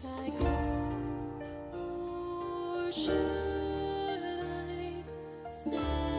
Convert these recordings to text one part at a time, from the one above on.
I go or should I stay?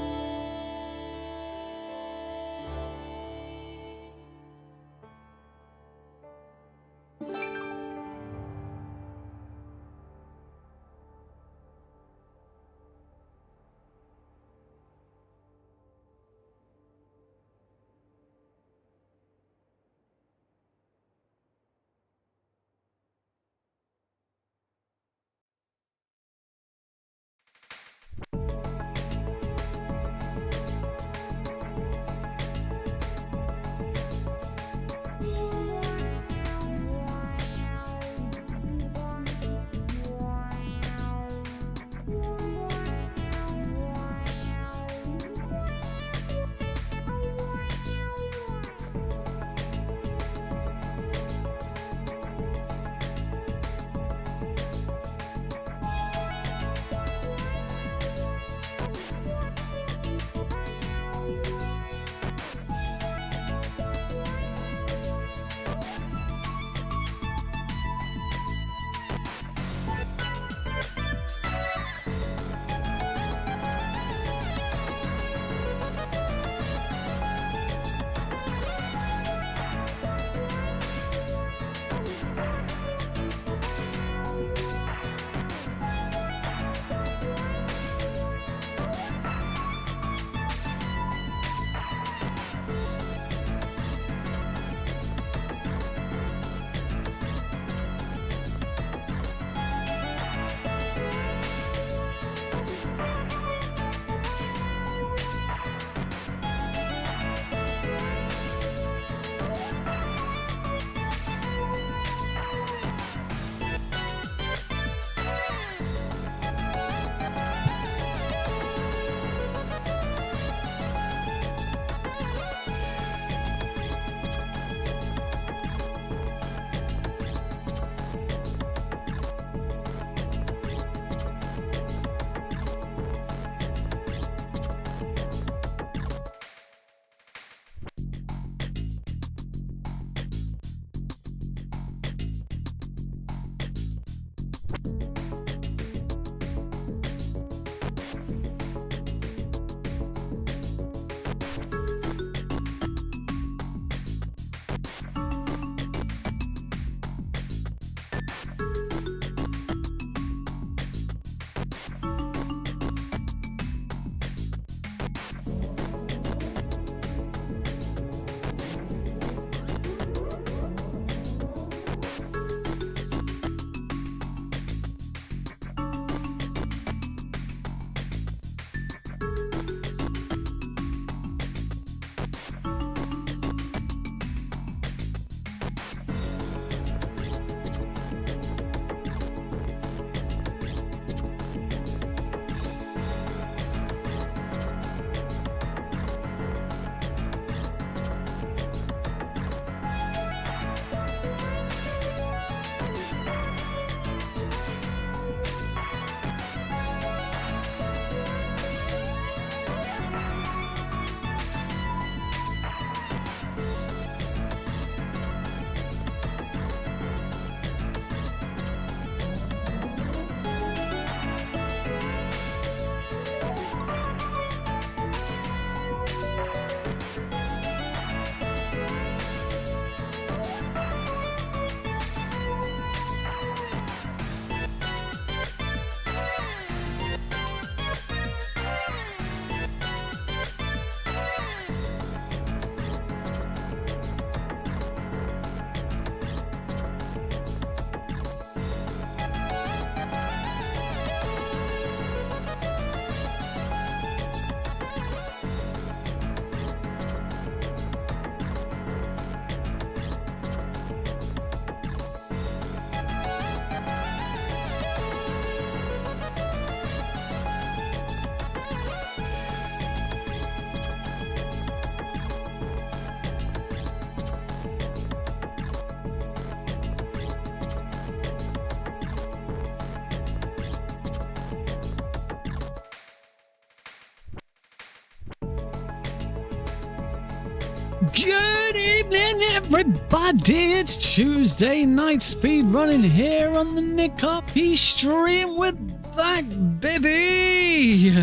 Good evening, everybody. It's Tuesday night speed running here on the Nick RP stream. We're back, baby.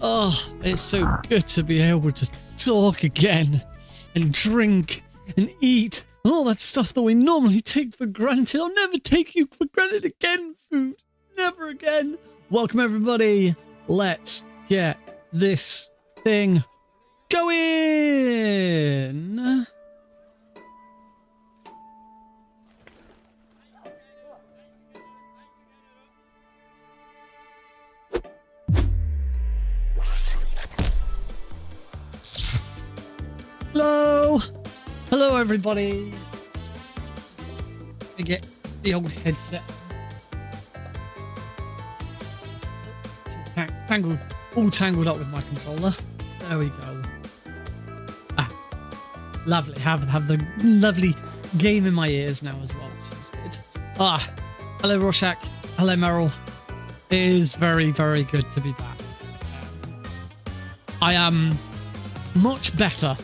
Oh, it's so good to be able to talk again and drink and eat and all that stuff that we normally take for granted. I'll never take you for granted again, food. Never again. Welcome, everybody. Let's get this thing going. Hello. Hello, everybody. Let me get the old headset. All tangled up with my controller. There we go. Lovely. Have the lovely game in my ears now as well, which is good. Hello Rorschach. Hello Meryl. It is very, very good to be back. I am much better,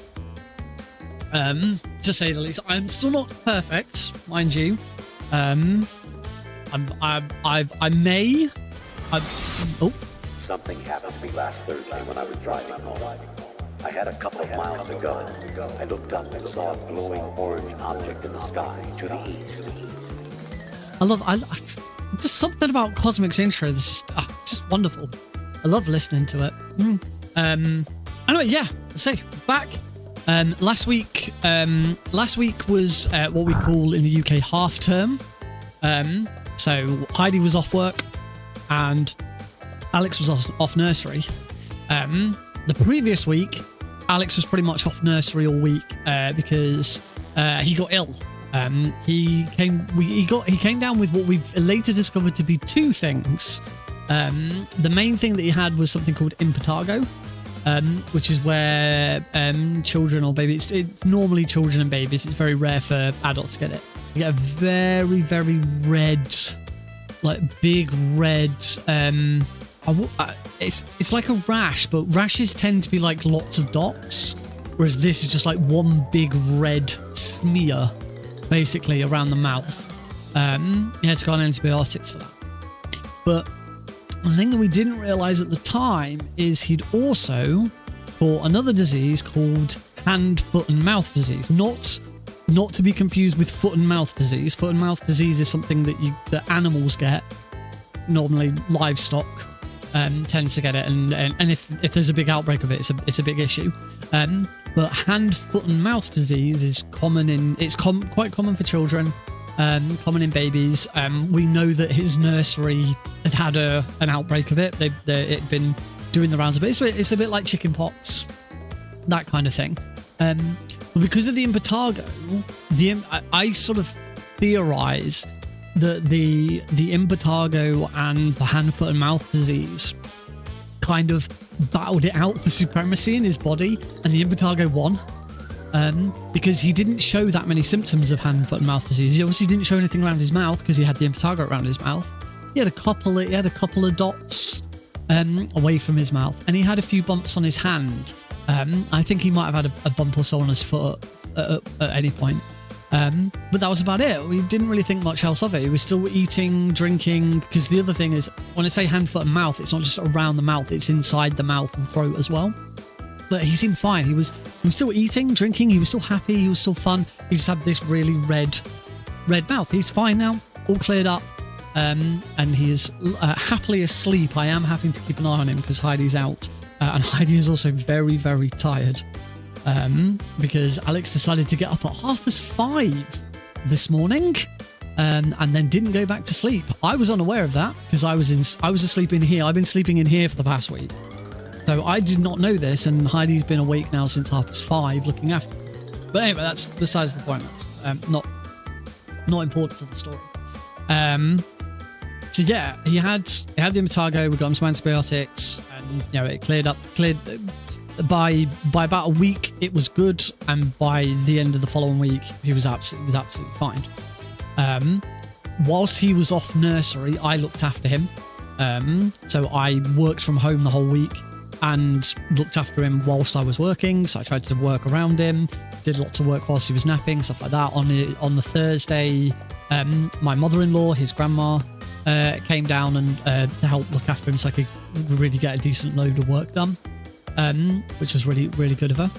to say the least. I'm still not perfect, mind you. Something happened to me last Thursday when I was driving home. I had a couple of miles to go. I looked up and saw a glowing orange object in the sky to the east. I just something about Cosmic's intro. It's just wonderful. I love listening to it. Anyway, yeah. So back. Last week was what we call in the UK half term. So Heidi was off work and Alex was off nursery. The previous week, Alex was pretty much off nursery all week because he got ill. He came down with what we've later discovered to be two things. The main thing that he had was something called impetigo, which is where children or babies, it's normally children and babies. It's very rare for adults to get it. You get a very, very red, like big red. It's like a rash, but rashes tend to be like lots of dots, whereas this is just like one big red smear, basically around the mouth. He had to go on antibiotics for that. But the thing that we didn't realize at the time is he'd also caught another disease called hand, foot, and mouth disease. Not to be confused with foot and mouth disease. Foot and mouth disease is something that animals get, normally livestock. Tends to get it, and if there's a big outbreak of it, it's a big issue. But hand, foot, and mouth disease is common quite common for children, common in babies. We know that his nursery had an outbreak of it. It'd been doing the rounds a bit. It's a bit like chicken pox, that kind of thing. But because of the impetigo, I sort of theorize that the impetigo and the hand, foot, and mouth disease kind of battled it out for supremacy in his body, and the impetigo won. Because he didn't show that many symptoms of hand, foot, and mouth disease. He obviously didn't show anything around his mouth because he had the impetigo around his mouth. He had a couple of dots away from his mouth, and he had a few bumps on his hand. I think he might have had a bump or so on his foot at any point. But that was about it. We didn't really think much else of it. He was still eating, drinking, because the other thing is, when I say hand, foot, and mouth, it's not just around the mouth, it's inside the mouth and throat as well. But he seemed fine. He was still eating, drinking, he was still happy, he was still fun. He just had this really red mouth. He's fine now, all cleared up, and he is happily asleep. I am having to keep an eye on him because Heidi's out, and Heidi is also very, very tired. Because Alex decided to get up at 5:30 this morning, and then didn't go back to sleep. I was unaware of that because I was asleep in here. I've been sleeping in here for the past week, so I did not know this. And Heidi's been awake now since 5:30, looking after me. But anyway, that's besides the point. That's not important to the story. So yeah, he had the impetigo. We got him some antibiotics, and it cleared. By about a week, it was good, and by the end of the following week, he was absolutely fine. Whilst he was off nursery, I looked after him. So I worked from home the whole week. and looked after him whilst I was working. So I tried to work around him, did lots of work whilst he was napping, stuff like that. On the Thursday, my mother-in-law, his grandma, came down and to help look after him so I could really get a decent load of work done, which was really, really good of her.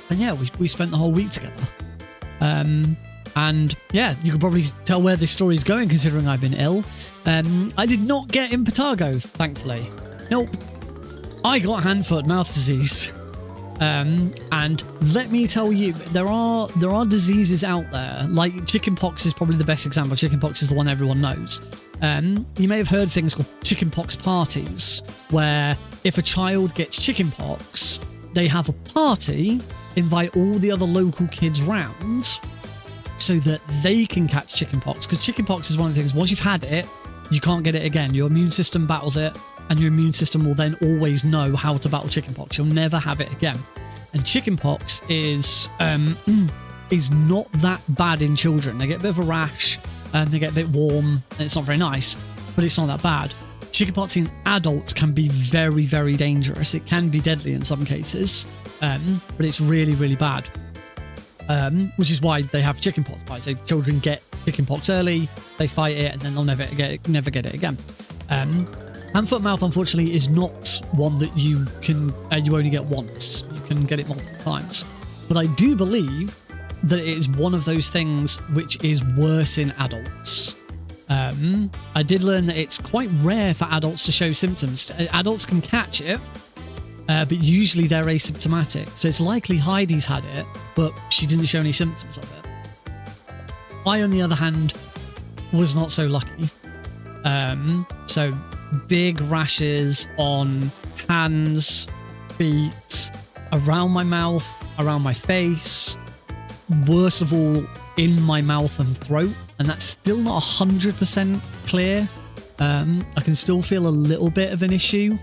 And yeah, we spent the whole week together. And yeah, you can probably tell where this story is going considering I've been ill. I did not get impetigo, thankfully. Nope. I got hand, foot, mouth disease. And let me tell you, there are diseases out there, like chickenpox is probably the best example. Chickenpox is the one everyone knows. You may have heard things called chickenpox parties, where if a child gets chickenpox, they have a party, invite all the other local kids round, so that they can catch chickenpox. Because chickenpox is one of the things, once you've had it, you can't get it again. Your immune system battles it, and your immune system will then always know how to battle chickenpox. You'll never have it again. And chickenpox is not that bad in children. They get a bit of a rash, and they get a bit warm, and it's not very nice, but it's not that bad. Chickenpox in adults can be very, very dangerous. It can be deadly in some cases, but it's really, really bad. Which is why they have chickenpox bites. So children get chickenpox early, they fight it, and then they'll never get it again. Hand, foot, mouth, unfortunately, is not one that you can you only get once. You can get it multiple times. But I do believe that it is one of those things which is worse in adults. I did learn that it's quite rare for adults to show symptoms. Adults can catch it, but usually they're asymptomatic. So it's likely Heidi's had it, but she didn't show any symptoms of it. I, on the other hand, was not so lucky. So big rashes on hands, feet, around my mouth, around my face, worst of all, in my mouth and throat. And that's still not 100% clear. I can still feel a little bit of an issue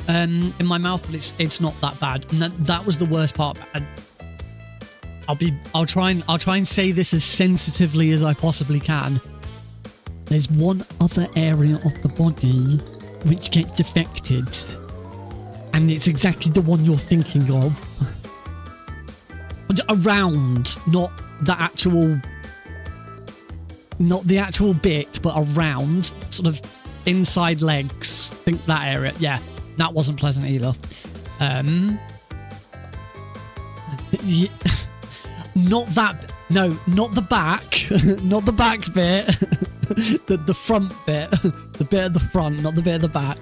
in my mouth, but it's not that bad. And that was the worst part. And I'll try and say this as sensitively as I possibly can. There's one other area of the body which gets affected, and it's exactly the one you're thinking of. Around, not the actual bit, but around, sort of inside legs. Think that area. Yeah, that wasn't pleasant either. Yeah, not that. No, not the back. Not the back bit. the front bit. The bit at the front, not the bit at the back.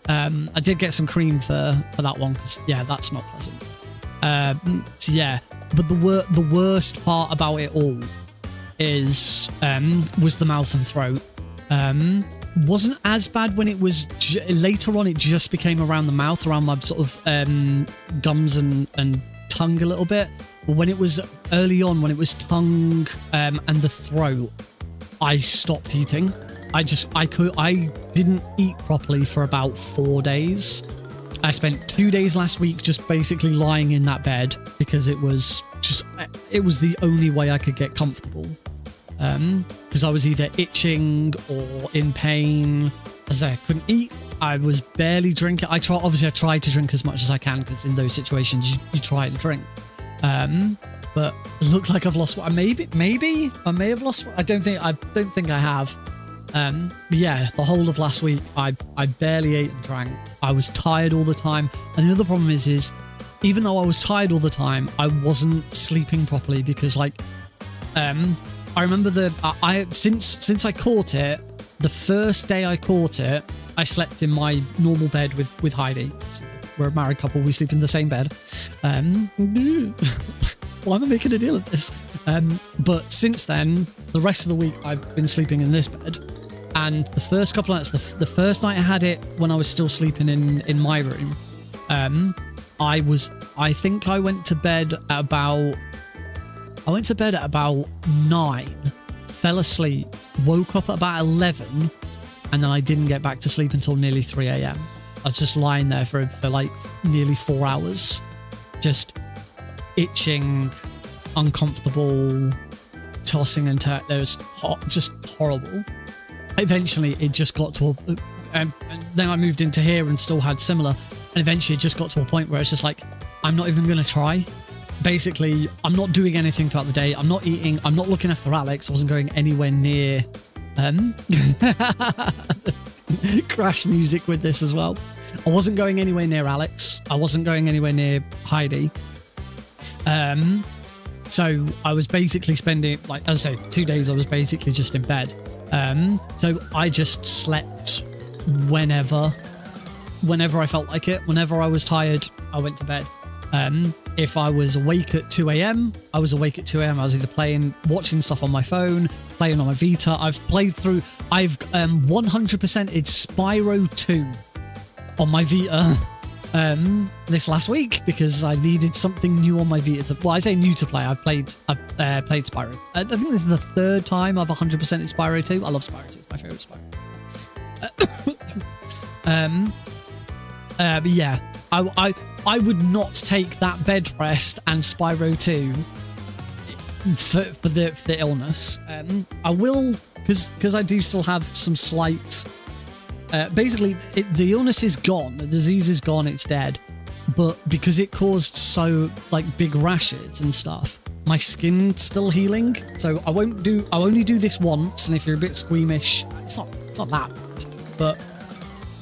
I did get some cream for that one, because yeah, that's not pleasant. So yeah, but the worst part about it all is was the mouth and throat. Wasn't as bad when it was later on. It just became around the mouth, around my sort of gums and tongue a little bit. But when it was early on, when it was tongue and the throat, I stopped eating. I didn't eat properly for about 4 days. I spent 2 days last week just basically lying in that bed because it was the only way I could get comfortable. Because I was either itching or in pain. As I couldn't eat, I was barely drinking. I tried to drink as much as I can, because in those situations you try to drink. But it looked like I've lost. Maybe I may have lost. I don't think I have. But yeah, the whole of last week I barely ate and drank. I was tired all the time, and the other problem is even though I was tired all the time, I wasn't sleeping properly, because I remember since I caught it, the first day I caught it, I slept in my normal bed with Heidi. We're a married couple, we sleep in the same bed. Why am I making a deal of this? But since then, the rest of the week I've been sleeping in this bed. And the first couple of nights, the first night I had it when I was still sleeping in my room, I think I went to bed at about 9, fell asleep, woke up at about 11, and then I didn't get back to sleep until nearly 3 a.m. I was just lying there for like nearly 4 hours, just itching, uncomfortable, tossing and turning. It was just horrible. Eventually, it just got to and then I moved into here and still had similar. And eventually it just got to a point where it's just like, I'm not even going to try. Basically, I'm not doing anything throughout the day. I'm not eating. I'm not looking after Alex. I wasn't going anywhere near Crash music with this as well. I wasn't going anywhere near Alex. I wasn't going anywhere near Heidi. So I was basically spending, like, as I say, 2 days I was basically just in bed. So I just slept whenever I felt like it. Whenever I was tired, I went to bed. If I was awake at 2 a.m., I was awake at 2 a.m. I was either watching stuff on my phone, playing on my Vita. I've 100%ed Spyro 2 on my Vita this last week because I needed something new on my Vita. Well, I say new to play. I've played Spyro. I think this is the third time I've 100%ed Spyro 2. I love Spyro 2. It's my favorite Spyro. But yeah, I would not take that bed rest and Spyro 2 for the illness. I will, because I do still have some slight. Basically, the illness is gone. The disease is gone. It's dead. But because it caused so like big rashes and stuff, my skin's still healing. So I'll only do this once. And if you're a bit squeamish, it's not that bad. But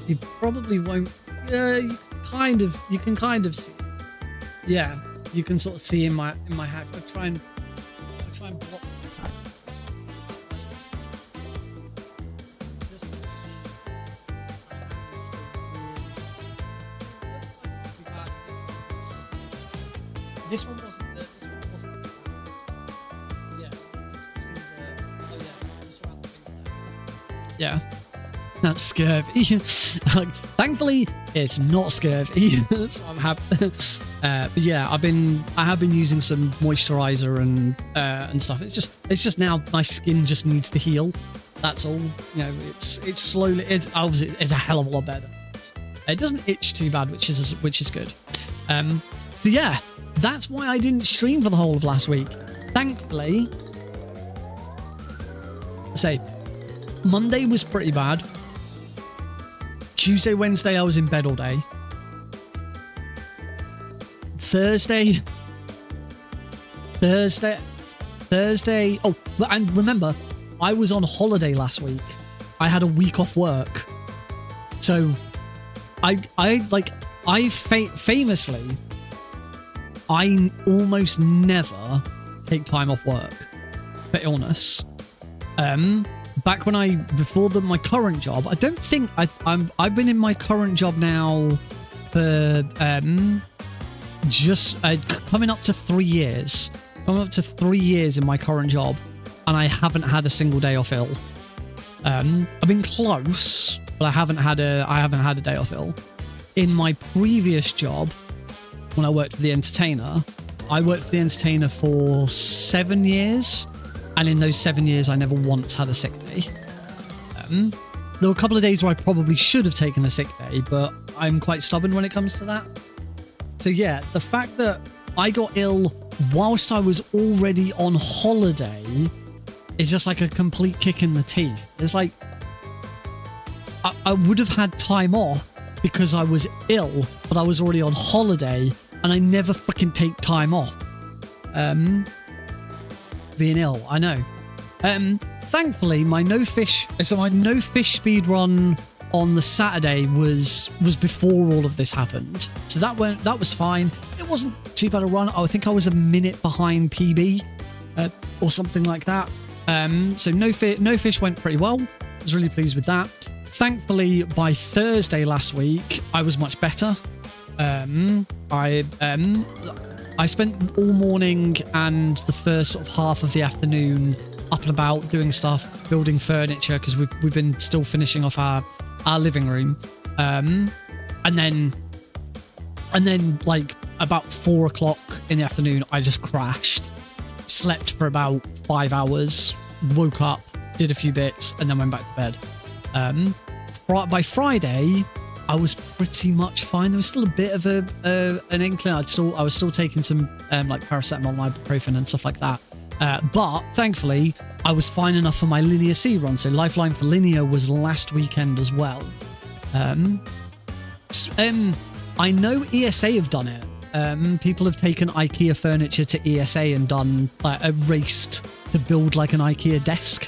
you probably won't. You can kind of see. Yeah, you can sort of see in my hat. I try and block. This one wasn't. Yeah. Yeah. That's scurvy. Like, thankfully, it's not scurvy, so I'm happy. But yeah, I have been using some moisturizer and stuff. It's just now my skin just needs to heal. That's all. You know, it's slowly. It's a hell of a lot better. It doesn't itch too bad, which is good. So yeah, that's why I didn't stream for the whole of last week. Thankfully, say Monday was pretty bad. Tuesday, Wednesday, I was in bed all day. Thursday. Oh, and remember, I was on holiday last week. I had a week off work. So, famously, I almost never take time off work for illness. Back when before my current job, I don't think I've been in my current job now for just coming up to 3 years. Coming up to 3 years in my current job, and I haven't had a single day off ill. I've been close, but I haven't had a day off ill. In my previous job, when I worked for the Entertainer, I worked for the Entertainer for 7 years. And in those 7 years, I never once had a sick day. There were a couple of days where I probably should have taken a sick day, but I'm quite stubborn when it comes to that. So yeah, the fact that I got ill whilst I was already on holiday is just like a complete kick in the teeth. It's like, I would have had time off because I was ill, but I was already on holiday, and I never fucking take time off. Being ill, I know. Thankfully, my no fish speed run on the Saturday was before all of this happened, so that was fine. It wasn't too bad a run. I think I was a minute behind PB or something like that. So no fish went pretty well. I was really pleased with that. Thankfully, by Thursday last week, I was much better. I spent all morning and the first sort of half of the afternoon up and about doing stuff, building furniture, because we've been still finishing off our living room. And then like about 4 o'clock in the afternoon, I just crashed, slept for about 5 hours, woke up, did a few bits, and then went back to bed. By Friday, I was pretty much fine. There was still a bit of an inkling. I was still taking some like paracetamol, ibuprofen, and stuff like that. But thankfully, I was fine enough for my Linear C run. So Lifeline for Linear was last weekend as well. I know ESA have done it. People have taken IKEA furniture to ESA and done like a race to build like an IKEA desk,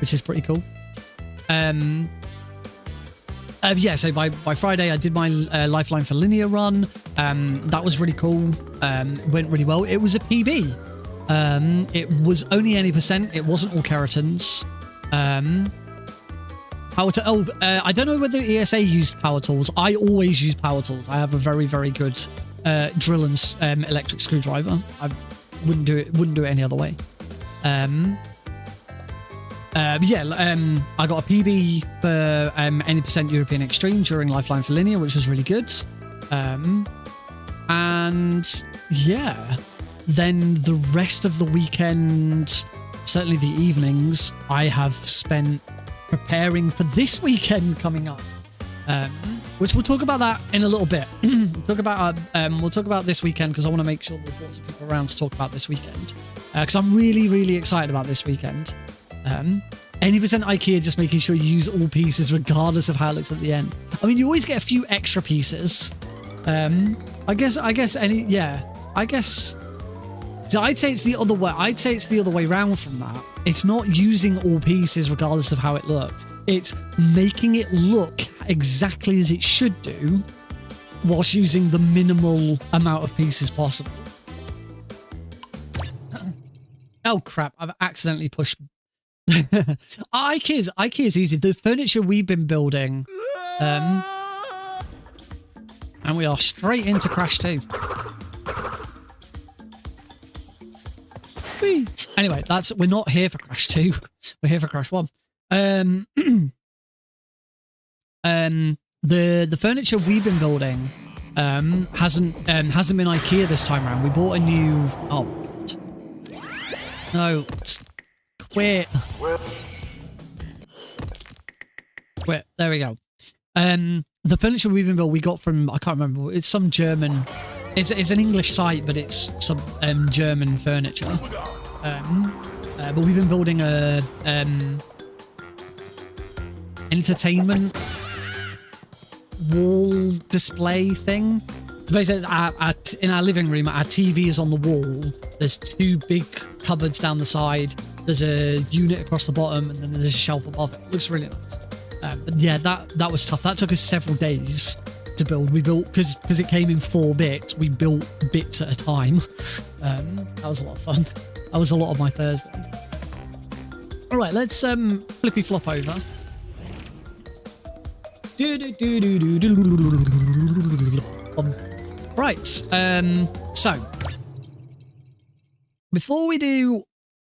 which is pretty cool. Yeah, so by Friday I did my Lifeline for Linear run. That was really cool. Went really well. It was a PB. It was only any percent. It wasn't all keratins. I don't know whether ESA used power tools. I always use power tools. I have a very, very good drill and electric screwdriver. I wouldn't do it any other way. I got a PB for any percent European Extreme during Lifeline for Linear, which was really good. And yeah, then the rest of the weekend, certainly the evenings, I have spent preparing for this weekend coming up, which we'll talk about that in a little bit. we'll talk about this weekend because I want to make sure there's lots of people around to talk about this weekend, because I'm really, really excited about this weekend. Any percent IKEA, just making sure you use all pieces regardless of how it looks at the end. I mean, you always get a few extra pieces. I guess so I'd say it's the other way. I'd say it's the other way around from that. It's not using all pieces regardless of how it looks. It's making it look exactly as it should do whilst using the minimal amount of pieces possible. Oh crap, I've accidentally pushed. IKEA's easy. The furniture we've been building, and we are straight into Crash 2. Whee. Anyway, we're not here for Crash 2. We're here for Crash 1. The furniture we've been building hasn't been IKEA this time around. We bought a new. Oh God. No. Quit. There we go. The furniture we've been building, we got from, I can't remember. It's some German. It's an English site, but it's some German furniture. But we've been building a entertainment wall display thing. So basically, in our living room, our TV is on the wall. There's two big cupboards down the side. There's a unit across the bottom, and then there's a shelf above it. It looks really nice. But yeah, that was tough. That took us several days to build. We built, because it came in 4 bits, we built bits at a time. That was a lot of fun. That was a lot of my Thursday. All right, let's flippy flop over. Right, so before we do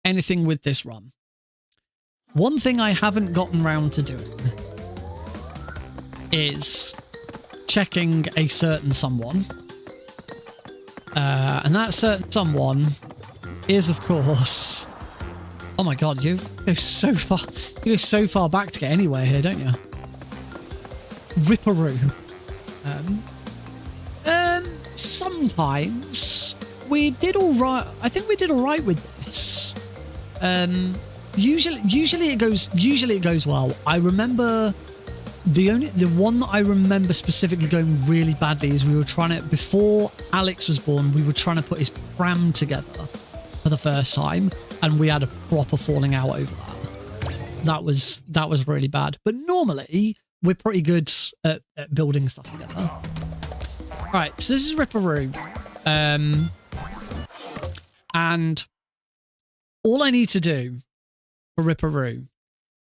anything with this run, one thing I haven't gotten round to doing is checking a certain someone. And that certain someone is, of course... Oh my god, you go so far back to get anywhere here, don't you? Ripperoo. Sometimes we did all right. I think we did all right with this. Usually it goes well. I remember the one that I remember specifically going really badly is we were trying to, before Alex was born, we were trying to put his pram together for the first time, and we had a proper falling out over that. That was really bad. But normally we're pretty good at building stuff together. All right, so this is Ripperoo, and all I need to do for Ripperoo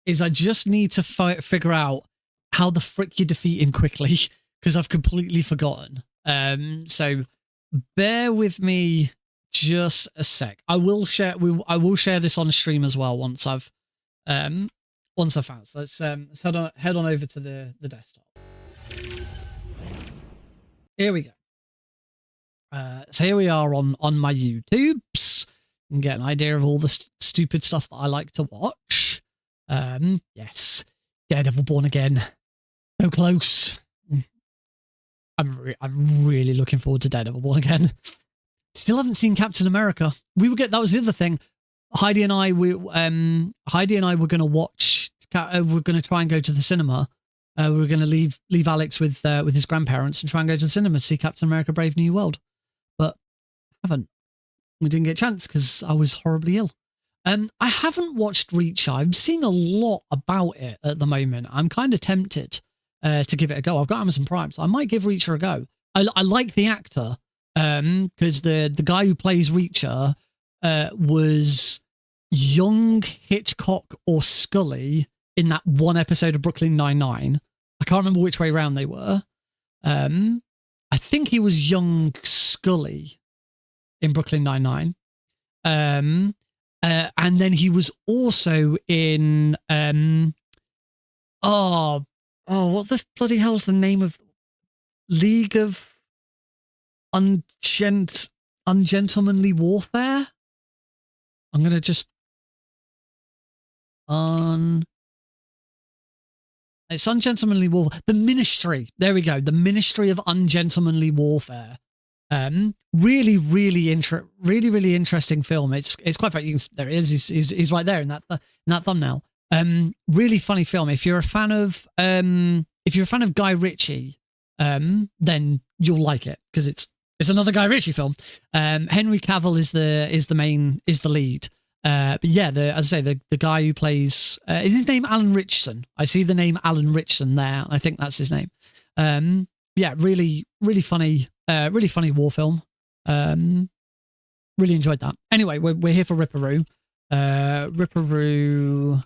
is I just need to figure out how the frick you defeat him quickly, because I've completely forgotten. So bear with me just a sec. I will share this on stream as well once I've found. So let's head on over to the desktop. Here we go. So here we are on my YouTubes. You can get an idea of all the stupid stuff that I like to watch. Yes, Daredevil Born Again. So close. I'm really looking forward to Daredevil Born Again. Still haven't seen Captain America. That was the other thing. Heidi and I were going to watch. We're going to try and go to the cinema we were going to leave Alex with his grandparents and try and go to the cinema to see Captain America: Brave New World, but haven't. We didn't get a chance because I was horribly ill. I haven't watched Reacher. I'm seeing a lot about it at the moment. I'm kind of tempted to give it a go. I've got Amazon Prime, so I might give Reacher a go. I like the actor because the guy who plays Reacher was young Hitchcock or Scully in that one episode of Brooklyn Nine-Nine. I can't remember which way around they were. I think he was young Scully in Brooklyn Nine-Nine. And then he was also in what the bloody hell's the name of League of Ungentlemanly Warfare? I'm gonna just it's Ungentlemanly Warfare. The Ministry. There we go. The Ministry of Ungentlemanly Warfare. Really interesting film. It's quite funny. There it is. He's right there in that thumbnail. Really funny film. If you're a fan of Guy Ritchie, then you'll like it because it's another Guy Ritchie film. Henry Cavill is the lead. But yeah, as I say, the guy who plays is his name Alan Richardson. I see the name Alan Richardson there. I think that's his name. Yeah, really funny war film. Really enjoyed that. Anyway, we're here for Ripperoo. Ripperoo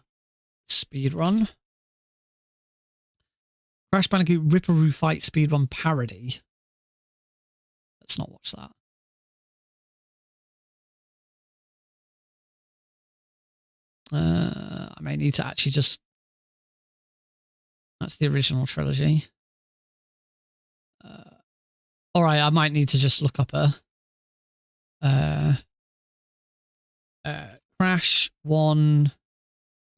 speedrun. Crash Bandicoot Ripperoo fight speedrun parody. Let's not watch that. I may need to actually just... That's the original trilogy. All right, I might need to just look up a Crash 1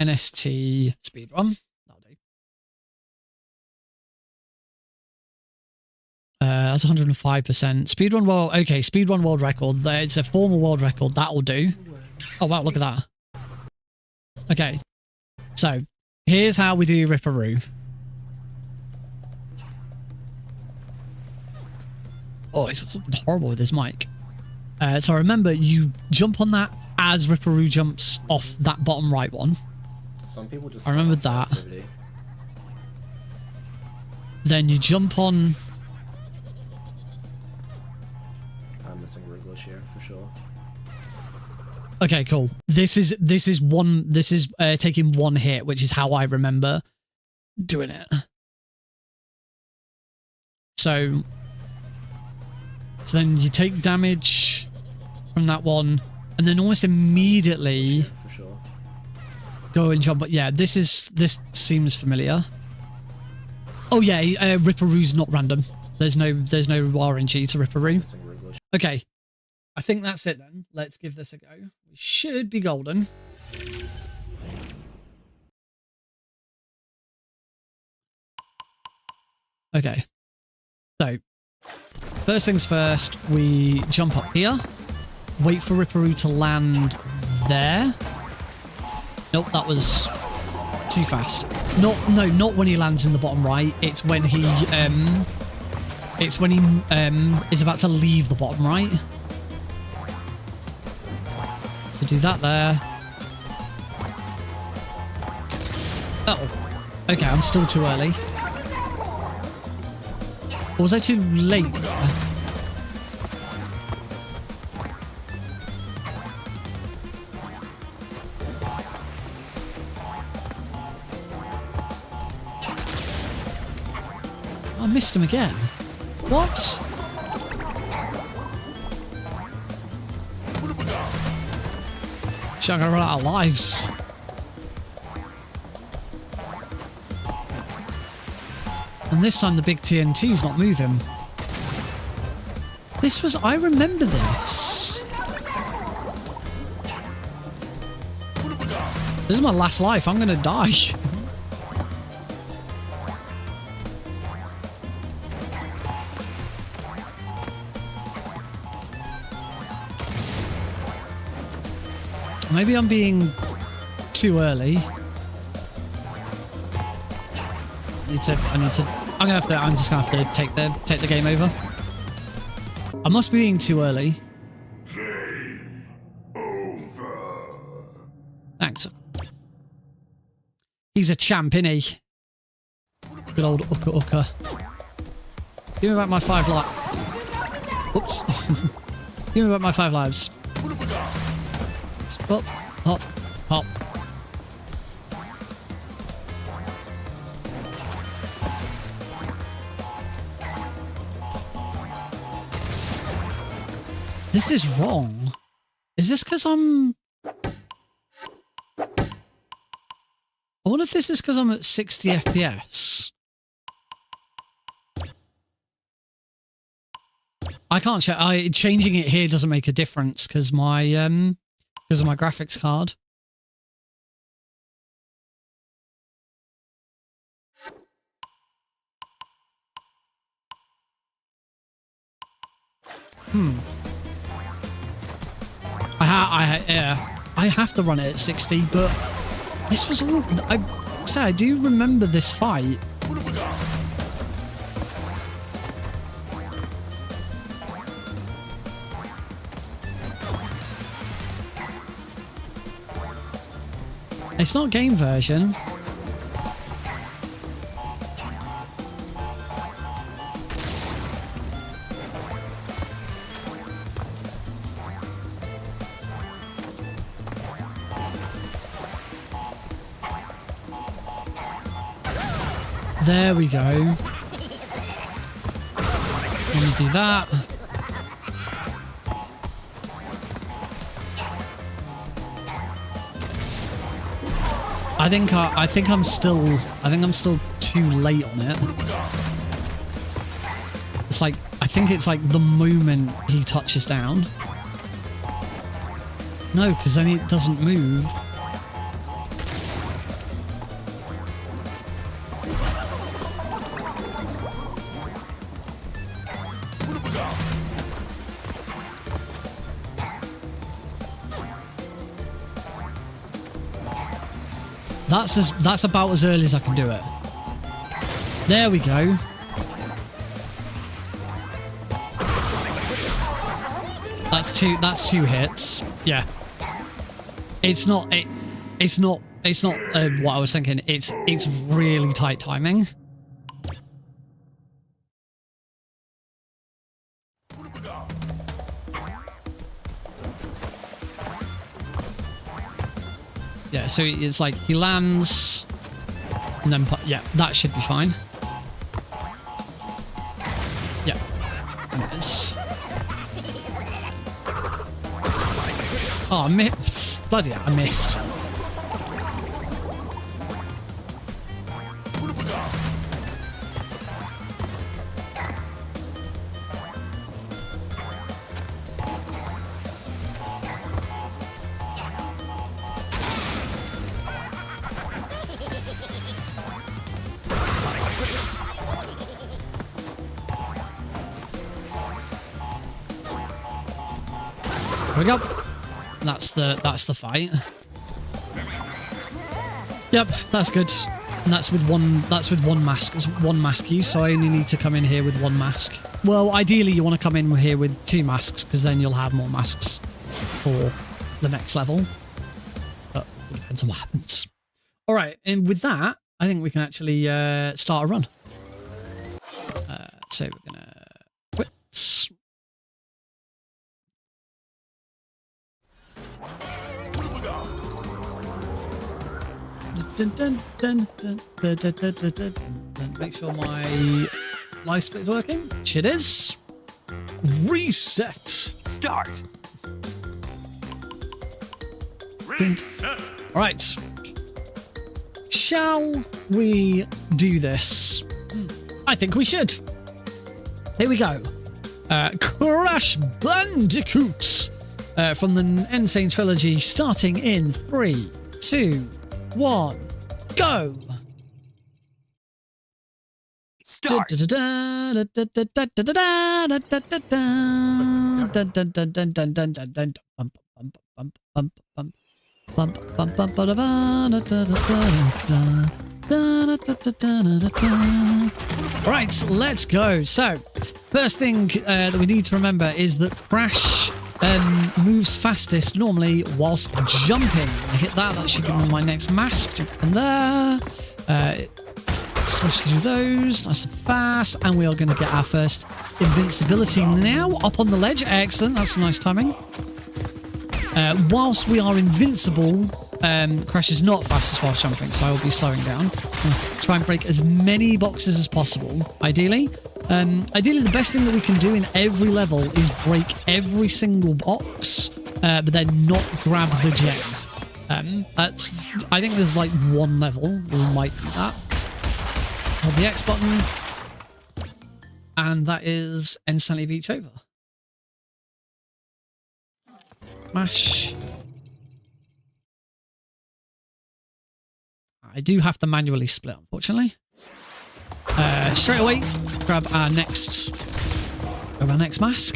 NST speedrun. That'll do. That's 105%. Speedrun world. Okay, speedrun world record. It's a formal world record. That'll do. Oh wow, look at that. Okay, so here's how we do Ripperoo. Oh, it's something horrible with this mic. So remember, you jump on that as Ripperoo jumps off that bottom right one. Some people just... I remember that. Then you jump on... I'm missing Wriggler here for sure. Okay, cool. This is taking one hit, which is how I remember doing it. So then you take damage from that one, and then almost immediately For sure. go and jump. But yeah, this seems familiar. Oh yeah, Ripperoo's not random. There's no RNG to Ripperoo. Missing Wriggler. Okay, I think that's it then. Let's give this a go. We should be golden. Okay, so first things first, we jump up here, wait for Ripperoo to land there. Nope, that was too fast. Not when he lands in the bottom right. It's when he is about to leave the bottom right. So do that there. Oh, okay, I'm still too early. Or was I too late there? I missed him again. What? Shit, I'm gonna run out of lives. And this time the big TNT's not moving. I remember this. This is my last life. I'm gonna die. Maybe I'm being too early. I'm just gonna have to take the game over. I must be being too early. Game over. Thanks. He's a champ, isn't he? Good old Uka. Give me back my 5 lives. Whoops. Give me back my 5 lives. Hop, hop, hop. This is wrong. Is this because I'm... I wonder if this is because I'm at 60 FPS. I can't check. Changing it here doesn't make a difference because my because of my graphics card. I have to run it at 60, but this was all. I do remember this fight. It's not game version. There we go. Let me do that. I think I'm still too late on it. It's like, I think it's like the moment he touches down. No, because then it doesn't move. That's about as early as I can do it. There we go. That's two hits. Yeah. It's not what I was thinking. It's really tight timing. Yeah, so it's like he lands and then, yeah, that should be fine. Yeah. Oh, bloody hell, I missed. There we go. That's the fight. Yep, that's good. And that's with one mask. It's one mask use, so I only need to come in here with one mask. Well, ideally you want to come in here with 2 masks because then you'll have more masks for the next level. But it depends on what happens. All right, and with that, I think we can actually start a run. So we're gonna quit. Make sure my live split is working. Which it is. Reset. Start. Reset. All right. Shall we do this? I think we should. Here we go. Crash Bandicoot from the Insane Trilogy, starting in 3, 2, 1, go! Start. Right, let's go. So, first thing that we need to remember is that Crash moves fastest normally whilst jumping. I hit that, that should give me my next mask. Jump in there. Smash through those, nice and fast. And we are going to get our first invincibility now. Up on the ledge, excellent, that's nice timing. Whilst we are invincible, Crash is not fastest while jumping, so I will be slowing down. Try and break as many boxes as possible, ideally. Ideally, the best thing that we can do in every level is break every single box, but then not grab the gem. I think there's like one level we might do that. Hold the X button, and that is instantly beach over. Mash. I do have to manually split, unfortunately. Straight away, grab our next mask.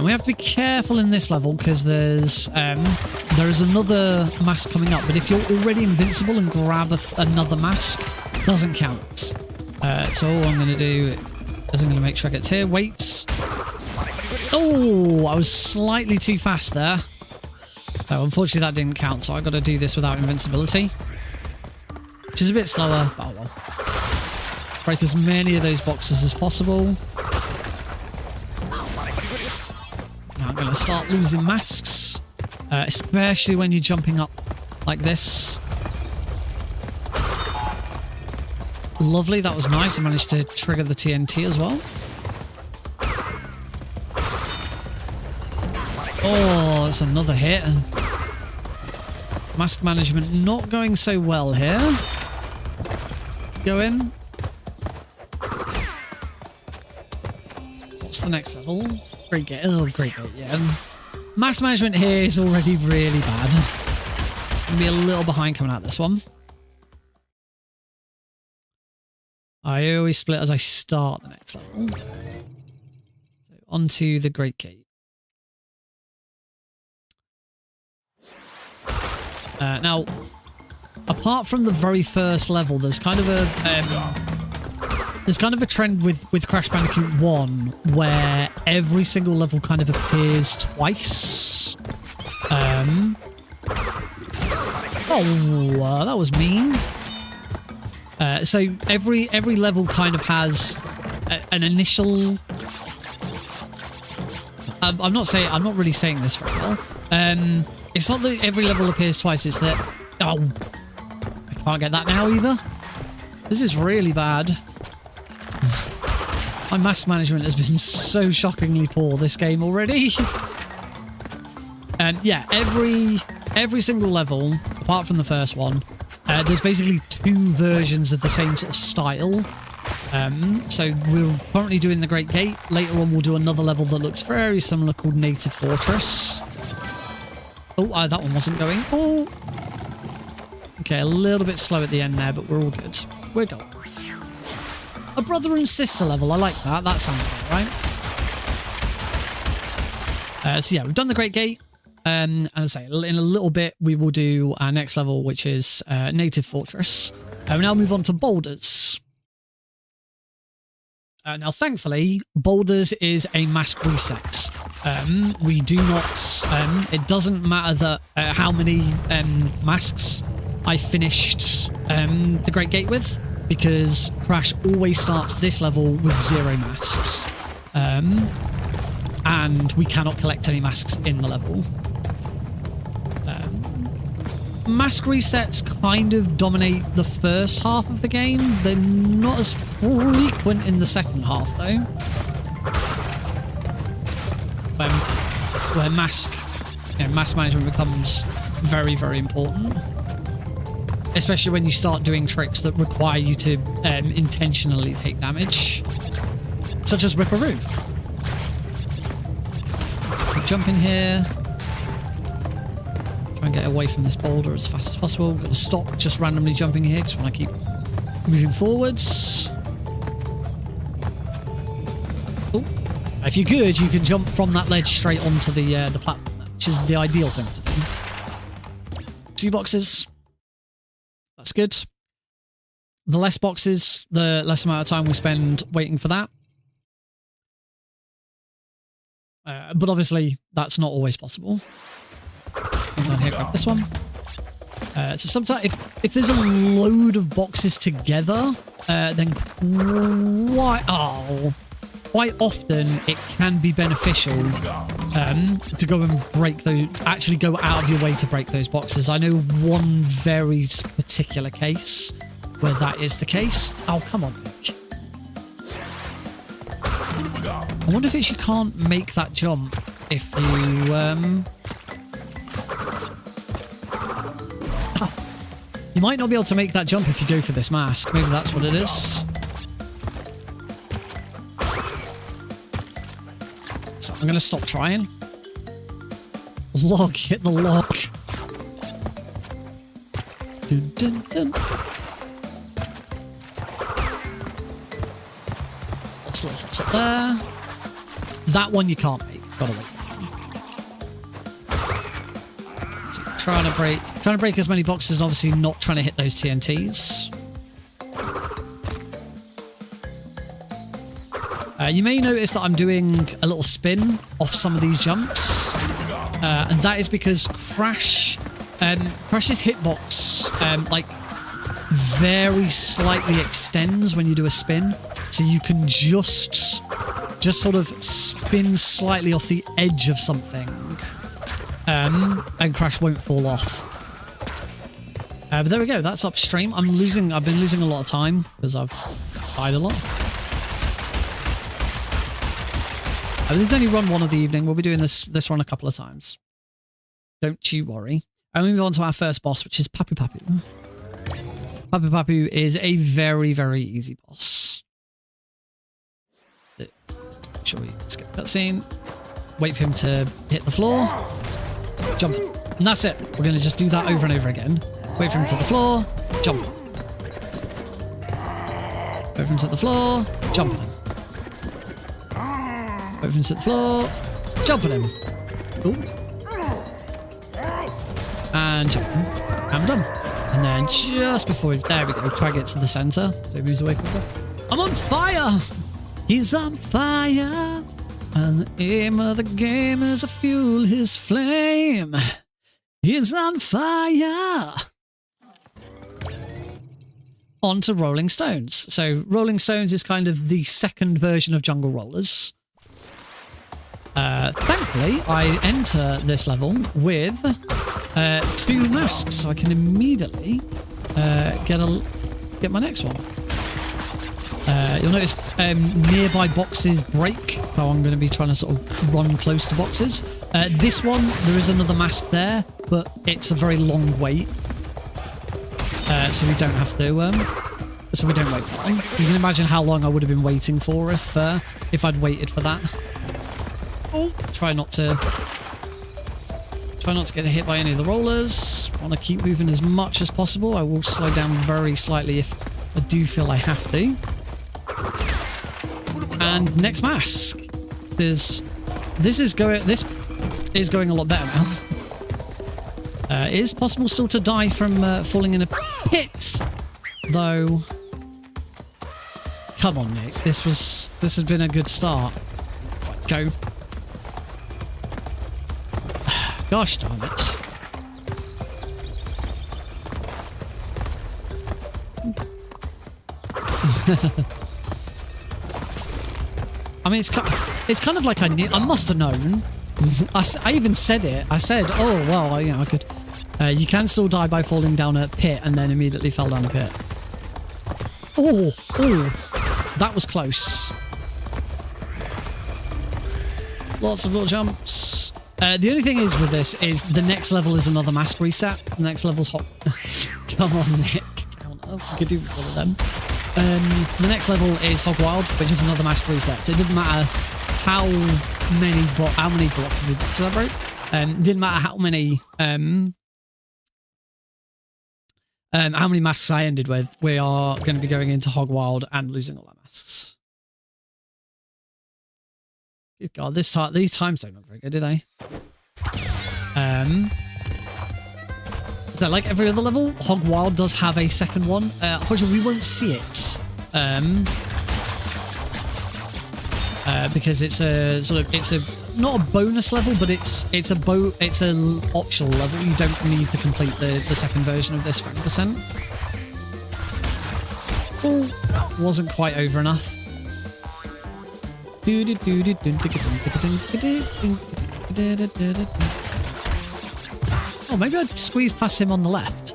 We have to be careful in this level because there is another mask coming up. But if you're already invincible and grab another mask, it doesn't count. So all I'm going to do is I'm going to make sure I get here. Wait. Oh, I was slightly too fast there. So unfortunately that didn't count, so I've got to do this without invincibility. Which is a bit slower, but oh well. Break as many of those boxes as possible. Now I'm going to start losing masks. Especially when you're jumping up like this. Lovely, that was nice. I managed to trigger the TNT as well. Oh, that's another hit. Mask management not going so well here. Go in. What's the next level? Great gate. Oh, great gate, yeah. Mask management here is already really bad. I'm gonna be a little behind coming out this one. I always split as I start the next level. So onto the great gate. Now, apart from the very first level, there's kind of a trend with Crash Bandicoot 1 where every single level kind of appears twice. That was mean. So every level kind of has an initial. I'm not really saying this very well. It's not that every level appears twice, it's that... Oh, I can't get that now either. This is really bad. My mask management has been so shockingly poor this game already. Yeah, every single level, apart from the first one, there's basically two versions of the same sort of style. So we're currently doing the Great Gate. Later on, we'll do another level that looks very similar called Native Fortress. Oh, that one wasn't going. Oh. Okay, a little bit slow at the end there, but we're all good. We're going. A brother and sister level. I like that. That sounds about right. So yeah, we've done the Great Gate. And as I say, in a little bit, we will do our next level, which is Native Fortress. We now move on to Boulders. Now, thankfully, Boulders is a mask reset. We do not... it doesn't matter that how many masks I finished the Great Gate with, because Crash always starts this level with 0 masks. And we cannot collect any masks in the level. Mask resets kind of dominate the first half of the game. They're not as frequent in the second half, though. Where mask management becomes very, very important. Especially when you start doing tricks that require you to intentionally take damage. Such as Ripperoo. Jump in here. Try and get away from this boulder as fast as possible. Got to stop just randomly jumping here because I want to keep moving forwards. Oh, if you're good, you can jump from that ledge straight onto the platform, which is the ideal thing to do. 2 boxes. Let's That's good. The less boxes, the less amount of time we spend waiting for that. But obviously, that's not always possible. And then here, grab this one. So sometimes, if there's a load of boxes together, then quite often it can be beneficial to go and break those, actually go out of your way to break those boxes. I know one very particular case where that is the case. Oh, come on, Nick. I wonder if you can't make that jump if you... You might not be able to make that jump if you go for this mask. Maybe that's what it is. So I'm going to stop trying. Log, hit the log. Dun, dun, dun. Lots of hops up there. That one you can't make. Gotta wait. So trying to break as many boxes and obviously not trying to hit those TNTs. You may notice that I'm doing a little spin off some of these jumps. And that is because Crash's hitbox like very slightly extends when you do a spin. So you can just sort of spin slightly off the edge of something. And Crash won't fall off. But there we go. That's upstream. I've been losing a lot of time because I've died a lot. We've only run one of the evening. We'll be doing this run a couple of times. Don't you worry. And we move on to our first boss, which is Papu Papu. Papu Papu is a very, very easy boss. Make sure we skip cutscene. Wait for him to hit the floor. Jump. And that's it. We're going to just do that over and over again. Wait for him to the floor. Jump. Wait for him to the floor. Jump on him. Wait for him to the floor. Jump on him. Ooh. And jump on him. And we're done. And then just before there we go. Try to get to the center. So he moves away quicker. I'm on fire. He's on fire. And the aim of the game is to fuel his flame. He's on fire. On to Rolling Stones. So Rolling Stones is kind of the second version of Jungle Rollers. Thankfully, I enter this level with 2 masks, so I can immediately get my next one. You'll notice nearby boxes break, so I'm going to be trying to sort of run close to boxes. This one, there is another mask there, but it's a very long wait, so we don't have to. So we don't wait for that. You can imagine how long I would have been waiting for if I'd waited for that. Oh, try not to get hit by any of the rollers. Want to keep moving as much as possible. I will slow down very slightly if I do feel I have to. And next mask. This is going a lot better now. It is possible still to die from falling in a pit, though. Come on, Nick. This has been a good start. Go. Gosh darn it. I mean, it's kind of like I must have known. I even said it. I said, oh, well, I could. You can still die by falling down a pit, and then immediately fell down a pit. Oh, that was close. Lots of little jumps. The only thing is with this is the next level is another mask reset. The next level's hot. Come on, Nick. Count up. You could do all of them. The next level is Hog Wild, which is another mask reset. So it didn't matter how many blocks I broke. It didn't matter how many masks I ended with. We are going to be going into Hog Wild and losing all our masks. Good God, these times don't look very good, do they? So like every other level, Hog Wild does have a second one. Unfortunately, we won't see it. Because it's a sort of, it's a not a bonus level, but it's an optional level. You don't need to complete the second version of this for 100%. Oh, wasn't quite over enough. Oh, maybe I'd squeeze past him on the left.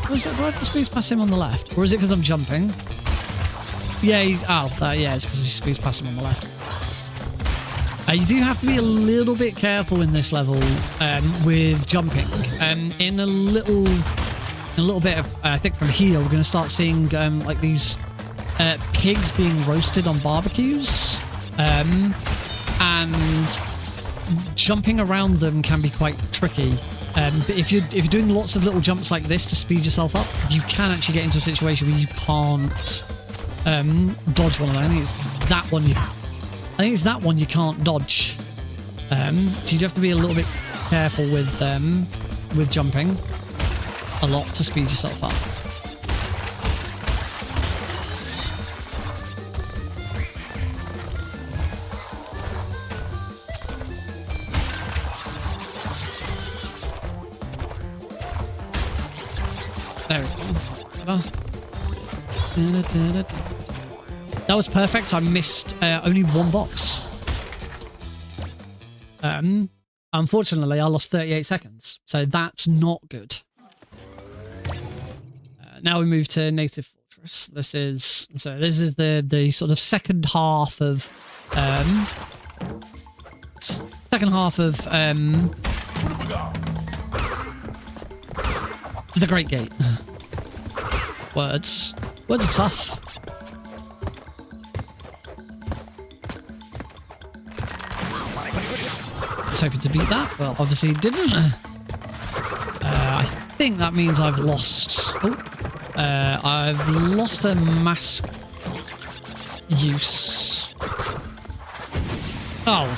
Do I have to squeeze past him on the left? Or is it because I'm jumping? Yeah, yeah, it's because he squeezed past him on the left. You do have to be a little bit careful in this level with jumping. In a little bit of, I think from here, we're going to start seeing like these pigs being roasted on barbecues. And jumping around them can be quite tricky. But if you're doing lots of little jumps like this to speed yourself up, you can actually get into a situation where you can't dodge one of them. I think it's that one you can't dodge. So you have to be a little bit careful with jumping a lot to speed yourself up. There we go. That was perfect. I missed only one box. Unfortunately, I lost 38 seconds, so that's not good. Now we move to Native Fortress. This is the sort of second half of the Great Gate. Words are tough. I was hoping to beat that, but obviously didn't. I think that means I've lost. I've lost a mask use. Oh,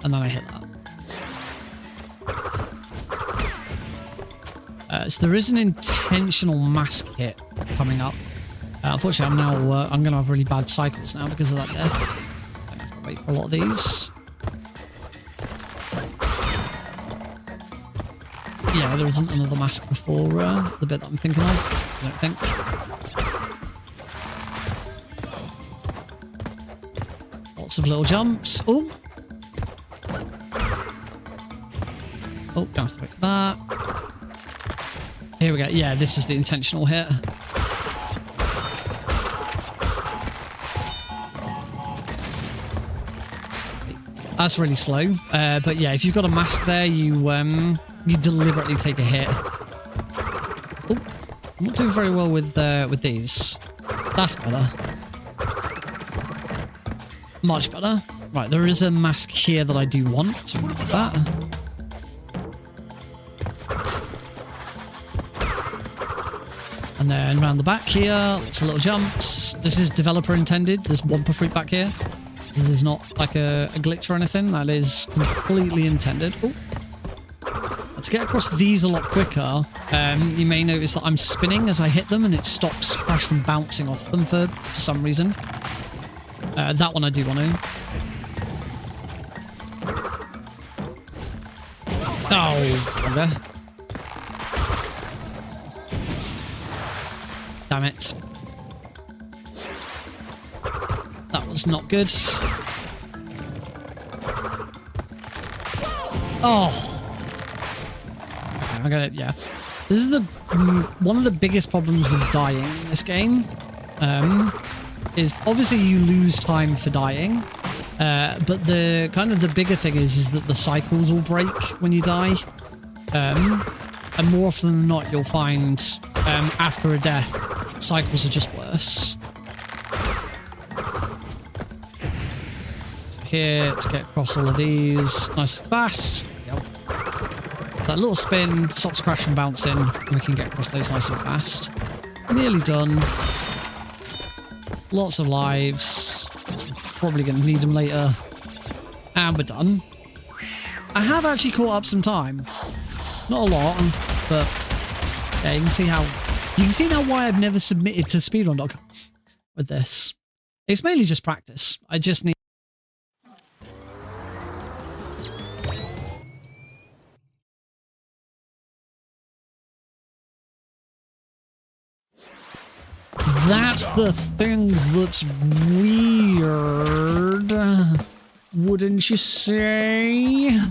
and then I hit that. So there is an intentional mask hit coming up. Unfortunately, I'm going to have really bad cycles now because of that death. I have to wait for a lot of these. Yeah, there isn't another mask before the bit that I'm thinking of, I don't think. Lots of little jumps. Oh! Oh, don't have to wait for that. Here we go. Yeah, this is the intentional hit. That's really slow. But yeah, if you've got a mask there, you deliberately take a hit. Oh, I'm not doing very well with these. That's better. Much better. Right, there is a mask here that I do want, so we'll do that. And then round the back here, lots of little jumps. This is developer intended. There's Wumpa fruit back here. There's not like a glitch or anything. That is completely intended. Ooh. To get across these a lot quicker, you may notice that I'm spinning as I hit them and it stops Crash from bouncing off them for some reason. That one I do want to. Oh, okay. Damn it. That was not good. Oh. I got it, yeah. This is one of the biggest problems with dying in this game. Is obviously you lose time for dying. But the bigger thing is that the cycles will break when you die. And more often than not, you'll find after a death, cycles are just worse. So here, to get across all of these nice and fast. Yep. That little spin stops Crash from bouncing, and we can get across those nice and fast. Nearly done. Lots of lives. Probably going to need them later. And we're done. I have actually caught up some time. Not a lot, but yeah, you can see now why I've never submitted to speedrun.com with this. It's mainly just practice. I just need. That's the thing that's weird, wouldn't you say?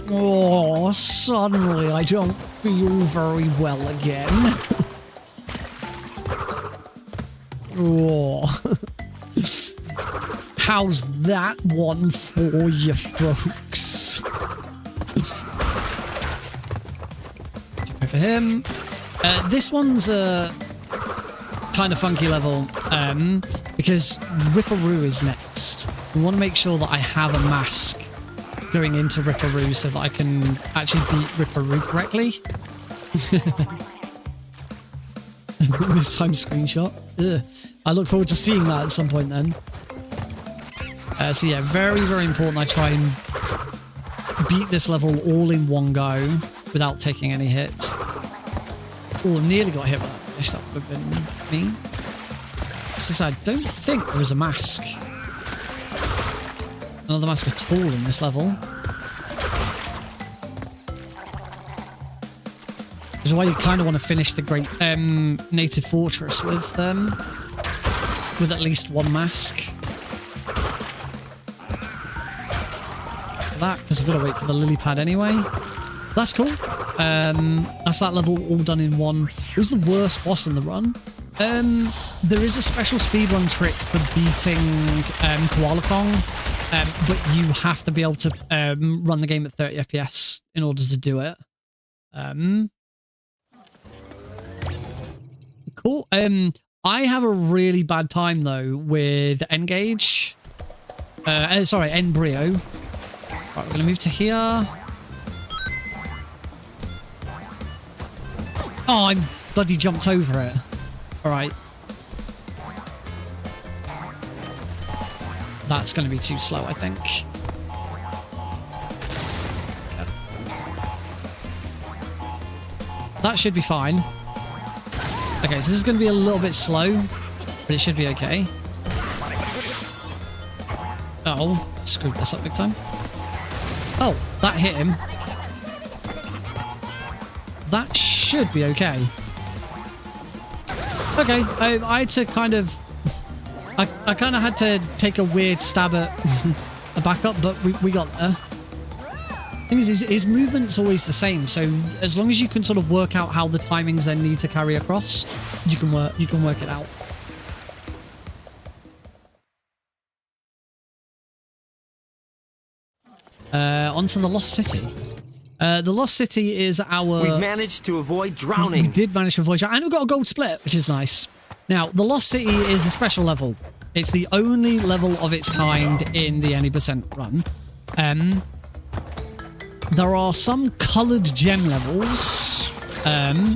Oh, suddenly I don't feel very well again. Oh. How's that one for you folks? Go for him. This one's a kind of funky level because Ripperoo is next. We want to make sure that I have a mask going into Ripperoo so that I can actually beat Ripperoo correctly. This time screenshot. Ugh. I look forward to seeing that at some point then. So yeah, very, very important I try and beat this level all in one go without taking any hits. Oh, nearly got hit with that fish. That would have been mean. Since I don't think there is a mask. Another mask at all in this level. Which is why you kind of want to finish the great native fortress with at least one mask. That, because I've got to wait for the lily pad anyway. That's cool. That's that level all done in one. Who's the worst boss in the run? There is a special speedrun trick for beating Koala Kong, but you have to be able to run the game at 30 FPS in order to do it. Cool. I have a really bad time though with N-Gage. Sorry, N-Brio. Right, we're gonna move to here. Oh, I bloody jumped over it. Alright. That's going to be too slow, I think. That should be fine. Okay, so this is going to be a little bit slow, but it should be okay. Oh, screwed this up big time. Oh, that hit him. That should be okay. Okay, I had to kind of... I kind of had to take a weird stab at a backup, but we got there. Thing is, his movement's always the same, so as long as you can sort of work out how the timings then need to carry across, you can work it out. Onto the Lost City. The Lost City is our... We've managed to avoid drowning. We did manage to avoid drowning. And we've got a gold split, which is nice. Now, the Lost City is a special level. It's the only level of its kind in the Any Percent run. There are some coloured gem levels,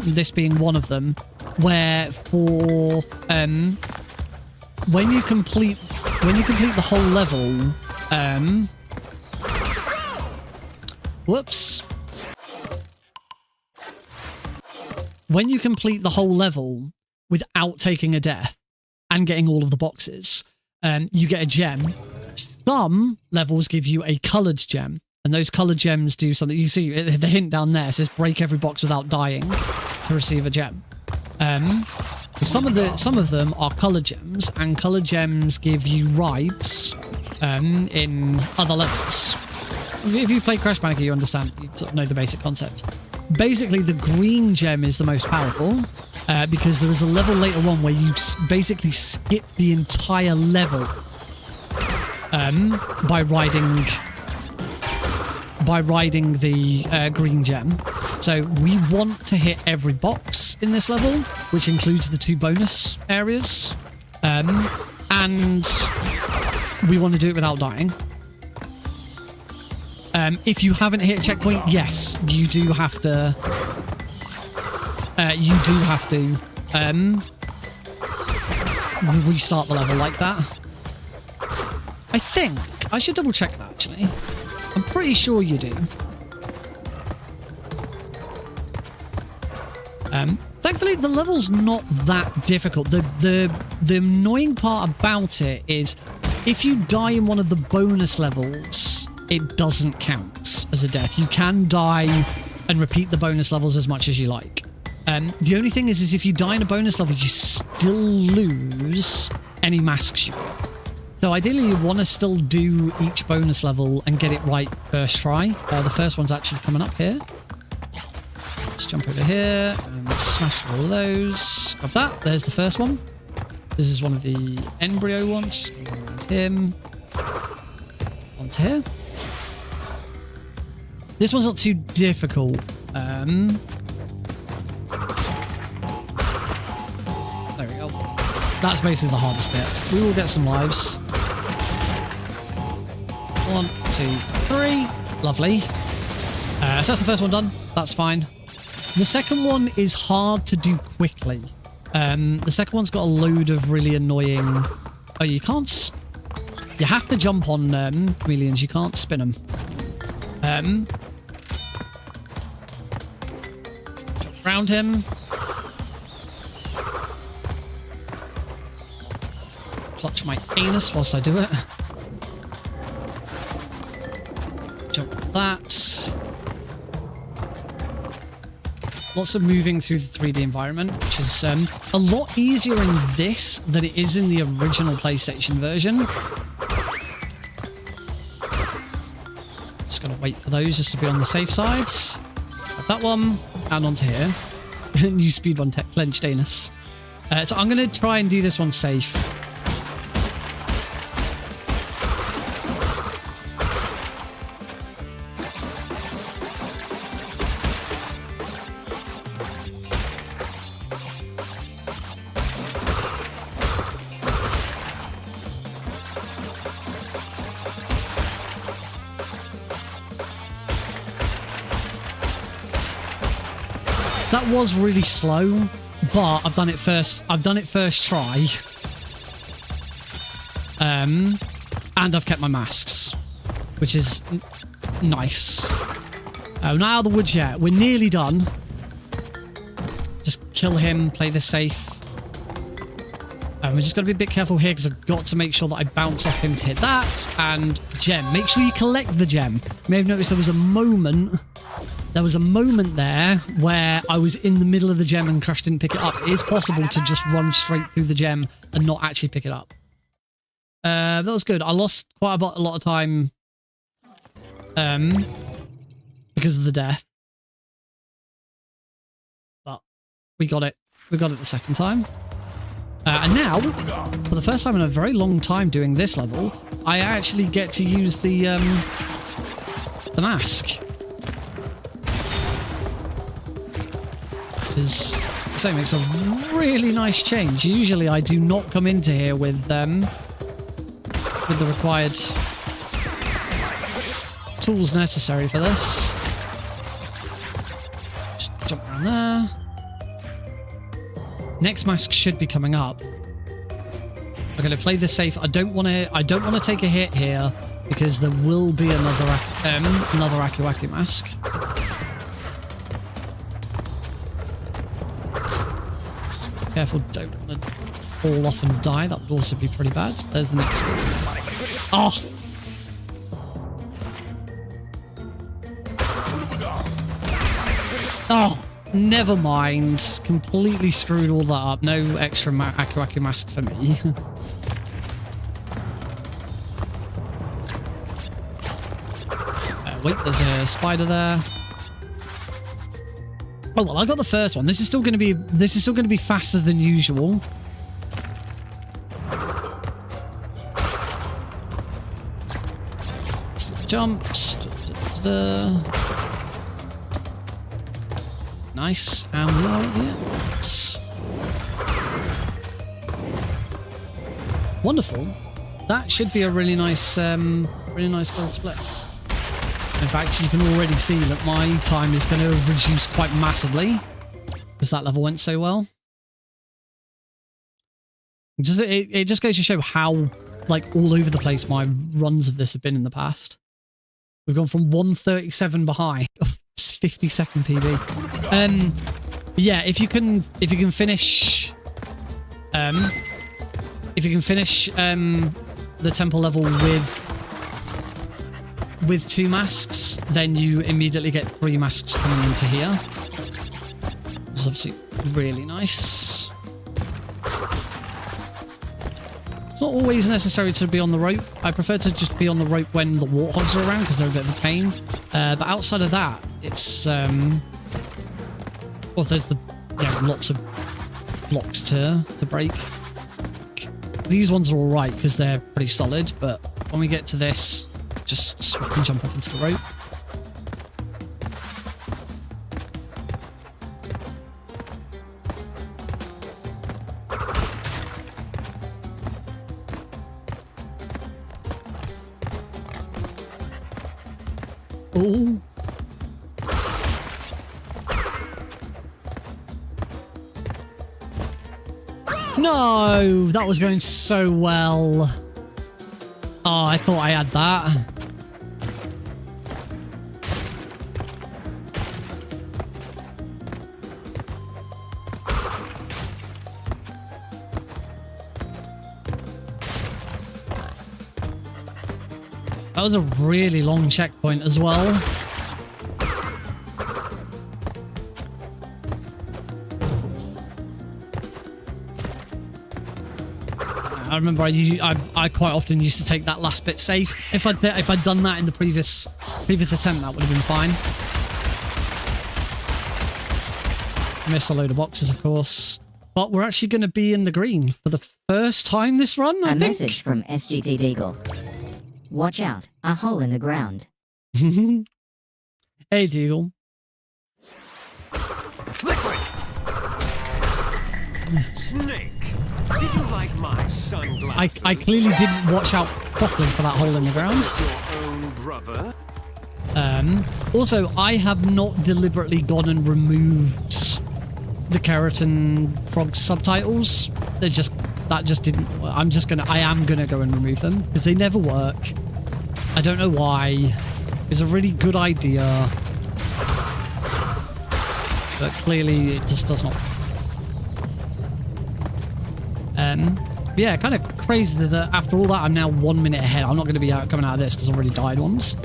this being one of them, where for... when you complete the whole level... whoops. When you complete the whole level without taking a death and getting all of the boxes, you get a gem. Some levels give you a coloured gem, and those coloured gems do something. You see the hint down there says break every box without dying to receive a gem. Some of them are coloured gems, and coloured gems give you rides in other levels. If you play Crash Bandicoot, you understand, you sort of know the basic concept. Basically, the green gem is the most powerful because there is a level later on where you basically skip the entire level by riding the green gem. So we want to hit every box in this level, which includes the 2 bonus areas, and we want to do it without dying. If you haven't hit a checkpoint, yes, you do have to. Restart the level like that. I think I should double check that actually. I'm pretty sure you do. Thankfully, the level's not that difficult. The annoying part about it is if you die in one of the bonus levels, it doesn't count as a death. You can die and repeat the bonus levels as much as you like. The only thing is if you die in a bonus level, you still lose any masks you got. So ideally, you want to still do each bonus level and get it right first try. The first one's actually coming up here. Let's jump over here and smash all of those. Got that. There's the first one. This is one of the embryo ones. Just go around him. Onto here. This one's not too difficult. There we go. That's basically the hardest bit. We will get some lives. 1, 2, 3. Lovely. So that's the first one done. That's fine. The second one is hard to do quickly. The second one's got a load of really annoying... Oh, you can't... You have to jump on chameleons. You can't spin them. Jump around him. Clutch my anus whilst I do it. Jump that. Lots of moving through the 3D environment, which is a lot easier in this than it is in the original PlayStation version. Just gonna wait for those just to be on the safe sides. Got that one, and onto here. New speedrun tech, clenched anus. So I'm gonna try and do this one safe. That was really slow, but I've done it first. I've done it first try, and I've kept my masks, which is nice. We're not out of the woods yet. We're nearly done. Just kill him. Play this safe. We're just got to be a bit careful here because I've got to make sure that I bounce off him to hit that and gem. Make sure you collect the gem. You may have noticed there was a moment. There was a moment there where I was in the middle of the gem and Crash didn't pick it up. It is possible to just run straight through the gem and not actually pick it up. That was good. I lost quite a lot of time because of the death. But we got it. We got it the second time. And now, for the first time in a very long time doing this level, I actually get to use the mask. So it makes a really nice change. Usually I do not come into here with the required tools necessary for this. Just jump around there. Next mask should be coming up. I'm going to play this safe. I don't want to take a hit here because there will be another Aki Waki mask. Careful, don't want to fall off and die. That would also be pretty bad. There's the next one. Oh! Oh, never mind. Completely screwed all that up. No extra Aku mask for me. Wait, there's a spider there. Oh well, I got the first one. This is still going to be faster than usual. Jumps. Nice. And we are at the end. Wonderful. That should be a really nice gold split. In fact, you can already see that my time is going to reduce quite massively because that level went so well. It just goes to show how, like, all over the place my runs of this have been in the past. We've gone from 137 behind, 50-second PB. Yeah, if you can finish the temple level with 2 masks, then you immediately get 3 masks coming into here. Which is obviously really nice. It's not always necessary to be on the rope. I prefer to just be on the rope when the warthogs are around because they're a bit of a pain. But outside of that, it's well, there's lots of blocks to break. These ones are all right because they're pretty solid, but when we get to this, just swap and jump up into the rope. Oh. No, that was going so well. Oh, I thought I had that. That was a really long checkpoint as well. I remember I quite often used to take that last bit safe. If I'd done that in the previous attempt, that would have been fine. I missed a load of boxes, of course. But we're actually going to be in the green for the first time this run, I think. A message from SGT Deagle. Watch out, a hole in the ground. Hey, Deagle. Liquid! Snake, did you like my sunglasses? I clearly didn't watch out properly for that hole in the ground. Your own brother? Also, I have not deliberately gone and removed the Keratin Frog subtitles. That just didn't. I am gonna go and remove them because they never work. I don't know why. It's a really good idea, but clearly it just does not. Yeah, kind of crazy that after all that I'm now 1 minute ahead. I'm not going to be coming out of this because I've already died once.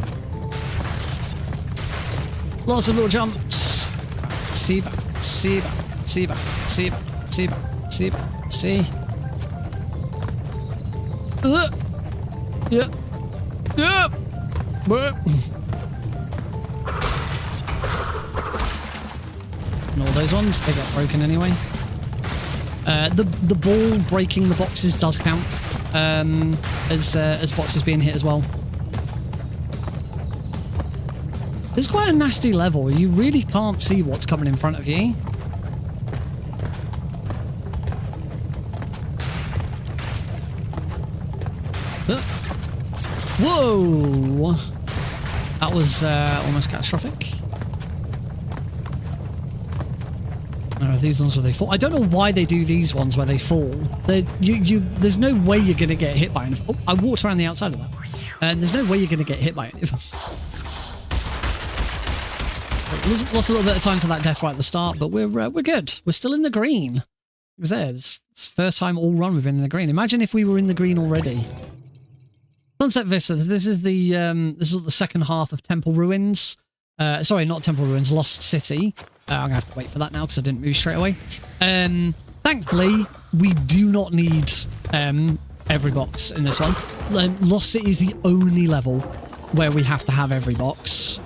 Lots of little jumps. See back, see back, see back, see back, see back, see back, see. Yeah. Yeah. And all those ones, they get broken anyway. The ball breaking the boxes does count as boxes being hit as well. It's quite a nasty level. You really can't see what's coming in front of you. Whoa! That was almost catastrophic. These ones where they fall. I don't know why they do these ones where they fall. There's no way you're going to get hit by it. Oh, I walked around the outside of that. There's no way you're going to get hit by it. Lost a little bit of time to that death right at the start, but we're good. We're still in the green. Like I said, it's the first time all run we've been in the green. Imagine if we were in the green already. Sunset Vista. This is the second half of Temple Ruins. Sorry, not Temple Ruins, Lost City. I'm going to have to wait for that now because I didn't move straight away. Thankfully, we do not need every box in this one. Lost City is the only level where we have to have every box.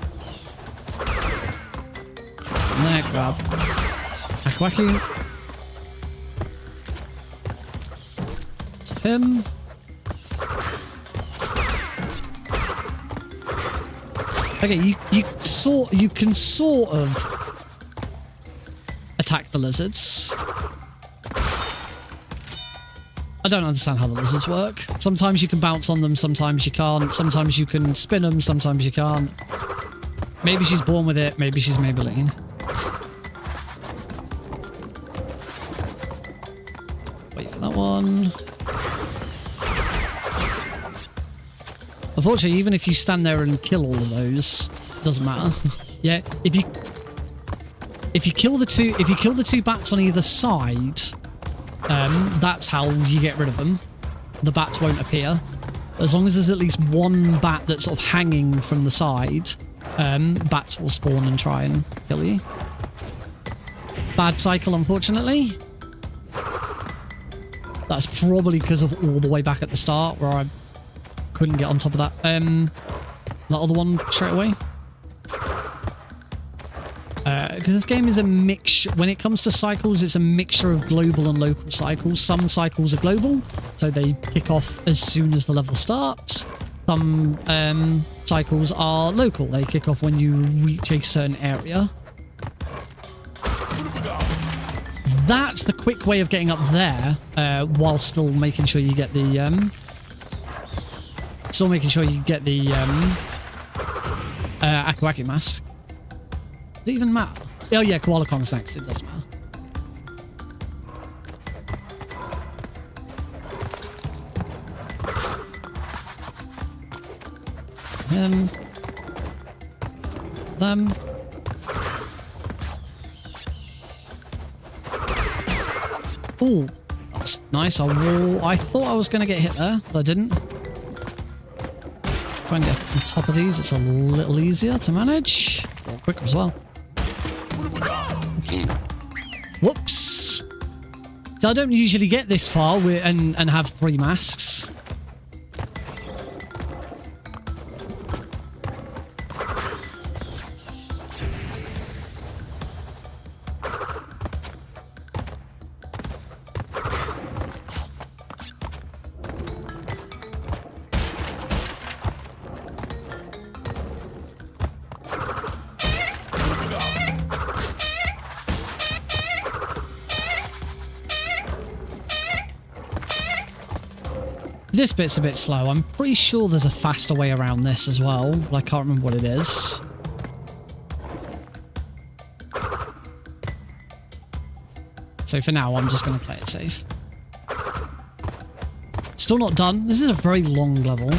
There, grab. Wacky. It's of him. Okay, you can sort of attack the lizards. I don't understand how the lizards work. Sometimes you can bounce on them, sometimes you can't. Sometimes you can spin them, sometimes you can't. Maybe she's born with it, maybe she's Maybelline. Wait for that one. Unfortunately, even if you stand there and kill all of those, it doesn't matter. Yeah, if if you kill the two bats on either side, that's how you get rid of them. The bats won't appear. As long as there's at least one bat that's sort of hanging from the side, bats will spawn and try and kill you. Bad cycle, unfortunately. That's probably because of all the way back at the start where I couldn't get on top of that. That other one straight away. Because this game is a mixture. When it comes to cycles, it's a mixture of global and local cycles. Some cycles are global, so they kick off as soon as the level starts. Some cycles are local. They kick off when you reach a certain area. That's the quick way of getting up there, while still making sure you get the Aku Aku mask. Does it even matter? Oh yeah, Koala Kong's next. It does matter. Them. Oh, that's nice. I thought I was going to get hit there, but I didn't. Try and get on top of these. It's a little easier to manage. Or quicker as well. Whoops. So I don't usually get this far and have 3 masks. This bit's a bit slow. I'm pretty sure there's a faster way around this as well, but I can't remember what it is. So for now, I'm just going to play it safe. Still not done. This is a very long level.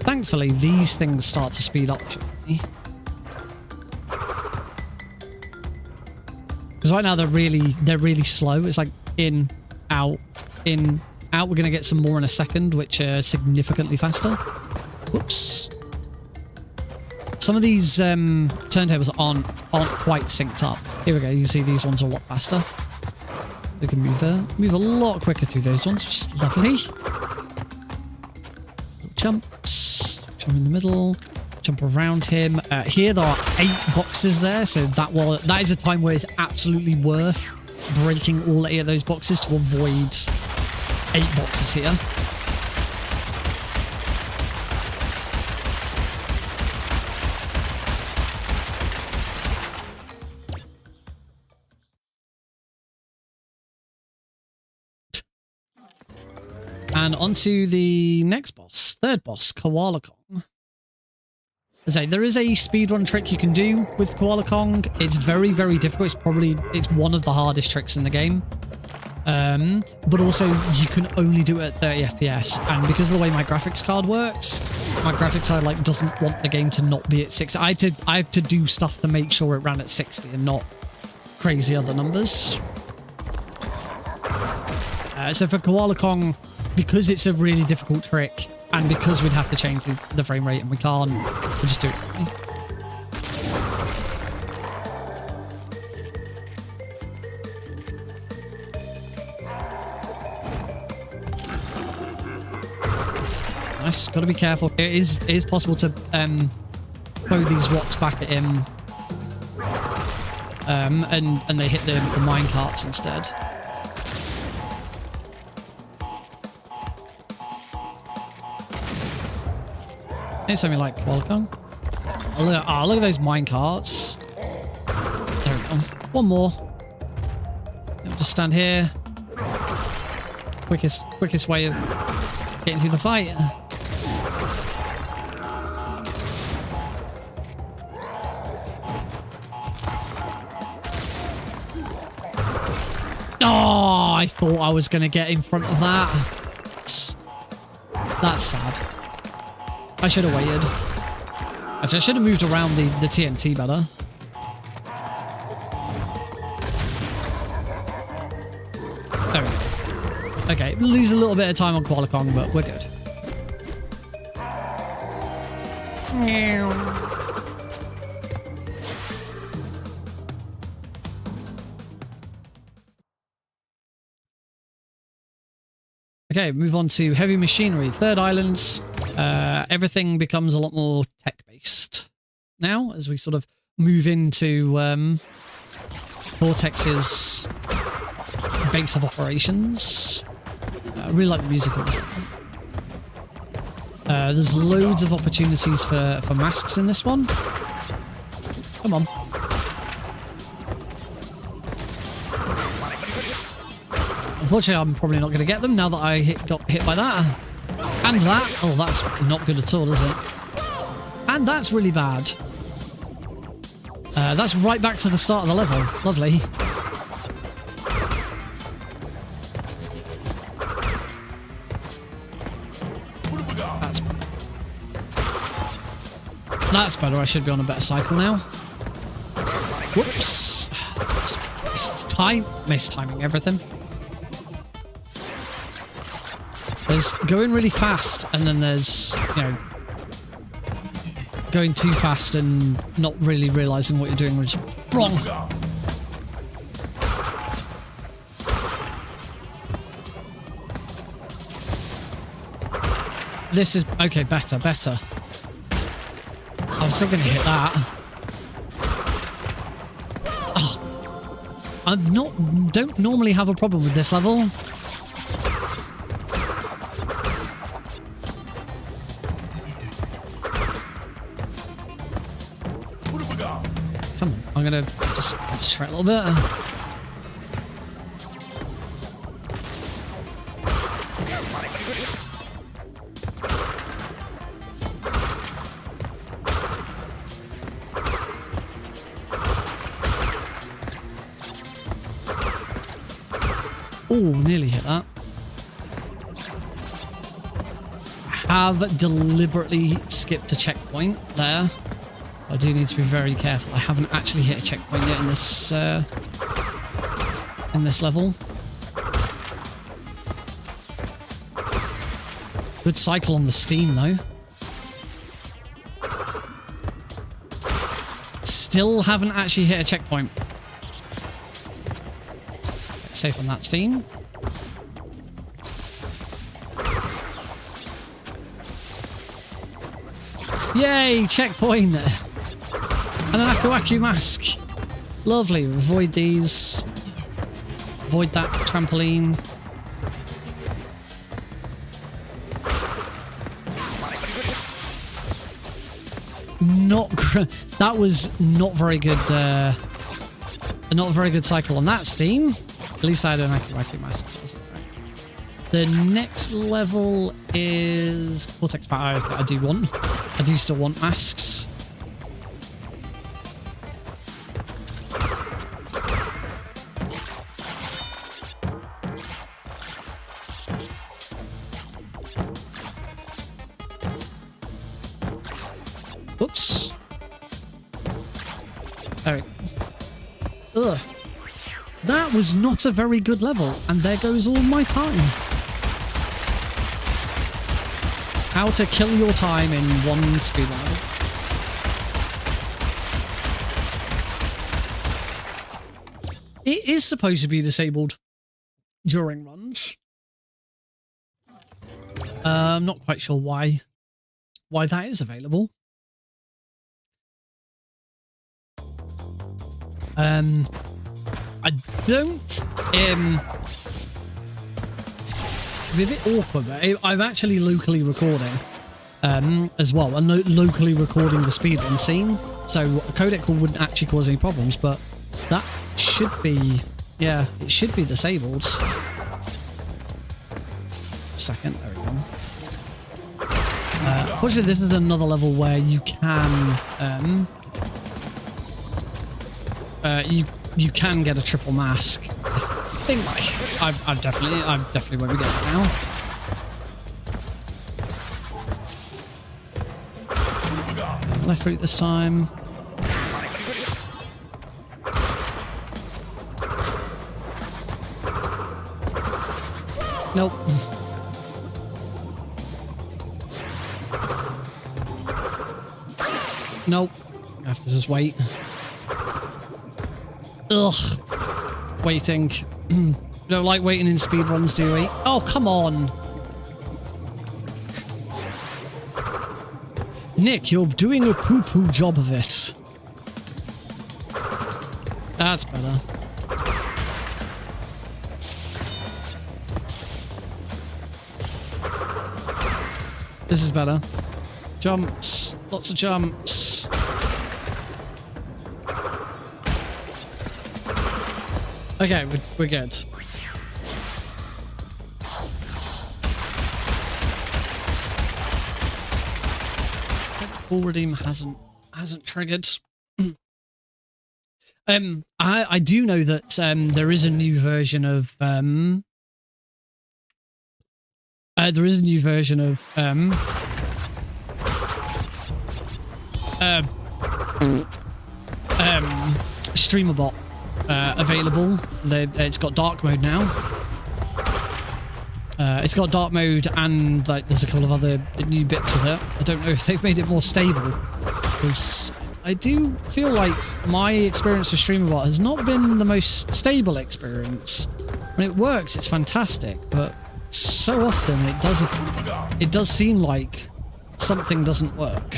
Thankfully, these things start to speed up shortly. Because right now they're really slow. It's like in, out, in, out. We're going to get some more in a second, which are significantly faster. Whoops. Some of these turntables aren't quite synced up. Here we go. You can see these ones are a lot faster. We can move a lot quicker through those ones, which is lovely. Little jumps. Jump in the middle. Jump around him. Here there are 8 boxes there, so that is a time where it's absolutely worth breaking all 8 of those boxes to avoid 8 boxes here. And on to the next boss, third boss, Koala Kong. As I say, there is a speedrun trick you can do with Koala Kong. It's very, very difficult. It's one of the hardest tricks in the game. But also, you can only do it at 30 FPS. And because of the way my graphics card works, my graphics card doesn't want the game to not be at 60. I have to do stuff to make sure it ran at 60 and not crazy other numbers. So for Koala Kong, because it's a really difficult trick, and because we'd have to change the frame rate and we can't, we'll just do it. Nice, gotta be careful. It is possible to throw these rocks back at him, and they hit the minecarts instead. It's something like Koala Kong. Oh, look at those minecarts. There we go. One more. I'll just stand here. Quickest way of getting through the fight. Oh, I thought I was going to get in front of that. That's sad. I should have waited. Actually, I should have moved around the TNT better. There we go. Okay, lose a little bit of time on Qualicong, but we're good. Okay, move on to heavy machinery. Third islands. Everything becomes a lot more tech-based now as we sort of move into Vortex's base of operations. I really like the music of this one. There's loads of opportunities for masks in this one. Come on. Unfortunately, I'm probably not going to get them now that I got hit by that. And that. Oh, that's not good at all, is it? And that's really bad. That's right back to the start of the level. Lovely. That's better. I should be on a better cycle now. Whoops. Mistiming everything. There's going really fast, and then there's, you know, going too fast and not really realizing what you're doing was wrong. This is okay. Better. I'm still going to hit that. Oh, I don't normally have a problem with this level. Come on, I'm going to just try a little bit. Oh, nearly hit that. I have deliberately skipped a checkpoint there. I do need to be very careful. I haven't actually hit a checkpoint yet in this level. Good cycle on the steam though. Still haven't actually hit a checkpoint. Safe on that steam. Yay, checkpoint! And an Aku Aku mask. Lovely. Avoid these. Avoid that trampoline. That was not very good. Not a very good cycle on that steam. At least I had an Aku Aku mask. So that's okay. The next level is Vortex Power. I do still want masks. Oops. There we go. Ugh. That was not a very good level, and there goes all my time. How to kill your time in one speedrun level. It is supposed to be disabled during runs. I'm not quite sure why that is available. I don't. It'd be a bit awkward, but I'm actually locally recording as well. I'm locally recording the speedrun scene, so a codec call wouldn't actually cause any problems, but that should be, yeah, it should be disabled. Second, there we go. Unfortunately, this is another level where you can you can get a triple mask. I think I definitely won't be getting it now. Left route this time. Nope. Nope. I have to just wait. Ugh. Waiting. We don't like waiting in speedruns, do we? Oh, come on. Nick, you're doing a poo-poo job of it. That's better. This is better. Jumps. Lots of jumps. Okay, we're good. Full redeem hasn't triggered. I do know that there is a new version of StreamerBot available. It's got dark mode now. It's got dark mode and like there's a couple of other new bits with it. I don't know if they've made it more stable, because I do feel like my experience with StreamerBot has not been the most stable experience. When it works, it's fantastic, but so often it does seem like something doesn't work.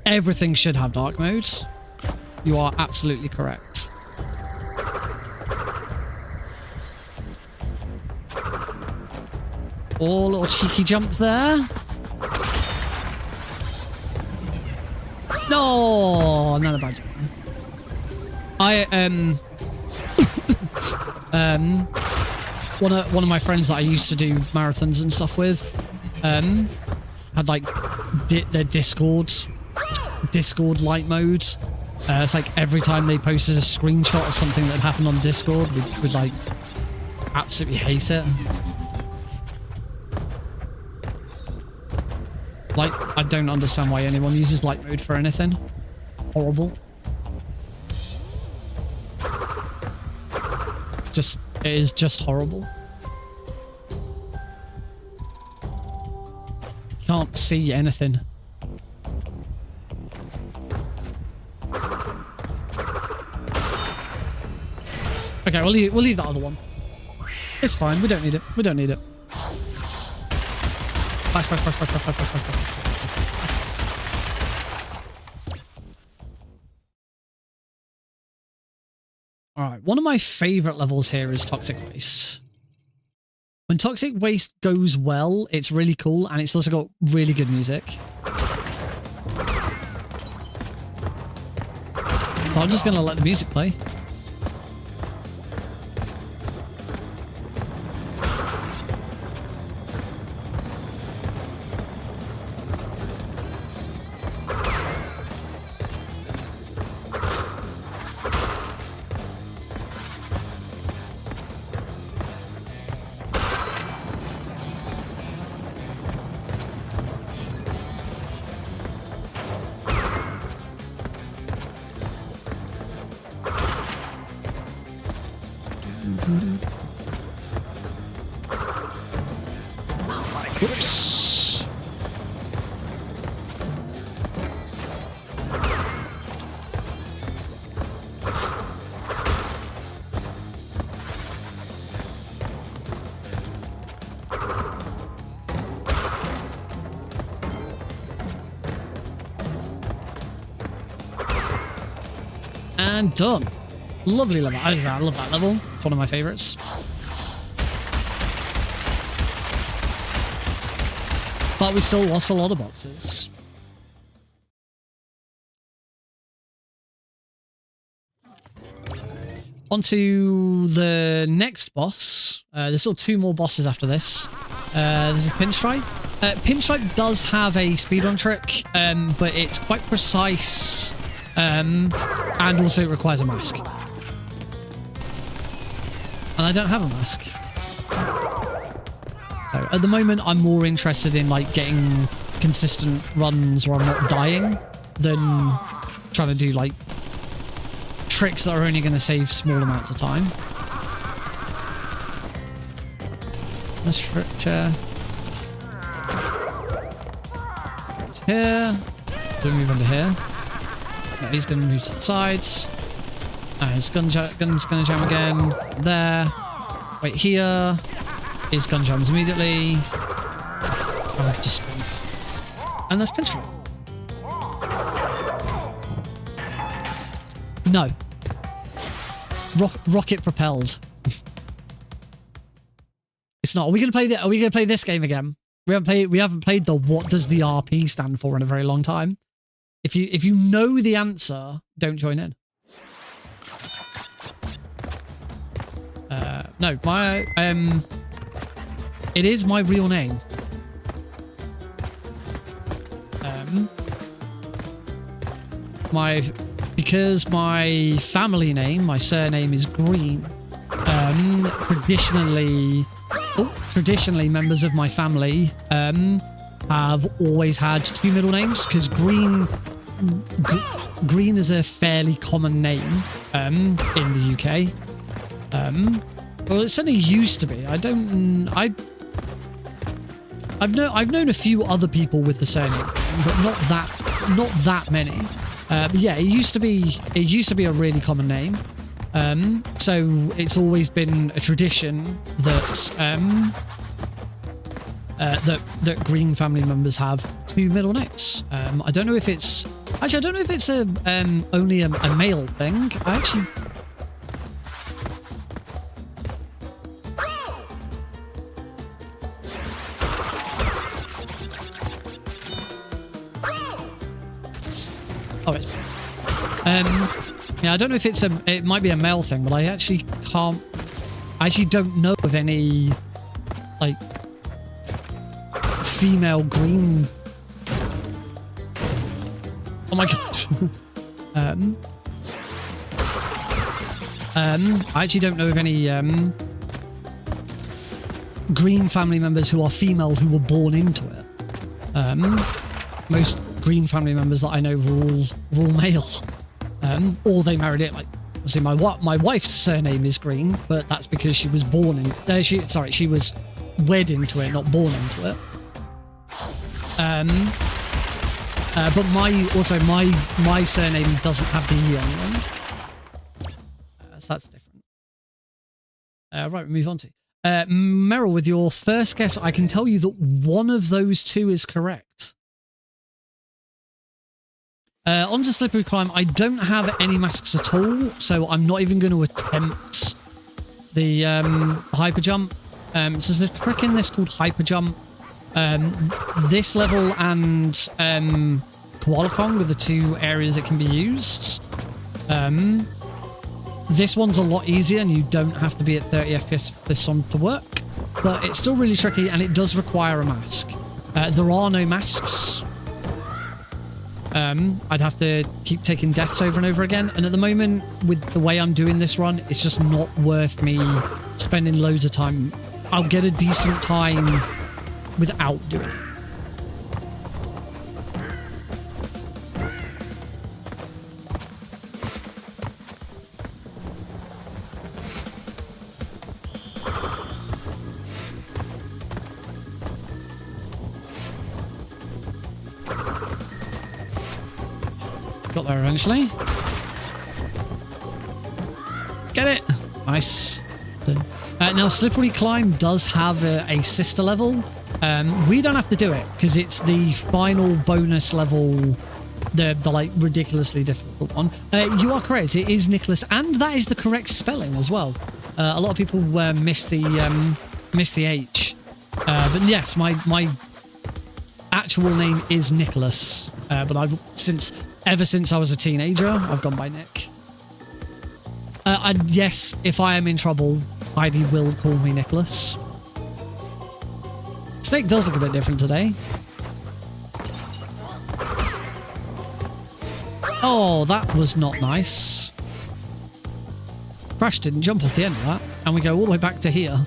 Everything should have dark mode. You are absolutely correct. Oh, little cheeky jump there. No, not a bad jump. One of my friends that I used to do marathons and stuff with, had like their Discord light mode. It's like every time they posted a screenshot of something that happened on Discord, we'd like absolutely hate it. Like, I don't understand why anyone uses light mode for anything. Horrible. It is just horrible. Can't see anything. Okay, we'll leave that other one. It's fine. We don't need it. We don't need it. Flash. Alright, one of my favourite levels here is Toxic Waste. When Toxic Waste goes well, it's really cool, and it's also got really good music. So I'm just going to let the music play. Oops. And done. Lovely level. I love that level. It's one of my favorites. But we still lost a lot of boxes. On to the next boss. There's still 2 more bosses after this. There's a Pinstripe. Pinstripe does have a speedrun trick, but it's quite precise, and also it requires a mask. And I don't have a mask. So at the moment, I'm more interested in like getting consistent runs where I'm not dying than trying to do like tricks that are only going to save small amounts of time. Let's structure. Here. Do we move under here? No, he's going to move to the sides. His gun's going to jam again. There. Wait, here. His gun jams immediately. Oh, I can just... And that's pinch. No. Rocket propelled. It's not. Are we gonna play this game again? We haven't played the what does the RP stand for in a very long time. If you know the answer, don't join in. No, my it is my real name. Because my family name, my surname is Green. Traditionally, members of my family have always had two middle names because Green is a fairly common name in the UK. Well, it certainly used to be. I've known a few other people with the surname, but not that many. But yeah, it used to be a really common name. So it's always been a tradition that that Green family members have two middle names. I don't know if it's only a male thing. Yeah, I don't know if it might be a male thing, but I actually don't know of any like female Green. Oh my god. I actually don't know of any Green family members who are female who were born into it. Most Green family members that I know were all male. Or they married it. Like, obviously, my wife's surname is Green, but that's because she was born in. She was wed into it, not born into it. But my surname doesn't have the E on it. So that's different. Right, we move on to Meryl. With your first guess, I can tell you that one of those two is correct. Onto Slippery Climb. I don't have any masks at all, so I'm not even going to attempt the hyper jump. So there's a trick in this called hyper jump. This level and Koala Kong are the two areas that can be used. This one's a lot easier, and you don't have to be at 30 FPS for this one to work. But it's still really tricky, and it does require a mask. There are no masks. I'd have to keep taking deaths over and over again. And at the moment, with the way I'm doing this run, it's just not worth me spending loads of time. I'll get a decent time without doing it. Got there eventually. Get it! Nice. Now, Slippery Climb does have a sister level. We don't have to do it because it's the final bonus level, the like ridiculously difficult one. You are correct. It is Nicholas, and that is the correct spelling as well. A lot of people miss the H, but yes, my actual name is Nicholas. But ever since I was a teenager, I've gone by Nick. And yes, if I am in trouble, Heidi will call me Nicholas. Snake does look a bit different today. Oh, that was not nice. Crash didn't jump off the end of that, and we go all the way back to here.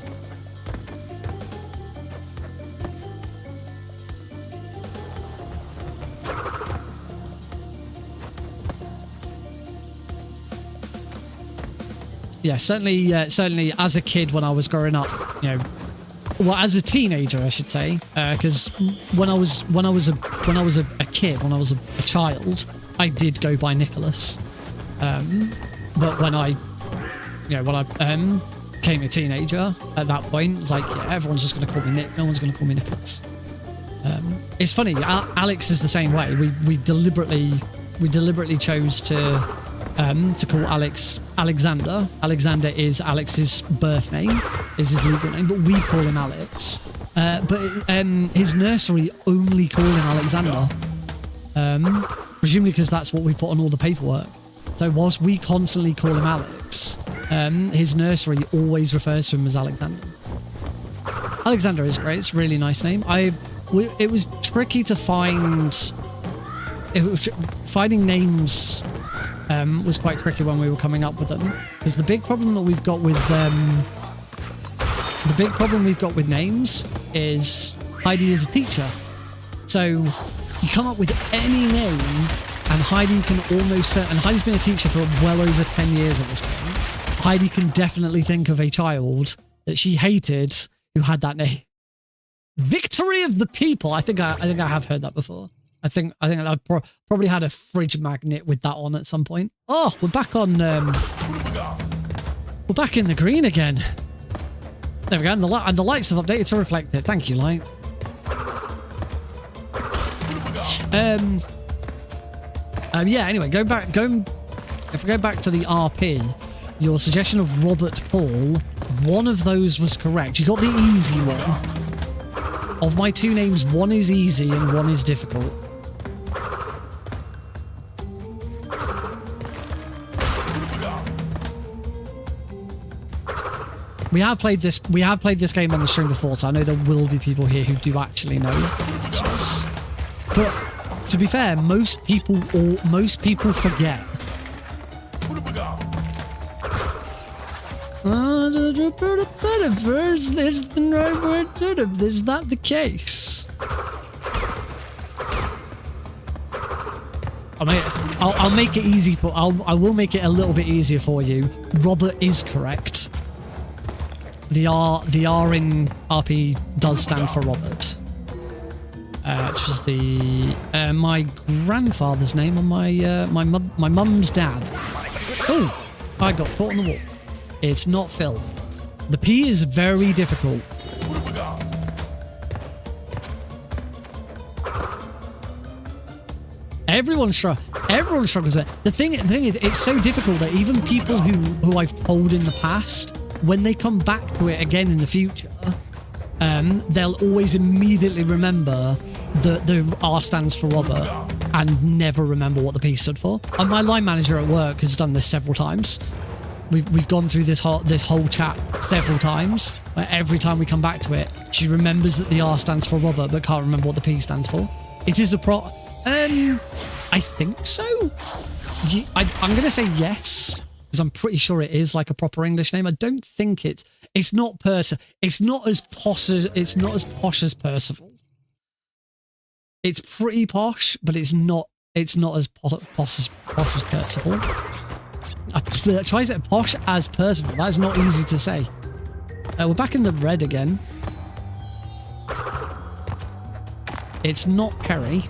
yeah, certainly as a kid when I was growing up, you know, well, as a teenager, I should say, because when I was a kid, when I was a child, I did go by Nicholas. But when I became a teenager, at that point, it was like, yeah, everyone's just going to call me Nick. No one's going to call me Nicholas. It's funny. Alex is the same way. We deliberately chose to call Alex Alexander. Alexander is Alex's birth name, is his legal name, but we call him Alex. But his nursery only call him Alexander. Presumably because that's what we put on all the paperwork. So whilst we constantly call him Alex, his nursery always refers to him as Alexander. Alexander is great. It's a really nice name. It was tricky to find. Finding names was quite tricky when we were coming up with them, because the big problem that we've got with names is Heidi is a teacher. So you come up with any name, and Heidi can almost, and Heidi's been a teacher for well over 10 years at this point. Heidi can definitely think of a child that she hated who had that name. Victory of the People. I think I have heard that before. I think I've probably had a fridge magnet with that on at some point. Oh, we're back on. We're back in the green again. There we go. And the lights have updated to reflect it. Thank you, lights. Yeah. Anyway, if we go back to the RP, your suggestion of Robert Paul, one of those was correct. You got the easy one. Of my two names, one is easy and one is difficult. We have played this game on the stream before, so I know there will be people here who do actually know this. But to be fair, most people forget. Is that the case? I'll make it easy for. I will make it a little bit easier for you. Robert is correct. The R in RP does stand for Robert, which was my grandfather's name and my mum's dad. Oh, I got caught on the wall. It's not Phil. The P is very difficult. Everyone struggles with it. The thing is, it's so difficult that even people who I've told in the past, when they come back to it again in the future, they'll always immediately remember that the R stands for Robert and never remember what the P stood for. And my line manager at work has done this several times. We've gone through this whole chat several times, where every time we come back to it, she remembers that the R stands for Robert, but can't remember what the P stands for. It is a I think so. I'm going to say yes, because I'm pretty sure it is like a proper English name. I don't think it's not it's not as posh as Percival. It's pretty posh, but it's not as posh as Percival. I try to say posh as Percival. That's not easy to say. We're back in the red again. It's not Perry.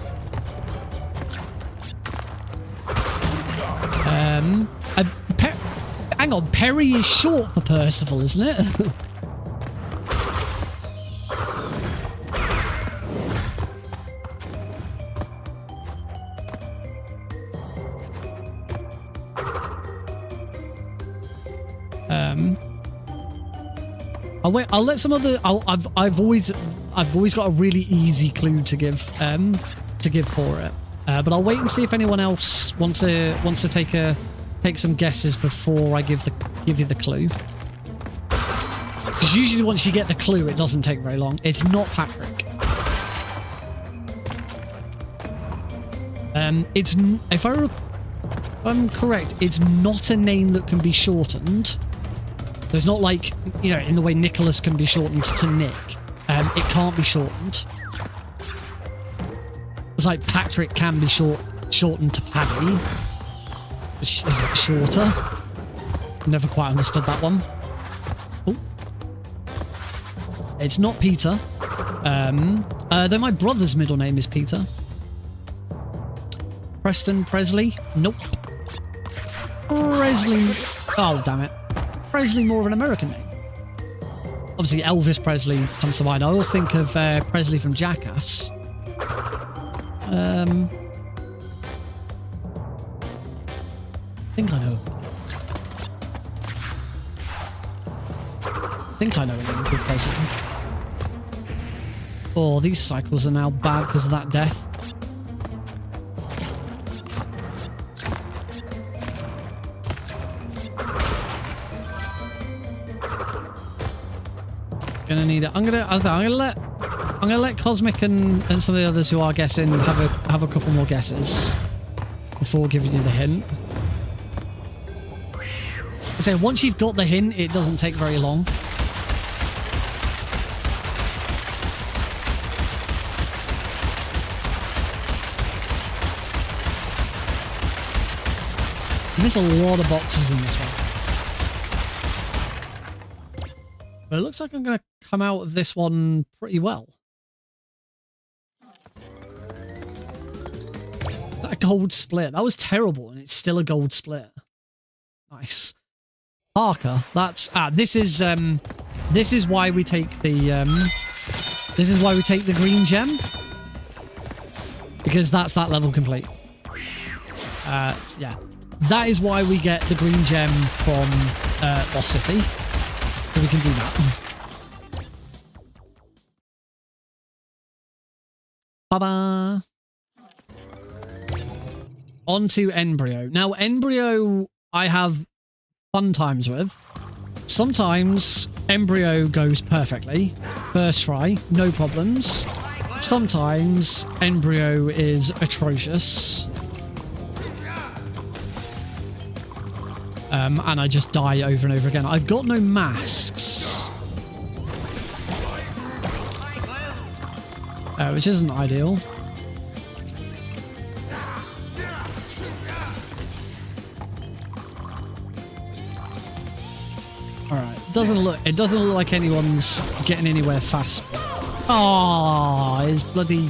Hang on, Perry is short for Percival, isn't it? I'll let some other. I've always got a really easy clue to give for it. But I'll wait and see if anyone else wants to take some guesses before I give you the clue. Because usually once you get the clue, it doesn't take very long. It's not Patrick. If I'm correct, it's not a name that can be shortened. So it's not like, you know, in the way Nicholas can be shortened to Nick. It can't be shortened. It's like Patrick can be shortened to Paddy, which is shorter. Never quite understood that one. Oh. It's not Peter. Though my brother's middle name is Peter. Preston Presley? Nope. Presley. Oh, damn it. Presley, more of an American name. Obviously, Elvis Presley comes to mind. I always think of Presley from Jackass. I think I know. I think I know a name called Presley. Oh, these cycles are now bad because of that death. Gonna need it. I'm gonna let Cosmic and some of the others who are guessing have a couple more guesses before giving you the hint. So once you've got the hint, it doesn't take very long. There's a lot of boxes in this one. But it looks like I'm going to come out of this one pretty well. That gold split. That was terrible, and it's still a gold split. Nice. Parker. That's this is why we take the green gem. Because that's that level complete. Yeah. That is why we get the green gem from Lost City. So we can do that. Ba-ba. On to Embryo. Now, Embryo I have fun times with. Sometimes Embryo goes perfectly. First try, no problems. Sometimes Embryo is atrocious. And I just die over and over again. I've got no masks. Which isn't ideal. Alright. It doesn't look like anyone's getting anywhere fast. Oh, it's bloody...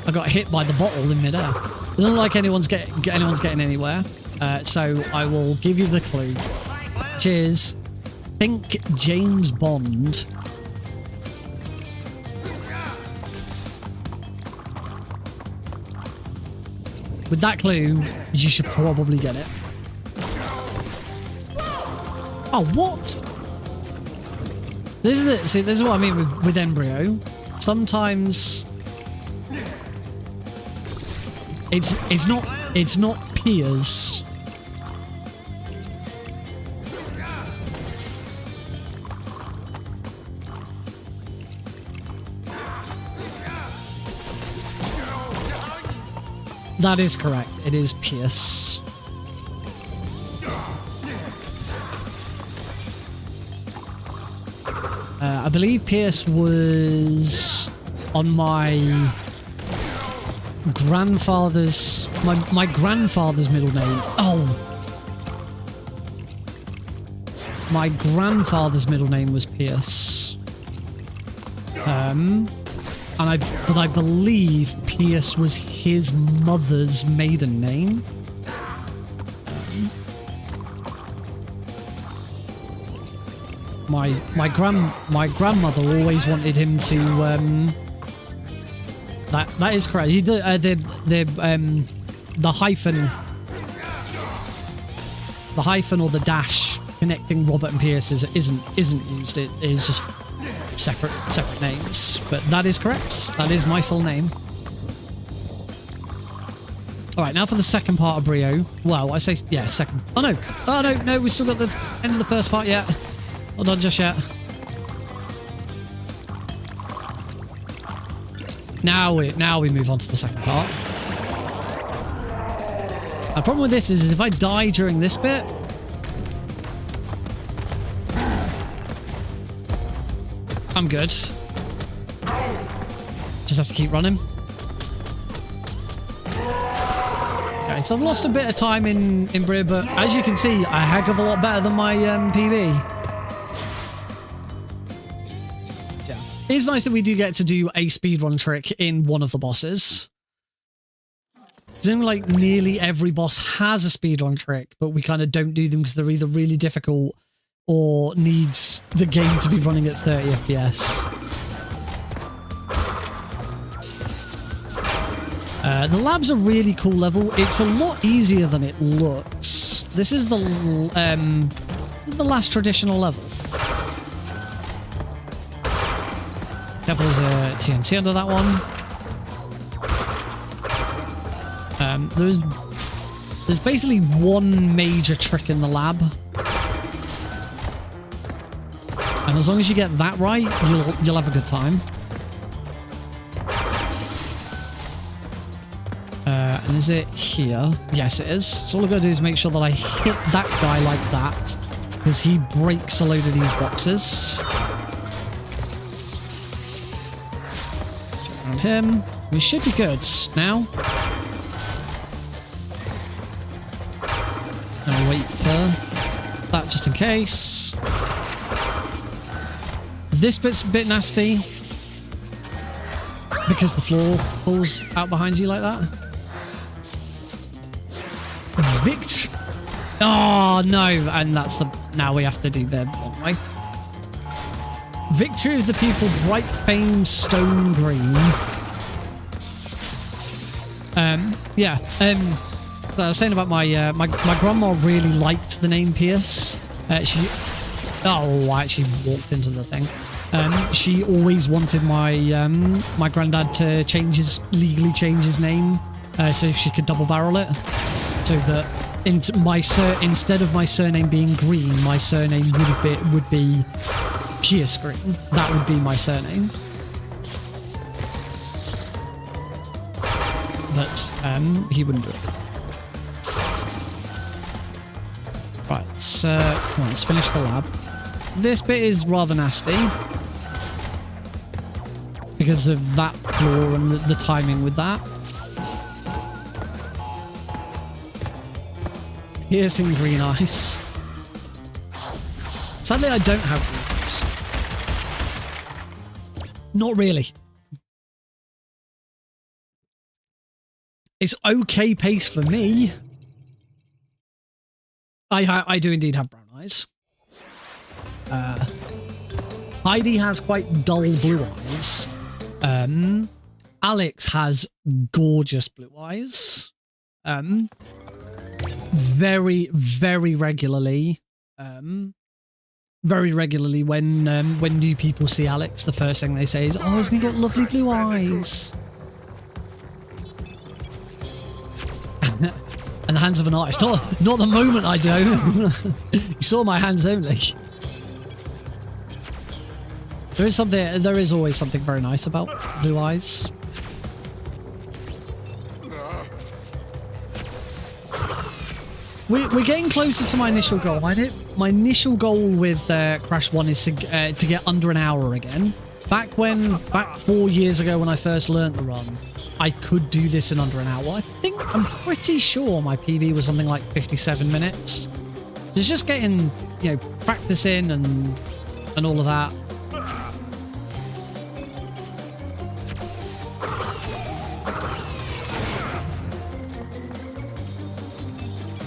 I got hit by the bottle in midair. It doesn't look like anyone's getting anywhere. So I will give you the clue. Cheers. Think James Bond. With that clue, you should probably get it. Oh, what? This is it. See, this is what I mean with Embryo. Sometimes it's not Piers. That is correct. It is Pierce. I believe Pierce was on my grandfather's my grandfather's middle name. Oh, my grandfather's middle name was Pierce. But I believe Pierce was his mother's maiden name. My grandmother always wanted him to. That is correct. You did the hyphen or the dash connecting Robert and Pierce isn't used. It is just separate names. But that is correct. That is my full name. All right, now for the second part of Brio. Well, I say yeah, second. Oh no, we still got the end of the first part yet. Not done just yet. Now we move on to the second part. The problem with this is if I die during this bit, I'm good. Just have to keep running. Okay. Okay, so I've lost a bit of time in Bria, but as you can see, a heck of a lot better than my PB. Yeah. It's nice that we do get to do a speedrun trick in one of the bosses. It's only like nearly every boss has a speedrun trick, but we kind of don't do them because they're either really difficult or needs the game to be running at 30 FPS. The lab's a really cool level. It's a lot easier than it looks. This is the last traditional level. Careful, there's a TNT under that one. There's basically one major trick in the lab. And as long as you get that right, you'll have a good time. And is it here? Yes, it is. So all I've got to do is make sure that I hit that guy like that, because he breaks a load of these boxes. Check around him. We should be good now. Gonna wait for that just in case. This bit's a bit nasty because the floor falls out behind you like that. Oh no, and that's the now we have to do the wrong way. Victory of the people, bright fame, stone green. Yeah. So I was saying about my my grandma really liked the name Pierce. I actually walked into the thing. She always wanted my my granddad to legally change his name, so she could double barrel it, so that instead of my surname being Green, my surname would be Pierce Green. That would be my surname. But he wouldn't do it. Right, come on, let's finish the lab. This bit is rather nasty because of that floor and the timing with that. Piercing green eyes. Sadly, I don't have green eyes. Not really. It's okay pace for me. I do indeed have brown eyes. Heidi has quite dull blue eyes. Alex has gorgeous blue eyes. Very, very regularly. Very regularly when new people see Alex, the first thing they say is, "Oh, hasn't he got lovely blue eyes?" And the hands of an artist. Not the moment I do. You saw my hands only. There is always something very nice about blue eyes. We're getting closer to my initial goal. My initial goal with Crash 1 is to get under an hour again. Back 4 years ago when I first learnt the run, I could do this in under an hour. I'm pretty sure my PB was something like 57 minutes. It's just getting, practice in and all of that.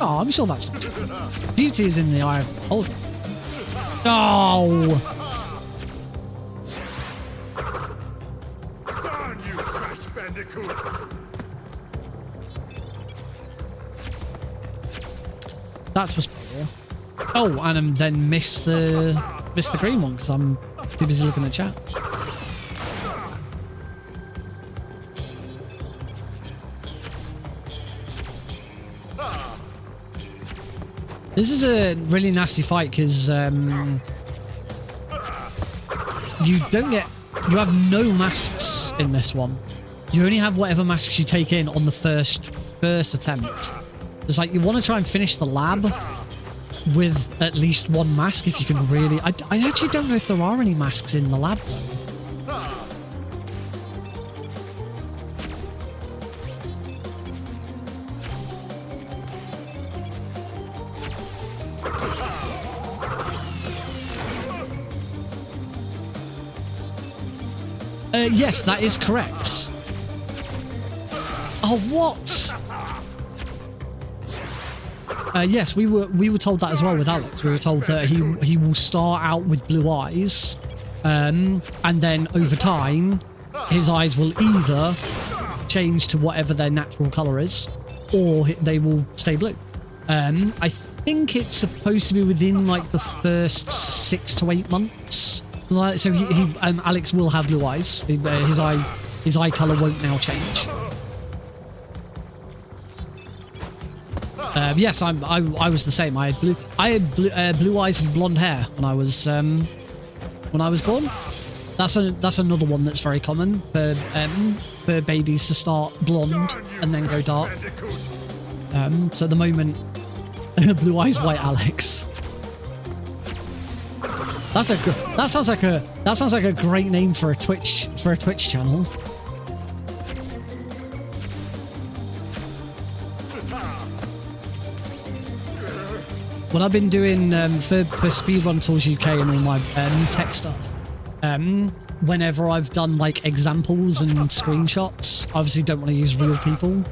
Oh, I'm sure that's not true. Beauty is in the eye of the beholder. Oh! Darn you, Crash Bandicoot! That's what's better. Oh, and then miss the green one because I'm too busy looking at chat. This is a really nasty fight because you have no masks in this one. You only have whatever masks you take in on the first attempt. It's like you want to try and finish the lab with at least one mask if you can really. I actually don't know if there are any masks in the lab though. Yes, that is correct. Oh, what? Yes, we were told that as well with Alex. We were told that he will start out with blue eyes, and then over time, his eyes will either change to whatever their natural color is, or they will stay blue. I think it's supposed to be within like the first 6 to 8 months. So Alex will have blue eyes. His eye color won't now change. Yes, I was the same. I had blue eyes and blonde hair when I was born. That's another one that's very common for babies to start blonde and then go dark. So at the moment, blue eyes, white Alex. That sounds like a great name for a Twitch channel. What I've been doing for Speedrun Tools UK and all my tech stuff, whenever I've done like examples and screenshots, I obviously don't want to use real people.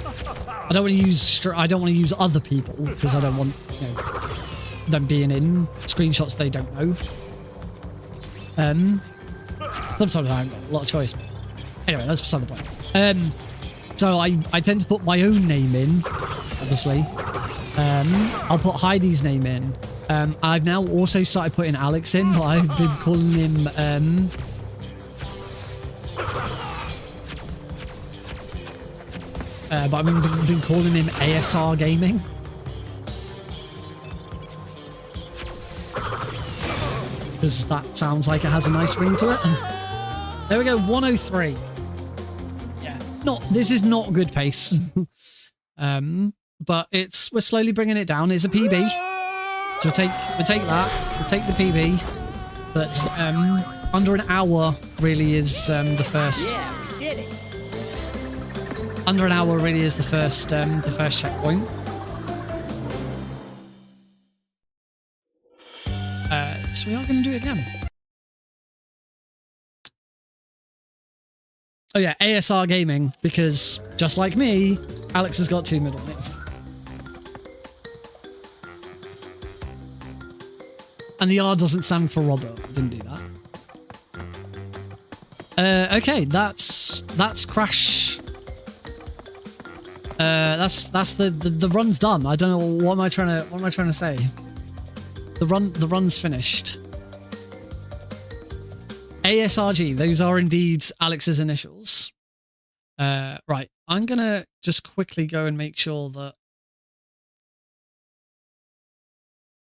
I don't want to use other people because I don't want them being in screenshots they don't know. Sometimes I haven't got a lot of choice. Anyway, that's beside the point. So I tend to put my own name in, obviously. I'll put Heidi's name in. I've now also started putting Alex in, but I've been calling him but I've been calling him ASR Gaming. Because that sounds like it has a nice ring to it. There we go, 103. Yeah, this is not good pace. But we're slowly bringing it down. It's a PB. So we'll take that. We'll take the PB. But under an hour really is the first. Yeah, we did it. Under an hour really is the first checkpoint. So we are going to do it again. Oh yeah, ASR Gaming, because just like me, Alex has got 2 middle names. And the R doesn't stand for Robert. Didn't do that. Okay, that's Crash. That's the run's done. I don't know what am I trying to say. The run's finished. ASRG. Those are indeed Alex's initials. Right. I'm gonna just quickly go and make sure that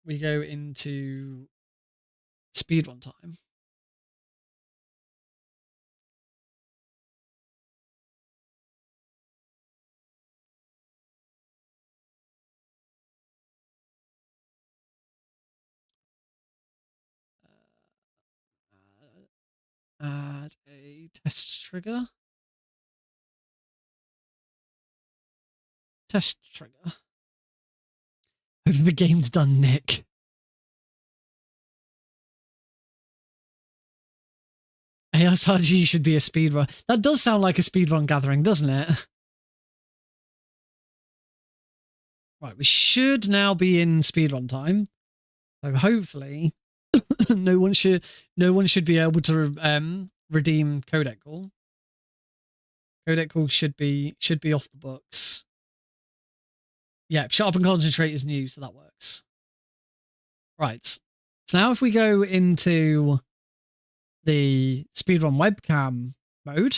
we go into speedrun time. Add a test trigger. Test trigger. The game's done, Nick. ASRG should be a speedrun. That does sound like a speedrun gathering, doesn't it? Right, we should now be in speedrun time. So hopefully no one should be able to redeem codec call. Codec call should be off the books. Yeah, shut up and concentrate is new, so that works. Right. So now if we go into the speedrun webcam mode.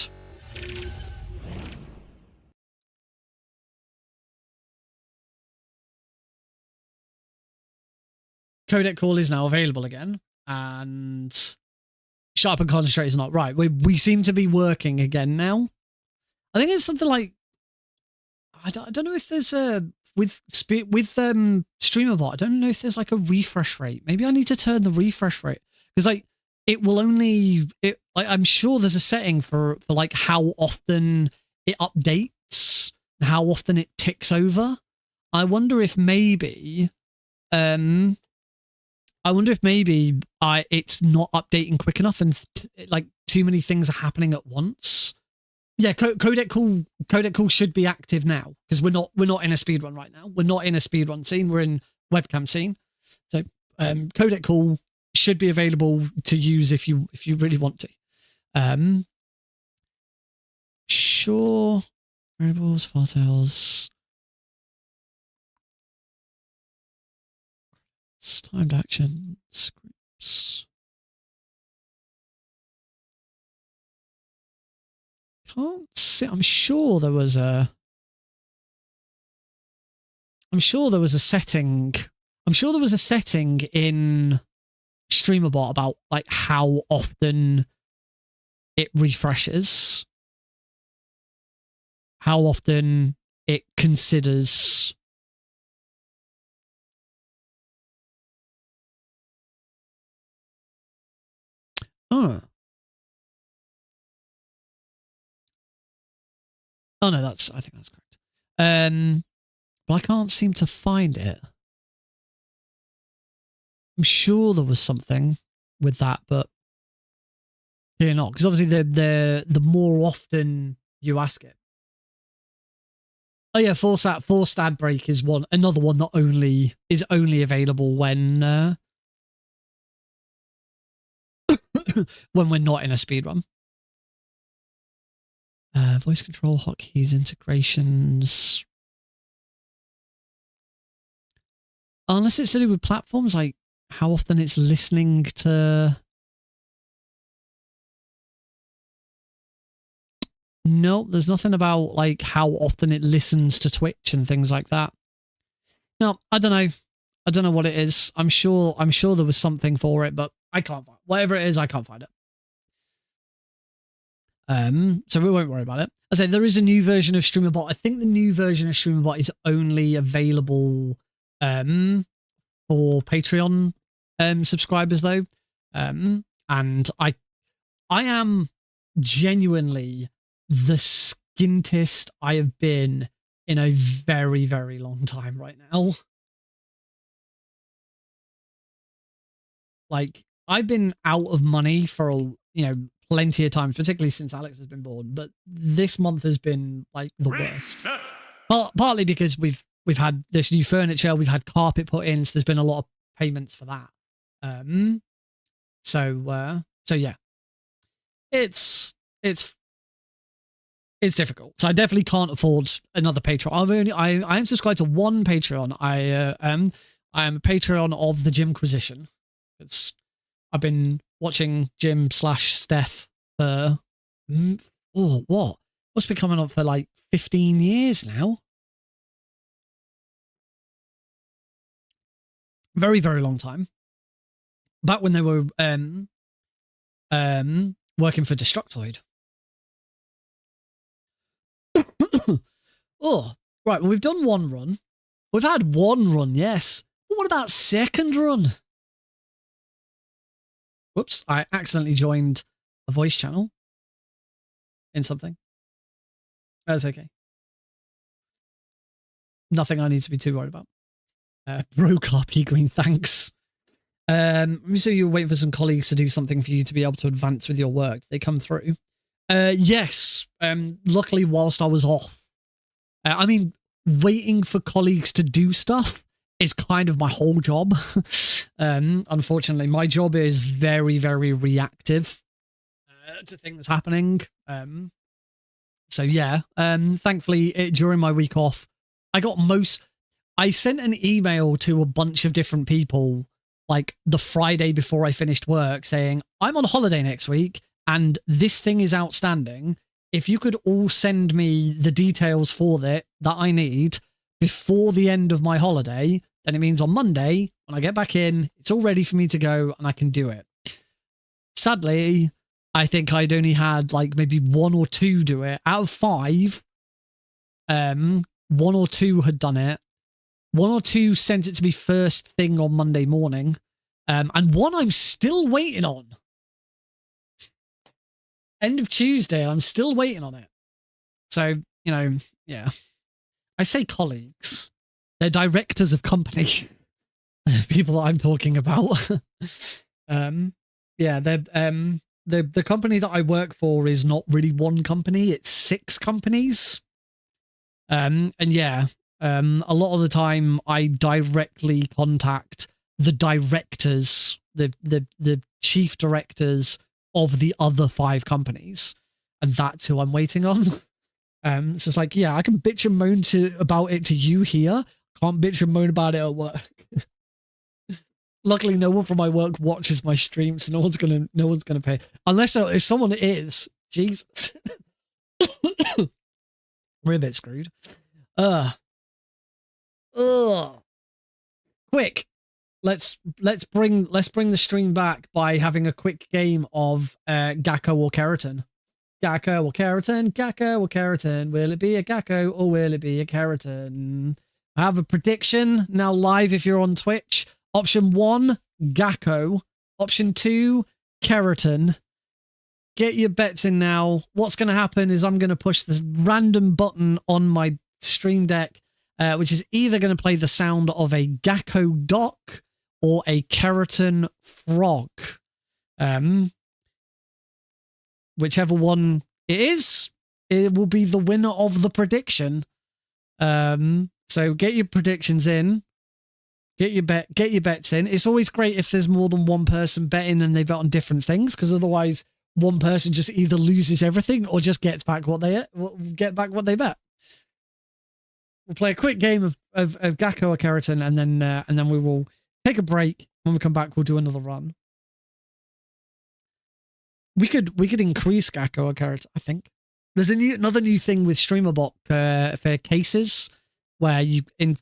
Codec call is now available again, and shut up and concentrate is not. Right, we seem to be working again now. I think it's something like I don't know if there's a with StreamerBot. I don't know if there's like a refresh rate. Maybe I need to turn the refresh rate because like it will only I'm sure there's a setting for like how often it updates, how often it ticks over. I wonder if maybe it's not updating quick enough and like too many things are happening at once. Yeah, Codec Call should be active now because we're not in a speedrun right now. We're not in a speedrun scene. We're in webcam scene. So Codec Call should be available to use if you really want to. Sure. Variables, files, timed action, scripts. Can't see. I'm sure there was a setting. I'm sure there was a setting in StreamerBot about like how often it refreshes, how often it considers. Oh. Oh no, I think that's correct. But I can't seem to find it. I'm sure there was something with that, but clearly not. Because obviously the more often you ask it. Oh yeah, forced ad break is another one that is only available when when we're not in a speedrun. Voice control, hotkeys, integrations. Unless it's to do with platforms, like how often it's listening to. No, there's nothing about like how often it listens to Twitch and things like that. No, I don't know. I don't know what it is. I'm sure there was something for it, but I can't find it. Whatever it is, I can't find it. So we won't worry about it. I say there is a new version of StreamerBot. I think the new version of StreamerBot is only available for Patreon subscribers though. And I am genuinely the skintest I have been in a very, very long time right now. Like I've been out of money for plenty of times, particularly since Alex has been born, but this month has been like the worst. Partly because we've had this new furniture, we've had carpet put in, so there's been a lot of payments for that. So yeah, it's difficult. So I definitely can't afford another Patreon. I am subscribed to one Patreon. I am a Patreon of the Jimquisition. I've been watching Jim/Steph for what's been coming up for like 15 years now. Very, very long time. Back when they were working for Destructoid. Oh, right. Well, we've done one run. We've had one run, yes. But what about second run? Whoops, I accidentally joined a voice channel in something. That's okay. Nothing I need to be too worried about. Bro Carpy Green, thanks. Let me say you're waiting for some colleagues to do something for you to be able to advance with your work. They come through. Yes. Luckily, whilst I was off. I mean, waiting for colleagues to do stuff is kind of my whole job. Unfortunately, my job is very, very reactive to things happening. So yeah, thankfully, during my week off, I sent an email to a bunch of different people like the Friday before I finished work saying, I'm on holiday next week and this thing is outstanding. If you could all send me the details for it that I need before the end of my holiday, then it means on Monday, when I get back in, it's all ready for me to go and I can do it. Sadly, I think I'd only had like maybe 1 or 2 do it. Out of 5, 1 or 2 had done it. 1 or 2 sent it to me first thing on Monday morning. And 1 I'm still waiting on. End of Tuesday, I'm still waiting on it. So, yeah. I say colleagues. They're directors of companies. The people that I'm talking about. Yeah, they're the company that I work for is not really one company, it's 6 companies. And yeah, a lot of the time I directly contact the directors, the chief directors of the other 5 companies, and that's who I'm waiting on. So it's like, yeah, I can bitch and moan about it to you here. Can't bitch and moan about it at work. Luckily, no one from my work watches my stream, so no one's gonna pay. Unless if someone is, Jesus, we're a bit screwed. Quick, let's bring the stream back by having a quick game of Gakko or Keratin. Gakko or Keratin, Gakko or Keratin. Will it be a Gakko or will it be a Keratin? I have a prediction now live if you're on Twitch. Option 1, Gakko. Option 2, Keratin. Get your bets in now. What's going to happen is I'm going to push this random button on my stream deck, which is either going to play the sound of a Gakko duck or a Keratin frog. Whichever one it is, it will be the winner of the prediction. So get your predictions in. Get your bets in. It's always great if there's more than one person betting and they bet on different things, because otherwise one person just either loses everything or just gets back what they bet. We'll play a quick game of Gakko or Keratin, and then we will take a break. When we come back, we'll do another run. We could increase Gakko or Keratin, I think. There's another new thing with StreamerBot for cases where you can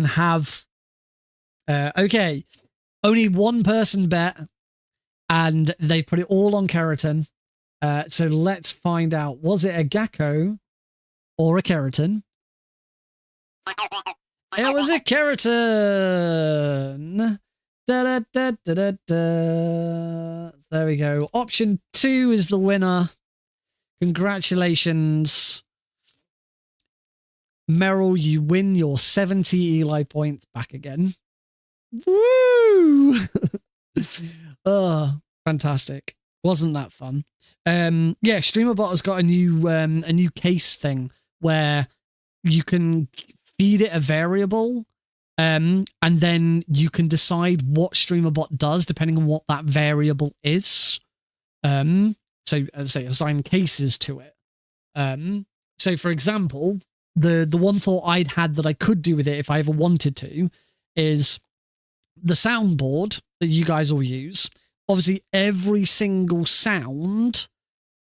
have okay, only one person bet, and they put it all on Keratin. So let's find out. Was it a Gakko or a Keratin? It was a Keratin. Da, da, da, da, da, da. There we go. Option 2 is the winner. Congratulations. Meryl, you win your 70 Eli points back again. Woo! Oh, fantastic. Wasn't that fun? Yeah, StreamerBot has got a new case thing where you can feed it a variable, and then you can decide what StreamerBot does depending on what that variable is. So as I say, assign cases to it. So for example, the one thought I'd had that I could do with it if I ever wanted to is the soundboard that you guys all use. Obviously, every single sound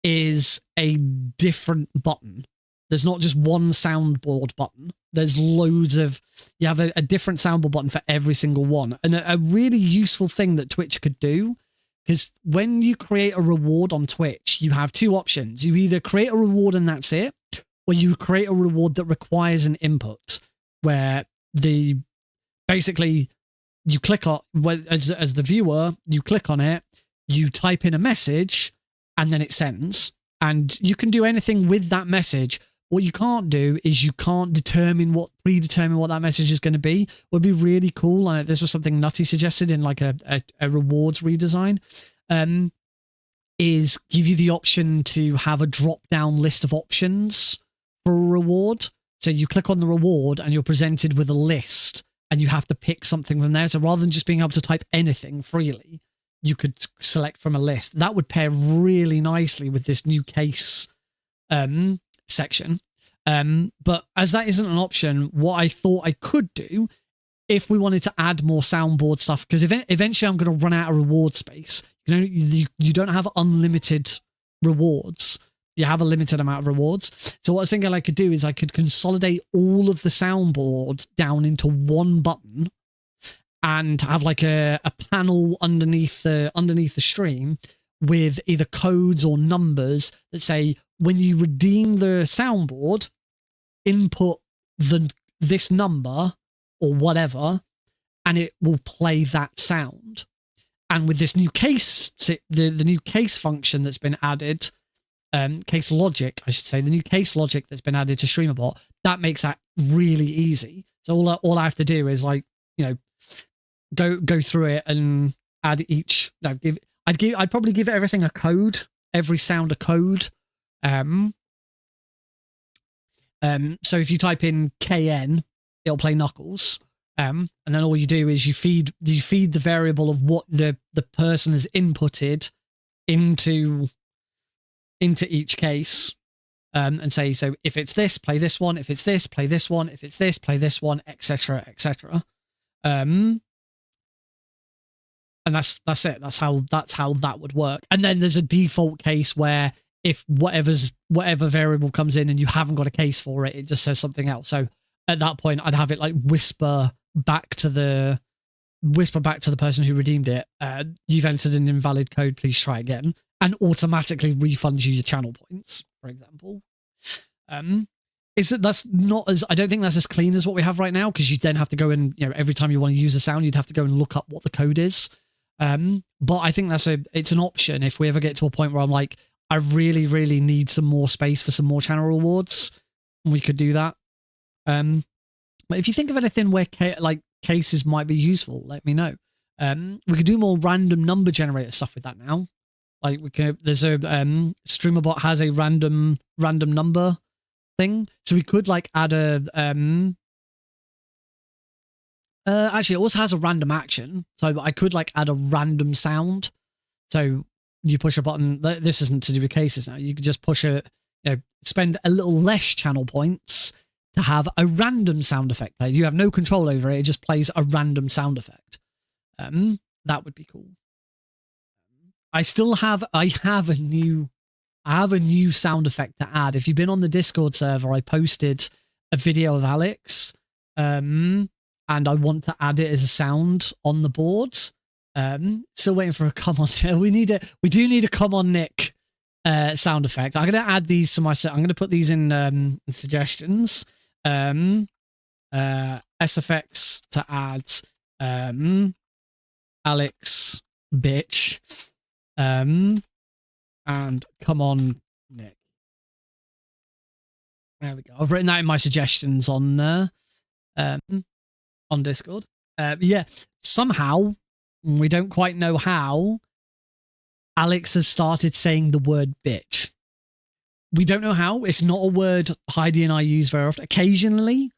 is a different button. There's not just one soundboard button. There's loads of, you have a different soundboard button for every single one. And a really useful thing that Twitch could do, because when you create a reward on Twitch, you have 2 options. You either create a reward and that's it, or you create a reward that requires an input, where basically you click on, as the viewer, you click on it, you type in a message, and then it sends. And you can do anything with that message. What you can't do is you can't predetermine what that message is going to be. Would be really cool, and this was something Nutty suggested in like a rewards redesign, is give you the option to have a drop-down list of options for a reward. So you click on the reward and you're presented with a list, and you have to pick something from there. So rather than just being able to type anything freely, you could select from a list. That would pair really nicely with this new case section. But as that isn't an option, what I thought I could do, if we wanted to add more soundboard stuff, because eventually I'm going to run out of reward space. You don't have unlimited rewards. You have a limited amount of rewards. So what I was thinking I could do is I could consolidate all of the soundboard down into one button and have like a panel underneath the stream with either codes or numbers that say, when you redeem the soundboard, input this number or whatever, and it will play that sound. And with this new case, the new case function that's been added, case logic, I should say, the new case logic that's been added to StreamerBot, that makes that really easy. So all I have to do is go through it and add each. I'd probably give everything a code, every sound a code. So if you type in KN, it'll play Knuckles. And then all you do is you feed the variable of what the person has inputted into each case. And say, so if it's this, play this one. If it's this, play this one. If it's this, play this one, etc., etc. And that's it. That's how that would work. And then there's a default case where if whatever variable comes in and you haven't got a case for it, it just says something else. So at that point, I'd have it like whisper back to the person who redeemed it. You've entered an invalid code. Please try again, and automatically refunds you your channel points, for example. That's not as, I don't think that's as clean as what we have right now, because you then have to go and, every time you want to use a sound, you'd have to go and look up what the code is. But I think it's an option if we ever get to a point where I'm like, I really, really need some more space for some more channel rewards. We could do that. But if you think of anything where cases might be useful, let me know. We could do more random number generator stuff with that now. Like there's a streamer bot has a random number thing, so we could like add a actually it also has a random action, so I could like add a random sound. So you push a button. This isn't to do with cases now. You could just push spend a little less channel points to have a random sound effect play. You have no control over it. It just plays a random sound effect. That would be cool. I have a new sound effect to add. If you've been on the Discord server, I posted a video of Alex, and I want to add it as a sound on the board. Still waiting for a come on. We do need a come on Nick sound effect. I'm going to add these to my set. I'm going to put these in suggestions. SFX to add Alex bitch. And come on, Nick. There we go. I've written that in my suggestions on Discord. Yeah, somehow, we don't quite know how, Alex has started saying the word bitch. We don't know how. It's not a word Heidi and I use very often. Occasionally,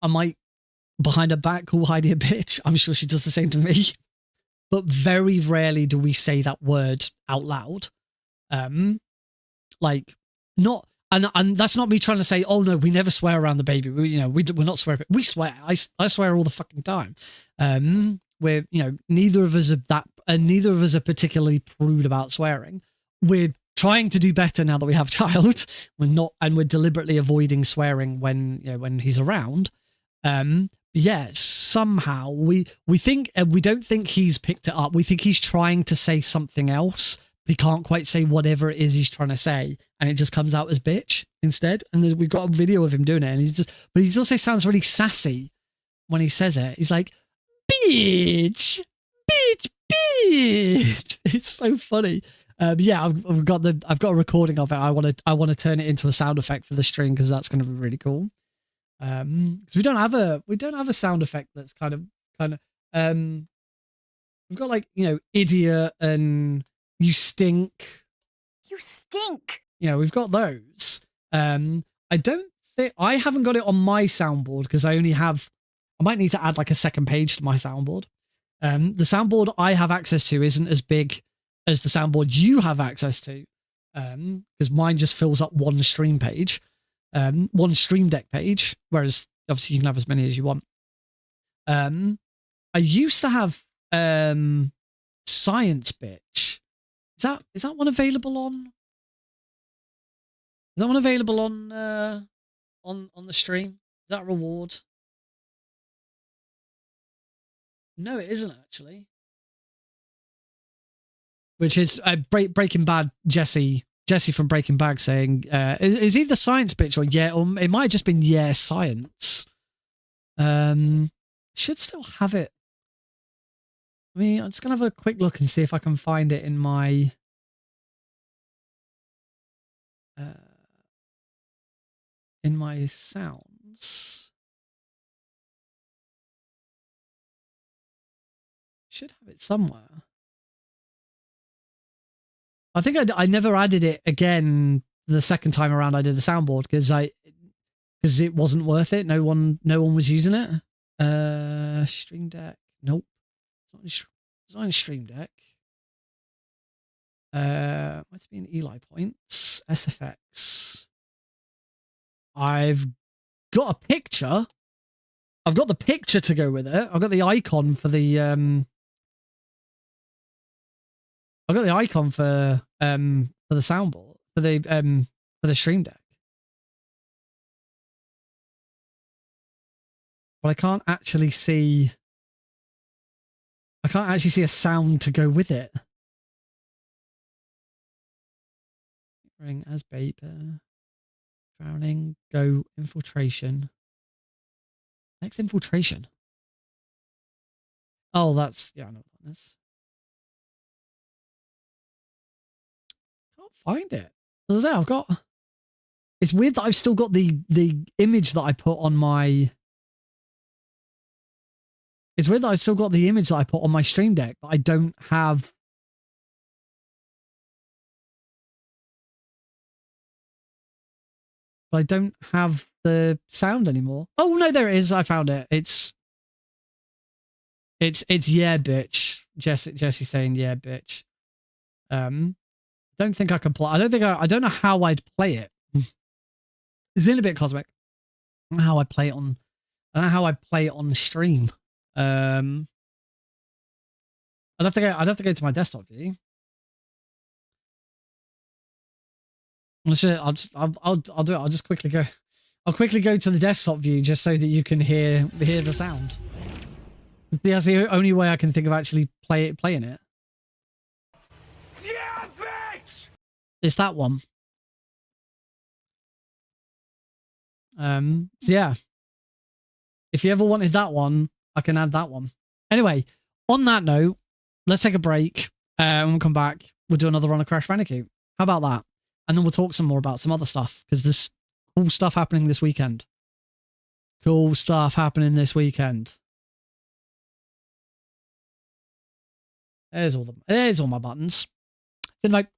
I might, behind her back, call Heidi a bitch. I'm sure she does the same to me. But very rarely do we say that word out loud. Like, not, and that's not me trying to say, oh no, we never swear around the baby. We're not swearing. We swear. I swear all the fucking time. We're, neither of us are particularly prude about swearing. We're trying to do better now that we have a child. We're deliberately avoiding swearing when he's around. Yeah, somehow we think, we don't think he's picked it up. We think he's trying to say something else, but he can't quite say whatever it is he's trying to say, and it just comes out as bitch instead. And we've got a video of him doing it, and but he also sounds really sassy when he says it. He's like, bitch, bitch, bitch. It's so funny. Yeah, I've got a recording of it. I want to turn it into a sound effect for the stream, because that's going to be really cool. Because we don't have a sound effect that's kind of we've got like, idiot and you stink. You stink. We've got those. I don't think I haven't got it on my soundboard, because I might need to add like a second page to my soundboard. The soundboard I have access to isn't as big as the soundboard you have access to, because mine just fills up one stream page. One stream deck page, whereas obviously you can have as many as you want. I used to have Science Bitch. Is that one available on? Is that one available on the stream? Is that a reward? No, it isn't actually. Which is Breaking Bad Jesse from Breaking Bad saying, is either Science Bitch or yeah, or it might have just been yeah, Science. Should still have it. I mean, I'm just going to have a quick look and see if I can find it in my... sounds. Should have it somewhere. I think I never added it again the second time around I did the soundboard because it wasn't worth it. No one was using it. Stream Deck. Nope. It's not in Stream Deck. Might be in Eli points. SFX. I've got a picture. I've got the picture to go with it. I've got the icon for the I've got the icon for the soundboard for the Stream Deck. But I can't actually see a sound to go with it. Ring as vapor. Drowning. Go infiltration. Next infiltration. Oh, that's I know what that is. Can't find it. As I say, I've got. It's weird that I've still got the image that I put on my. It's weird that I've still got the image that I put on my Stream Deck, but I don't have. But I don't have the sound anymore. Oh no, there it is. I found it. It's yeah, bitch. Jesse saying yeah, bitch. Don't think I can play. I don't know how I'd play it. It's in a bit cosmic. I don't know how I play it on. I don't know how I play it on stream. I'd have to go to my desktop view. I'll do it. I'll just quickly go. I'll quickly go to the desktop view just so that you can hear the sound. That's the only way I can think of actually playing it. Yeah, bitch! It's that one. So yeah. If you ever wanted that one, I can add that one. Anyway, on that note, let's take a break. And we'll come back. We'll do another run of Crash Bandicoot. How about that? And then we'll talk some more about some other stuff because there's cool stuff happening this weekend. Cool stuff happening this weekend. There's all my buttons. Didn't like.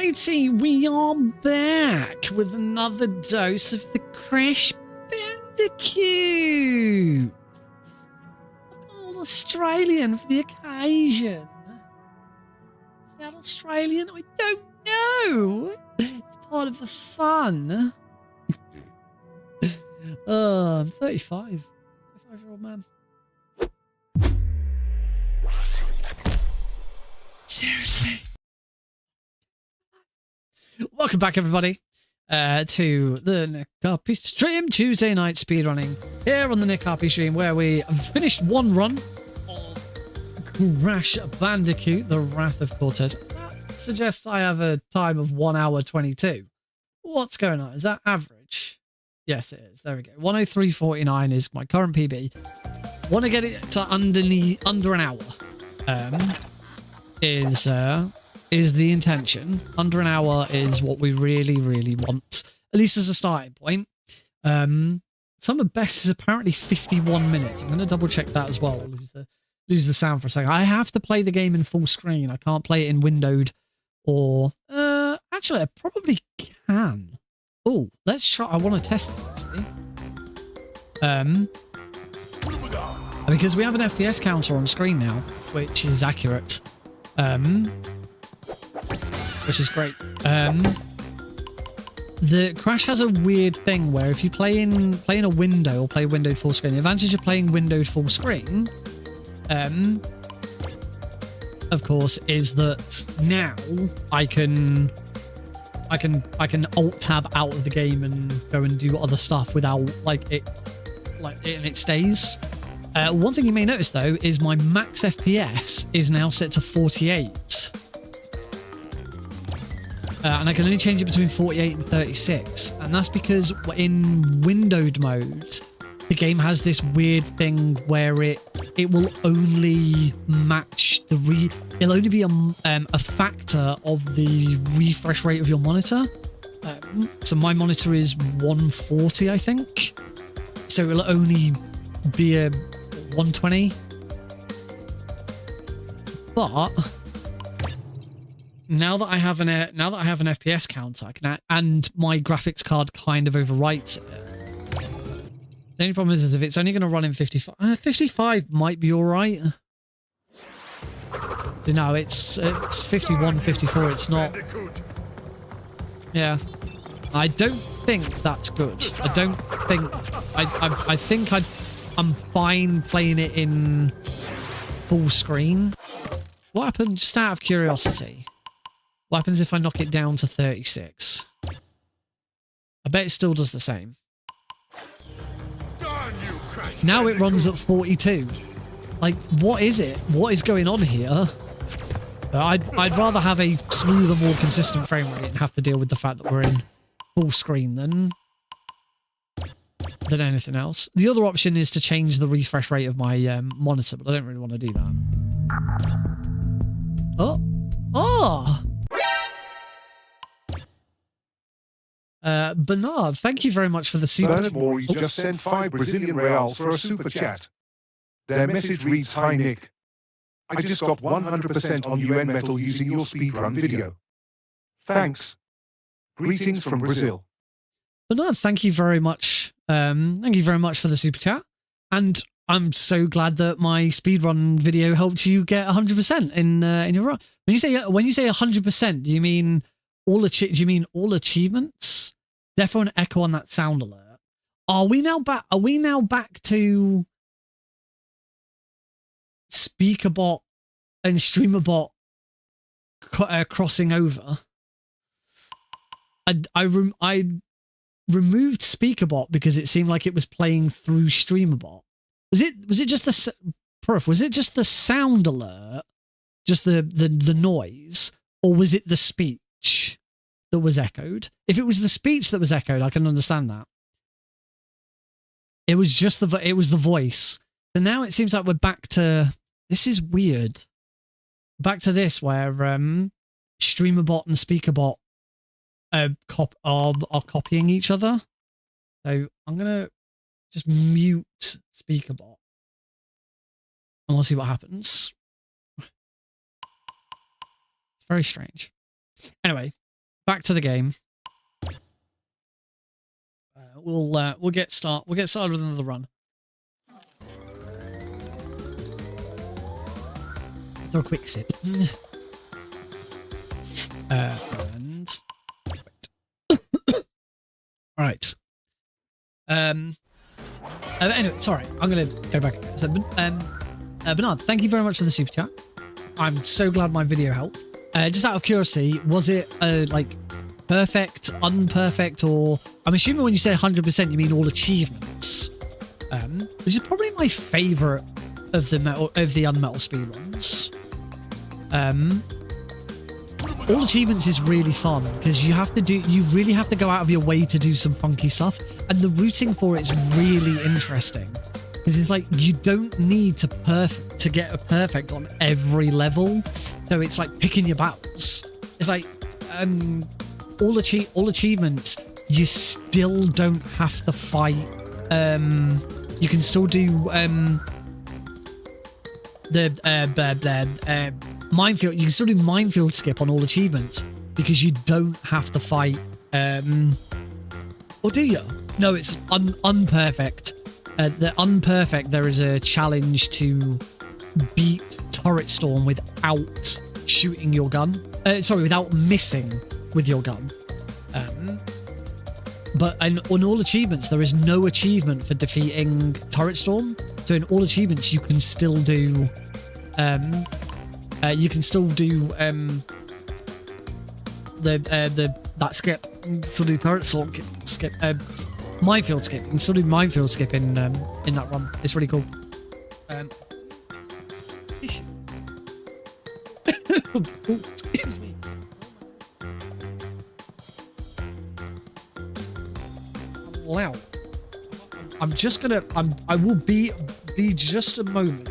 Alrighty, we are back with another dose of the Crash Bandicoot. All Australian for the occasion. Is that Australian? I don't know. It's part of the fun. I'm 35. 35-year-old man. Seriously. Welcome back, everybody, to the Nick Harpy stream, Tuesday night speedrunning here on the Nick Harpy stream, where we finished one run of Crash Bandicoot, The Wrath of Cortez. That suggests I have a time of 1 hour 22. What's going on? Is that average? Yes, it is. There we go. 103.49 is my current PB. Want to get it to under an hour. Is the intention. Under an hour is what we really, really want, at least as a starting point. Some of best is apparently 51 minutes. I'm going to double check that as well. Lose the sound for a second. I have to play the game in full screen. I can't play it in windowed or actually I probably can. Oh, let's try. I want to test this actually. Because we have an FPS counter on screen now, which is accurate. Which is great. The Crash has a weird thing where if you play in a window or play windowed full screen, the advantage of playing windowed full screen, of course, is that now I can alt tab out of the game and go and do other stuff without and it stays. One thing you may notice though is my max FPS is now set to 48. And I can only change it between 48 and 36. And that's because in windowed mode, the game has this weird thing where it will only match it'll only be a factor of the refresh rate of your monitor. So my monitor is 140, I think. So it'll only be a 120. But now that I have an FPS counter, I can and my graphics card kind of overwrites it. The only problem is if it's only going to run in 55. 55 might be all right. So no, it's 51, 54. It's not. Yeah, I don't think that's good. I don't think. I think I'm fine playing it in full screen. What happened? Just out of curiosity. What happens if I knock it down to 36? I bet it still does the same. Now it runs at 42. Like, what is it? What is going on here? I'd rather have a smoother, more consistent frame rate and have to deal with the fact that we're in full screen than anything else. The other option is to change the refresh rate of my monitor, but I don't really want to do that. Oh! Bernard, thank you very much for the super Bernard Morris just sent 5 Brazilian reals for a super chat. Their message reads, "Hi Nick. I just got 100% on UN Metal using your speedrun video. Thanks. Greetings from Brazil." Bernard, thank you very much. Thank you very much for the super chat. And I'm so glad that my speedrun video helped you get 100% in your run. When you say 100%, do you mean all achievements? Defo and echo on that sound alert. Are we now back to SpeakerBot and StreamerBot crossing over? I removed SpeakerBot because it seemed like it was playing through StreamerBot. Was it just the Prof? Was it just the sound alert, just the noise, or was it the speech that was echoed? If it was the speech that was echoed, I can understand that. It was just the voice. And now it seems like we're back to. This is weird. Back to this where StreamerBot and SpeakerBot are copying each other. So I'm gonna just mute SpeakerBot and we'll see what happens. It's very strange. Anyway, back to the game. We'll get started with another run. Throw a quick sip. And all right. Anyway, sorry, I'm gonna go back. So, Bernard, thank you very much for the super chat. I'm so glad my video helped. Just out of curiosity, was it like perfect, unperfect, or I'm assuming when you say 100%, you mean all achievements, which is probably my favorite of the unmetal speedruns. All achievements is really fun because you really have to go out of your way to do some funky stuff, and the routing for it is really interesting because it's like you don't need to get a perfect on every level, so it's like picking your battles. It's like all achievements, you still don't have to fight. You can still do the minefield. You can still do minefield skip on all achievements because you don't have to fight. Or do you? No, it's unperfect. The unperfect, there is a challenge to beat Turret Storm without shooting your gun. Without missing with your gun. But on all achievements, there is no achievement for defeating Turret Storm. So in all achievements, you can still do that skip. Still do Turret Storm skip. Minefield skip. You can still do minefield skip in that run. It's really cool. Excuse me. Wow. I'm just gonna. I will be just a moment.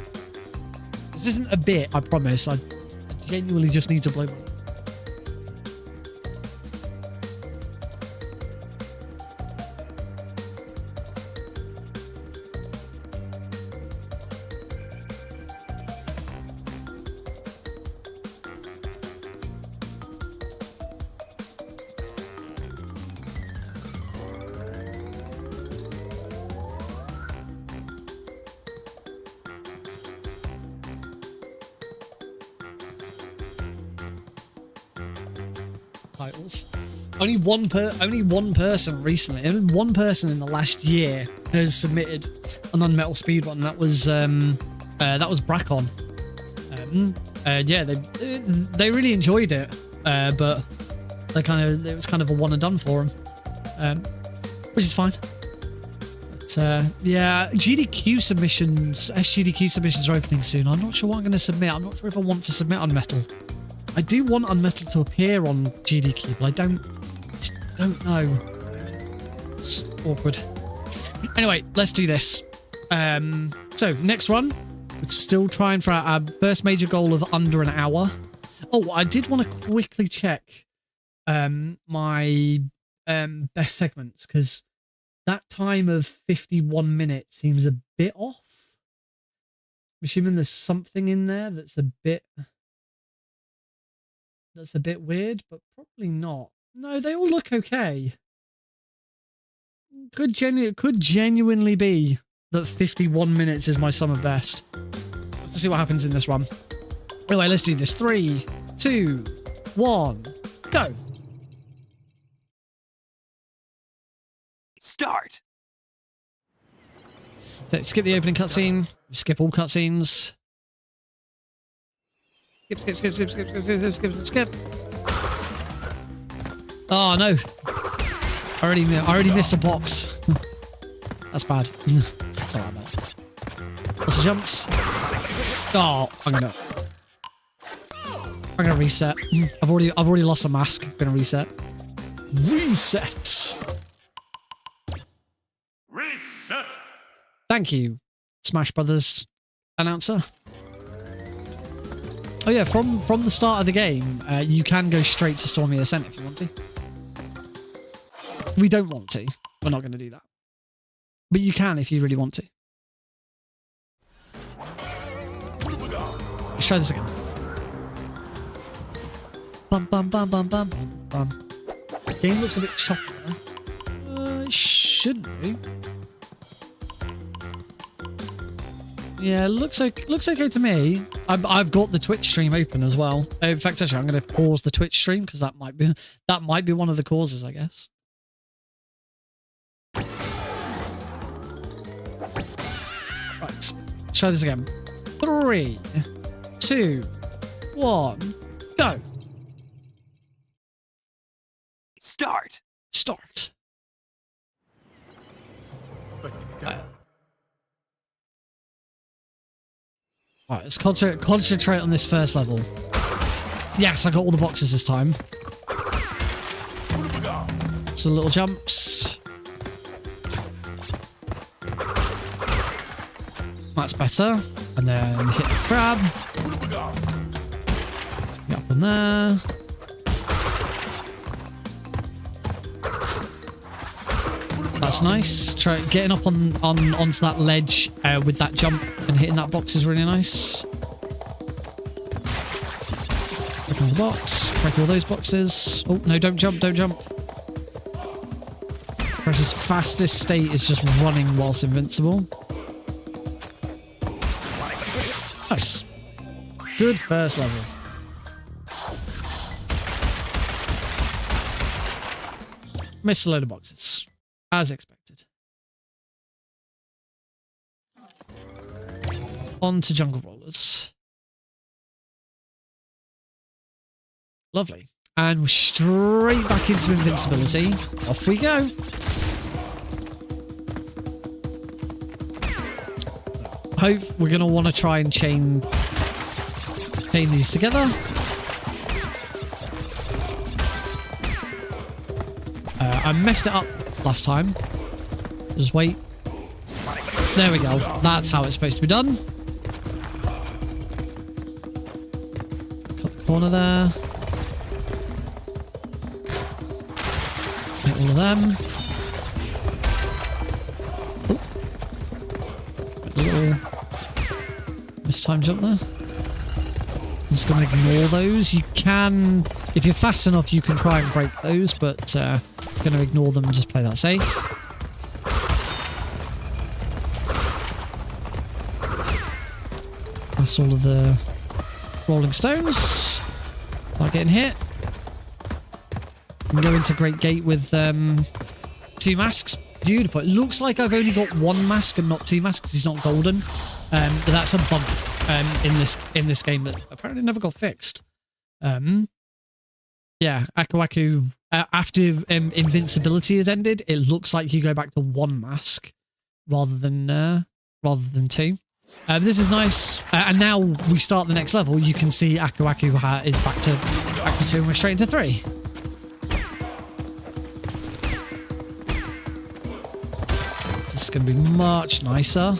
This isn't a bit. I promise. I genuinely just need to blow. Titles. Only one person recently, only one person in the last year has submitted an unmetal speedrun, and that was Bracon. Yeah, they really enjoyed it, but it was kind of a one and done for them, which is fine. But yeah, SGDQ submissions are opening soon. I'm not sure what I'm going to submit. I'm not sure if I want to submit unmetal. I do want unmetal to appear on GDQ, but I just don't know. It's awkward. Anyway, let's do this. So next run, we're still trying for our first major goal of under an hour. Oh, I did want to quickly check my best segments, because that time of 51 minutes seems a bit off. I'm assuming there's something in there that's a bit weird, but probably not. No, they all look okay. Could genuinely be that 51 minutes is my summer best. Let's see what happens in this run. Anyway, let's do this. 3, 2, 1, go. Start. So skip the opening cutscene. Skip all cutscenes. Skip. Oh no! I already missed a box. That's bad. That's not that bad. Lots of jumps. Oh, I'm gonna reset. I've already lost a mask. I'm gonna reset. Reset. Thank you, Smash Brothers announcer. Oh yeah, from the start of the game, you can go straight to Stormy Ascent if you want to. We don't want to. We're not going to do that. But you can if you really want to. Let's try this again. Bum bum bum bum bum bum bum. Game looks a bit choppy. It should do. Yeah, looks okay to me. I've got the Twitch stream open as well. In fact, actually, I'm going to pause the Twitch stream because that might be one of the causes, I guess. Right, let's try this again. 3, 2, 1, go. Start. Start. Alright, let's concentrate on this first level. Yes, I got all the boxes this time. Some little jumps. That's better. And then hit the crab. Get up on there. That's nice. Try getting up onto that ledge with that jump and hitting that box is really nice. Break on the box. Break all those boxes. Oh no! Don't jump! Don't jump! Crash's fastest state is just running whilst invincible. Nice. Good first level. Missed a load of boxes. As expected. On to Jungle Rollers. Lovely. And we're straight back into invincibility. Off we go. Hope we're going to want to try and chain these together. I messed it up last time. Just wait. There we go. That's how it's supposed to be done. Cut the corner there. Hit all of them. Oh. A little mistimed jump there. I'm just going to ignore those. You can, if you're fast enough, you can try and break those, but going to ignore them and just play that safe. That's all of the rolling stones. Not getting hit. And go into Great Gate with 2 masks. Beautiful. It looks like I've only got 1 mask and not 2 masks because he's not golden. But that's a bug in this game that apparently never got fixed. Yeah, Aku Aku, after invincibility is ended, it looks like you go back to 1 mask rather than 2. This is nice, and now we start the next level. You can see Aku Aku is back to 2, and we're straight into 3. This is going to be much nicer.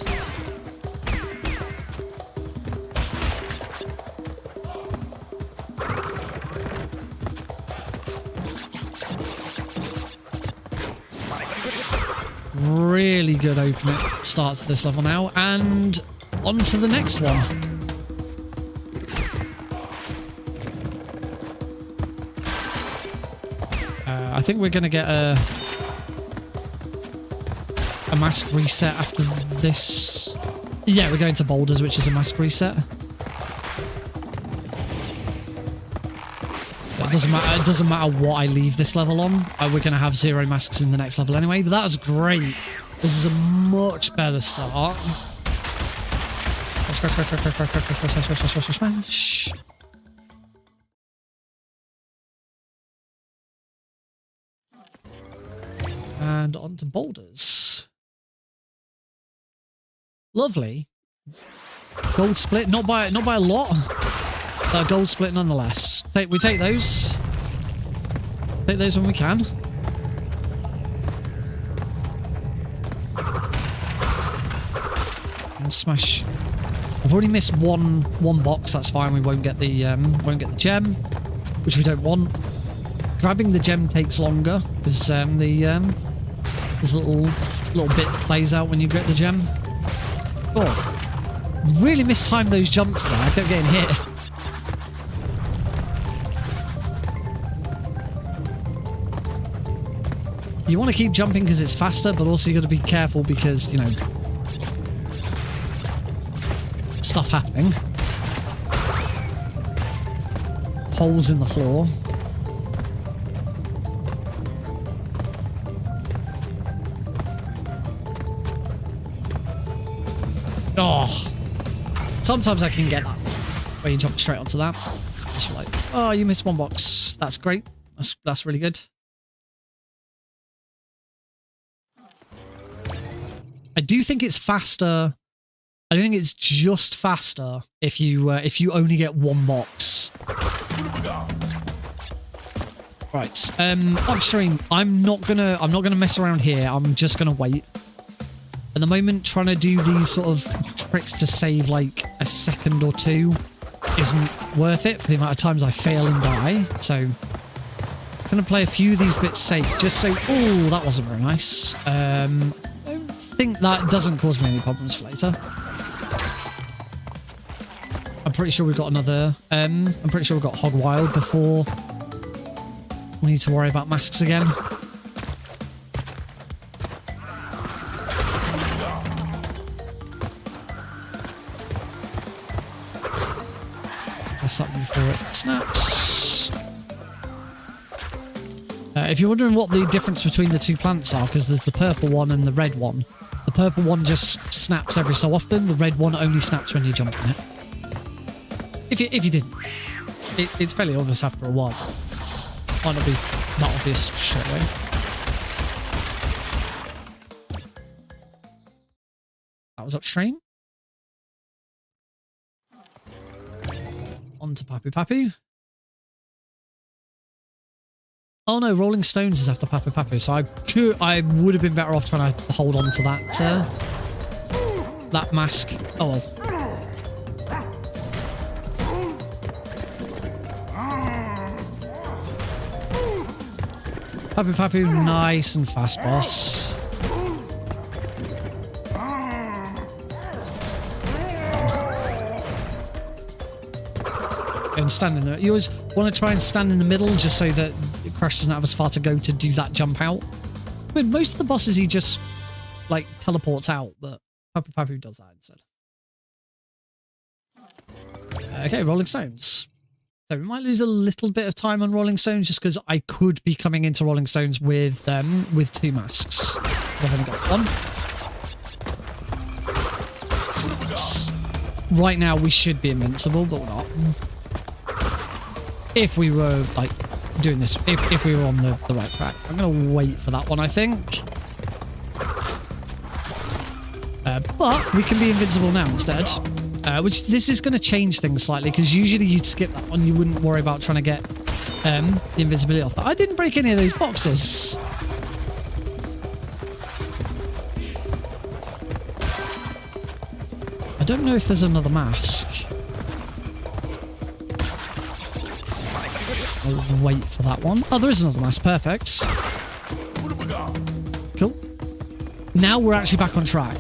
Really good opening start to this level now, and on to the next one. I think we're going to get a mask reset after this. Yeah, we're going to boulders, which is a mask reset. So it doesn't matter. It doesn't matter what I leave this level on. We're going to have 0 masks in the next level anyway. But that was great. This is a much better start. Smash. And on to boulders. Lovely. Gold split, not by a lot. Gold split nonetheless. We take those. Take those when we can. And smash. I've already missed one box. That's fine. We won't get the gem, which we don't want. Grabbing the gem takes longer because there's a little bit that plays out when you get the gem. Oh, really mistimed those jumps there. I kept getting hit. You want to keep jumping because it's faster, but also you got to be careful because, you know, stuff happening. Holes in the floor. Oh, sometimes I can get that where you jump straight onto that. Just like, oh, you missed one box. That's great. That's really good. I do think it's faster. I don't think it's just faster if you only get one box. Right. Upstream. I'm not gonna mess around here. I'm just gonna wait. At the moment, trying to do these sort of tricks to save like a second or two isn't worth it for the amount of times I fail and die. So I'm gonna play a few of these bits safe, just so. Oh, that wasn't very nice. I don't think that doesn't cause me any problems for later. I'm pretty sure we've got another. I'm pretty sure we've got Hog Wild before we need to worry about masks again. Press that one before it snaps. If you're wondering what the difference between the two plants are, because there's the purple one and the red one. The purple one just snaps every so often. The red one only snaps when you jump in it. If you didn't, it's fairly obvious after a while. Might not be that obvious straight away. That was upstream. On to Papu Papu. Oh no, Rolling Stones is after Papu Papu, so I would have been better off trying to hold on to that mask. Oh well. Papu Papu, nice and fast, boss. And stand in there. You always want to try and stand in the middle just so that Crash doesn't have as far to go to do that jump out. But most of the bosses he just like teleports out, but Papu Papu does that instead. Okay, Rolling Stones. So we might lose a little bit of time on Rolling Stones just because I could be coming into Rolling Stones with two masks. I've only got one. So right now we should be invincible, but we're not. If we were like doing this, if we were on the right track. I'm gonna wait for that one, I think. But we can be invincible now instead. Which this is going to change things slightly because usually you'd skip that one. You wouldn't worry about trying to get the invincibility off. But I didn't break any of those boxes. I don't know if there's another mask. I'll wait for that one. Oh, there is another mask. Perfect. Cool. Now we're actually back on track.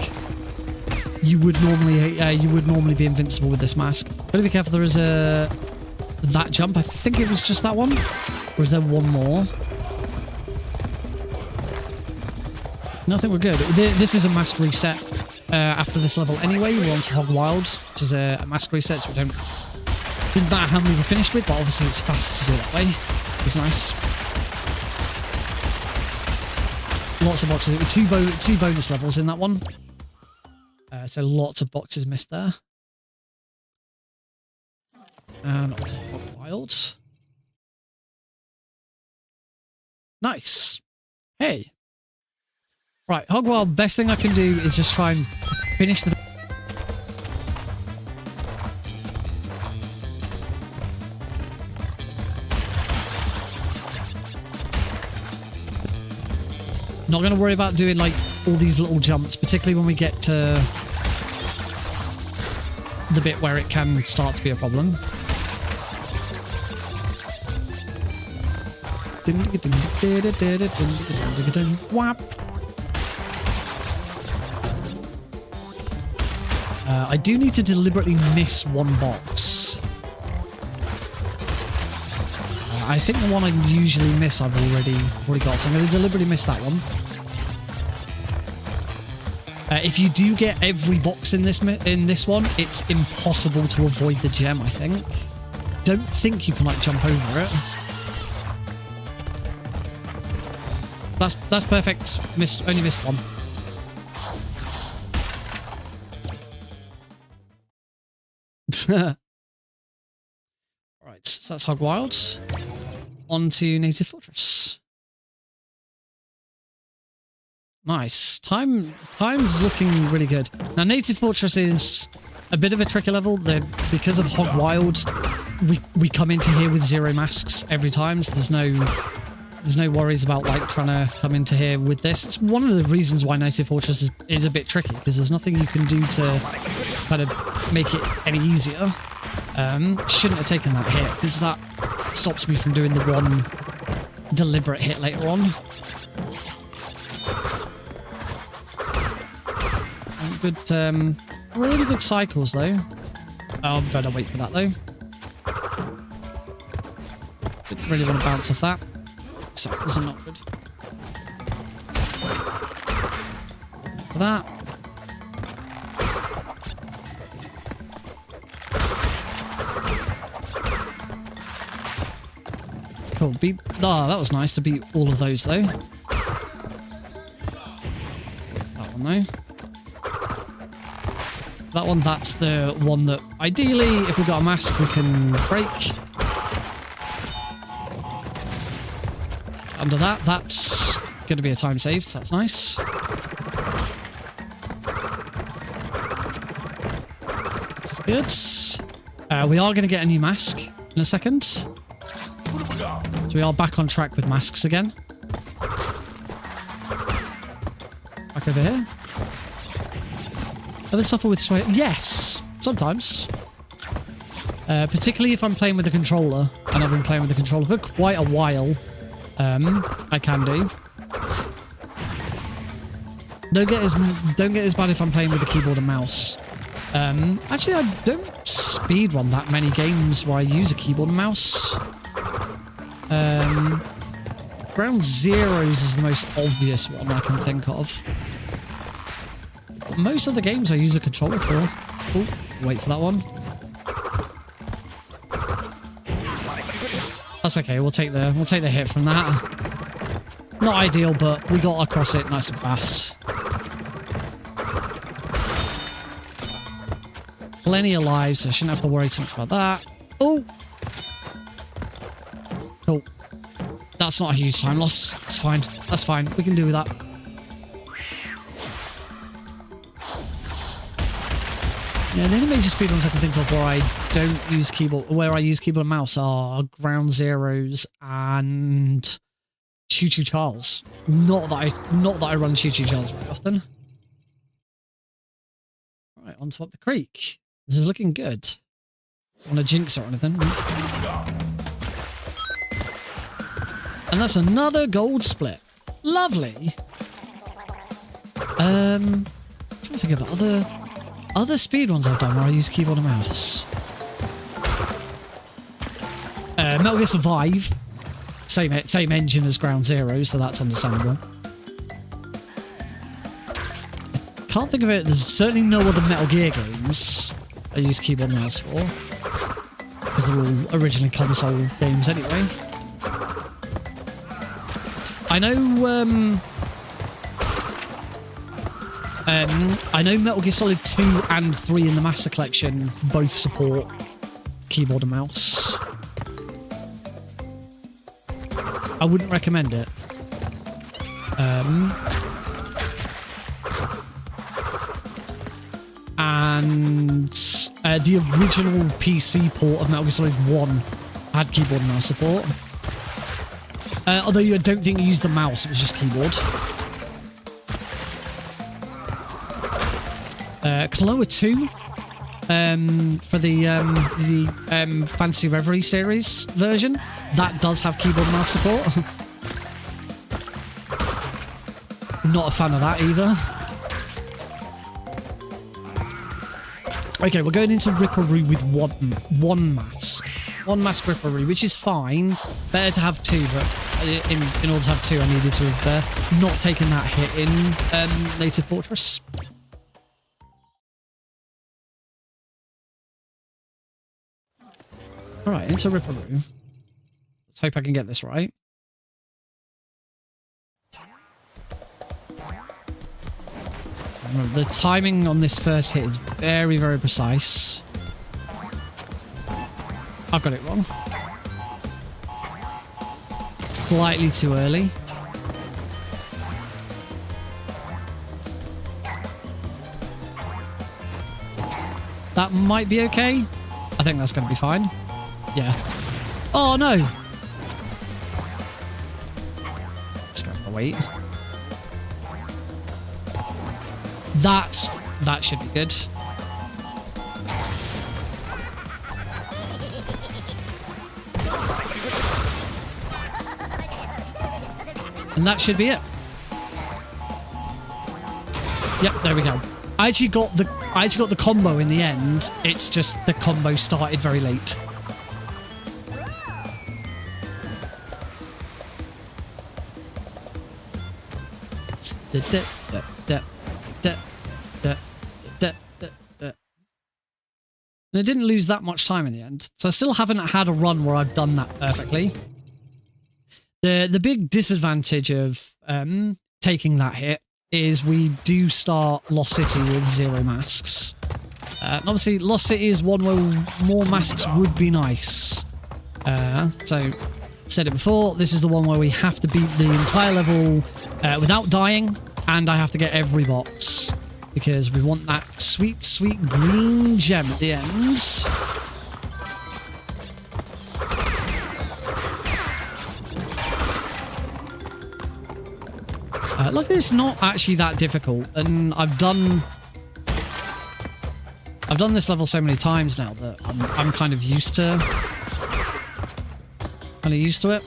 You would normally be invincible with this mask. Gotta be careful. There is that jump. I think it was just that one, or is there one more? No, I think we're good. This is a mask reset after this level anyway. We're on to Hog Wild, which is a mask reset, so didn't matter how many we finished with, but obviously it's faster to do it that way. It's nice. Lots of boxes. There were two bonus levels in that one. So lots of boxes missed there. And on to Hog Wild. Nice. Hey. Right, Hog Wild, best thing I can do is just try and finish the... Not going to worry about doing like all these little jumps, particularly when we get to the bit where it can start to be a problem. I do need to deliberately miss one box. I think the one I usually miss I've already got, so I'm going to deliberately miss that one. If you do get every box in this one, it's impossible to avoid the gem, I think. Don't think you can like jump over it. That's perfect. Only missed one. Right, so that's Hog Wild. On to Native Fortress. Nice. Time's looking really good. Now, Native Fortress is a bit of a tricky level. Because of Hog Wild, we come into here with 0 masks every time, so there's no worries about like trying to come into here with this. It's one of the reasons why Native Fortress is a bit tricky, because there's nothing you can do to kind of make it any easier. Shouldn't have taken that hit, because that stops me from doing the one deliberate hit later on. Good, really good cycles though. Oh, I'm gonna wait for that though. Didn't really want to bounce off that. Cycles are not good. For that. Cool. Oh, that was nice to beat all of those though. That one though. That one, that's the one that ideally, if we've got a mask, we can break. Under that, that's going to be a time save, so that's nice. That's good. We are going to get a new mask in a second. So we are back on track with masks again. Back over here. Do they suffer with sway? Yes, sometimes. Particularly if I'm playing with the controller, and I've been playing with the controller for quite a while. I can do. Don't get as bad if I'm playing with the keyboard and mouse. Actually, I don't speedrun that many games where I use a keyboard and mouse. Ground Zeroes is the most obvious one I can think of. Most of the games I use a controller for. Oh, wait for that one. That's okay. We'll take the hit from that. Not ideal, but we got across it nice and fast. Plenty of lives, so I shouldn't have to worry too much about that. Oh, cool. That's not a huge time loss. That's fine. That's fine. We can do that. Yeah, the only major speedruns I can think of where I don't use keyboard, where I use keyboard and mouse are Ground Zeroes and Choo Choo Charles. Not that I run Choo Choo Charles very often. Right, on to up the creek. This is looking good. I want to jinx or anything. And that's another gold split. Lovely. I'm trying to think of other speedruns I've done where I use keyboard and mouse. Metal Gear Survive. Same engine as Ground Zero, so that's understandable. Can't think of it. There's certainly no other Metal Gear games I use keyboard and mouse for, because they're all originally console games anyway. I know Metal Gear Solid 2 and 3 in the Master Collection both support keyboard and mouse. I wouldn't recommend it. And the original PC port of Metal Gear Solid 1 had keyboard and mouse support. Although I don't think you used the mouse, it was just keyboard. Klonoa 2 for the Fantasy Reverie series version, that does have keyboard and mouse support. Not a fan of that either. Okay, we're going into Ripperoo with one mask. one mask ripperoo, which is fine. Better to have two, but in order to have two, I needed to have not taken that hit in Native Fortress. All right, into ripperoo. Let's hope I can get this right. Remember, the timing on this first hit is very, very precise. I've got it wrong. Slightly too early. That might be okay. I think that's going to be fine. Yeah. Oh, no. Just going to have to wait. That should be good. And that should be it. Yep, there we go. I actually got the combo in the end. It's just the combo started very late. And I didn't lose that much time in the end. So I still haven't had a run where I've done that perfectly. The big disadvantage of taking that hit is we do start Lost City with 0 masks. And obviously, Lost City is one where more masks would be nice. So, said it before, this is the one where we have to beat the entire level without dying, and I have to get every box. Because we want that sweet, sweet green gem at the end. Luckily, it's not actually that difficult, and I've done this level so many times now that I'm kind of used to it.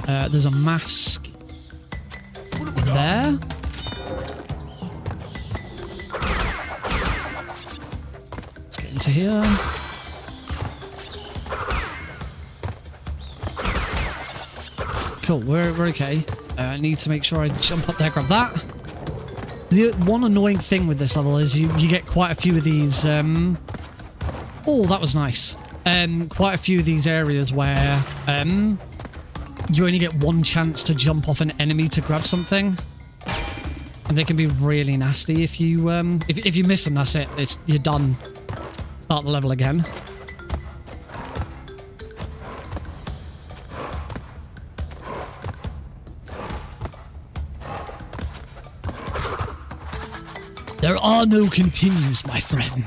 There's a mask there. Let's get into here. Cool, we're okay. I need to make sure I jump up there, grab that. The one annoying thing with this level is you get quite a few of these... oh, that was nice. Quite a few of these areas where you only get one chance to jump off an enemy to grab something. And they can be really nasty if you if you miss them, that's it. You're done. Start the level again. There are no continues, my friend.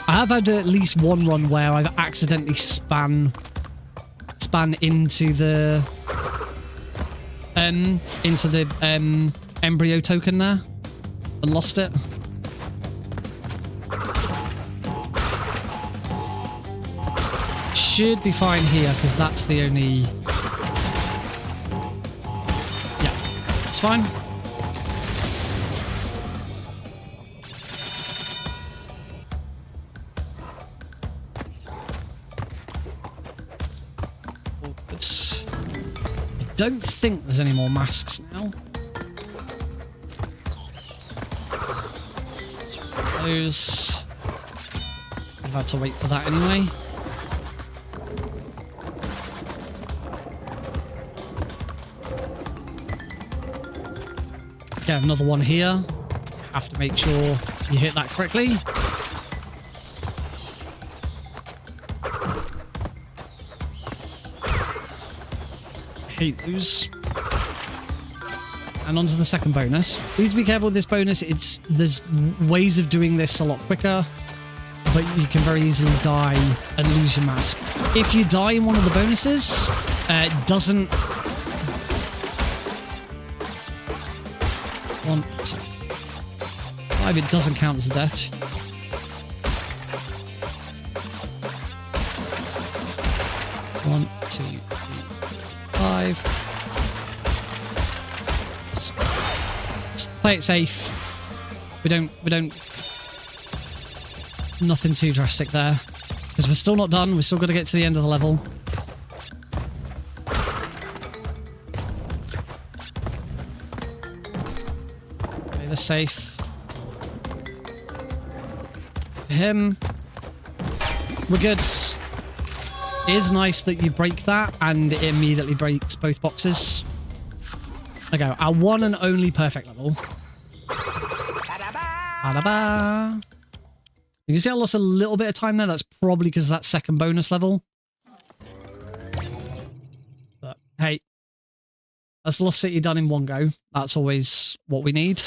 I have had at least one run where I've accidentally span into the embryo token there and lost it. Should be fine here because that's the only... Yeah, it's fine. I don't think there's any more masks now. Those... I've had to wait for that anyway. Okay, another one here. Have to make sure you hit that correctly. Hate those. And on to the second bonus. Please be careful with this bonus. There's ways of doing this a lot quicker, but you can very easily die and lose your mask. If you die in one of the bonuses, it doesn't... 1, 2, 5, it doesn't count as a death. One, 2, 3, 5. Just play it safe. We don't. Nothing too drastic there. Because we're still not done. We're still got to get to the end of the level. Okay, they're safe. For him. We're good. It is nice that you break that and it immediately breaks both boxes. Okay, our one and only perfect level. Ba-da-ba. You can see I lost a little bit of time there. That's probably because of that second bonus level. But hey, that's Lost City done in one go. That's always what we need.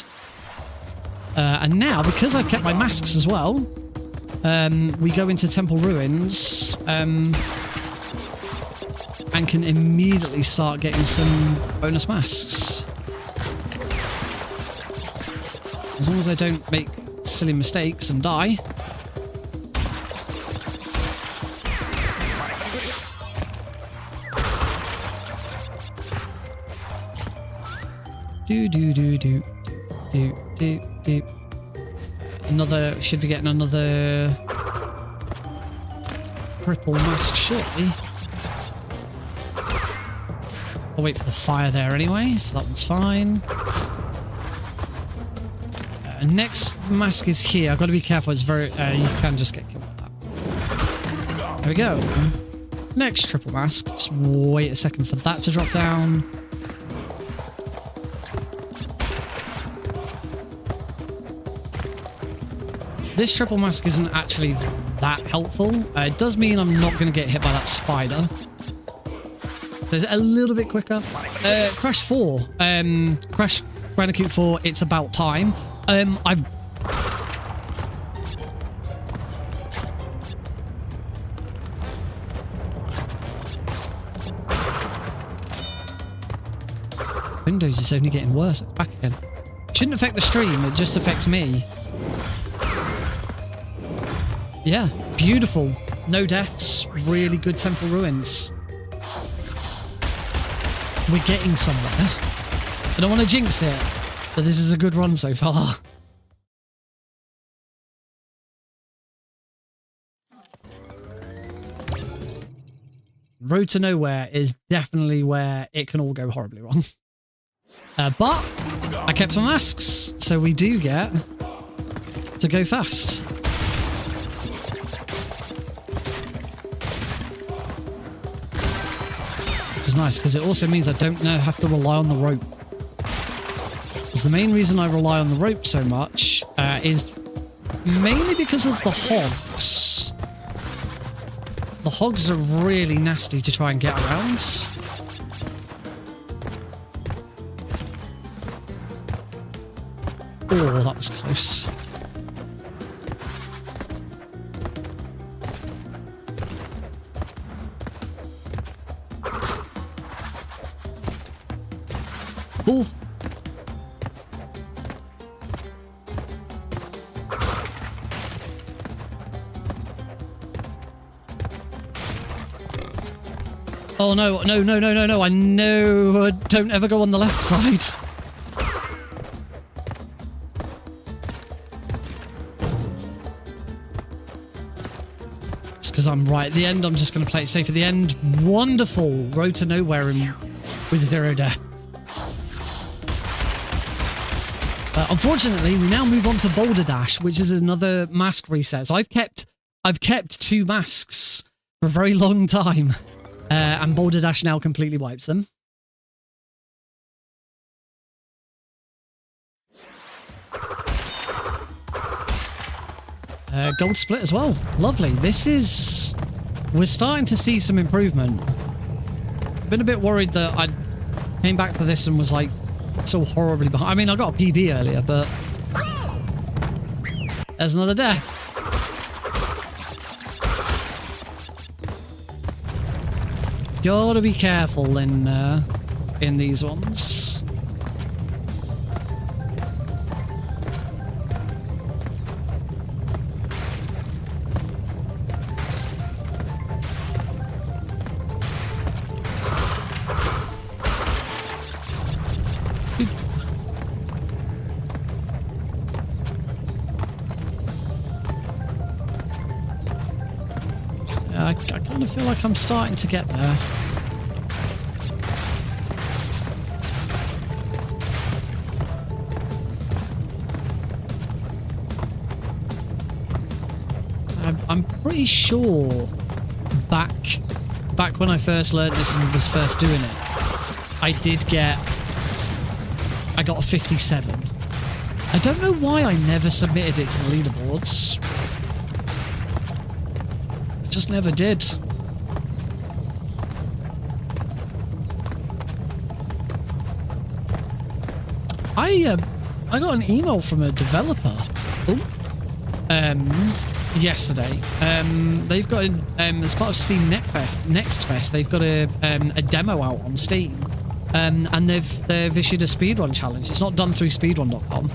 And now, because I've kept my masks as well, we go into Temple Ruins and can immediately start getting some bonus masks. As long as I don't make silly mistakes and die. Do. Another, should be getting another triple mask shortly. I'll wait for the fire there anyway, so that one's fine. Next mask is here. I've got to be careful. It's very, you can just get killed with that. There we go. Next triple mask. Just wait a second for that to drop down. This triple mask isn't actually that helpful. It does mean I'm not going to get hit by that spider. So it's a little bit quicker. Crash 4. Crash Bandicoot 4, It's About Time. Windows is only getting worse. It's back again. Shouldn't affect the stream, it just affects me. Yeah, beautiful. No deaths, really good Temple Ruins. We're getting somewhere. I don't want to jinx it, but this is a good run so far. Road to Nowhere is definitely where it can all go horribly wrong. But I kept my masks, so we do get to go fast. Which is nice, because it also means I don't have to rely on the rope. Because the main reason I rely on the rope so much is mainly because of the hogs. The hogs are really nasty to try and get around. Oh, that was close. Oh. Oh no, no, no, no, no, no. I know. Don't ever go on the left side. It's because I'm right at the end. I'm just going to play it safe at the end. Wonderful. Road to Nowhere with 0 death. Unfortunately, we now move on to Boulder Dash, which is another mask reset. So I've kept 2 masks for a very long time. And Boulder Dash now completely wipes them. Gold split as well. Lovely. We're starting to see some improvement. Been a bit worried that I came back to this and was like so horribly behind. I mean, I got a PB earlier, but there's another death. Gotta be careful in these ones. I kind of feel like I'm starting to get there. I'm pretty sure back when I first learned this and was first doing it, I got a 57. I don't know why I never submitted it to the leaderboards. I just never did. I got an email from a developer. Yesterday. They've got as part of Steam Next Fest, they've got a demo out on Steam, and they've issued a speedrun challenge. It's not done through speedrun.com,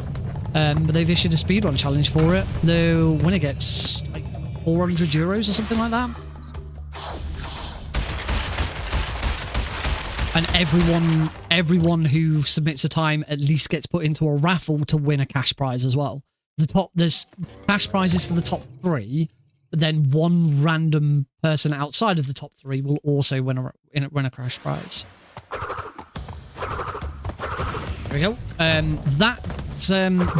but they've issued a speedrun challenge for it. The winner gets like €400 or something like that, and everyone who submits a time at least gets put into a raffle to win a cash prize as well. There's cash prizes for the top 3, but then one random person outside of the top 3 will also win a cash prize. There we go.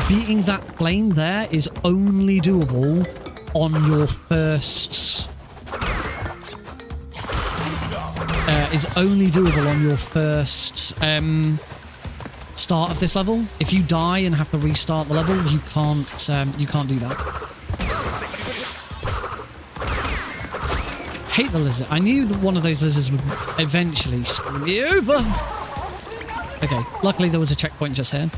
Beating that plane there is only doable on your first. Start of this level. If you die and have to restart the level, you can't do that. Hate the lizard. I knew that one of those lizards would eventually screw me over. Okay, luckily there was a checkpoint just here.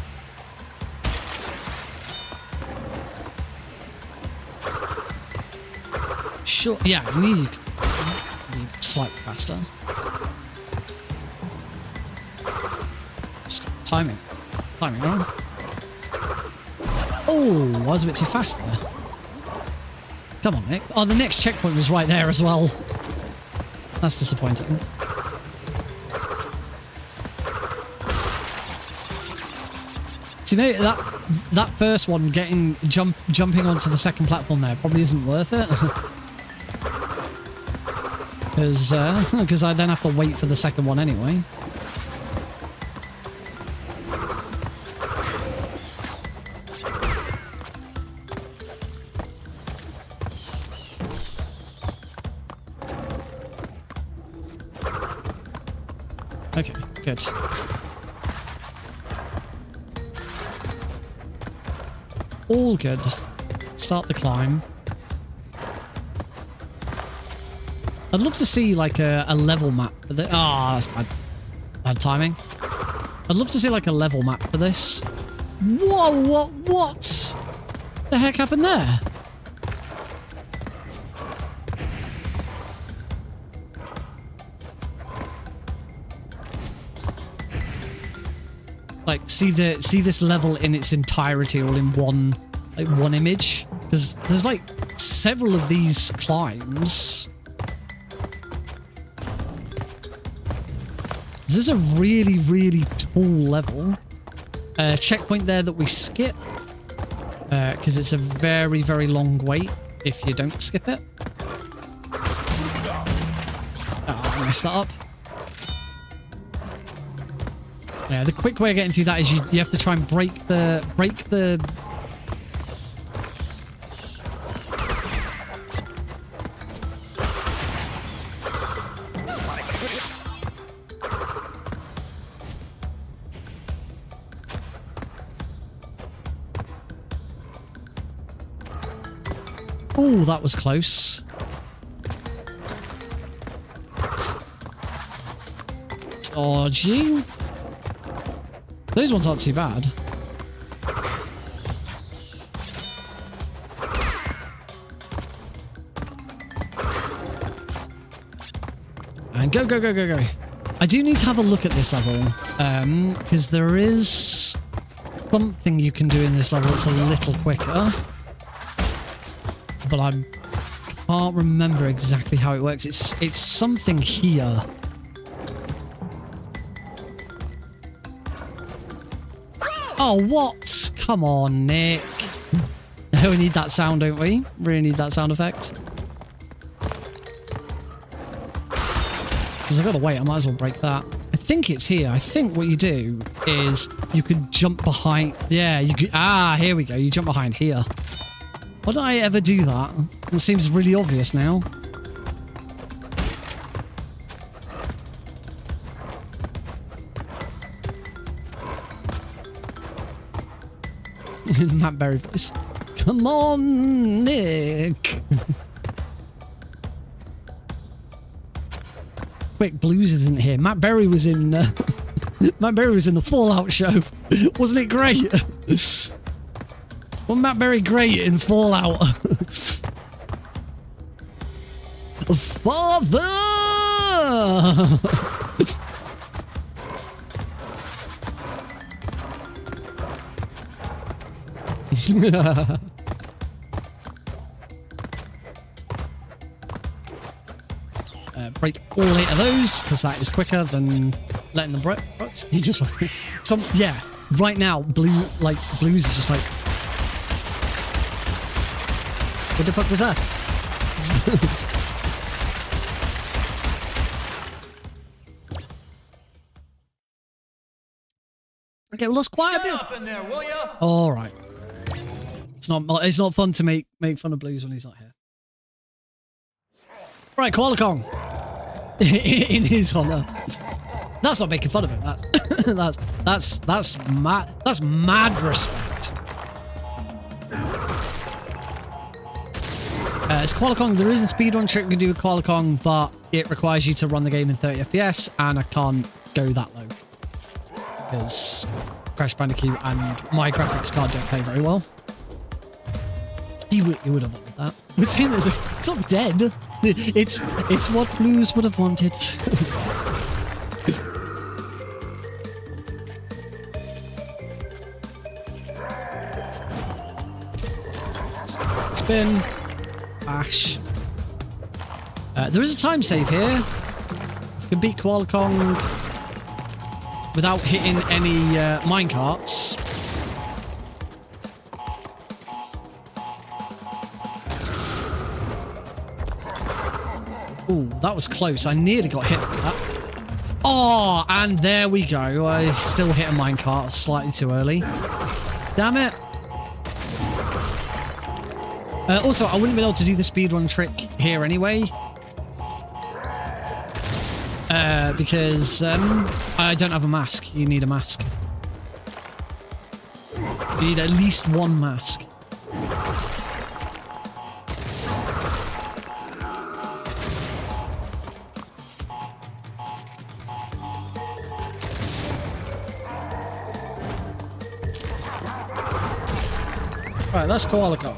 Sure, yeah, I knew you could be slightly faster. Timing wrong. Oh, I was a bit too fast there. Come on, Nick. Oh, the next checkpoint was right there as well. That's disappointing. So, you know, that first one jumping onto the second platform there probably isn't worth it. Because I then have to wait for the second one anyway. Okay, good. All good. Start the climb. I'd love to see like a level map for this. Ah, that's bad timing. I'd love to see like a level map for this. Whoa, what the heck happened there? Like, see this level in its entirety, all in one image, because there's like several of these climbs. This is a really tall level. Checkpoint there that we skip, because it's a very long wait if you don't skip it. Oh, I messed that up. Yeah, the quick way of getting through that is you have to try and break the... Oh, that was close. Oh, gee. Those ones aren't too bad. And go. I do need to have a look at this level, because there is something you can do in this level that's a little quicker. But I can't remember exactly how it works. It's something here. Oh, what? Come on, Nick. We need that sound, don't we? Really need that sound effect. Because I've got to wait. I might as well break that. I think it's here. I think what you do is you can jump behind. Yeah, you could. Ah, here we go. You jump behind here. Why did I ever do that? It seems really obvious now. Matt Berry voice. Come on, Nick. Quick, Blues isn't here. Matt Berry was in. Matt Berry was in the Fallout show. Wasn't it great? Wasn't Matt Berry great in Fallout? Father. Break all 8 of those because that is quicker than letting them break. What? He just yeah. Right now, Blues is just like. What the fuck was that? Okay, well, that's quite a bit. Up in there, will ya? All right. It's not fun to make fun of Blues when he's not here. Right, Koala Kong. In his honor. That's not making fun of him. That's mad respect. It's Koala Kong. There is a speedrun trick you can do with Koala Kong, but it requires you to run the game in 30 FPS, and I can't go that low because Crash Bandicoot and my graphics card don't play very well. He would have wanted that. We're saying it's not dead. It's what Blues would have wanted. Spin. Bash. There is a time save here. You can beat Koala Kong without hitting any minecarts. Ooh, that was close. I nearly got hit with that. Oh, and there we go. I still hit a minecart slightly too early. Damn it. Also, I wouldn't be able to do the speedrun trick here anyway. Because I don't have a mask. You need a mask. You need at least one mask. Right, that's Koala Kong.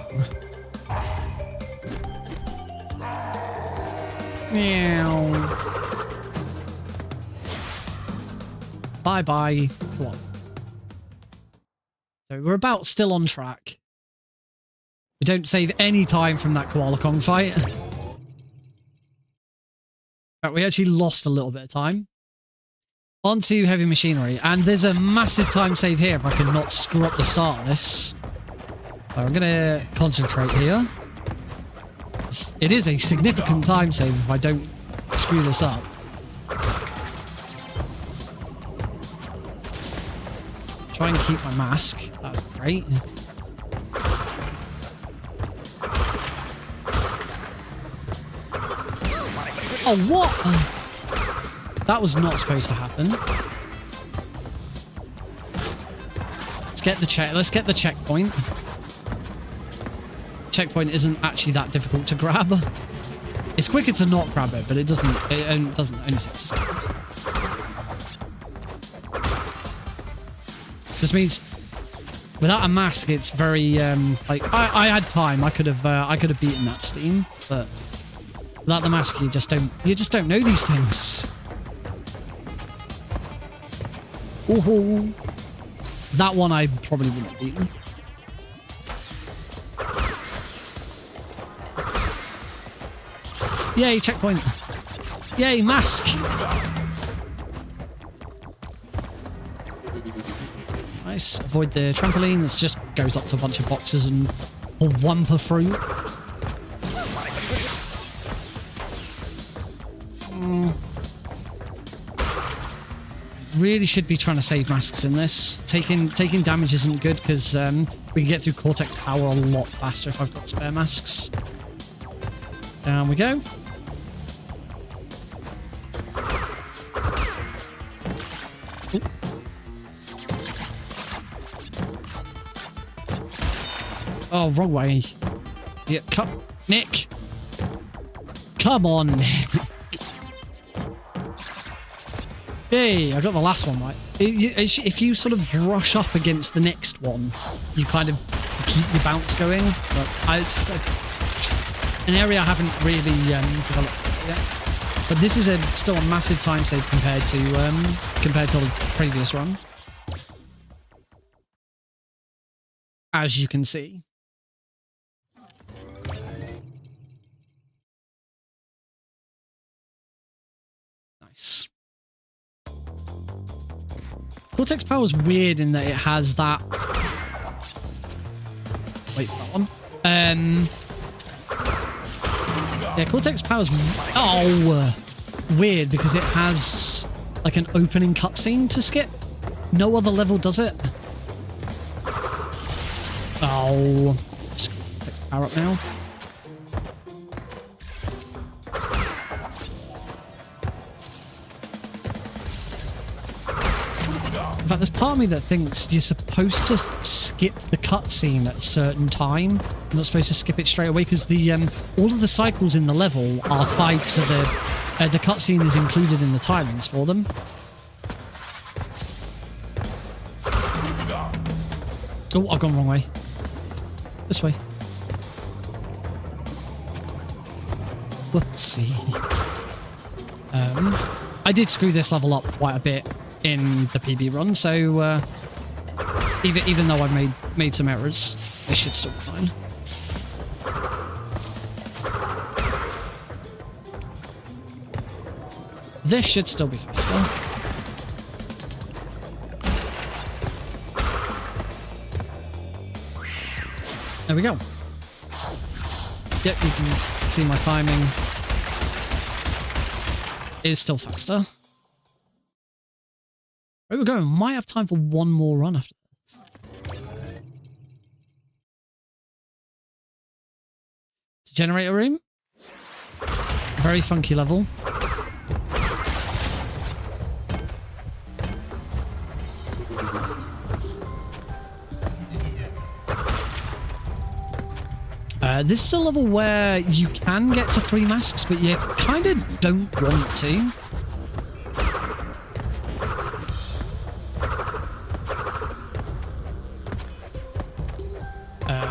Meow. Bye-bye. Come on. So we're about still on track. We don't save any time from that Koala Kong fight. But we actually lost a little bit of time. Onto heavy machinery. And there's a massive time save here if I can not screw up the start of this. So I'm going to concentrate here. It is a significant time save if I don't screw this up. Try and keep my mask. That was great. Oh, what? That was not supposed to happen. Let's get the checkpoint. Checkpoint isn't actually that difficult to grab. It's quicker to not grab it, but it doesn't only takes a second. Just means without a mask, it's very like I had time. I could have beaten that Steam, but without the mask, you just don't know these things. Ooh, that one I probably wouldn't have beaten. Yay, checkpoint. Yay, mask. Nice. Avoid the trampoline. This just goes up to a bunch of boxes and a wumper fruit. Really should be trying to save masks in this. Taking damage isn't good because we can get through Cortex Power a lot faster if I've got spare masks. Down we go. Ooh. Oh, wrong way. Yeah, come, Nick. Come on, Nick. Hey, I got the last one right. If you sort of brush up against the next one, you kind of keep your bounce going. But it's an area I haven't really developed yet. But this is still a massive time save compared to the previous run, as you can see. Nice. Cortex Power is weird in that it has that. Wait, that one. Yeah, Cortex Power is weird because it has like an opening cutscene to skip. No other level does it. Oh, let's pick the power up now. In fact, there's part of me that thinks you're supposed to skip the cutscene at a certain time. You're not supposed to skip it straight away because the all of the cycles in the level are tied to the cutscene is included in the timings for them. Oh, I've gone the wrong way. This way. Whoopsie. I did screw this level up quite a bit in the PB run, so even though I've made some errors, it should still be fine. This should still be faster. There we go. Yep, you can see my timing is still faster. Where we go? Might have time for one more run after this. Generator room. Very funky level. This is a level where you can get to 3 masks, but you kind of don't want to.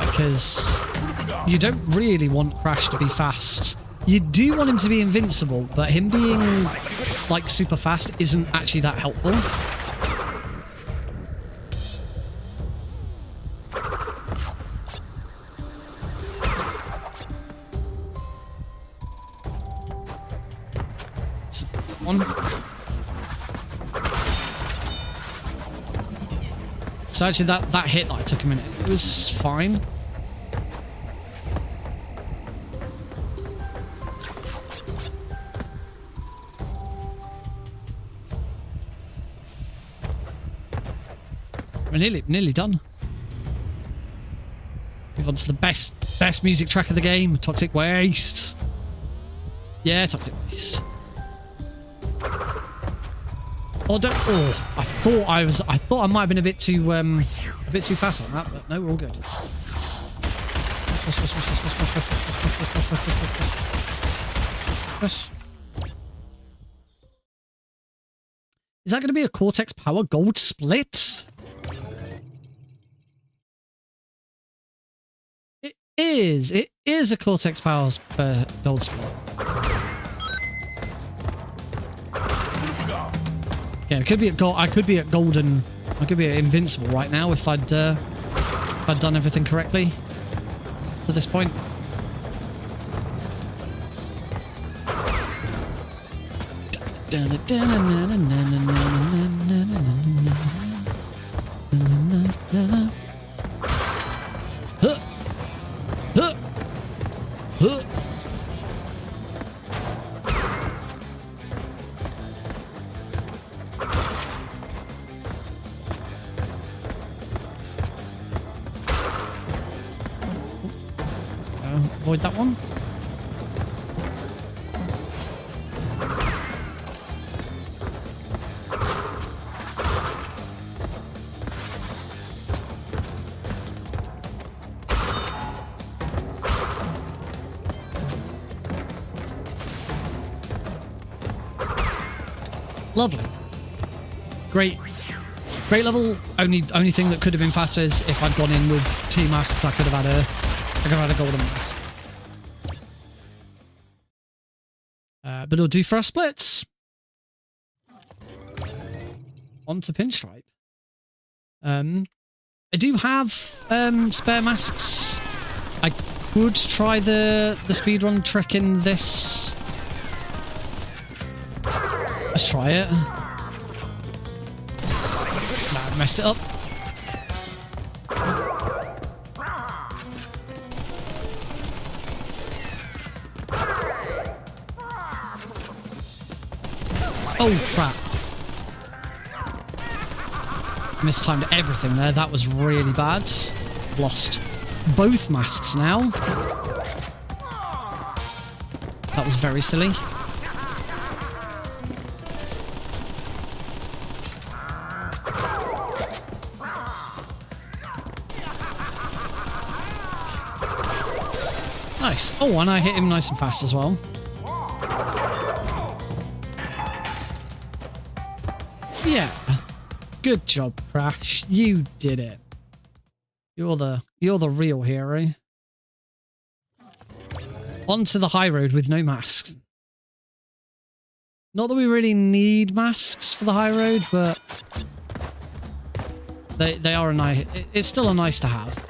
Because you don't really want Crash to be fast. You do want him to be invincible, but him being like super fast isn't actually that helpful. So actually that hit that I took a minute. It was fine. We're nearly done. Move on to the best music track of the game, Toxic Waste. Yeah, Toxic Waste. Oh, don't! Oh, I thought I might have been a bit too fast on that, but no, we're all good. Is that going to be a Cortex Power gold split? It is. It is a Cortex Power gold split. Yeah, it could be at gold. I could be at golden. I could be at invincible right now if I'd done everything correctly to this point. avoid that one. Lovely. Great level. Only thing that could have been faster is if I'd gone in with 2 masks. I could have had a golden mask. But it'll do for our splits. On to pinstripe. I do have spare masks. I could try the speedrun trick in this. Let's try it. Nah, I messed it up. Oh, crap. Mistimed everything there. That was really bad. Lost both masks now. That was very silly. Nice. Oh, and I hit him nice and fast as well. Yeah. Good job, Crash. You did it. You're the real hero. Onto the high road with no masks. Not that we really need masks for the high road, but they are a nice. It's still a nice to have.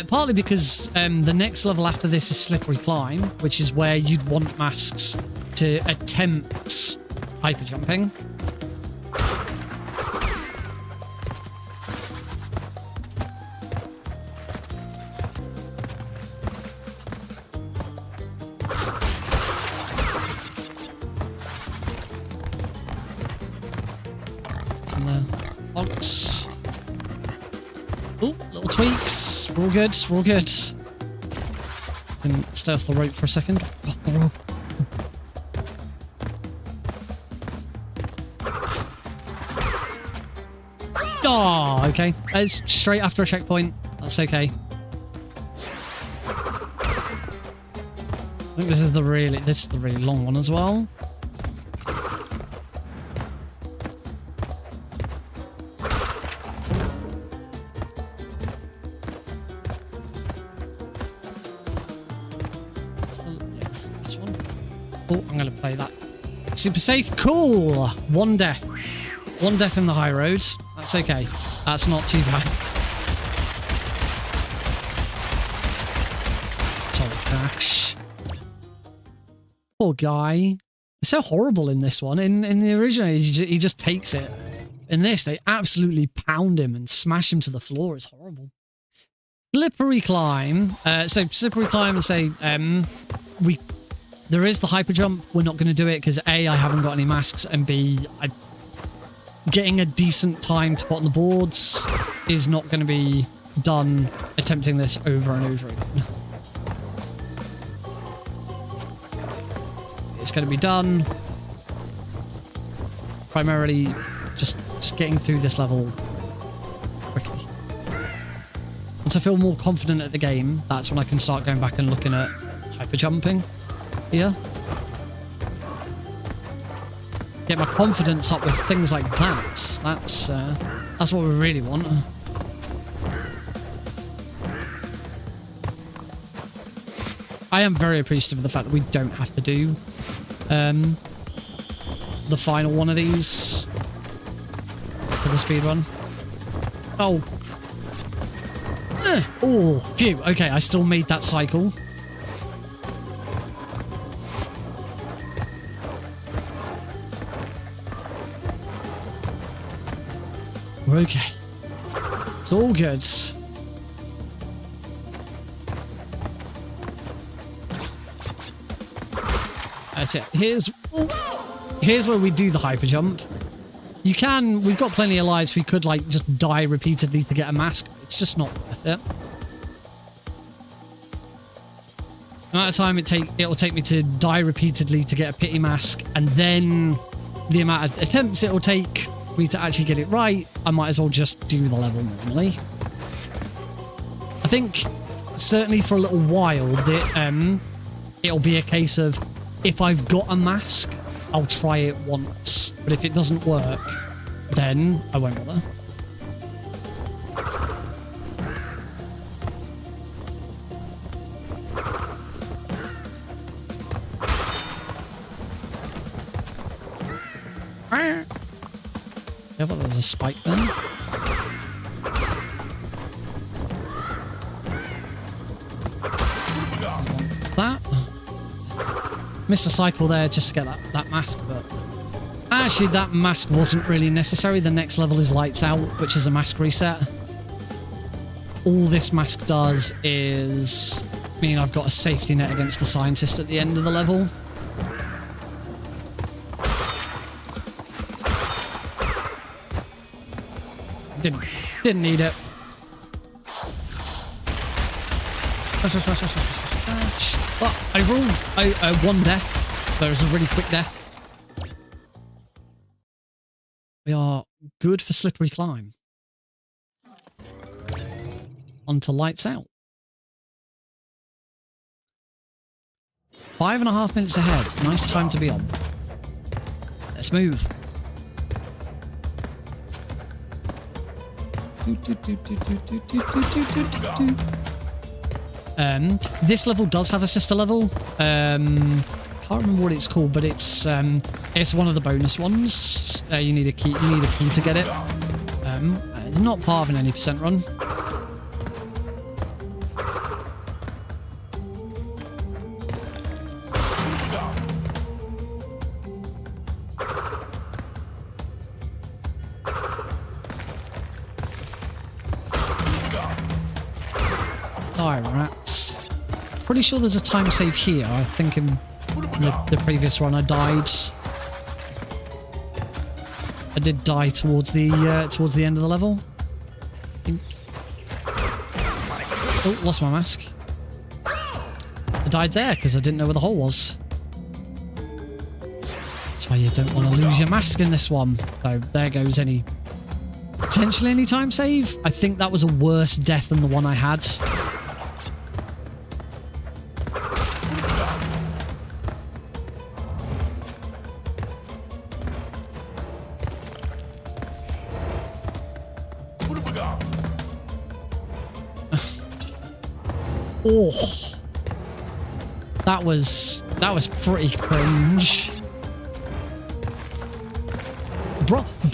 Partly because the next level after this is Slippery Climb, which is where you'd want masks to attempt hyper jumping. And the box. Oh, little tweaks. We're all good. We're all good. Can stay off the rope for a second. Off the rope. Oh, okay. It's straight after a checkpoint. That's okay. I think this is the really long one as well. This one. Oh, I'm going to play that. Super safe. Cool. One death. One death in the high road. That's okay. That's not too bad. Sorry, Crash. Poor guy. It's so horrible in this one. In the original, he just takes it. In this, they absolutely pound him and smash him to the floor. It's horrible. Slippery Climb. So Slippery Climb and say there is the hyper jump. We're not going to do it because A, I haven't got any masks, and B, getting a decent time to put on the boards is not going to be done attempting this over and over again. It's going to be done primarily just getting through this level quickly. Once I feel more confident at the game, that's when I can start going back and looking at hyper jumping here. Get my confidence up with things like that. That's what we really want. I am very appreciative of the fact that we don't have to do the final one of these for the speedrun. Oh. Oh, phew. Okay, I still made that cycle. We're okay. It's all good. That's it. Here's where we do the hyper jump. We've got plenty of lives. We could like just die repeatedly to get a mask. It's just not worth it. amount of time it'll take me to die repeatedly to get a pity mask, and then the amount of attempts it'll take me to actually get it right, I might as well just do the level normally. I think certainly for a little while that it'll be a case of if I've got a mask, I'll try it once, but if it doesn't work, then I won't bother. Yeah, but there's a spike then. That. Missed a cycle there just to get that mask, but actually that mask wasn't really necessary. The next level is Lights Out, which is a mask reset. All this mask does is mean I've got a safety net against the scientist at the end of the level. Didn't need it. Oh, I rolled one death. There was a really quick death. We are good for slippery climb. Onto Lights Out. 5.5 minutes ahead. Nice time to be on. Let's move. This level does have a sister level. Can't remember what it's called, but it's one of the bonus ones. You need a key. You need a key to get it. It's not part of an any % run. Rats. Pretty sure there's a time save here. I think in the previous run I died. I did die towards the end of the level. Oh, lost my mask. I died there because I didn't know where the hole was. That's why you don't want to lose your mask in this one. So there goes potentially any time save. I think that was a worse death than the one I had. Oh, that was pretty cringe.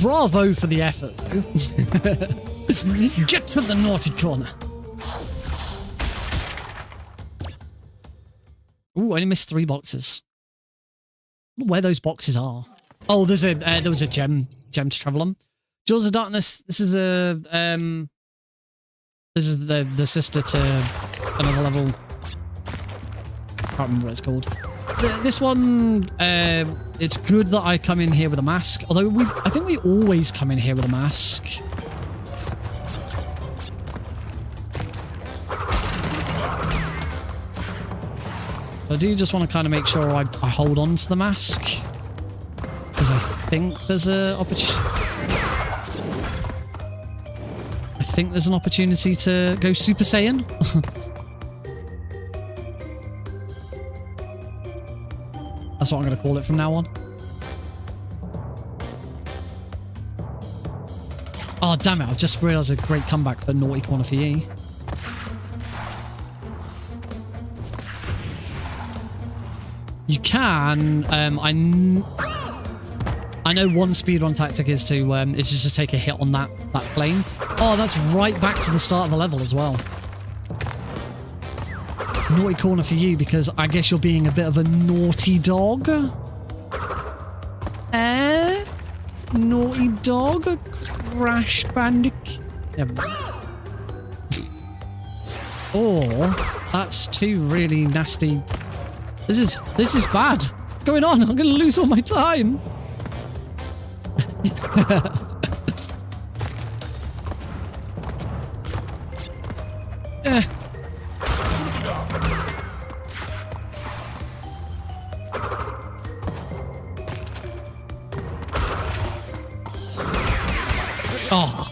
Bravo for the effort, though. Get to the naughty corner. Ooh, I only missed 3 boxes. I don't know where those boxes are. Oh, there was a gem to travel on. Jaws of Darkness. This is the sister to another level. Can't remember what it's called. This one, it's good that I come in here with a mask. Although I think we always come in here with a mask. I do just want to kind of make sure I hold on to the mask, because I think there's a I think there's an opportunity to go Super Saiyan. That's what I'm going to call it from now on. Oh, damn it. I've just realised a great comeback for Naughty Corner for Ye. You can... I know one speedrun tactic is to just take a hit on that plane. Oh, that's right back to the start of the level as well. Naughty Corner for you, because I guess you're being a bit of a naughty dog. Naughty dog? Crash Bandicoot? Never mind. Or, that's 2 really nasty... This is bad. What's going on? I'm going to lose all my time. Oh.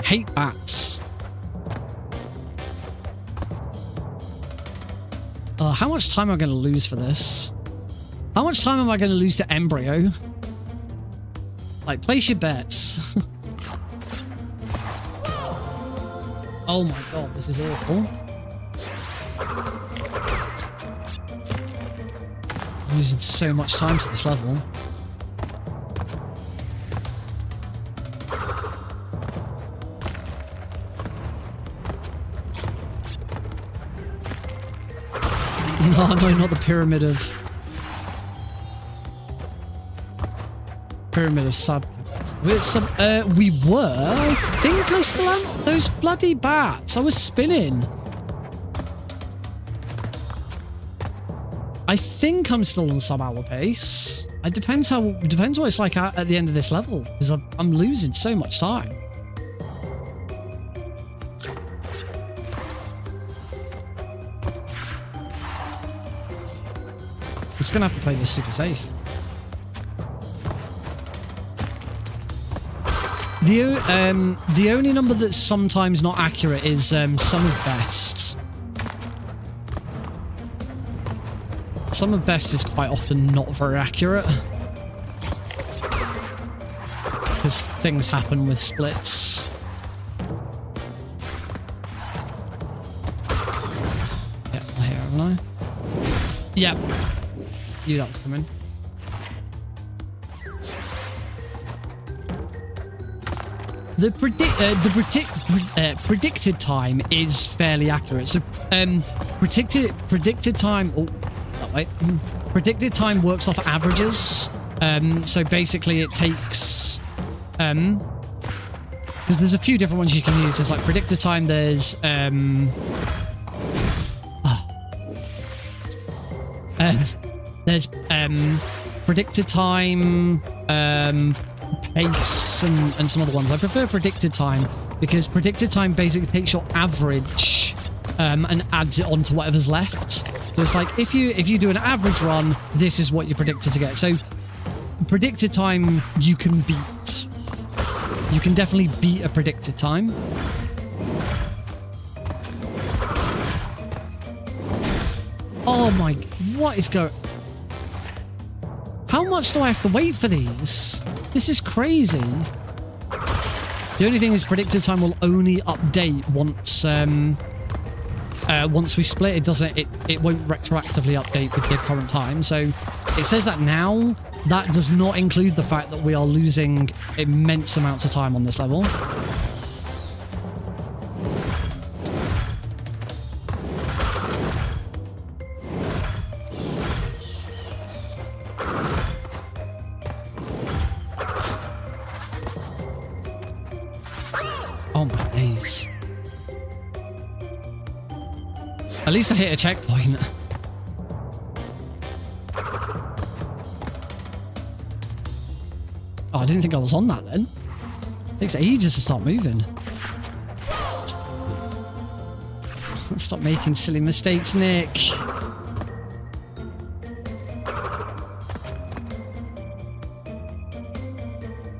Hate bats. How much time am I going to lose for this? How much time am I going to lose to Embryo? Like, place your bets. Oh my god, this is awful. I'm losing so much time to this level. No, no, not the pyramid of sub. We were. I think I still am. Those bloody bats. I was spinning. I think I'm still on sub-hour pace. It depends what it's like at the end of this level, because I'm losing so much time. I'm just gonna have to play this super safe. The only number that's sometimes not accurate is sum of best. Sum of best is quite often not very accurate because things happen with splits. Yep, here, haven't I? Yep. Knew that was coming. The predicted time is fairly accurate. So, predicted time. Oh, that way. Predicted time works off averages. So basically, it takes. Because there's a few different ones you can use. There's like predicted time. There's there's predicted time. Pace and some other ones. I prefer predicted time because predicted time basically takes your average and adds it onto whatever's left. So it's like if you do an average run, this is what you're predicted to get. So predicted time you can beat. You can definitely beat a predicted time. Oh my, what is going? How much do I have to wait for these? This is crazy. The only thing is predicted time will only update once we split. It doesn't. It won't retroactively update with the current time. So it says that now. That does not include the fact that we are losing immense amounts of time on this level. Oh my days. At least I hit a checkpoint. Oh, I didn't think I was on that then. It takes ages to start moving. Let's stop making silly mistakes, Nick.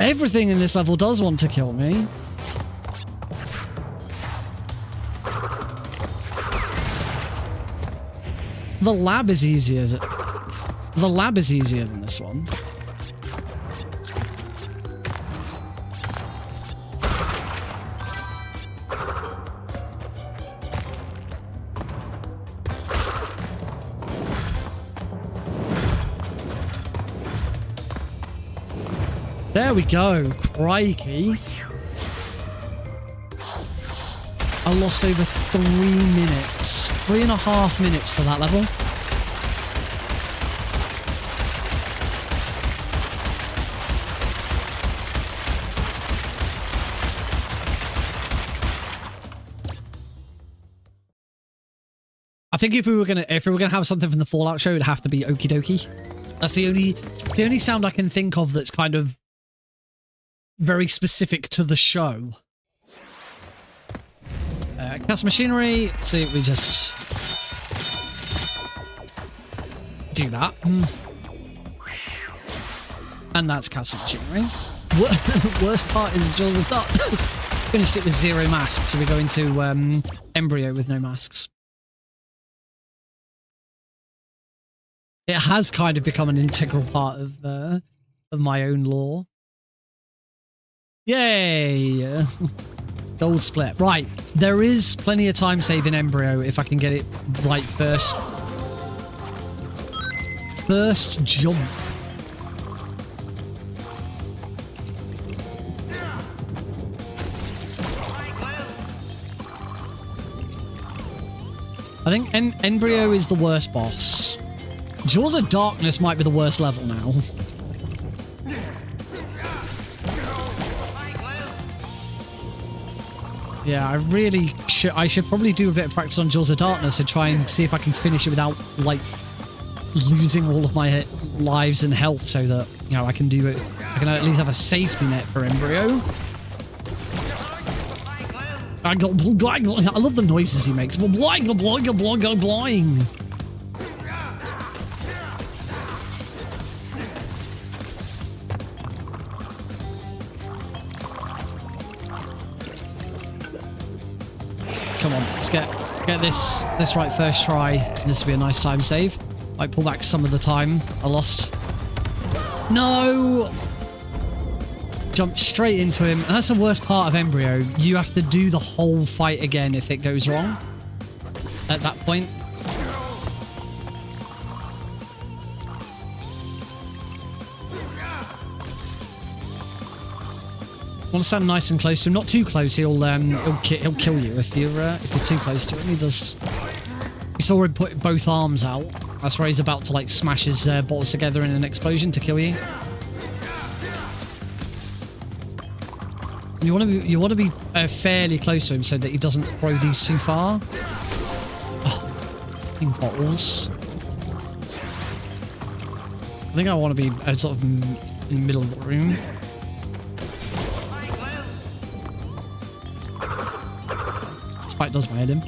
Everything in this level does want to kill me. The lab is easier. The lab is easier than this one. There we go. Crikey. I lost over 3 minutes. 3.5 minutes to that level. I think if we were gonna have something from the Fallout show, it'd have to be Okie Dokie. That's the only sound I can think of that's kind of very specific to the show. Cast machinery. See, we just do that. And that's cast machinery. Worst part is Jaws of Darkness. Finished it with 0 masks, so we go into Embryo with no masks. It has kind of become an integral part of my own lore. Yay! Gold split. Right, there is plenty of time save in Embryo if I can get it right first. First jump. I think Embryo is the worst boss. Jaws of Darkness might be the worst level now. Yeah, I should probably do a bit of practice on Jaws of Darkness and try and see if I can finish it without, like, losing all of my lives and health so that, you know, I can do it. I can at least have a safety net for Embryo. I love the noises he makes. Blind. Come on, let's get this right first try. This will be a nice time save. I pull back some of the time I lost. No! Jump straight into him. And that's the worst part of Embryo. You have to do the whole fight again if it goes wrong at that point. Want to stand nice and close to him. Not too close. He'll kill you if you're too close to him. He does. You saw him put both arms out. That's where he's about to like smash his bottles together in an explosion to kill you. You want to be fairly close to him so that he doesn't throw these too far. Oh, fucking bottles. I think I want to be sort of in the middle of the room. This fight does my head in.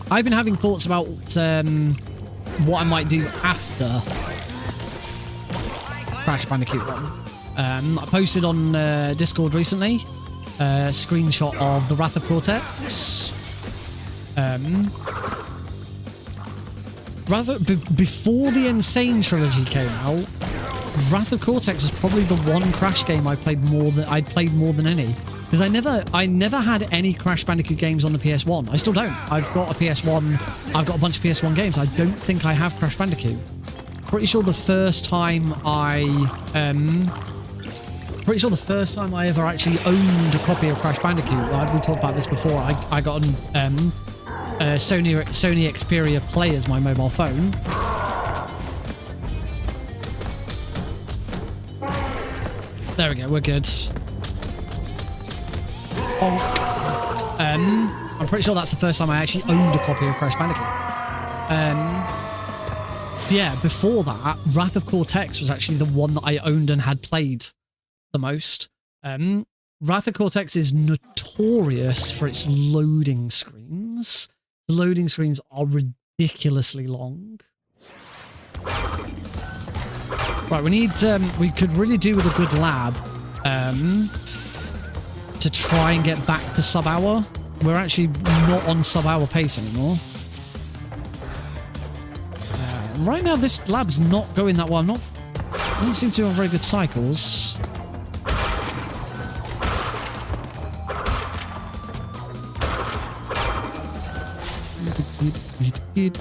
I've been having thoughts about what I might do after Crash Bandicoot 1. I posted on Discord recently a screenshot of the Wrath of Cortex. Before the Insane trilogy came out, Wrath of Cortex was probably the one Crash game I'd played more than any. Because I never had any Crash Bandicoot games on the PS1. I still don't. I've got a PS1. I've got a bunch of PS1 games. I don't think I have Crash Bandicoot. Pretty sure the first time I ever actually owned a copy of Crash Bandicoot, we talked about this before, I got an Sony Xperia Play as my mobile phone. There we go, we're good. I'm pretty sure that's the first time I actually owned a copy of Crash Bandicoot. So yeah, before that, Wrath of Cortex was actually the one that I owned and had played the most. Wrath of Cortex is notorious for its loading screens. The loading screens are ridiculously long. Right, we could really do with a good lab to try and get back to sub-hour. We're actually not on sub-hour pace anymore. Right now, this lab's not going that well. I don't seem to have very good cycles. This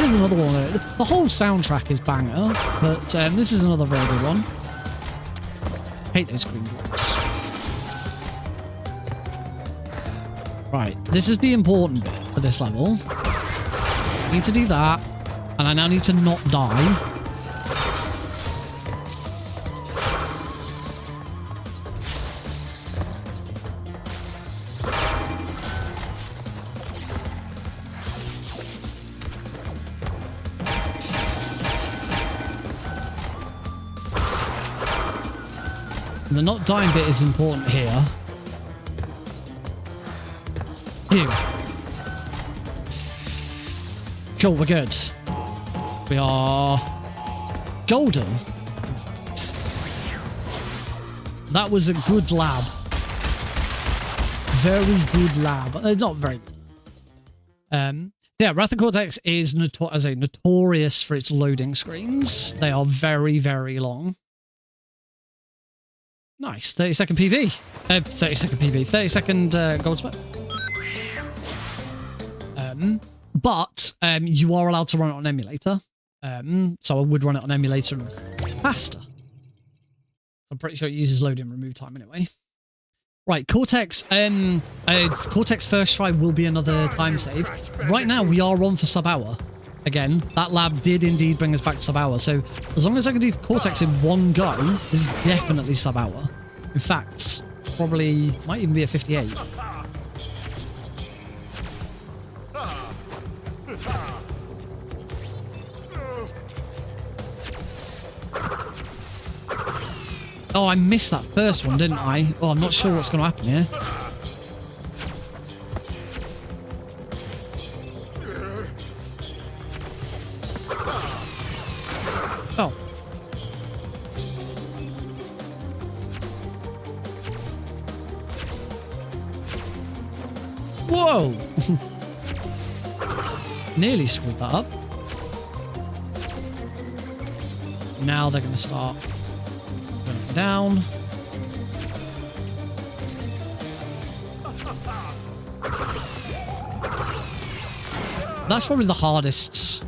is another one. The whole soundtrack is banger, but this is another very good one. Hate those green blocks. Right, this is the important bit for this level. I need to do that, and I now need to not die. The not dying bit is important here. Phew. Cool, we're good. We are golden. That was a good lab. Very good lab. It's not very good. Yeah, Wrath of Cortex is notorious for its loading screens. They are very, very long. Nice. 30-second PB. 30-second PB. 30-second gold spot. But you are allowed to run it on emulator. So I would run it on emulator and it's faster. I'm pretty sure it uses load and remove time anyway. Right, Cortex. Cortex first try will be another time save. Right now we are on for sub-hour. Again, that lab did indeed bring us back to sub-hour. So as long as I can do Cortex in one go, this is definitely sub-hour. In fact, probably might even be a 58. Oh, I missed that first one, didn't I? Oh, I'm not sure what's going to happen here. Oh. Whoa! Nearly screwed that up. Now they're going to start going down. That's probably the hardest.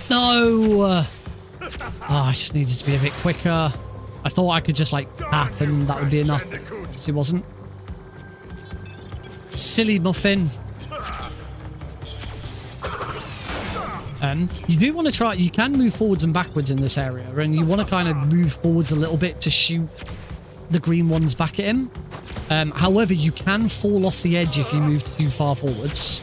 No! Oh, I just needed to be a bit quicker. I thought I could just like tap and that would be enough. It wasn't. Silly muffin. You do want to try, you can move forwards and backwards in this area, and you want to kind of move forwards a little bit to shoot the green ones back at him. However, you can fall off the edge if you move too far forwards.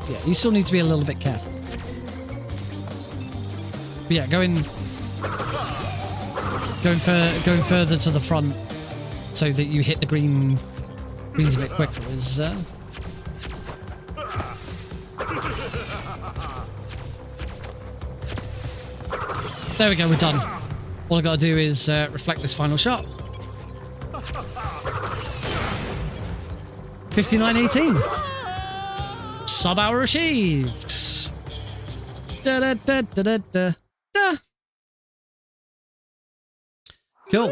Yeah, you still need to be a little bit careful. But yeah, going further to the front so that you hit the greens a bit quicker is there we go, we're done. All I gotta do is reflect this final shot. 59.18. Sub-hour achieved. Da da da da da da. Da. Cool.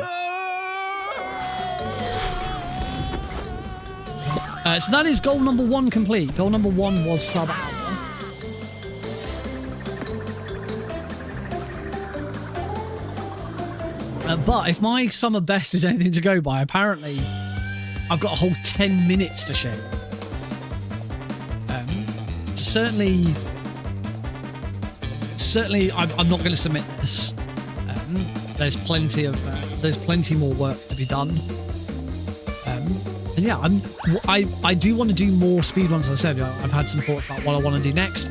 So that is goal number 1 complete. Goal number 1 was sub-hour. But if my summer best is anything to go by, apparently I've got a whole 10 minutes to share. Certainly, I'm not going to submit this. There's plenty more work to be done. And yeah, I do want to do more speedruns. As I said, I've had some thoughts about what I want to do next.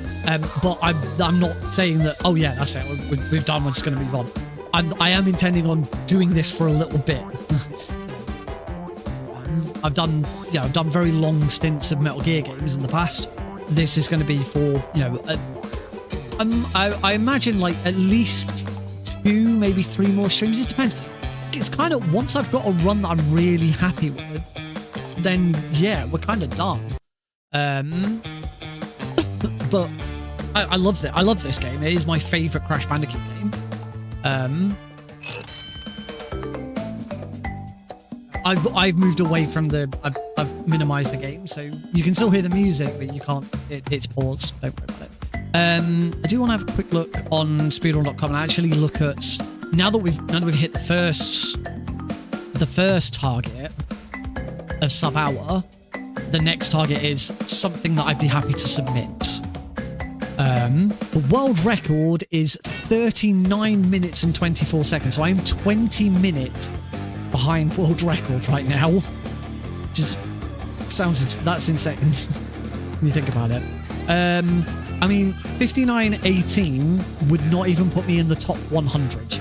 But I'm not saying that. Oh yeah, that's it. We've done. We're just going to move on. I am intending on doing this for a little bit. I've done very long stints of Metal Gear games in the past. This is going to be for, I imagine like at least 2, maybe 3 more streams. It depends. It's kind of, once I've got a run that I'm really happy with, then yeah, we're kind of done. But I love it. I love this game. It is my favorite Crash Bandicoot game. I've moved away from I've minimized the game, so you can still hear the music, but you can't. It's paused. Don't worry about it. I do want to have a quick look on speedrun.com and actually look at now that we've hit the first target of sub-hour. The next target is something that I'd be happy to submit. The world record is 39 minutes and 24 seconds, so I'm 20 minutes behind world record right now. Just that's insane when you think about it. I mean, 59.18 would not even put me in the top 100.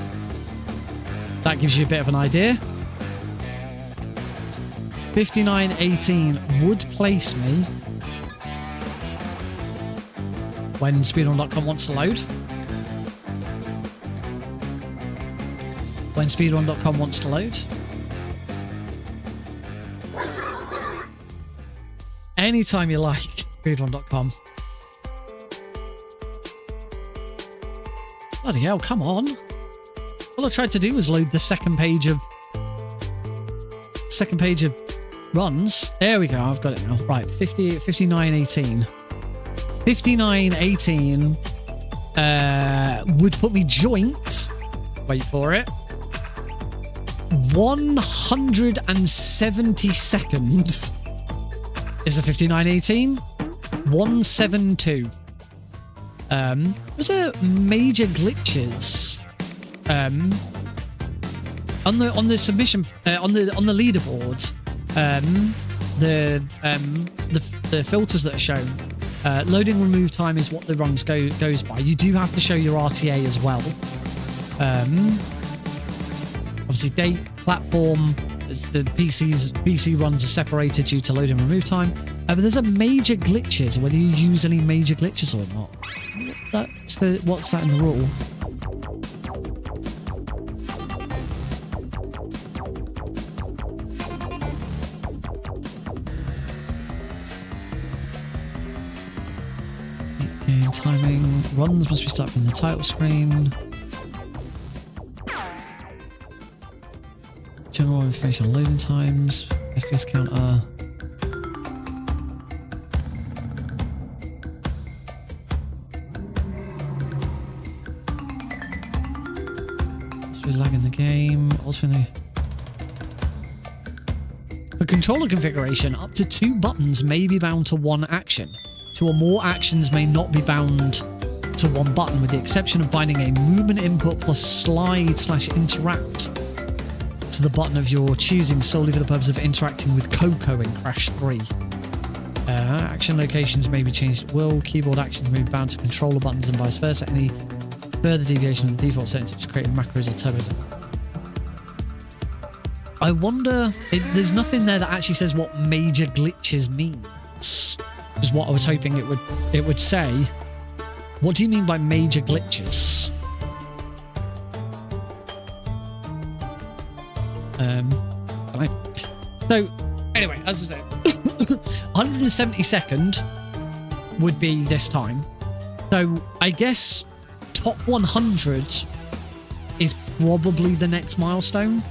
That gives you a bit of an idea. 59.18 would place me when speedrun.com wants to load. When speedrun.com wants to load. Anytime you like, speedrun.com. Bloody hell, come on. All I tried to do was load the second page of runs. There we go, I've got it now. Right, 59.18. 59.18 would put me joint. Wait for it. 172nd is a 59.18. 172. Was there major glitches on the submission on the leaderboard? The filters that are shown. Loading remove time is what the runs goes by. You do have to show your RTA as well. Obviously, date, platform, the PC runs are separated due to load and remove time. But there's a major glitches, whether you use any major glitches or not. What's that in the rule? Game timing. Runs must be started from the title screen. General information loading times. FPS counter. Must be lagging the game. Also for controller configuration, up to 2 buttons may be bound to one action. 2 or more actions may not be bound to one button, with the exception of binding a movement input plus slide/interact to the button of your choosing solely for the purpose of interacting with Coco in Crash 3. Action locations may be changed at will. Keyboard actions may be bound to controller buttons and vice versa. Any further deviation from the default settings, such as creating macros or turbos. I wonder, there's nothing there that actually says what major glitches means. Is what I was hoping it would say. What do you mean by major glitches? So anyway, as I said, 172nd would be this time. So I guess top 100 is probably the next milestone,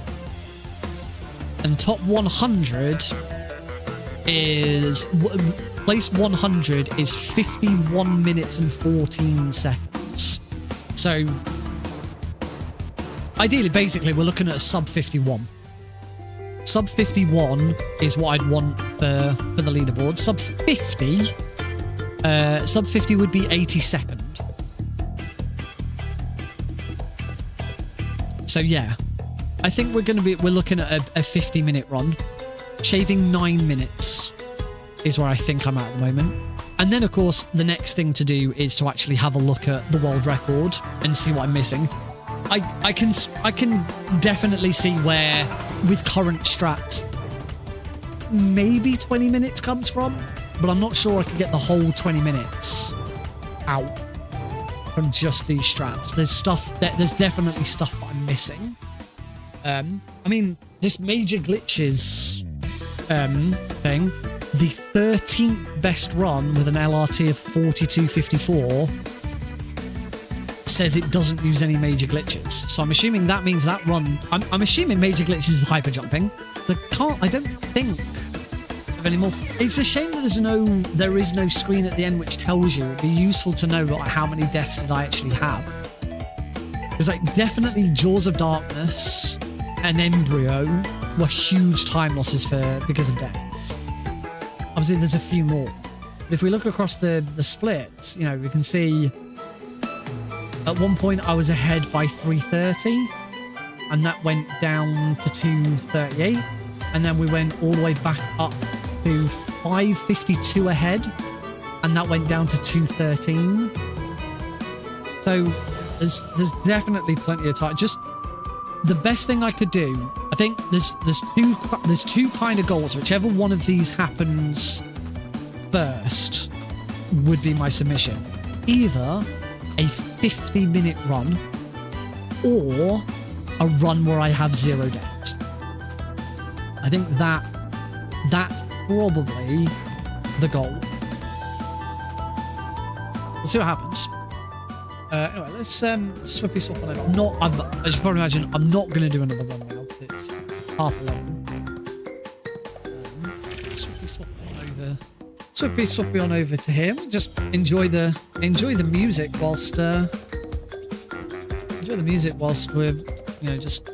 and top 100 is place 100 is 51 minutes and 14 seconds. So ideally, basically, we're looking at a sub 51. Sub 51 is what I'd want for the leaderboard. Sub 50 would be 82nd. So yeah, I think we're looking at a 50-minute run. Shaving 9 minutes is where I think I'm at the moment. And then, of course, the next thing to do is to actually have a look at the world record and see what I'm missing. I can definitely see where, with current strats, maybe 20 minutes comes from, but I'm not sure I can get the whole 20 minutes out from just these strats. There's definitely stuff that I'm missing. I mean, this major glitches thing, the 13th best run with an LRT of 42.54 says it doesn't use any major glitches. So I'm assuming that means that run, I'm assuming major glitches is hyper jumping. I don't think of any more. It's a shame that there is no screen at the end which tells you. It'd be useful to know like, how many deaths did I actually have. There's like definitely Jaws of Darkness and Embryo were huge time losses because of deaths. Obviously, there's a few more. If we look across the splits, you know, we can see at one point I was ahead by 330. and that went down to 238, and then we went all the way back up to 552 ahead, and that went down to 213. So there's definitely plenty of time. Just the best thing I could do, I think there's two kind of goals. Whichever one of these happens first would be my submission. Either a 50-minute run or a run where I have 0 deaths. I think that's probably the goal. We'll see what happens. Anyway, let's swippy swap on over. As you can probably imagine, I'm not going to do another run now. It's 11:30. Swippy swappy on over to him. Just enjoy the music whilst we're just.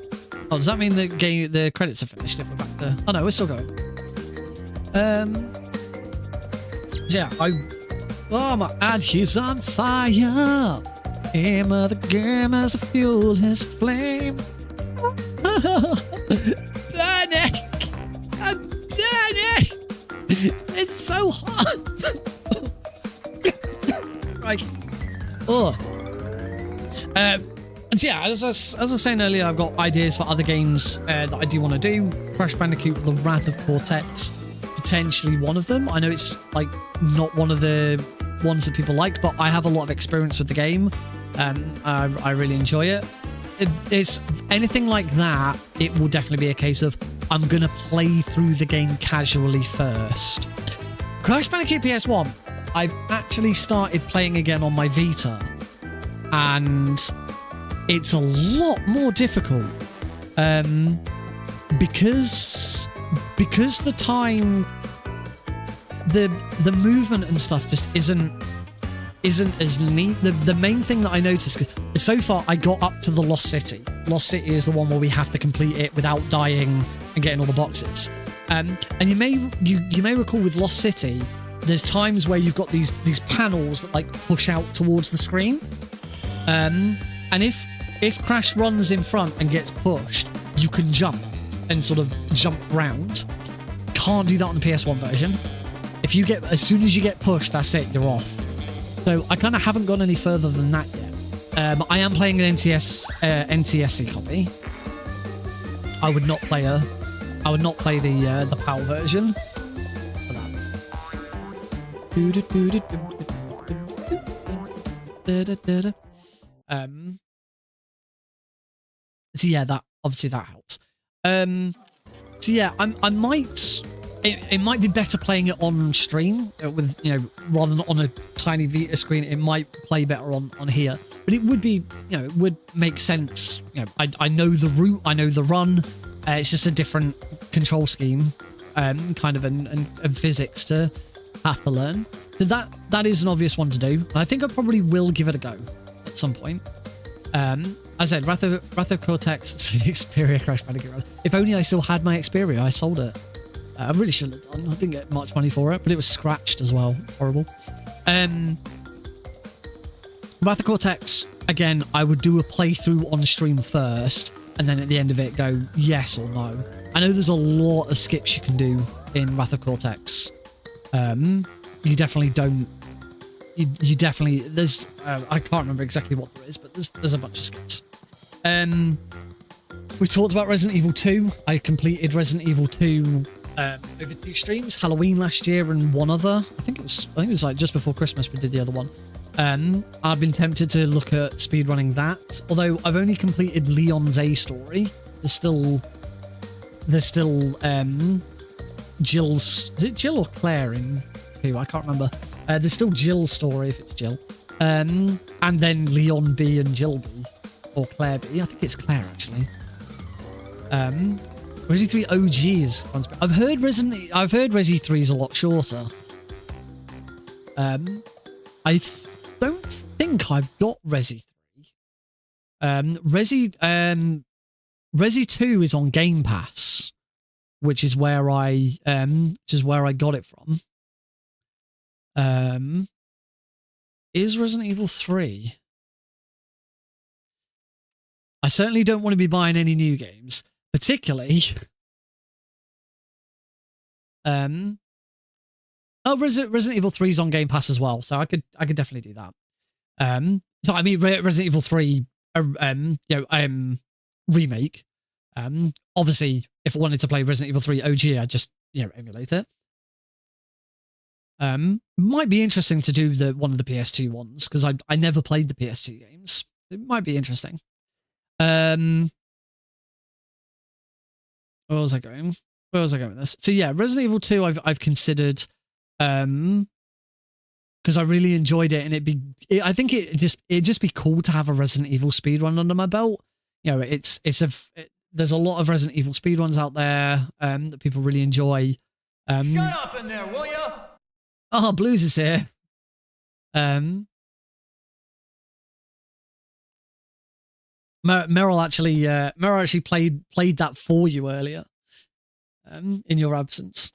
Oh, does that mean the credits are finished? If we're back to. Oh no, we're still going. Yeah, oh my, and he's on fire. Aim of the game as a fuel his flame. Burning! I'm burning! It's so hot! Right. Oh. And yeah, as I was saying earlier, I've got ideas for other games that I do want to do. Crash Bandicoot, The Wrath of Cortex, potentially one of them. I know it's like not one of the ones that people like, but I have a lot of experience with the game. I really enjoy it. It's anything like that. It will definitely be a case of I'm gonna play through the game casually first. Crash Bandicoot PS1, I've actually started playing again on my Vita, and it's a lot more difficult because the time, the movement and stuff just isn't as neat. The main thing that I noticed, so far I got up to the Lost City. Lost City is the one where we have to complete it without dying and getting all the boxes. And you may recall with Lost City, there's times where you've got these panels that like push out towards the screen. And if Crash runs in front and gets pushed, you can jump and sort of jump round. Can't do that on the PS1 version. As soon as you get pushed, that's it, you're off. So I kind of haven't gone any further than that yet. I am playing an NTSC copy. I would not play the PAL version for that. So yeah, that helps. So yeah, I might. It might be better playing it on stream with, rather than on a tiny Vita screen. It might play better on here, but it would be, it would make sense. I know the route, I know the run. It's just a different control scheme, kind of, and physics to have to learn. So that is an obvious one to do. And I think I probably will give it a go at some point. As I said, Wrath of Cortex, Xperia, Crash Bandicoot Run. If only I still had my Xperia, I sold it. I really shouldn't have done. I didn't get much money for it, but it was scratched as well. It's horrible. Wrath of Cortex, again, I would do a playthrough on stream first, and then at the end of it go yes or no. I know there's a lot of skips you can do in Wrath of Cortex. You definitely don't. You definitely, there's I can't remember exactly what there is, but there's a bunch of skips. We talked about Resident Evil 2. I completed Resident Evil 2 over 2 streams, Halloween last year and one other. I think it was like just before Christmas we did the other one. I've been tempted to look at speedrunning that, although I've only completed Leon's A story. There's still Jill's, is it Jill or Claire in 2? I can't remember. There's still Jill's story if it's Jill. And then Leon B and Jill B, or Claire B. I think it's Claire actually. Resi 3 OG is fun. I've heard Resi 3 is a lot shorter. I don't think I've got Resi 3. Resi 2 is on Game Pass, which is where I got it from. Is Resident Evil 3? I certainly don't want to be buying any new games, particularly. Oh, Resident Evil 3 is on Game Pass as well, so I could definitely do that. So I mean, Resident Evil 3, remake. Obviously, if I wanted to play Resident Evil 3 OG, I'd just emulate it. Might be interesting to do one of the PS2 ones because I never played the PS2 games. It might be interesting. Where was I going? Where was I going with this? So yeah, Resident Evil 2 I've considered because I really enjoyed it, and I think it'd just be cool to have a Resident Evil speedrun under my belt. There's a lot of Resident Evil speedruns out there that people really enjoy. Shut up in there, will ya? Oh, Blues is here. Meryl actually played that for you earlier. In your absence.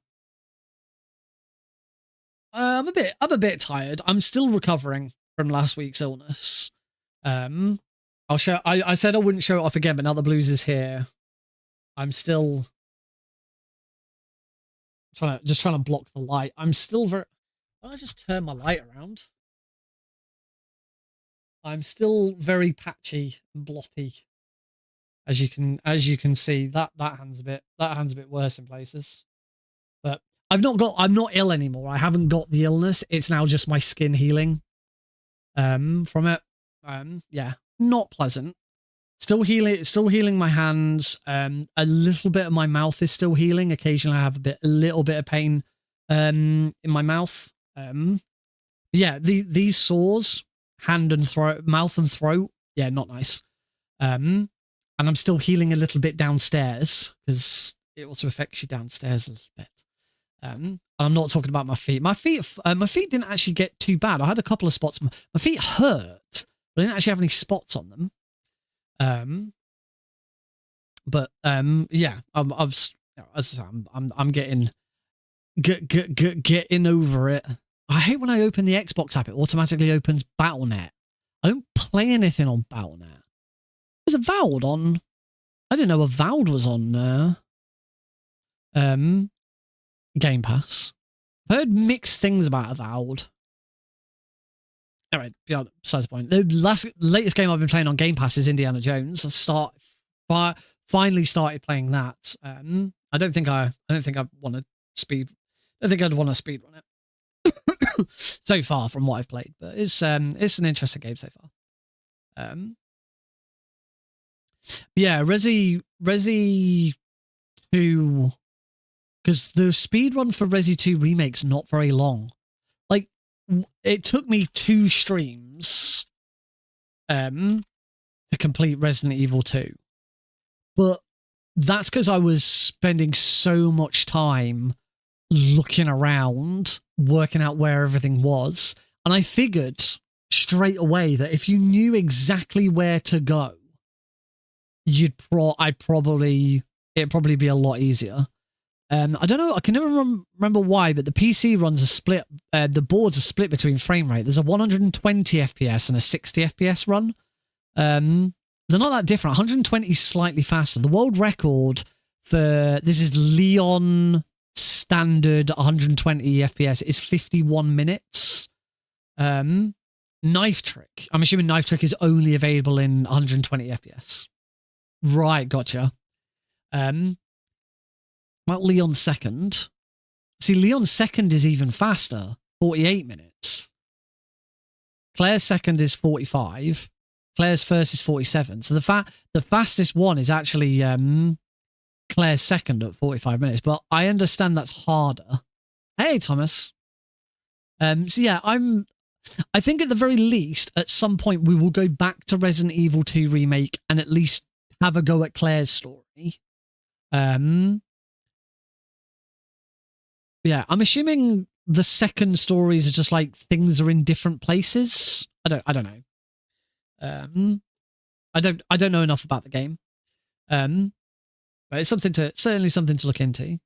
I'm a bit tired. I'm still recovering from last week's illness. I'll show. I said I wouldn't show it off again, but now the Blues is here. I'm still trying to block the light. I'm still very. Why don't I just turn my light around? I'm still very patchy and blotty. As you can see, that hand's a bit worse in places. But I'm not ill anymore. I haven't got the illness. It's now just my skin healing. From it. Yeah, not pleasant. Still healing my hands. A little bit of my mouth is still healing. Occasionally I have a little bit of pain in my mouth. Yeah, these sores, hand and throat, mouth and throat. Yeah, not nice. And I'm still healing a little bit downstairs because it also affects you downstairs a little bit. And I'm not talking about my feet. My feet didn't actually get too bad. I had a couple of spots. My feet hurt, but I didn't actually have any spots on them. Yeah, I'm getting over it. I hate when I open the Xbox app; it automatically opens Battle.net. I don't play anything on Battle.net. There's Avowed on. I didn't know Avowed was on Game Pass. I've heard mixed things about Avowed. Anyway, besides the point. The latest game I've been playing on Game Pass is Indiana Jones. I finally started playing that. I don't think I'd want to speed run it so far from what I've played, but it's an interesting game so far. Yeah, Resi 2, because the speedrun for Resi 2 Remake's not very long. Like, it took me 2 streams to complete Resident Evil 2. But that's because I was spending so much time looking around, working out where everything was. And I figured straight away that if you knew exactly where to go, it'd probably be a lot easier. I don't know, I can never remember why, but the PC runs the boards are split between frame rate. There's a 120 FPS and a 60 FPS run. They're not that different. 120 is slightly faster. The world record for this is Leon standard 120 FPS is 51 minutes. Knife Trick. I'm assuming Knife Trick is only available in 120 FPS. Right, gotcha. About Leon's second. See, Leon's second is even faster. 48 minutes. Claire's second is 45. Claire's first is 47. So the fastest one is actually Claire's second at 45 minutes. But I understand that's harder. Hey, Thomas. So yeah, I think at the very least, at some point, we will go back to Resident Evil 2 Remake and at least have a go at Claire's story. Yeah, I'm assuming the second stories are just like things are in different places. I don't know. I don't know enough about the game. But it's certainly something to look into.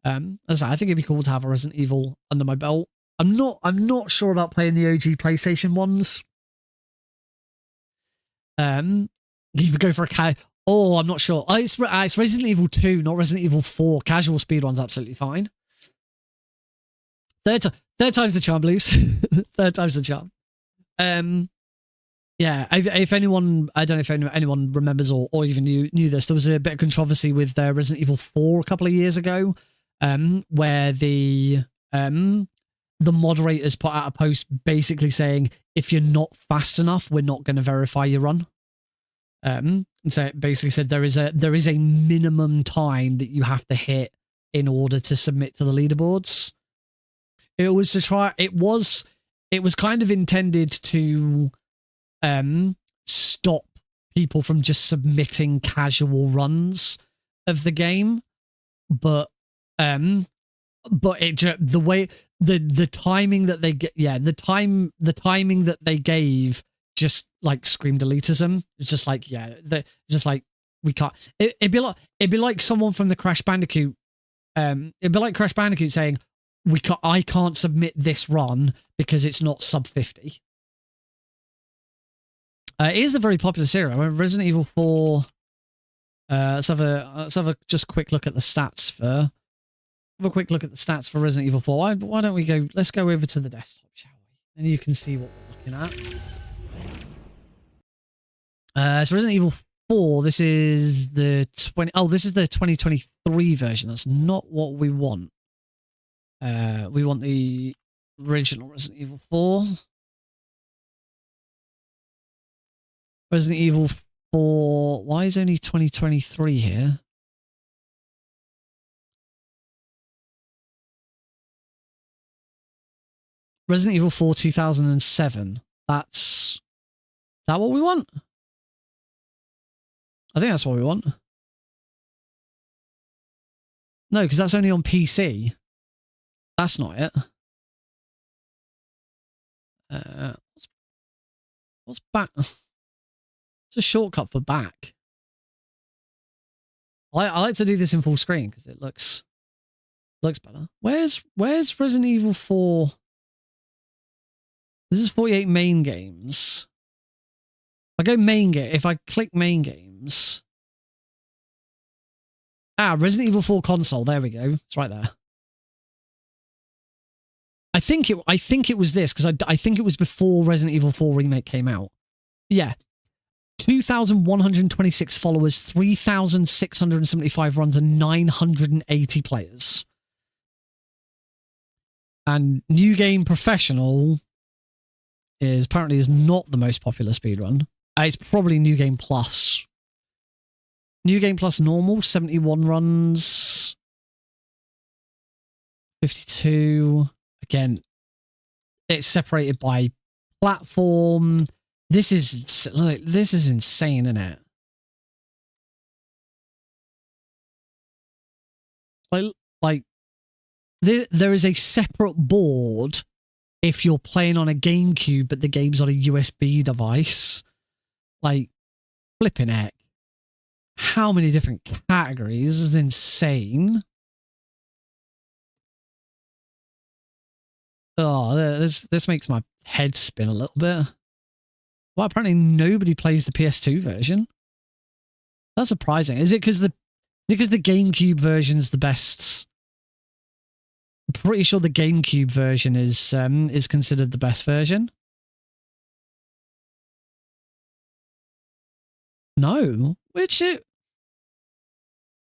As I say, I think it'd be cool to have a Resident Evil under my belt. I'm not sure about playing the OG PlayStation ones. You could go for a Oh, I'm not sure. Oh, it's Resident Evil 2, not Resident Evil 4. Casual speedrun's absolutely fine. Third time's the charm, please. Third time's the charm. Yeah, if anyone, I don't know if anyone remembers or even knew this, there was a bit of controversy with Resident Evil 4 a couple of years ago, where the moderators put out a post basically saying, if you're not fast enough, we're not going to verify your run. And so it basically said there is a minimum time that you have to hit in order to submit to the leaderboards. It was to try. It was kind of intended to stop people from just submitting casual runs of the game, but the way the timing that they get, the timing that they gave just like screamed elitism. It's just like, just like, we can't. It'd be like someone from the Crash Bandicoot. It'd be like Crash Bandicoot saying, I can't submit this run because it's not sub 50. It is a very popular series. I mean, Resident Evil 4. Let's have a just quick look at the stats for. Have a quick look at the stats for Resident Evil 4. Why don't we go? Let's go over to the desktop, shall we? And you can see what we're looking at. So Resident Evil 4. This is the 20. Oh, this is the 2023 version. That's not what we want. We want the original Resident Evil 4. Resident Evil 4. Why is only 2023 here? Resident Evil 4 2007. Is that what we want? I think that's what we want. No, because that's only on PC. That's not it. What's back? It's a shortcut for back. I like to do this in full screen because it looks better. Where's Resident Evil 4? This is 48 main games. If I click main games. Resident Evil 4 console. There we go. It's right there. I think it was this because I think it was before Resident Evil 4 Remake came out. Yeah. 2,126 followers, 3,675 runs, and 980 players. And New Game Professional is not the most popular speedrun. It's probably New Game Plus. New Game Plus normal, 71 runs. 52. Again, it's separated by platform. This is insane, isn't it? Like there is a separate board if you're playing on a GameCube, but the game's on a USB device. Like, flipping heck. How many different categories? This is insane. Oh, this makes my head spin a little bit. Well, apparently nobody plays the PS2 version. That's surprising. Is it because the GameCube version's the best? I'm pretty sure the GameCube version is considered the best version. No,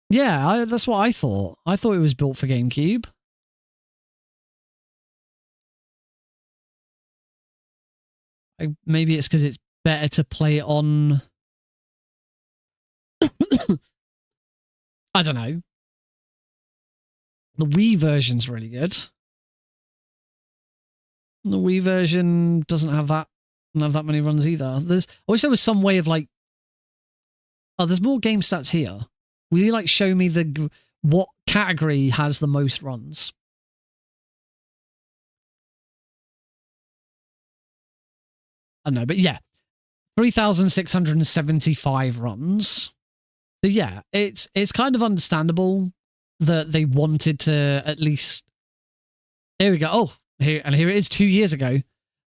yeah, that's what I thought. I thought it was built for GameCube. Maybe it's because it's better to play it on. I don't know. The Wii version's really good. The Wii version doesn't have that many runs either. I wish there was some way of like. Oh, there's more game stats here. Will you like show me what category has the most runs? I don't know, but yeah, 3,675 runs. So yeah, it's kind of understandable that they wanted to at least. Here we go. Oh, here it is. 2 years ago,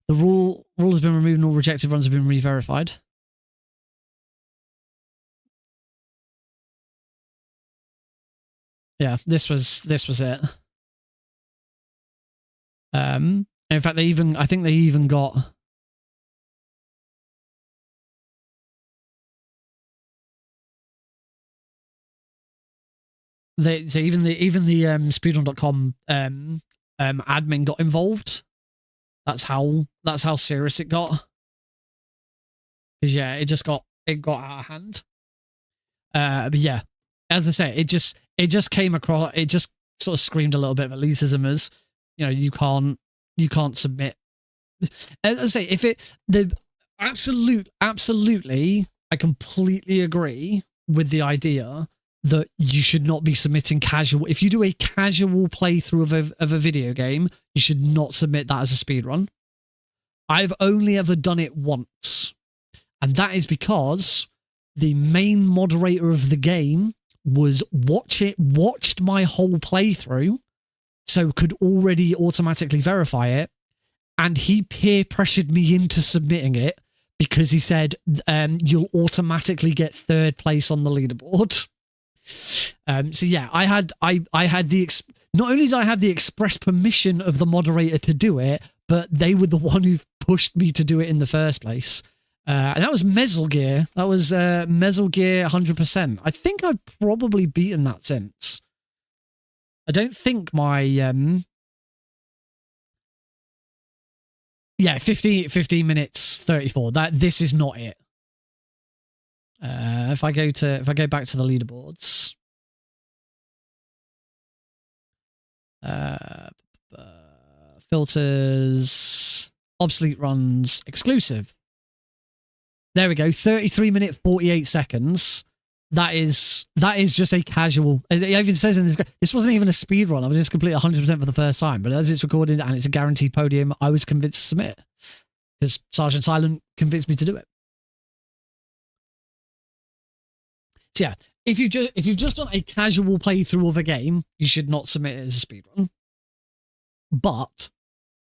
the rule has been removed and all rejected runs have been re-verified. Yeah, this was it. In fact, I think they even got. So even the speedrun.com admin got involved. That's how serious it got. Because yeah, it got out of hand. But yeah, as I say, it just came across. It just sort of screamed a little bit of elitism as, you know, you can't submit. As I say, if absolutely, I completely agree with the idea that you should not be submitting casual. If you do a casual playthrough of a video game, you should not submit that as a speedrun. I've only ever done it once, and that is because the main moderator of the game watched my whole playthrough, so could already automatically verify it, and he peer pressured me into submitting it because he said, you'll automatically get 3rd place on the leaderboard. So yeah, I had not only did I have the express permission of the moderator to do it, but they were the one who pushed me to do it in the first place. And that was Metal Gear. That was Metal Gear 100%. I think I've probably beaten that since. I don't think my 15 minutes 34. This is not it. If I go back to the leaderboards, filters, obsolete runs, exclusive. There we go. 33 minute 48 seconds. That is just a casual. It even says in this wasn't even a speed run. I was just completely 100% for the first time. But as it's recorded and it's a guaranteed podium, I was convinced to submit because Sergeant Silent convinced me to do it. So yeah, if you've just done a casual playthrough of a game, you should not submit it as a speedrun. But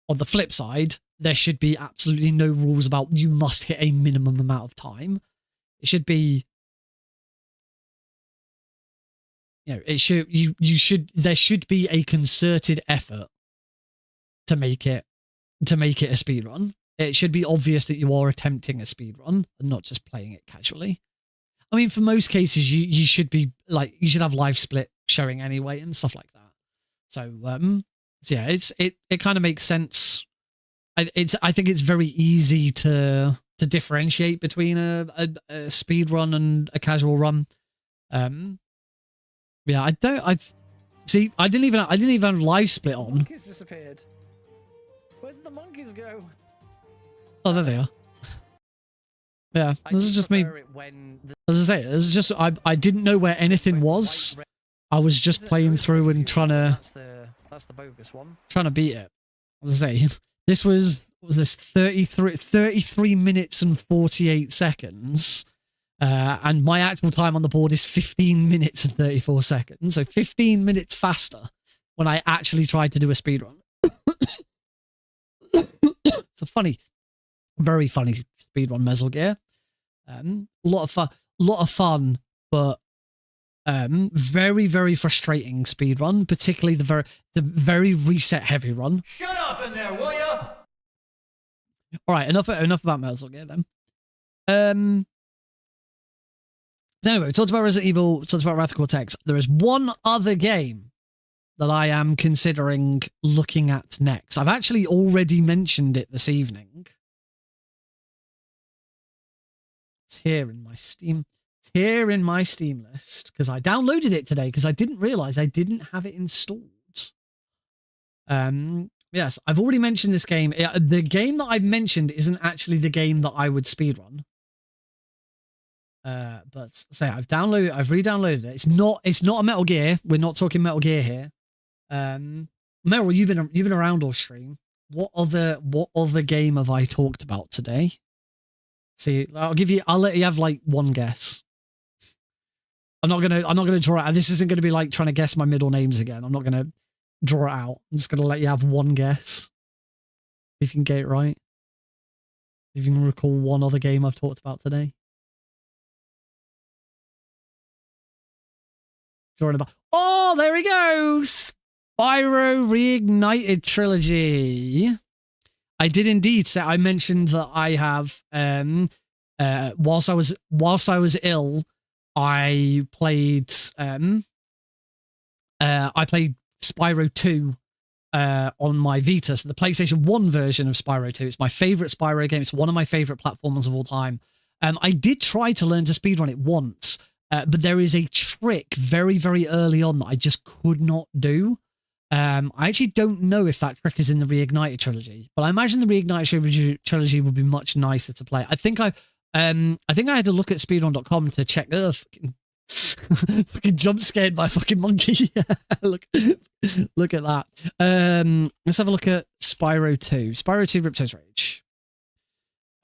on the flip side, there should be absolutely no rules about you must hit a minimum amount of time. It should be, you know, there should be a concerted effort to make it a speedrun. It should be obvious that you are attempting a speedrun and not just playing it casually. I mean, for most cases, you should be like, you should have live split showing anyway and stuff like that. So, yeah, it kind of makes sense. I think it's very easy to differentiate between a speed run and a casual run. Yeah, I didn't even have live split on. Monkeys disappeared. Where did the monkeys go? Oh, there they are. Yeah, this is just me. As I say, this is just I didn't know where anything was. I was just playing through and trying to. That's the bogus one. Trying to beat it. As I say, this was 33 minutes and 48 seconds, and my actual time on the board is 15 minutes and 34 seconds. So 15 minutes faster when I actually tried to do a speedrun. It's a very funny speedrun Metal Gear. A lot of fun, but very, very frustrating speedrun, particularly the very reset heavy run. Shut up in there, will ya? All right, enough about Metal Gear then. Anyway, we talked about Resident Evil, talked about Wrath of Cortex. There is one other game that I am considering looking at next. I've actually already mentioned it this evening. It's here in my Steam list because I downloaded it today because I didn't realize I didn't have it installed. Yes, I've already mentioned this game. The game that I've mentioned isn't actually the game that I would speedrun. But say I've re-downloaded it. It's not a Metal Gear. We're not talking Metal Gear here. Meryl, you've been around all stream. What other game have I talked about today? See, I'll let you have like one guess. I'm not gonna draw it out. This isn't gonna be like trying to guess my middle names again. I'm not gonna draw it out. I'm just gonna let you have one guess. If you can get it right. If you can recall one other game I've talked about today. drawing about. Oh, there we go. Spyro Reignited Trilogy. I did indeed say, I mentioned that I have whilst I was ill, I played Spyro 2 on my Vita, so the PlayStation 1 version of Spyro 2. It's my favorite Spyro game. It's one of my favorite platformers of all time. I did try to learn to speedrun it once, but there is a trick very, very early on that I just could not do. I actually don't know if that trick is in the Reignited trilogy, but I imagine the Reignited trilogy would be much nicer to play. I think I had to look at speedrun.com to check. Fucking jump scared by a fucking monkey. look at that. Let's have a look at Spyro 2. Spyro 2 Ripto's Rage.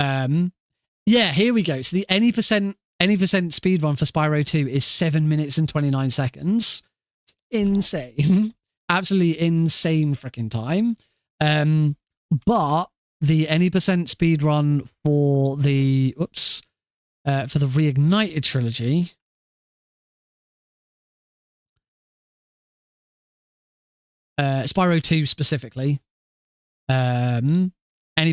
Yeah, here we go. So the any percent speedrun for Spyro 2 is 7 minutes and 29 seconds. It's insane. Absolutely insane freaking time. But the any percent speedrun for the Reignited trilogy Spyro 2 specifically, any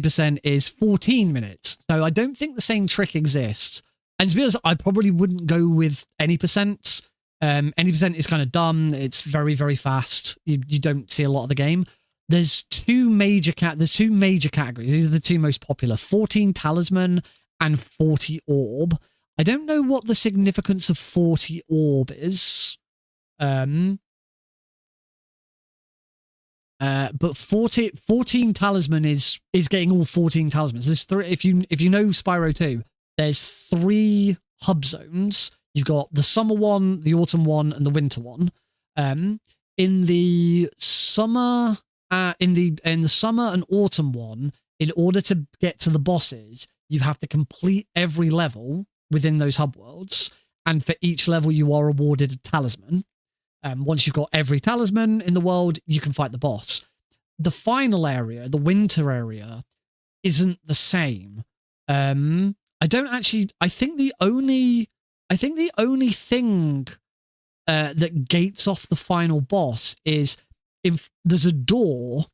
percent is 14 minutes. So I don't think the same trick exists. And to be honest, I probably wouldn't go with any percent. Any percent is kind of dumb. It's very, very fast. You don't see a lot of the game. There's two major categories. These are the two most popular: 14 Talisman and 40 Orb. I don't know what the significance of 40 Orb is. But 14 Talisman is getting all 14 Talismans. There's three. If you know Spyro 2, there's 3 hub zones. You've got the summer one, the autumn one, and the winter one. In the summer, in the summer and autumn one, in order to get to the bosses, you have to complete every level within those hub worlds, and for each level, you are awarded a talisman. Once you've got every talisman in the world, you can fight the boss. The final area, the winter area, isn't the same. I think the only thing that gates off the final boss is if there's a door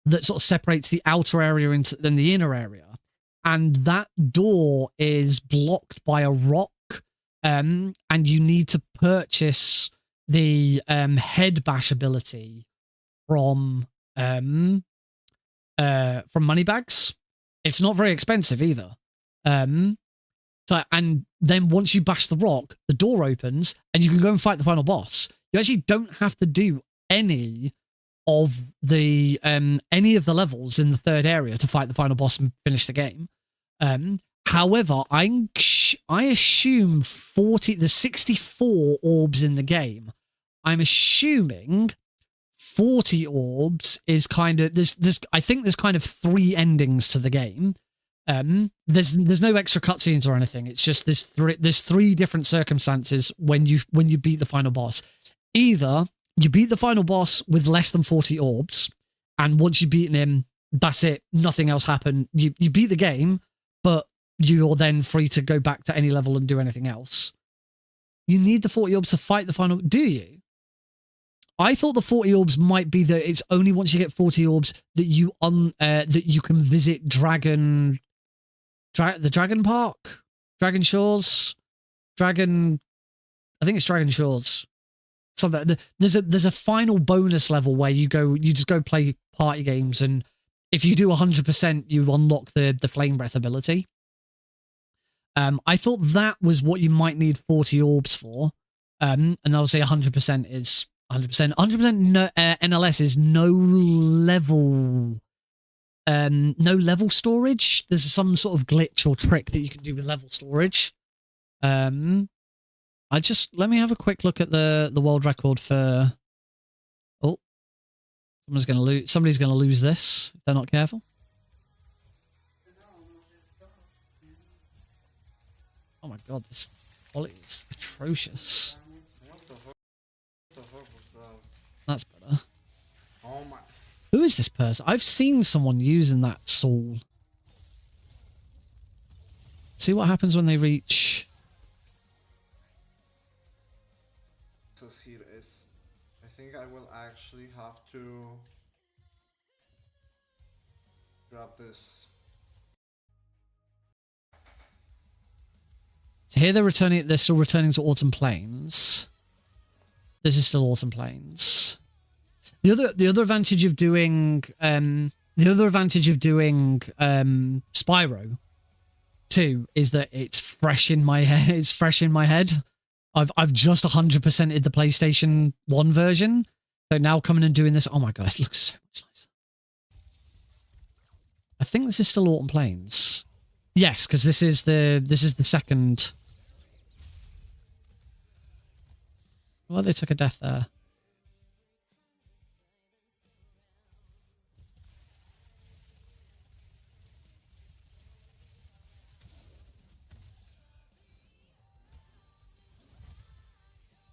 that sort of separates the outer area and the inner area, and that door is blocked by a rock, and you need to purchase the head bash ability from Moneybags. It's not very expensive either. So, and then once you bash the rock, the door opens and you can go and fight the final boss. You actually don't have to do any of the levels in the third area to fight the final boss and finish the game. However, I assume there's 64 orbs in the game. I'm assuming 40 orbs is kind of I think there's kind of 3 endings to the game. There's no extra cutscenes or anything. It's just there's 3 different circumstances when you beat the final boss. Either you beat the final boss with less than 40 orbs, and once you've beaten him, that's it. Nothing else happened. You beat the game, but you're then free to go back to any level and do anything else. You need the 40 orbs to fight the final. Do you? I thought the 40 orbs might be that it's only once you get 40 orbs that you can visit the Dragon Park, Dragon Shores, I think it's Dragon Shores. Something. There's a final bonus level where you just go play party games, and if you do 100%, you unlock the Flame Breath ability. I thought that was what you might need 40 orbs for. And I'll say 100% is 100%. 100% NLS is no level storage. There's some sort of glitch or trick that you can do with level storage. Let me have a quick look at the world record for. Oh, somebody's gonna lose this if they're not careful. Oh my god, this quality is atrocious. That's better. Who is this person? I've seen someone using that soul. See what happens when they reach. I will actually have to grab this. So here they're returning. They're still returning to Autumn Plains. This is still Autumn Plains. The other advantage of doing Spyro 2 is that it's fresh in my head. It's fresh in my head. I've just 100%ed the PlayStation 1 version. So now coming and doing this, oh my god, it looks so much nicer. I think this is still Autumn Plains. Yes, because this is the second. Well, they took a death there.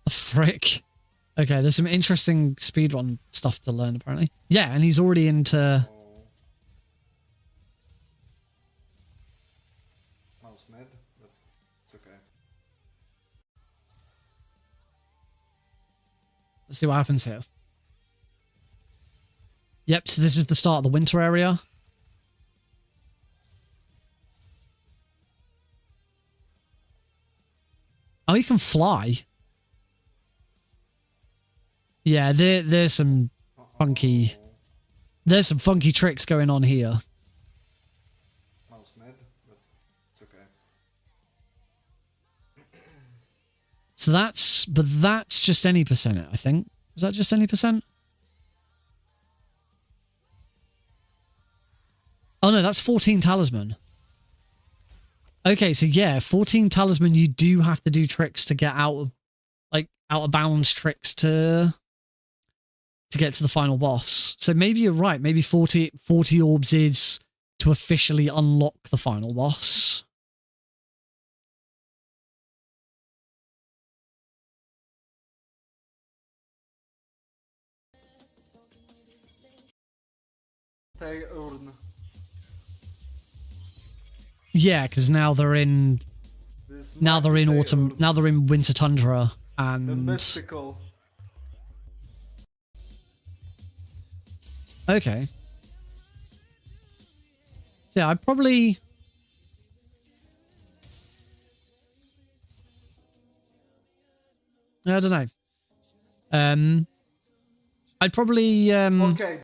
The frick. Okay, there's some interesting speedrun stuff to learn, apparently. Yeah, and he's already into... Mouse mid, but it's okay. Let's see what happens here. Yep, so this is the start of the winter area. Oh, you can fly. Yeah, there's some funky... There's some funky tricks going on here. Mouse mid, but it's okay. So that's... But that's just any percent, I think. Was that just any percent? Oh no, that's 14 talisman. Okay, so yeah, 14 talisman, you do have to do tricks to get out of... Like, out of bounds tricks to get to the final boss. So maybe you're right. Maybe 40 orbs is to officially unlock the final boss. Hey, Urn. Yeah, because now they're in... Now they're in autumn... Now they're in winter tundra and... The mystical. Okay. Yeah, I probably... I don't know. I'd probably... Okay.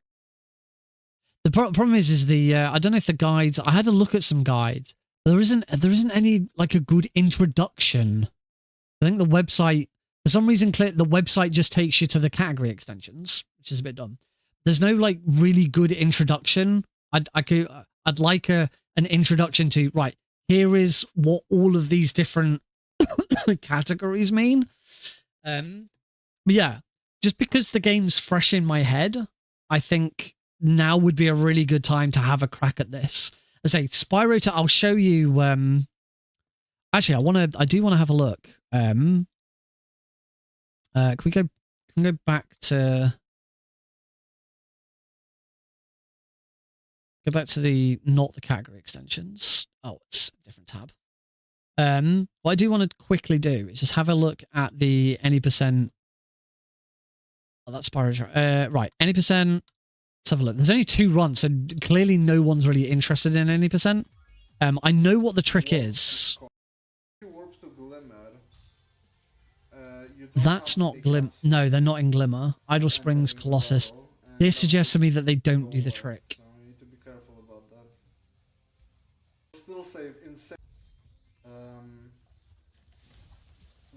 The problem is the... I don't know if the guides... I had a look at some guides. There isn't any, like, a good introduction. I think the website... For some reason, the website just takes you to the category extensions, which is a bit dumb. There's no like really good introduction. I'd like an introduction to, right, here is what all of these different categories mean. But yeah, just because the game's fresh in my head, I think now would be a really good time to have a crack at this. I say Spyro 2, I'll show you. Actually, I do want to have a look. Can we go back to... Go back to not the category extensions. Oh, it's a different tab. What I do want to quickly do is just have a look at the any percent. Oh, that's Spyro. Right, any percent. Let's have a look. There's only 2 runs, so clearly no one's really interested in any percent. I know what the trick is. That's not Glimmer. No, they're not in Glimmer. Idle Springs, Colossus. This suggests to me that they don't do the trick. Still save insane.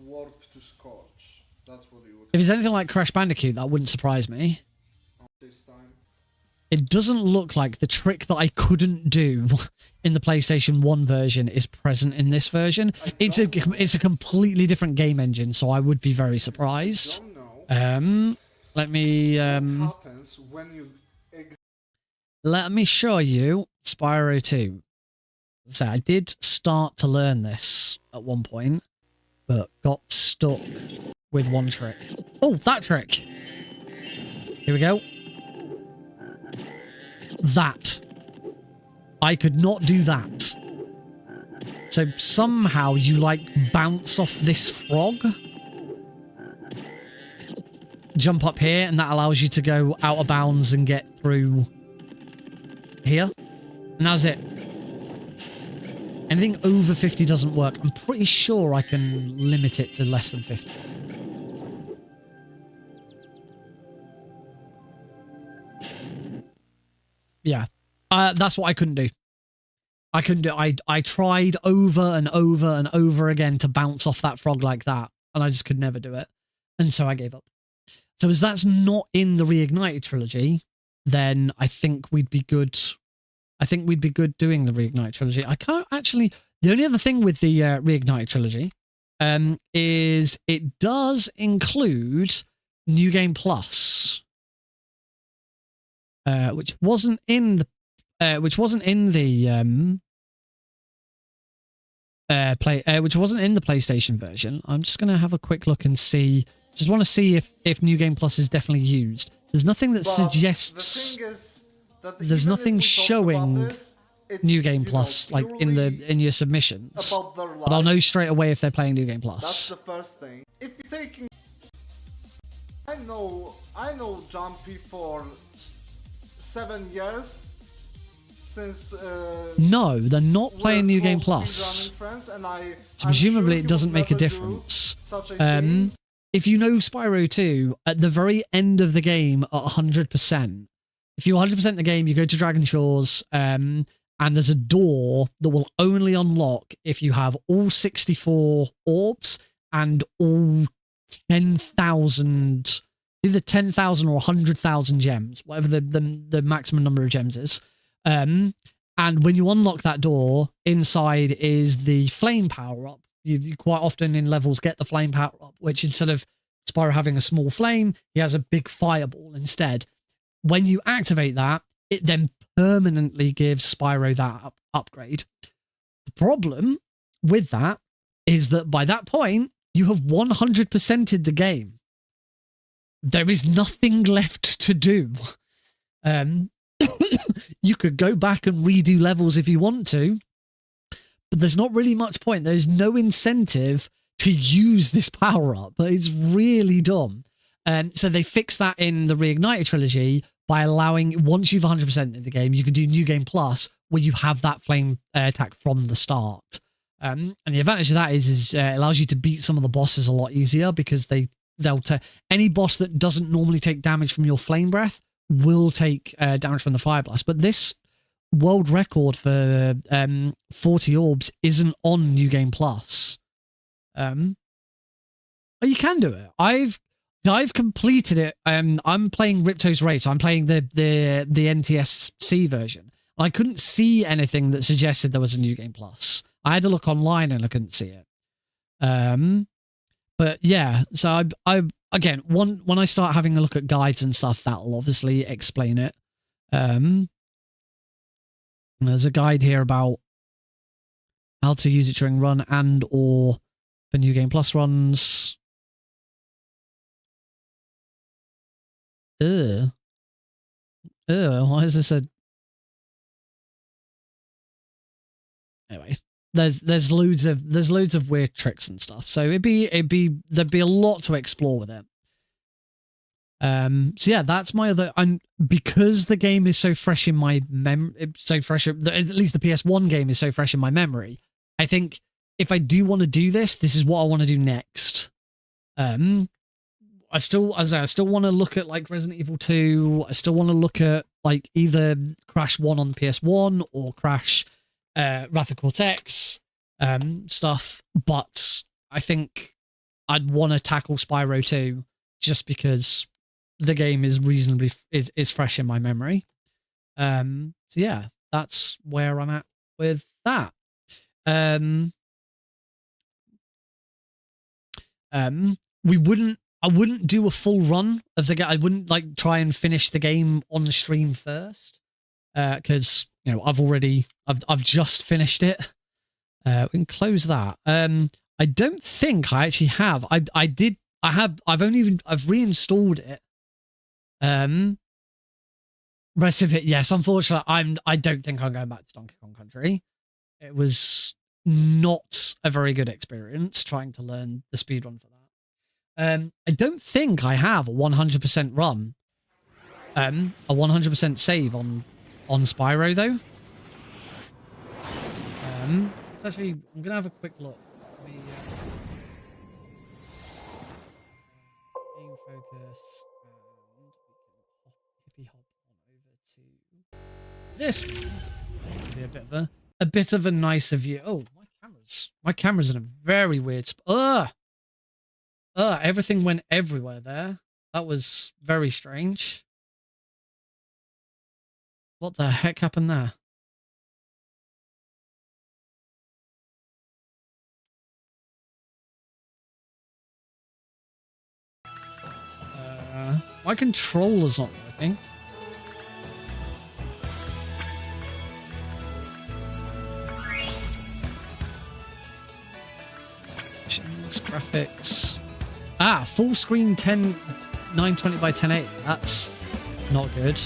Warp to Scorch. That's what you would. If it's anything like Crash Bandicoot, that wouldn't surprise me. It doesn't look like the trick that I couldn't do in the PlayStation 1 version is present in this version. It's a completely different game engine, so I would be very surprised. Let me let me show you Spyro 2. So I did start to learn this at one point, but got stuck with one trick. Oh, that trick! Here we go. That. I could not do that. So somehow you, like, bounce off this frog. jump up here, and that allows you to go out of bounds and get through here. And that's it. Anything over 50 doesn't work. I'm pretty sure I can limit it to less than 50. Yeah. That's what I couldn't do. I couldn't do it. I tried over and over and over again to bounce off that frog like that, and I just could never do it. And so I gave up. So as that's not in the Reignited trilogy, then I think we'd be good. I think we'd be good doing the Reignited trilogy. I can't actually... The only other thing with the Reignited trilogy is it does include New Game Plus, which wasn't in the which wasn't in the PlayStation version. I'm just gonna have a quick look and see. Just want to see if New Game Plus is definitely used. There's nothing that suggests. There's nothing showing New Game Plus like in your submissions. But I'll know straight away if they're playing New Game Plus. That's the first thing. If you're taking, I know Jumpy for 7 years. Since, no, they're not playing New Game Plus. So presumably it doesn't make a difference. If you know Spyro 2, at the very end of the game at 100%, if you 100% the game, you go to Dragon Shores, and there's a door that will only unlock if you have all 64 orbs and all 10,000, either 10,000 or 100,000 gems, whatever the maximum number of gems is. And when you unlock that door, inside is the flame power-up. You quite often in levels get the flame power-up, which instead of Spyro having a small flame, he has a big fireball instead. When you activate that, it then permanently gives Spyro that upgrade. The problem with that is that by that point, you have 100%ed the game. There is nothing left to do. You could go back and redo levels if you want to, but there's not really much point. There's no incentive to use this power-up. It's really dumb. So they fixed that in the Reignited trilogy by allowing, once you've 100% in the game, you can do New Game Plus, where you have that flame attack from the start. And the advantage of that is it allows you to beat some of the bosses a lot easier, because they'll any boss that doesn't normally take damage from your flame breath will take damage from the fire blast. But this world record for 40 orbs isn't on New Game Plus. You can do it. I've completed it. I'm playing Ripto's Race. I'm playing the NTSC version. I couldn't see anything that suggested there was a New Game Plus. I had to look online and I couldn't see it. But yeah, so I again, when I start having a look at guides and stuff, that'll obviously explain it. There's a guide here about how to use it during run and or for New Game Plus runs. Why is this a... Anyway, there's loads of weird tricks and stuff. So there'd be a lot to explore with it. So yeah, that's my other... because the game is so fresh in my at least the PS1 game is so fresh in my memory, I think if I do want to do this, this is what I want to do next. I still want to look at like Resident Evil 2. I still want to look at like either Crash 1 on PS1 or Crash Wrath of Cortex stuff. But I think I'd want to tackle Spyro 2 just because the game is reasonably is fresh in my memory. So yeah, that's where I'm at with that. I wouldn't do a full run of the game. I wouldn't like try and finish the game on the stream first, because you know I've just finished it. We can close that. I don't think I actually have. I've reinstalled it. Rest of it, yes. Unfortunately, I don't think I'm going back to Donkey Kong Country. It was not a very good experience trying to learn the speedrun for that. I don't think I have a 100% run. A 100% save on Spyro though. It's actually, I'm gonna have a quick look. Let me, game focus, and we can hop on over to this one. Be a bit of a nicer view. Oh, my camera's in a very weird spot. Everything went everywhere there. That was very strange. What the heck happened there? My controller's not working. Graphics. Full screen 920 by 1080. That's not good.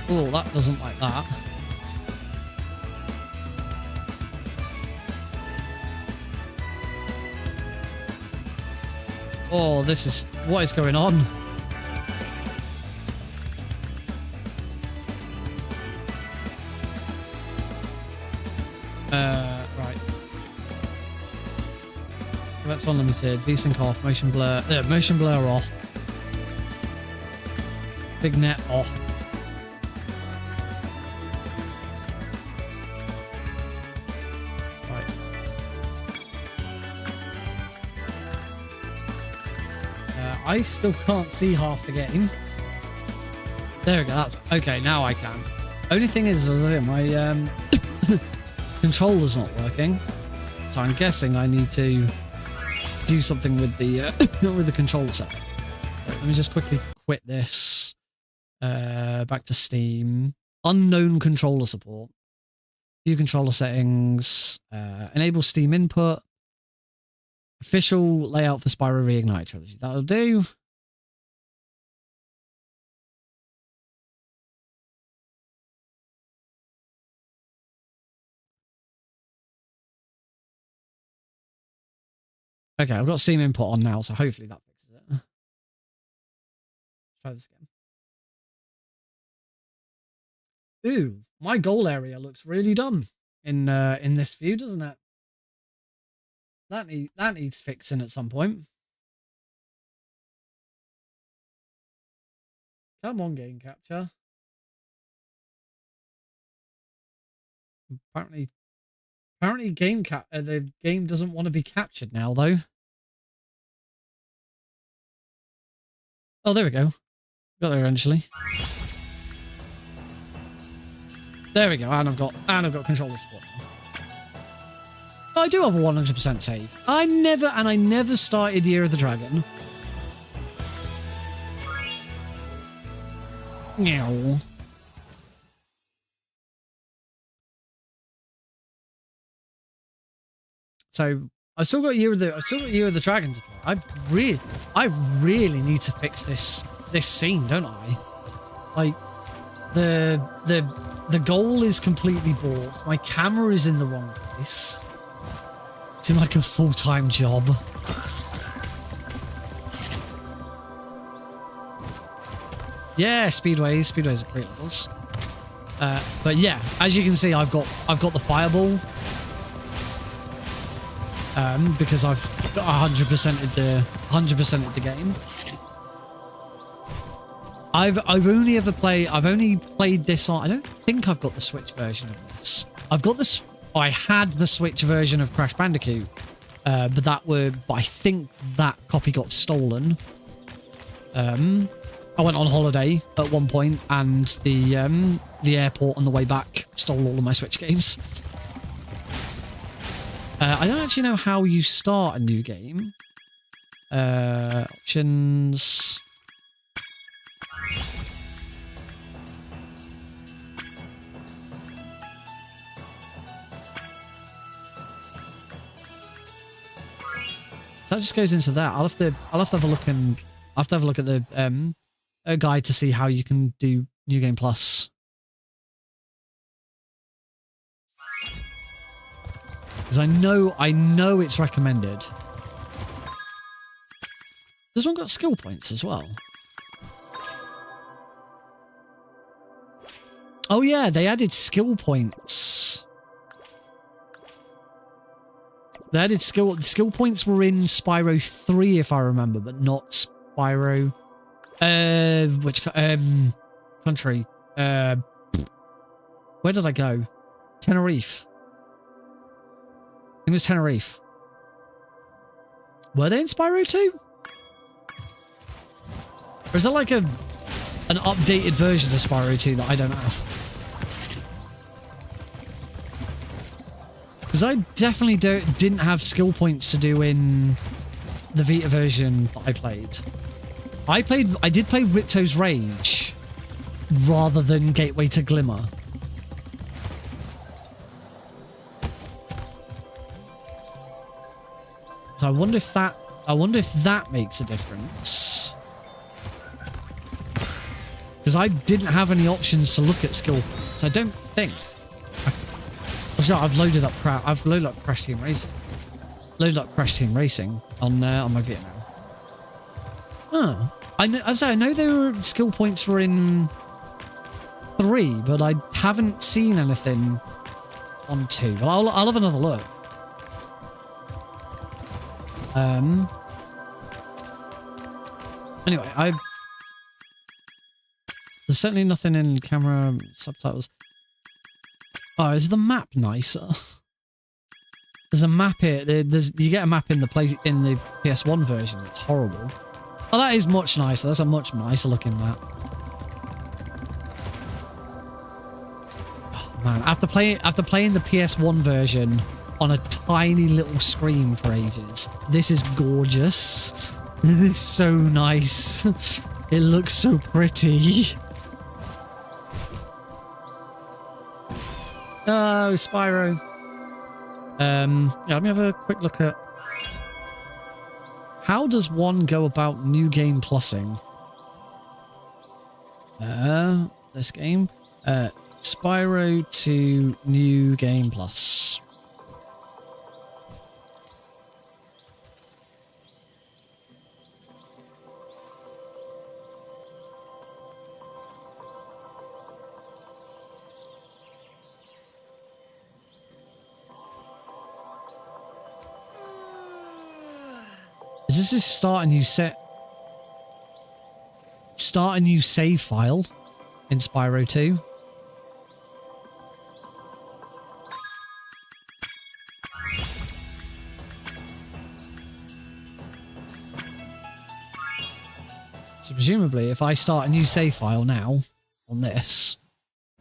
Oh, that doesn't like that. Oh, what is going on? Right. That's unlimited. VSync off. Motion blur off. Big net off. Right. I still can't see half the game. There we go. That's okay. Now I can. Only thing is, my controller's not working, so I'm guessing I need to do something with the with the controller set. Let me just quickly quit this. Back to Steam. Unknown controller support. View controller settings. Enable Steam input. Official layout for Spyro Reignite Trilogy. That'll do. Okay, I've got Steam input on now, so hopefully that fixes it. Try this again. Ooh, my goal area looks really done in this view, doesn't it? That needs fixing at some point. Come on, game capture. Apparently the game doesn't want to be captured now, though. Oh, there we go. Got there eventually. There we go, and I've got controller support now. I do have a 100% save. I never started Year of the Dragon. Meow. So I've still got Year of the Dragon to play. I really need to fix this scene, don't I? Like the goal is completely bought. My camera is in the wrong place. It's in like a full-time job. Yeah, speedways are great levels. But yeah, as you can see, I've got the fireball. Because I've 100%ed the game. I've only played this on. I don't think I've got the Switch version of this. I had the Switch version of Crash Bandicoot, but I think that copy got stolen. I went on holiday at one point, and the airport on the way back stole all of my Switch games. I don't actually know how you start a new game. Options. So that just goes into that. I'll have to have a look at the a guide to see how you can do New Game Plus. Because I know it's recommended. This one got skill points as well. Oh yeah, they added skill points. They added skill points were in Spyro 3 if I remember, but not Spyro which country? Where did I go? Tenerife. I think it was Tenerife. Were they in Spyro 2? Or is that like an updated version of Spyro 2 that I don't have? Because I definitely didn't have skill points to do in the Vita version that I played. I did play Ripto's Rage rather than Gateway to Glimmer. So I wonder if that makes a difference. Because I didn't have any options to look at skill points. I don't think. I've loaded up Crash Team Racing. Loaded up Crash Team Racing on my Vita now. Oh, I know there were skill points were in 3, but I haven't seen anything on 2. But I'll have another look. Anyway, there's certainly nothing in camera subtitles. Oh, is the map nicer? There's a map here. You get a map in the PS1 version. It's horrible. Oh, that is much nicer. That's a much nicer looking map. Oh, man, after playing the PS1 version on a tiny little screen for ages, this is gorgeous. This is so nice. It looks so pretty. Oh, Spyro. Yeah, let me have a quick look at how does one go about new game plussing? This game. Spyro to new game plus. Does this start a new save file in Spyro 2? So presumably if I start a new save file now on this,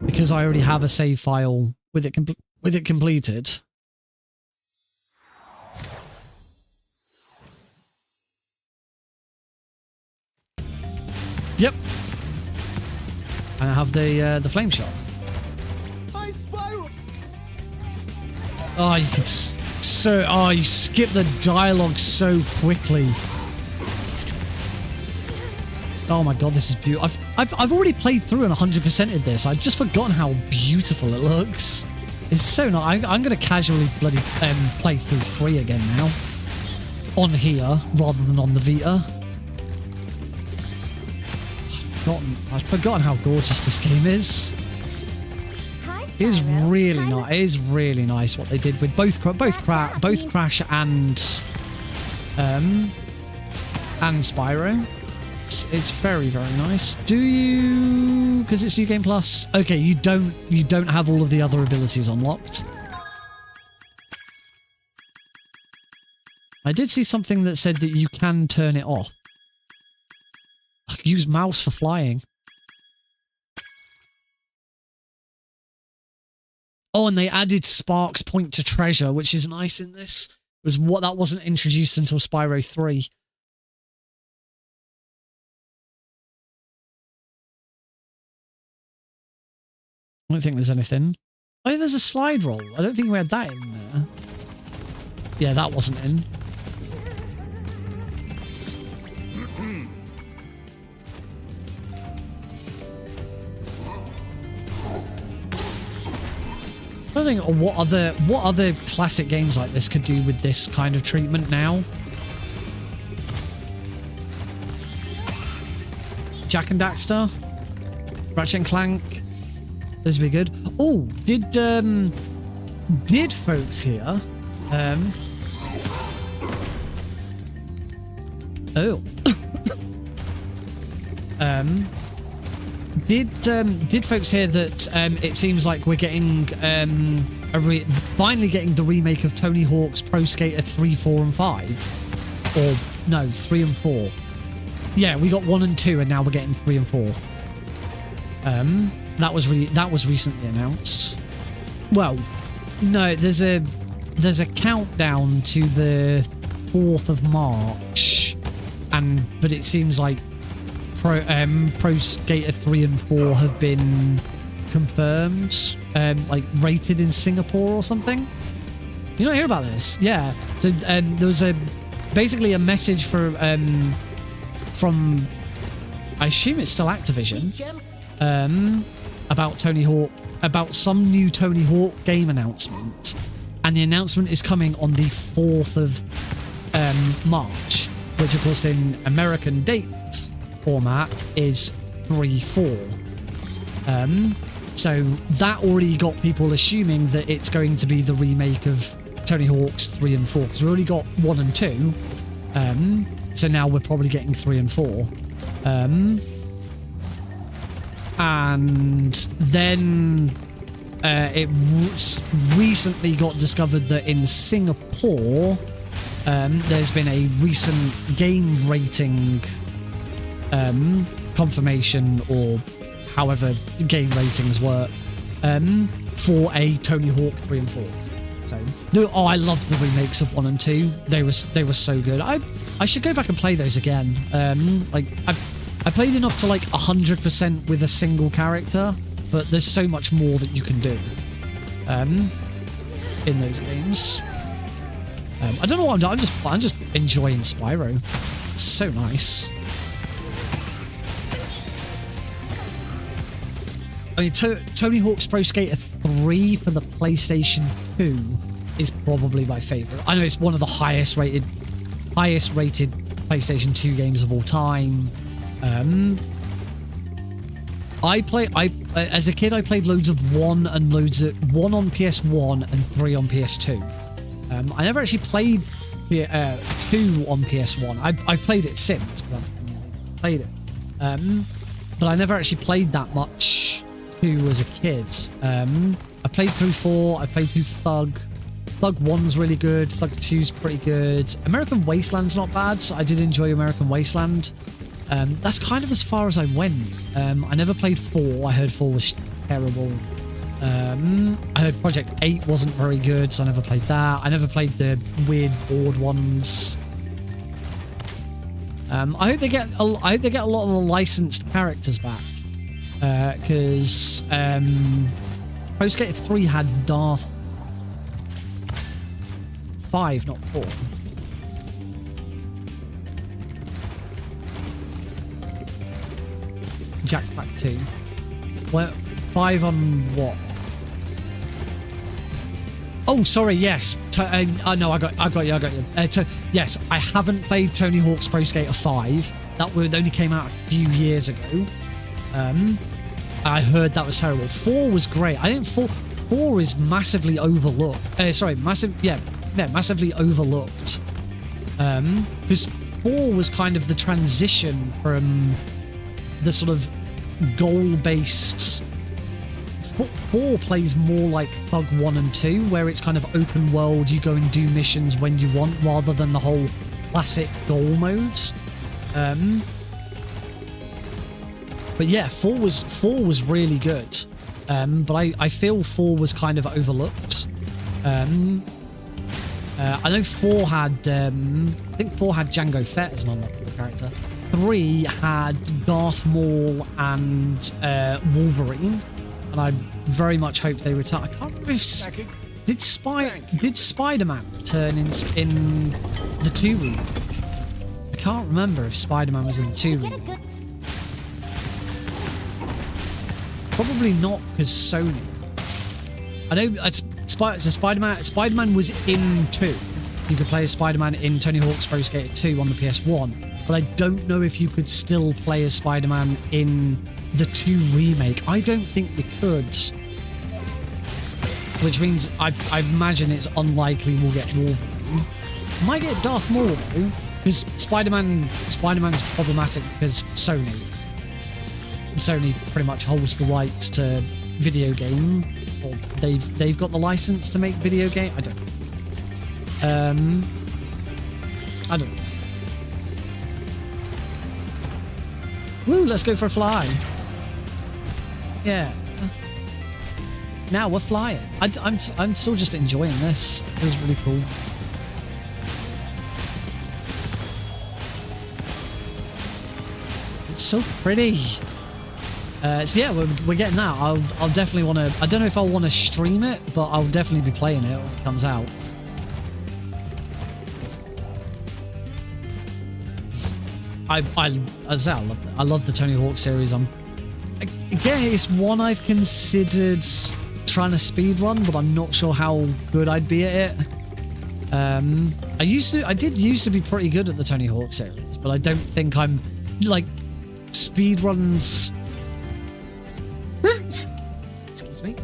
because I already have a save file with it completed. Yep. And I have the flame shot. Hi, Spyro! Oh, you skip the dialogue so quickly. Oh my god, this is beautiful. I've already played through and 100%ed this. I've just forgotten how beautiful it looks. It's so nice. I'm going to casually bloody play through 3 again now. On here, rather than on the Vita. I've forgotten how gorgeous this game is. It is really nice. It is really nice what they did with both Crash and Spyro. It's very, very nice. Do you? Because it's New Game Plus. Okay, you don't have all of the other abilities unlocked. I did see something that said that you can turn it off. Use mouse for flying. Oh, and they added Sparks Point to Treasure, which is nice in this. That wasn't introduced until Spyro 3. I don't think there's anything. Oh, there's a slide roll. I don't think we had that in there. Yeah, that wasn't in. trying to think of what other classic games like this could do with this kind of treatment now. Jak and Daxter, Ratchet and Clank. Those would be good. Oh, did folks here? Oh. Did folks hear that it seems like we're getting finally getting the remake of Tony Hawk's Pro Skater 3, 4, and 5? Or no, 3 and 4. Yeah, we got 1 and 2, and now we're getting 3 and 4. That was recently announced. Well, no, there's a countdown to the 4th of March, but it seems like Pro Skater 3 and 4 have been confirmed, like rated in Singapore or something. You don't hear about this? Yeah. So there was basically a message from I assume it's still Activision, about Tony Hawk, about some new Tony Hawk game announcement, and the announcement is coming on the 4th of March, which of course in American dates format is 3-4. So that already got people assuming that it's going to be the remake of Tony Hawk's 3 and 4, because we already got 1 and 2. So now we're probably getting 3 and 4. And then it recently got discovered that in Singapore there's been a recent game rating confirmation, or however game ratings work, for a Tony Hawk 3 and 4. So, I love the remakes of 1 and 2. They were so good. I should go back and play those again. Like I played enough to like 100% with a single character, but there's so much more that you can do in those games. I don't know what I'm doing. I'm just enjoying Spyro. It's so nice. I mean, Tony Hawk's Pro Skater 3 for the PlayStation 2 is probably my favorite. I know it's one of the highest rated PlayStation 2 games of all time. As a kid, I played loads of 1 on PS1 and 3 on PS2. I never actually played 2 on PS1. I've played it since. Played it, but I never actually played that much 2 as a kid. I played through 4. I played through Thug. Thug 1's really good. Thug 2's pretty good. American Wasteland's not bad, so I did enjoy American Wasteland. That's kind of as far as I went. I never played 4. I heard 4 was terrible. I heard Project 8 wasn't very good, so I never played that. I never played the weird board ones. I hope they get a lot of the licensed characters back, because Pro Skater 3 had Darth 5, not 4. Jackpack 2. Well, 5 on what? Oh, sorry. Yes. No, I got you. Yes, I haven't played Tony Hawk's Pro Skater 5. That only came out a few years ago. I heard that was terrible. 4 was great. I think 4 is massively overlooked. Massively overlooked. Because 4 was kind of the transition from the sort of goal-based. 4 plays more like Thug 1 and 2, where it's kind of open world, you go and do missions when you want, rather than the whole classic goal mode. But yeah, 4 was really good. But I feel 4 was kind of overlooked. I know 4 had I think 4 had Jango Fett as an unlockable character. 3 had Darth Maul and Wolverine, and I very much hope they return. I can't remember if did Spider-Man return in the 2 remake. I can't remember if Spider-Man was in the 2 remake. Probably not, because Sony. I know Spider-Man was in 2. You could play as Spider-Man in Tony Hawk's Pro Skater 2 on the PS1, but I don't know if you could still play as Spider-Man in the 2 remake. I don't think you could. Which means I imagine it's unlikely we'll get Wolverine. Might get Darth Maul though, because Spider-Man's problematic because Sony pretty much holds the rights to video game, or they've got the license to make video game. I don't know. Woo, let's go for a fly. Yeah. Now we're flying. I'm still just enjoying this. This is really cool. It's so pretty. So yeah, we're getting that. I'll definitely want to. I don't know if I'll want to stream it, but I'll definitely be playing it when it comes out. As I say, I love the Tony Hawk series. Again, it's one I've considered trying to speedrun, but I'm not sure how good I'd be at it. I did used to be pretty good at the Tony Hawk series, but I don't think I'm like speedruns. Excuse me.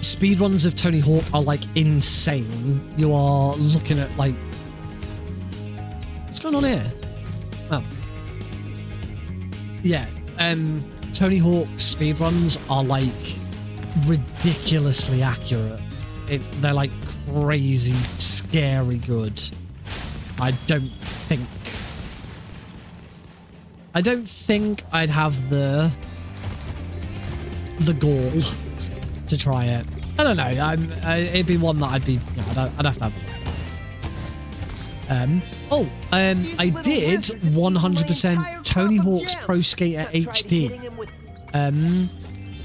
Speedruns of Tony Hawk are like insane. You are looking at like, what's going on here? Oh, yeah. Tony Hawk speedruns are like ridiculously accurate. They're like crazy, scary good. I don't think I'd have the gall to try it. I don't know. It'd be one that I'd have to have a I did 100% Tony Hawk's Pro Skater HD.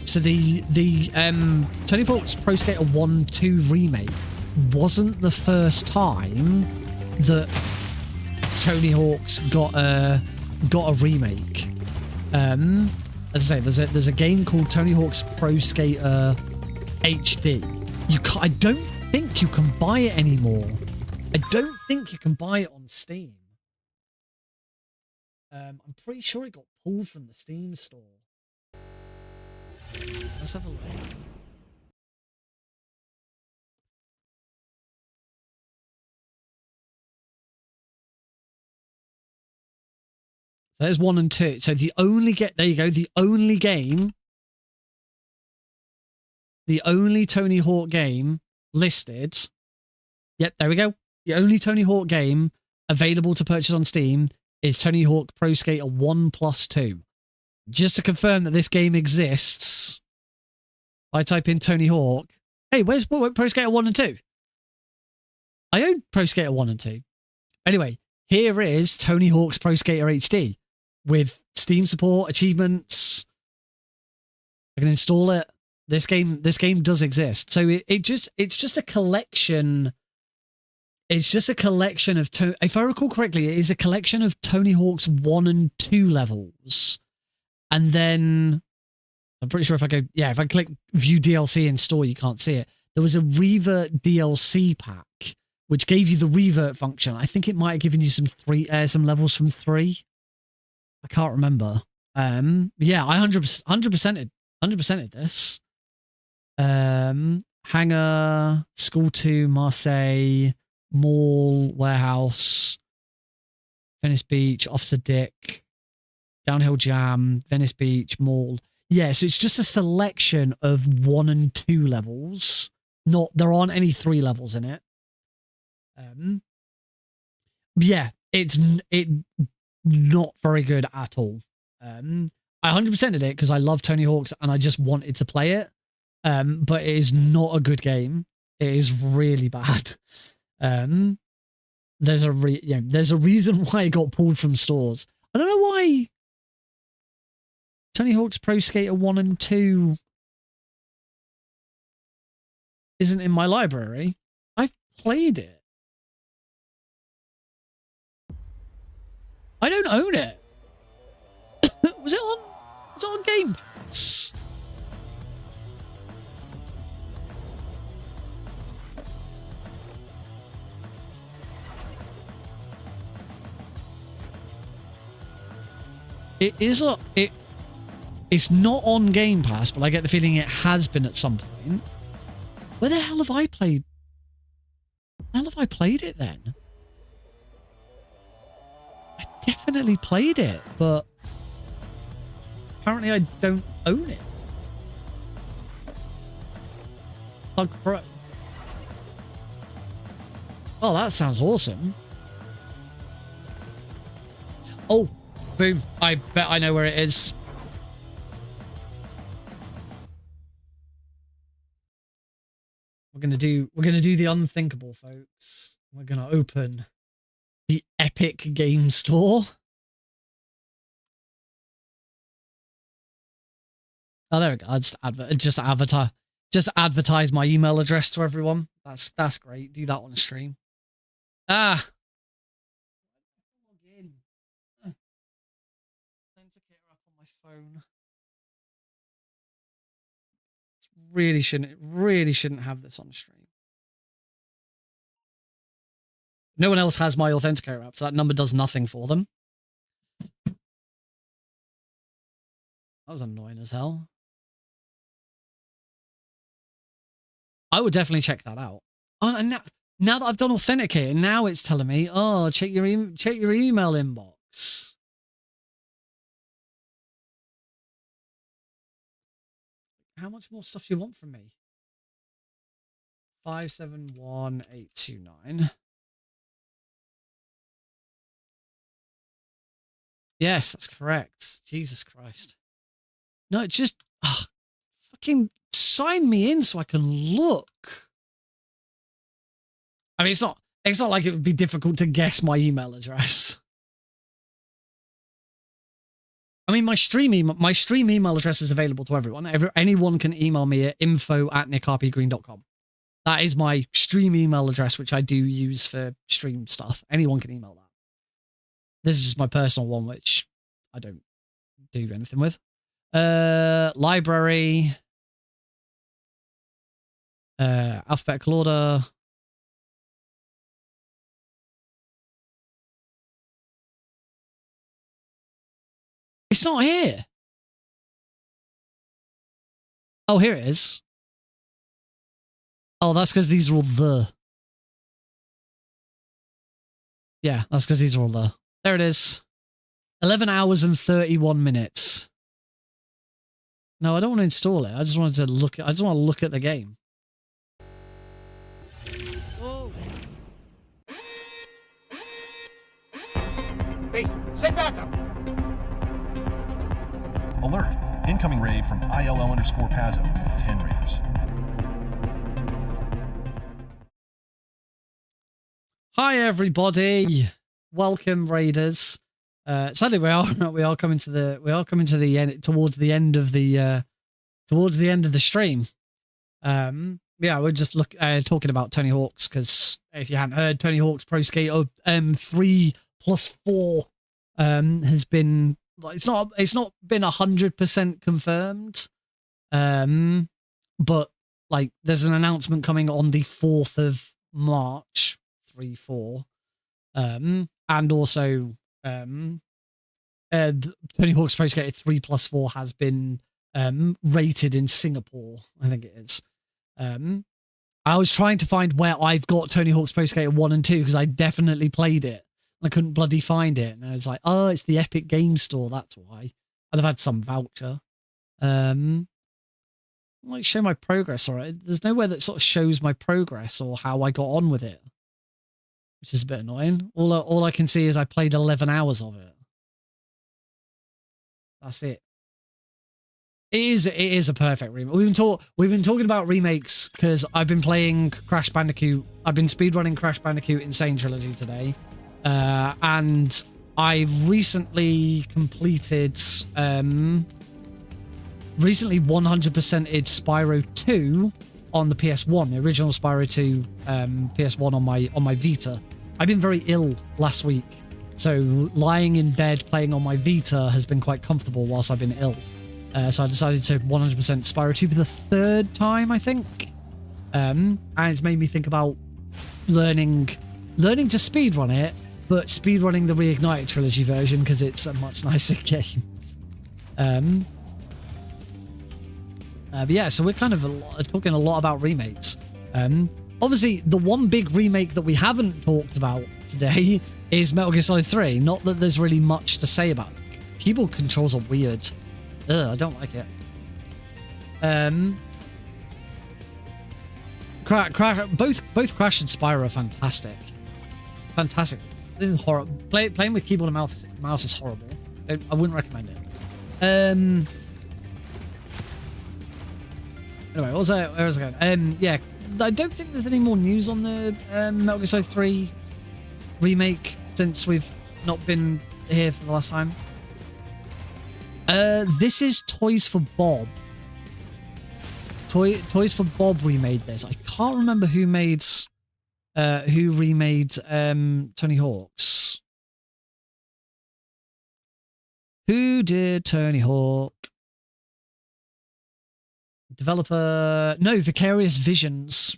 So the Tony Hawk's Pro Skater 1-2 remake wasn't the first time that Tony Hawk's got a remake. As I say, there's a game called Tony Hawk's Pro Skater HD. I don't think you can buy it anymore. I don't think you can buy it on Steam. I'm pretty sure it got pulled from the Steam store. Let's have a look. There's 1 and 2. So there you go. The only Tony Hawk game listed. Yep, there we go. The only Tony Hawk game available to purchase on Steam is Tony Hawk Pro Skater 1+2. Just to confirm that this game exists, I type in Tony Hawk. Hey, where's Pro Skater 1 and 2? I own Pro Skater 1 and 2. Anyway, here is Tony Hawk's Pro Skater HD with Steam support, achievements. I can install it. This game does exist. So it's just a collection. It's just a collection of, if I recall correctly, it is a collection of Tony Hawk's 1 and 2 levels. And then, I'm pretty sure if I click view DLC in store, you can't see it. There was a revert DLC pack, which gave you the revert function. I think it might have given you some levels from 3. I can't remember. Yeah, I 100%ed this. Hangar, School 2, Marseille, Mall, Warehouse, Venice Beach, Officer Dick, Downhill Jam, Venice Beach, Mall. Yeah, so it's just a selection of 1 and 2 levels. There aren't any 3 levels in it. Yeah, it's not very good at all. I 100%ed it because I love Tony Hawk's and I just wanted to play it. But it is not a good game. It is really bad. There's a reason why it got pulled from stores. I don't know why Tony Hawk's Pro Skater 1 and 2 isn't in my library. I've played it. I don't own it. Was it on Game Pass? It's not on Game Pass, but I get the feeling it has been at some point. Where the hell have I played? Where the hell have I played it then? I definitely played it, but apparently I don't own it. Plug Pro. Oh, that sounds awesome. Oh, boom. I bet I know where it is. We're gonna do the unthinkable, folks. We're gonna open the Epic Game Store. Oh, there we go. I'll just advertise my email address to everyone. That's great. Do that on a stream. Ah. Log in. Authenticator up on my phone. Really shouldn't have this on stream. No one else has my authenticator app, so that number does nothing for them. That was annoying as hell. I would definitely check that out. Oh, and now that I've done authenticating, now it's telling me, oh, check your email inbox. How much more stuff do you want from me? 571829. Yes, that's correct. Jesus Christ. No, it just fucking sign me in so I can look. I mean, it's not like it would be difficult to guess my email address. I mean, my stream email address is available to everyone. Anyone can email me at info@nickrpgreen.com. That is my stream email address, which I do use for stream stuff. Anyone can email that. This is just my personal one, which I don't do anything with. Library. Alphabetical order. It's not here. Oh, here it is. Oh, that's because these are all the. Yeah, that's because these are all the. There it is. 11 hours and 31 minutes. No, I don't want to install it. I just wanted to look. I just want to look at the game. Whoa. Base, send backup. Alert. Incoming raid from ILL_Pazzo. 10 raiders. Hi everybody. Welcome raiders. Sadly we are coming to the end, towards the end of the stream. Yeah, we're just talking about Tony Hawk's, because if you hadn't heard, Tony Hawk's Pro Skater 3+4 has been, it's not been 100% confirmed, but like there's an announcement coming on the 4th of March, 3-4, and also Tony Hawk's Pro Skater 3+4 has been rated in Singapore, I think it is. I was trying to find where I've got Tony Hawk's Pro Skater 1 and 2 because I definitely played it. I couldn't bloody find it. And I was like, oh, it's the Epic Game Store. That's why. I'd have had some voucher. Like show my progress, all right. There's nowhere that sort of shows my progress or how I got on with it, which is a bit annoying. All I can see is I played 11 hours of it. That's it. It is a perfect remake. We've been talking about remakes because I've been playing Crash Bandicoot. I've been speedrunning Crash Bandicoot Insane Trilogy today. And I've recently completed, recently 100%ed Spyro 2 on the PS1, the original Spyro 2 PS1 on my Vita. I've been very ill last week, so lying in bed playing on my Vita has been quite comfortable whilst I've been ill. So I decided to 100% Spyro 2 for the 3rd time, I think. And it's made me think about learning to speedrun it but speedrunning the Reignited trilogy version because it's a much nicer game. But yeah, so we're kind of talking a lot about remakes. Obviously, the one big remake that we haven't talked about today is Metal Gear Solid 3. Not that there's really much to say about it. Keyboard controls are weird. Ugh, I don't like it. Both Crash and Spyro are fantastic. Fantastic. This is horrible. Playing with keyboard and mouse is horrible. I wouldn't recommend it. Anyway, where was I going? Yeah, I don't think there's any more news on the Metal Gear Solid 3 remake since we've not been here for the last time. This is Toys for Bob. Toys for Bob remade this. I can't remember who remade Tony Hawk's. Who did Tony Hawk? Developer, no, Vicarious Visions.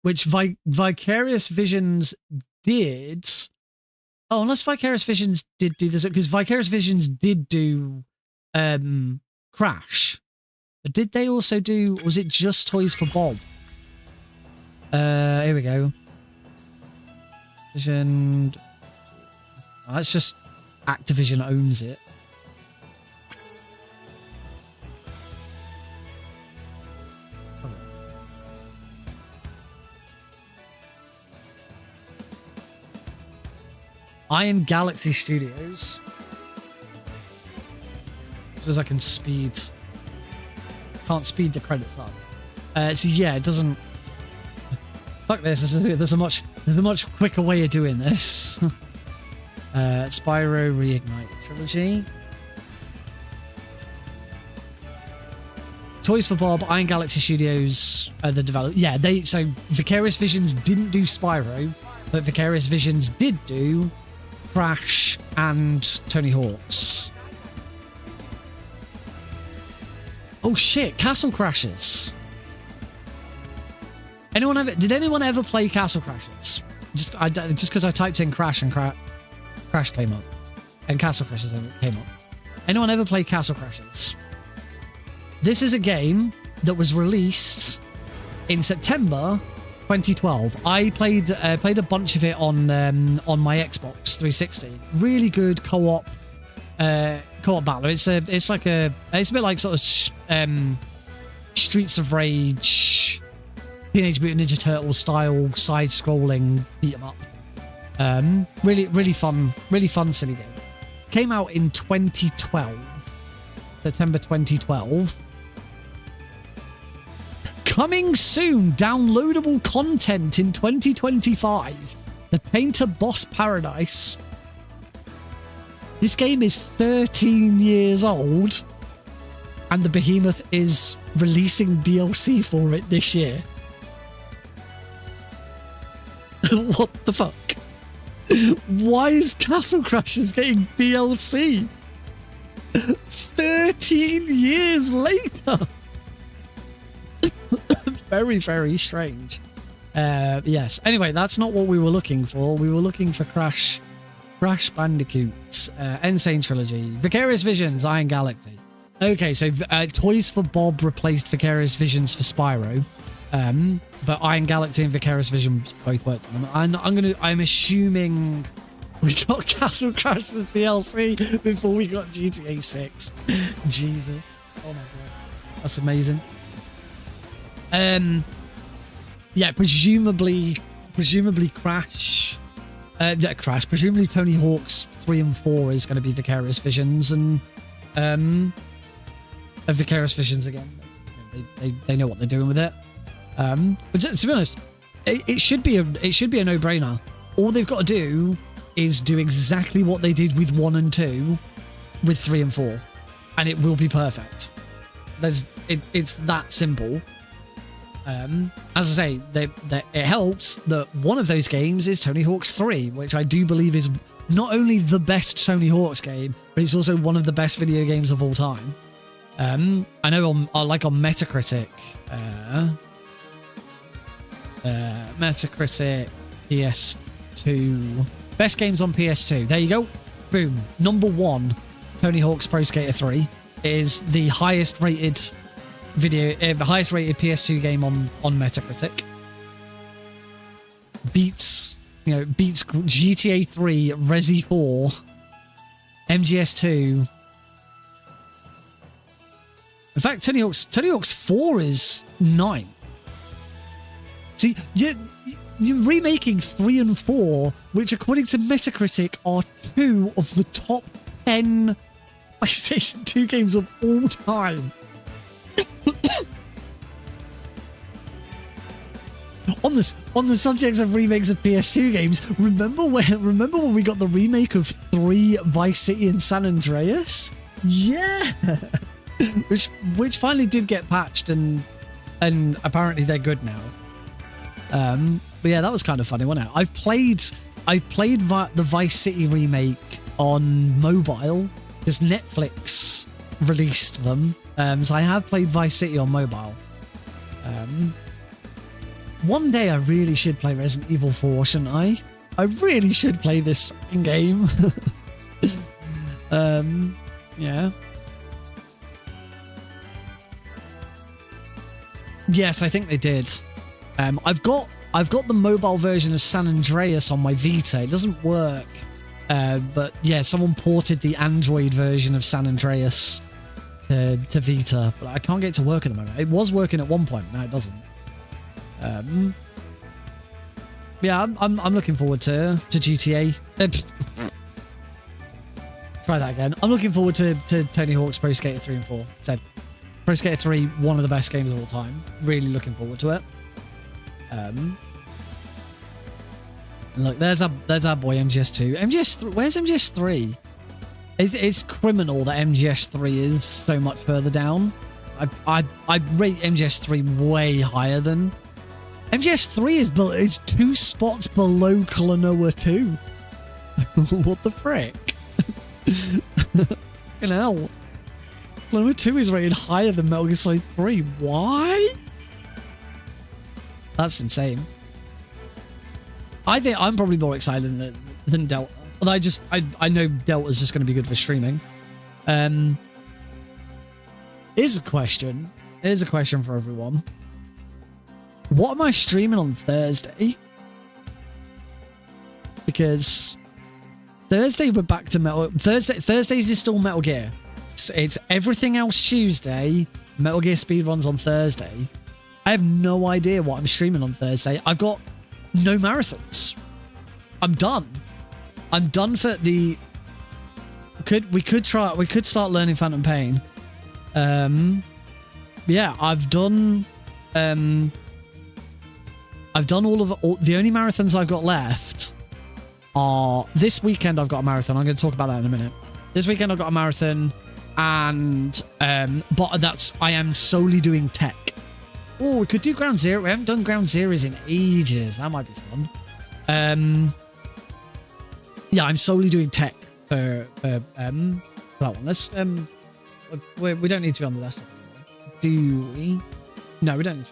Which Vicarious Visions did. Oh, unless Vicarious Visions did do this, because Vicarious Visions did do Crash. But did they also do, was it just Toys for Bob? Here we go. Vision. Oh, that's just Activision owns it. Iron Galaxy Studios. Because I can can't speed the credits up. So yeah, it doesn't. Fuck this. There's a much quicker way of doing this. Spyro Reignite Trilogy. Toys for Bob, Iron Galaxy Studios, the developer. Yeah, so Vicarious Visions didn't do Spyro, but Vicarious Visions did do Crash and Tony Hawk's. Oh shit, Castle Crashers. Did anyone ever play Castle Crashers? Just because I typed in Crash and Crash came up. And Castle Crashers came up. Anyone ever play Castle Crashers? This is a game that was released in September 2012. I played a bunch of it on my Xbox 360. Really good co-op battler. It's a bit like sort of Streets of Rage, Teenage Mutant Ninja Turtles style side-scrolling beat 'em up. Really fun silly game. Came out in 2012, September 2012. Coming soon, downloadable content in 2025. The Painter Boss Paradise. This game is 13 years old, and the Behemoth is releasing DLC for it this year. What the fuck? Why is Castle Crashers getting DLC? 13 years later. Very, very strange. Yes. Anyway, that's not what we were looking for. We were looking for Crash Bandicoot, Insane Trilogy, Vicarious Visions, Iron Galaxy. Okay, so Toys for Bob replaced Vicarious Visions for Spyro. But Iron Galaxy and Vicarious Visions both worked for them. I'm assuming we got Castle Crashers DLC before we got GTA 6. Jesus. Oh my god. That's amazing. Yeah, presumably Crash, presumably Tony Hawk's 3 and 4 is going to be Vicarious Visions, and Vicarious Visions again. They know what they're doing with it. But to be honest, it should be a no-brainer. All they've got to do is do exactly what they did with 1 and 2 with 3 and 4, and it will be perfect. It's that simple. As I say, it helps that one of those games is Tony Hawk's 3, which I do believe is not only the best Tony Hawk's game, but it's also one of the best video games of all time. I know on Metacritic, Metacritic, PS2. Best games on PS2. There you go. Boom. Number 1, Tony Hawk's Pro Skater 3 is the highest rated highest rated PS2 game on Metacritic. Beats GTA 3, Resi 4, MGS2. In fact, Tony Hawk's 4 is 9. See, you're remaking 3 and 4, which according to Metacritic are 2 of the top 10 PlayStation 2 games of all time. On the subject of remakes of PS2 games, remember when we got the remake of 3 Vice City and San Andreas? Yeah, which finally did get patched and apparently they're good now. But yeah, that was kind of funny, wasn't it? I've played the Vice City remake on mobile because Netflix released them. So I have played Vice City on mobile. One day I really should play Resident Evil 4, shouldn't I? I really should play this fucking game. Yeah. Yes, I think they did. I've got the mobile version of San Andreas on my Vita. It doesn't work. But yeah, someone ported the Android version of San Andreas to Vita, but I can't get it to work at the moment. It was working at one point, now it doesn't. Yeah, I'm looking forward to GTA. Try that again. I'm looking forward to Tony Hawk's Pro Skater 3 and 4. Said Pro Skater 3, one of the best games of all time. Really looking forward to it. Look, there's our boy MGS2. MGS3, where's MGS3? It's criminal that MGS3 is so much further down. I rate MGS3 way higher than MGS3 is 2 spots below Klonoa 2. What the frick? Fucking hell. Klonoa 2 is rated higher than Metal Gear Solid 3. Why? That's insane. I think I'm probably more excited than Delta. Although I know Delta's just going to be good for streaming. Here's a question. Here's a question for everyone. What am I streaming on Thursday? Because Thursday we're back to Metal. Thursdays is still Metal Gear. It's everything else Tuesday. Metal Gear speedruns on Thursday. I have no idea what I'm streaming on Thursday. I've got no marathons. I'm done. I'm done for the. We could start learning Phantom Pain. Yeah, I've done all of the only marathons I've got left are this weekend. I've got a marathon. I'm going to talk about that in a minute. This weekend I've got a marathon, and but I am solely doing tech. Oh, we could do Ground Zero. We haven't done Ground Zeroes in ages. That might be fun. Yeah, I'm solely doing tech for that one. Let's we don't need to be on the list anymore. Do we? No, we don't need to.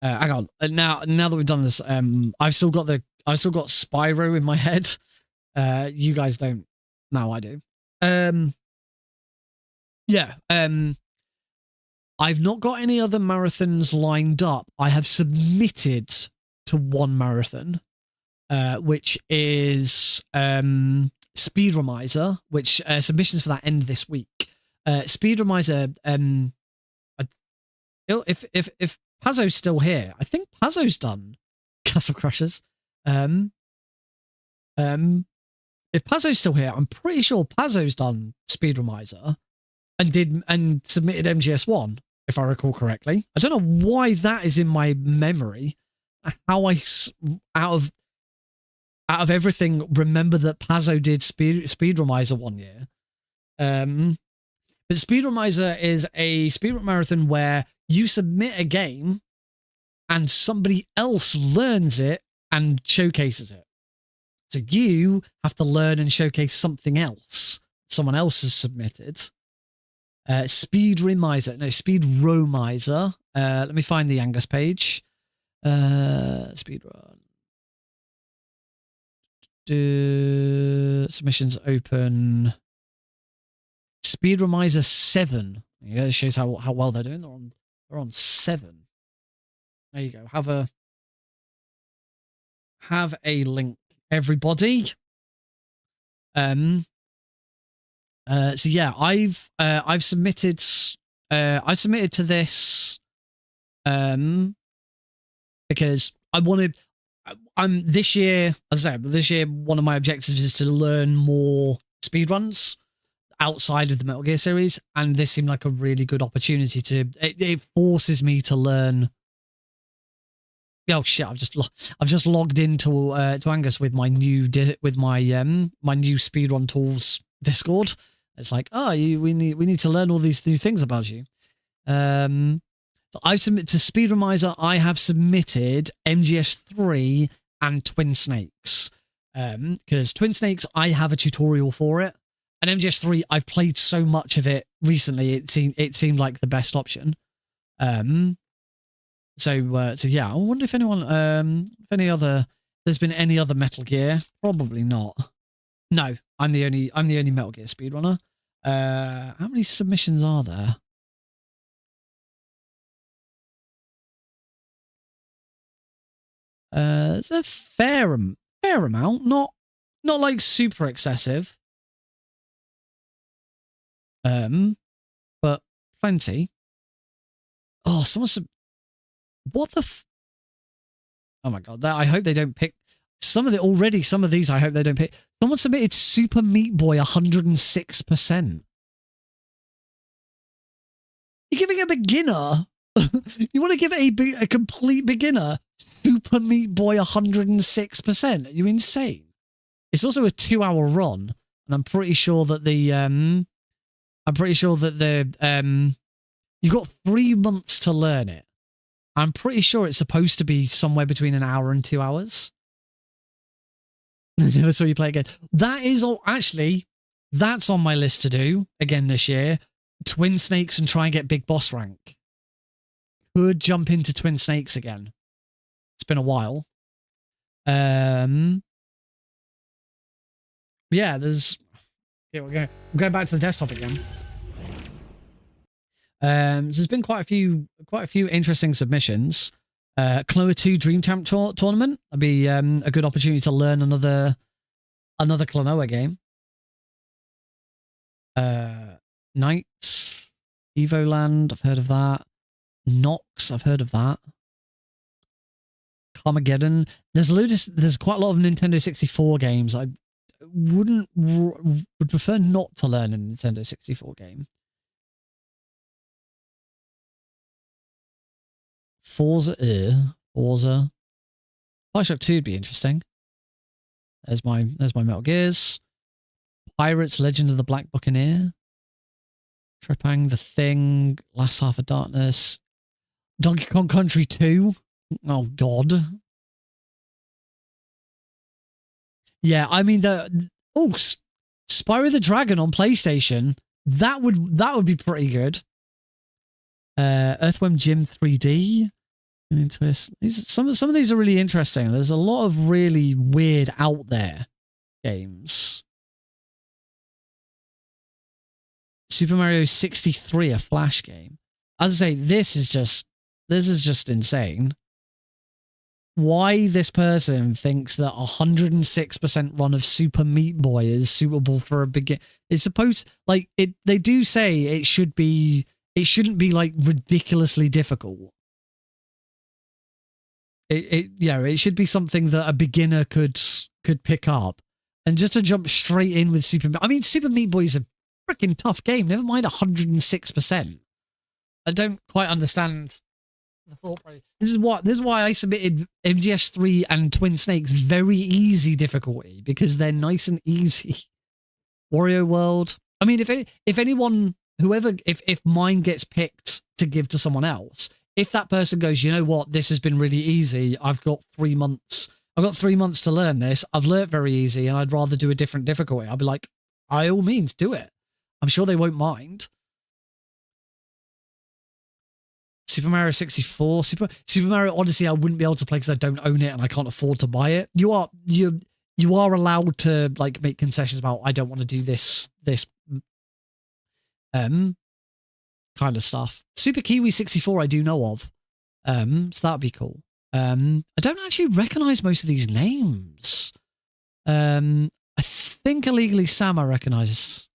Hang on. Now that we've done this, I've still got Spyro in my head. You guys don't. Now I do. Yeah. I've not got any other marathons lined up. I have submitted to one marathon, which is Speedrumizer, which submissions for that end this week. Speedrumizer, if Pazzo's still here, I think Pazzo's done Castle Crushers. If Pazzo's still here, I'm pretty sure Pazzo's done Speedrumizer and submitted MGS1, if I recall correctly. I don't know why that is in my memory. How I out of everything remember that Pazzo did Speedrumizer one year. But Speedrumizer is a speedrun marathon where you submit a game and somebody else learns it and showcases it. So you have to learn and showcase something else someone else has submitted. Speed Romizer. Let me find the Angus page. Speedrun. Submissions open. Speed Romizer 7. Yeah, it shows how well they're doing. They're on 7. There you go. Have a link, everybody. So yeah, I've submitted to this because this year, as I said, this year one of my objectives is to learn more speedruns outside of the Metal Gear series, and this seemed like a really good opportunity to it forces me to learn. Oh shit! I've just logged into to Angus with my new my new speedrun tools Discord. It's like, oh, we need to learn all these new things about you. So I've submitted to Speedrumizer. I have submitted MGS3 and Twin Snakes. Because Twin Snakes, I have a tutorial for it, and MGS3, I've played so much of it recently. It seemed like the best option. So yeah, I wonder if there's been any other Metal Gear. Probably not. No, I'm the only Metal Gear speedrunner. How many submissions are there? It's a fair amount, not like super excessive. But plenty. Oh, what the oh my god, I hope they don't pick some of these. I hope they don't pick. Someone submitted Super Meat Boy 106%. You're giving a beginner. You want to give a complete beginner Super Meat Boy 106%? Are you insane? It's also a 2-hour run, and I'm pretty sure that you've got 3 months to learn it. I'm pretty sure it's supposed to be somewhere between an hour and 2 hours. I never saw you play again. That is all. Actually, that's on my list to do again this year. Twin Snakes and try and get Big Boss rank. Could jump into Twin Snakes again. It's been a while. Yeah, there's. Yeah, we're going back to the desktop again. So there's been quite a few interesting submissions. Klonoa 2 Dream Champ tournament. That'd be a good opportunity to learn another Klonoa game. Knights, Evoland, I've heard of that. Nox, I've heard of that. Carmageddon. There's quite a lot of Nintendo 64 games. I would prefer not to learn a Nintendo 64 game. Forza. Bioshock 2 would be interesting. There's my Metal Gears. Pirates, Legend of the Black Buccaneer. Trepang, The Thing, Last Half of Darkness. Donkey Kong Country 2. Oh god. Yeah, I mean Spyro the Dragon on PlayStation. That would be pretty good. Earthworm Jim 3D. Some of these are really interesting. There's a lot of really weird out there games. Super Mario 63, a Flash game. As I say, this is just insane. Why this person thinks that 106% run of Super Meat Boy is suitable for a begin? It's supposed they do say it shouldn't be like ridiculously difficult. It should be something that a beginner could pick up, and just to jump straight in with Super Meat Boy is a freaking tough game. Never mind 106%. I don't quite understand the thought process. This is why I submitted MGS3 and Twin Snakes very easy difficulty, because they're nice and easy. Wario World. I mean, if anyone, whoever, if mine gets picked to give to someone else, if that person goes, you know what, this has been really easy. I've got 3 months. I've got 3 months to learn this. I've learnt very easy, and I'd rather do a different difficulty. I'll be like, by all means, do it. I'm sure they won't mind. Super Mario 64, Super Mario Odyssey. I wouldn't be able to play because I don't own it and I can't afford to buy it. You are allowed to like make concessions about I don't want to do this kind of stuff. Super Kiwi 64 I do know of. So that'd be cool. I don't actually recognize most of these names. I think Illegally Sam I recognize.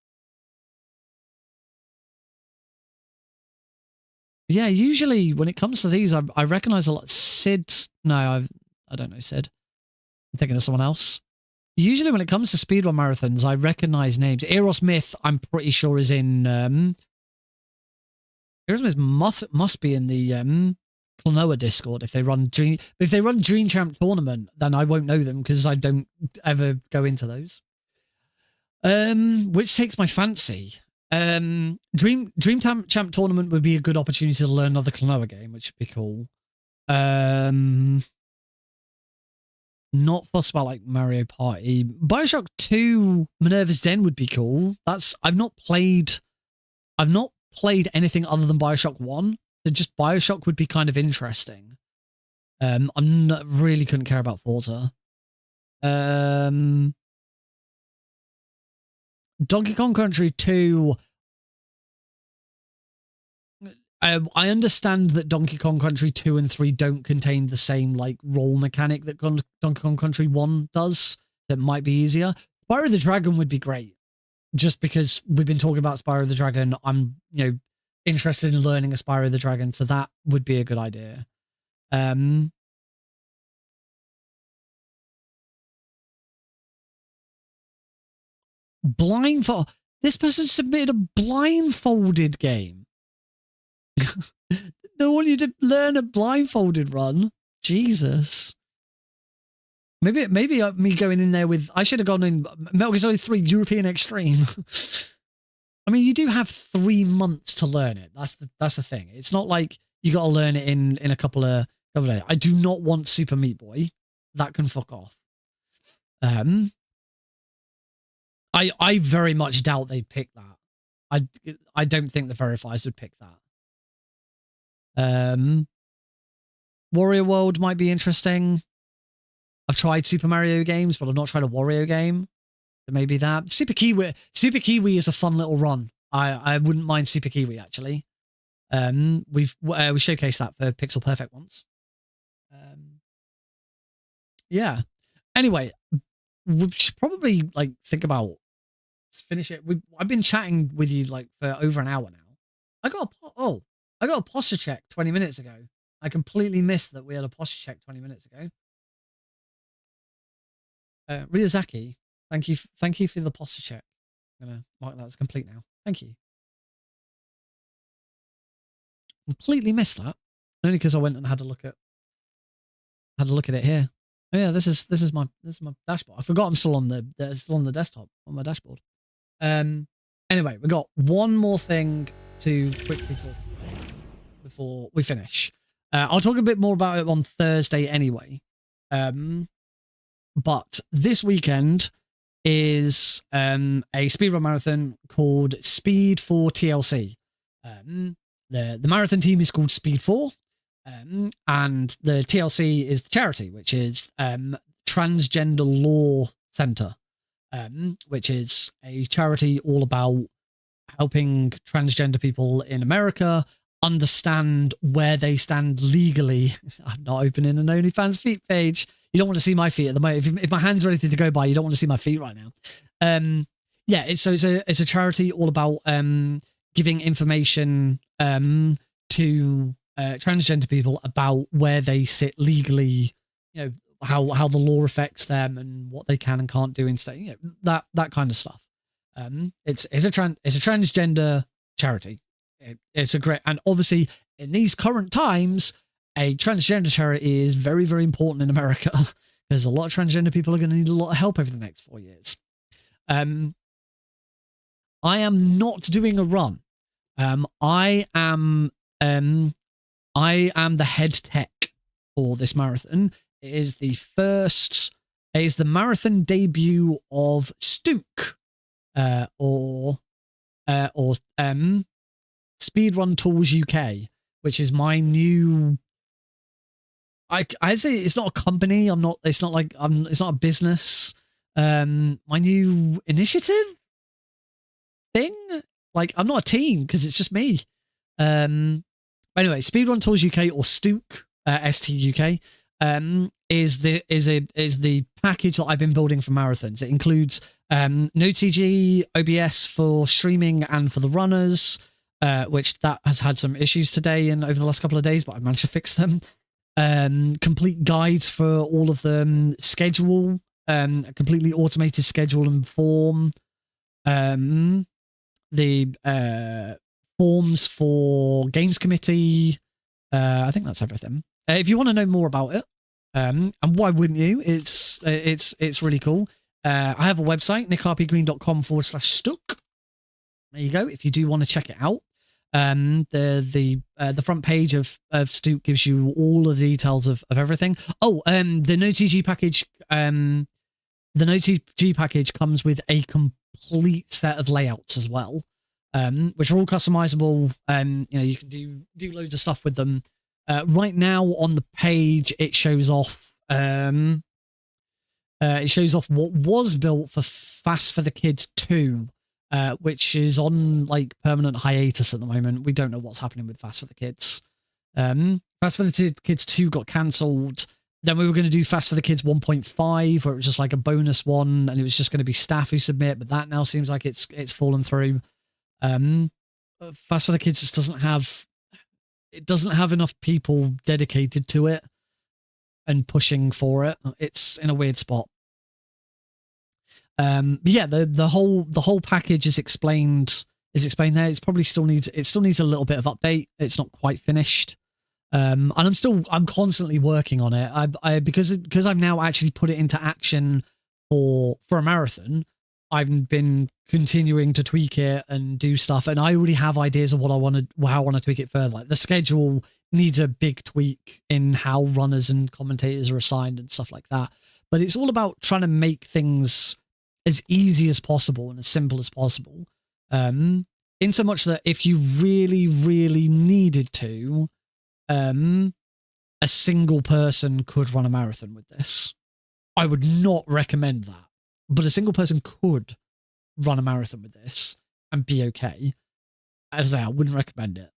Yeah, usually when it comes to these, I recognize a lot. Sid, no, I don't know Sid. I'm thinking of someone else. Usually when it comes to speedrun marathons, I recognize names. Eros Myth, I'm pretty sure is in... Eros Myth must be in the Klonoa Discord if they run Dream Champ Tournament, then I won't know them because I don't ever go into those. Which takes my fancy. Dream Champ Tournament would be a good opportunity to learn another Klonoa game, which would be cool. Not fussed about like Mario Party. Bioshock 2 Minerva's Den would be cool. I've not played anything other than Bioshock 1. So just Bioshock would be kind of interesting. Really couldn't care about Forza. Donkey Kong Country 2. I understand that Donkey Kong Country 2 and 3 don't contain the same like roll mechanic that Donkey Kong Country 1 does. That might be easier. Spyro the Dragon would be great. Just because we've been talking about Spyro the Dragon, I'm interested in learning a Spyro the Dragon, so that would be a good idea. Blindfold. This person submitted a blindfolded game. They want you to learn a blindfolded run. Jesus. Maybe me going in there with... I should have gone in Metal Gear Solid 3 European Extreme. I mean, you do have 3 months to learn it. That's the thing. It's not like you got to learn it in a couple of days. I do not want Super Meat Boy. That can fuck off. I very much doubt they'd pick that. I don't think the verifiers would pick that. Wario World might be interesting. I've tried Super Mario games, but I've not tried a Wario game. So maybe that. Super Kiwi is a fun little run. I wouldn't mind Super Kiwi actually. We showcased that for Pixel Perfect once. Yeah. Anyway, we should probably like think about finish it. I've been chatting with you like for over an hour now. I got a posture check 20 minutes ago. I completely missed that we had a posture check 20 minutes ago. Ryazaki, thank you for the posture check. I'm gonna mark that as complete now. Thank you. Completely missed that. Only because I went and had a look at it here. Oh yeah, this is my dashboard. I forgot I'm still on the desktop on my dashboard. Anyway, we got one more thing to quickly talk about before we finish. I'll talk a bit more about it on Thursday anyway. But this weekend is a speedrun marathon called Speed 4 TLC. The marathon team is called Speed 4. And the TLC is the charity, which is Transgender Law Center, which is a charity all about helping transgender people in America understand where they stand legally. I'm not opening an OnlyFans feet page. You don't want to see my feet at the moment. If my hand's ready to go by, you don't want to see my feet right now. Yeah, it's a charity all about giving information to transgender people about where they sit legally, how the law affects them and what they can and can't do instead, that kind of stuff. It's a transgender charity. It's a great, and obviously in these current times, a transgender charity is very, very important in America because a lot of transgender people are going to need a lot of help over the next 4 years. I am not doing a run. I am the head tech for this marathon. It is the marathon debut of Stook, or Speedrun Tools UK, which is my new. I say it's not a company. It's not a business. My new initiative thing. Like, I'm not a team because it's just me. Anyway, Speedrun Tours UK, or STUK, STUK, is the package that I've been building for marathons. It includes NoTG, OBS for streaming and for the runners, which that has had some issues today and over the last couple of days, but I managed to fix them. Complete guides for all of them, schedule, a completely automated schedule and form, the forms for games committee. I think that's everything. If you want to know more about it, and why wouldn't you? It's really cool. I have a website, nickrpgreen.com/stuk. There you go. If you do want to check it out. The front page of Stuk gives you all the details of everything. Oh, the NoTG package, the NoTG package comes with a complete set of layouts as well, which are all customizable. You can do loads of stuff with them. Right now on the page, it shows off what was built for Fast for the Kids 2. Which is on like permanent hiatus at the moment. We don't know what's happening with Fast for the Kids. Fast for the Kids 2 got cancelled. Then we were going to do Fast for the Kids 1.5, where it was just like a bonus one, and it was just going to be staff who submit. But that now seems like it's fallen through. Fast for the Kids just doesn't have enough people dedicated to it and pushing for it. It's in a weird spot. But yeah, the whole package is explained there. It still needs a little bit of update. It's not quite finished. And I'm constantly working on it. Because I've now actually put it into action for a marathon. I've been continuing to tweak it and do stuff, and I already have ideas of how I want to tweak it further. Like the schedule needs a big tweak in how runners and commentators are assigned and stuff like that. But it's all about trying to make things as easy as possible and as simple as possible. In so much that if you really, really needed to, a single person could run a marathon with this. I would not recommend that, but a single person could run a marathon with this and be okay. As I say, I wouldn't recommend it.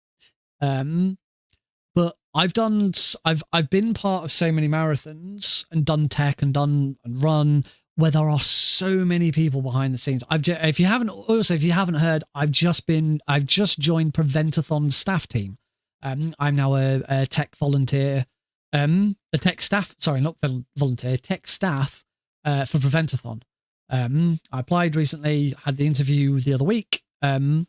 But I've been part of so many marathons and done tech and run where there are so many people behind the scenes. If you haven't heard, I've just joined Preventathon's staff team. I'm now a tech volunteer, tech staff for Preventathon. I applied recently, had the interview the other week, and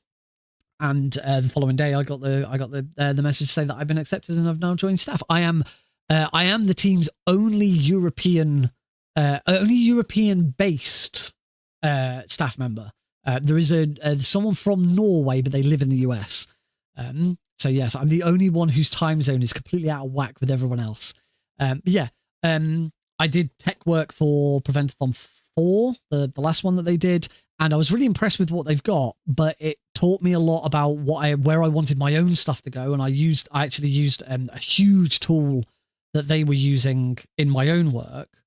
the following day I got the message to say that I've been accepted and I've now joined staff. I am the team's only European based staff member. There is someone from Norway, but they live in the US. So yes, I'm the only one whose time zone is completely out of whack with everyone else. I did tech work for Preventathon 4, the last one that they did, and I was really impressed with what they've got, but it taught me a lot about where I wanted my own stuff to go, and I actually used a huge tool that they were using in my own work.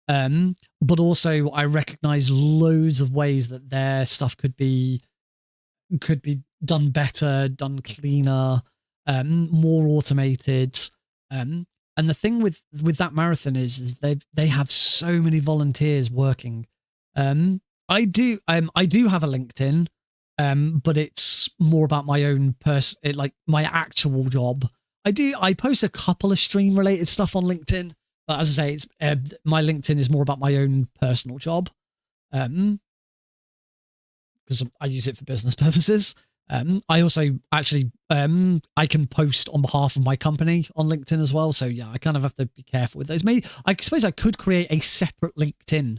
But also I recognize loads of ways that their stuff could be done better, done cleaner, more automated. And the thing with that marathon is they have so many volunteers working. I do have a LinkedIn, but it's more about my own like my actual job. I post a couple of stream related stuff on LinkedIn. But as I say, it's my LinkedIn is more about my own personal job, because I use it for business purposes. I also actually I can post on behalf of my company on LinkedIn as well. So yeah, I kind of have to be careful with those. Maybe I suppose I could create a separate LinkedIn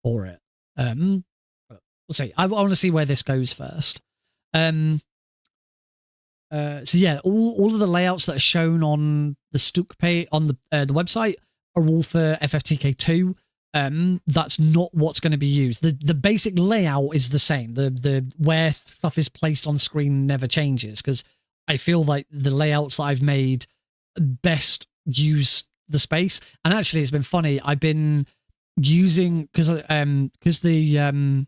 for it. But we'll see. I want to see where this goes first. So yeah, all of the layouts that are shown on the Stuk page on the website are all for FFTK2. That's not what's going to be used. The basic layout is the same. The where stuff is placed on screen never changes, because I feel like the layouts that I've made best use the space. And actually, it's been funny. I've been using because the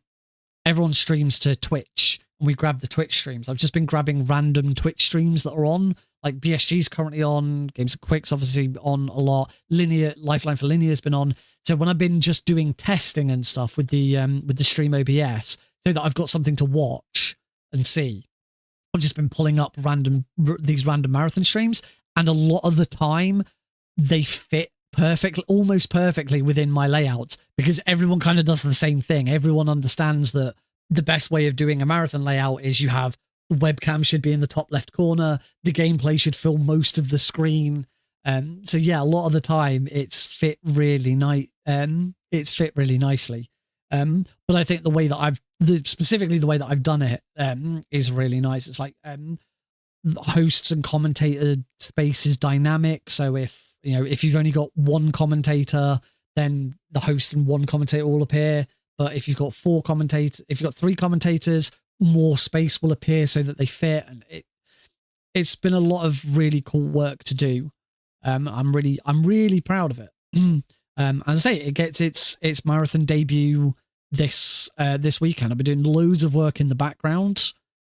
everyone streams to Twitch, and we grab the Twitch streams. I've just been grabbing random Twitch streams that are on. Like BSG's currently on, Games of Quicks obviously on a lot. Lifeline for Linear has been on. So when I've been just doing testing and stuff with the stream OBS, so that I've got something to watch and see, I've just been pulling up these random marathon streams, and a lot of the time they fit perfectly, almost perfectly within my layout, because everyone kind of does the same thing. Everyone understands that the best way of doing a marathon layout is you have the webcam should be in the top left corner, the gameplay should fill most of the screen. So yeah, a lot of the time it's fit really nice. It's fit really nicely. But I think the way that specifically the way that I've done it is really nice. It's like hosts and commentator space is dynamic. So if you've only got one commentator, then the host and one commentator will appear. But if you've got if you've got 3 commentators, more space will appear so that they fit. And it's been a lot of really cool work to do. I'm really proud of it. As I say, it gets its marathon debut this weekend. I've been doing loads of work in the background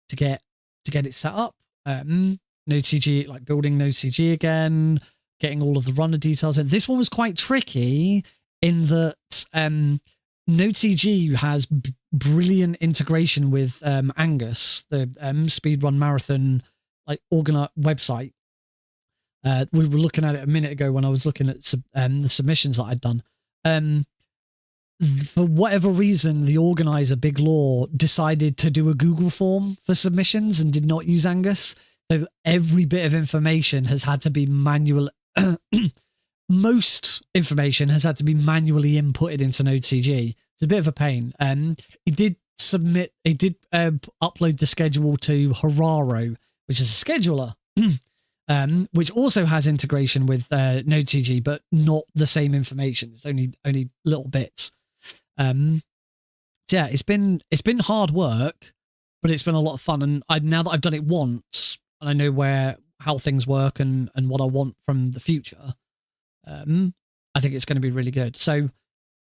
to get it set up. NodeCG, like building NodeCG again, getting all of the runner details in. This one was quite tricky in that NodeCG has brilliant integration with Angus, the speedrun marathon website. We were looking at it a minute ago when I was looking at the submissions that I'd done. For whatever reason, the organizer, Big Law, decided to do a Google form for submissions and did not use Angus. So every bit of information has had to be manual. Most information has had to be manually inputted into NodeCG. It's a bit of a pain. He did upload the schedule to Hararo, which is a scheduler, which also has integration with NodeCG, but not the same information. It's only little bits. So yeah, it's been hard work, but it's been a lot of fun. And now that I've done it once and I know how things work and what I want from the future, I think it's going to be really good. So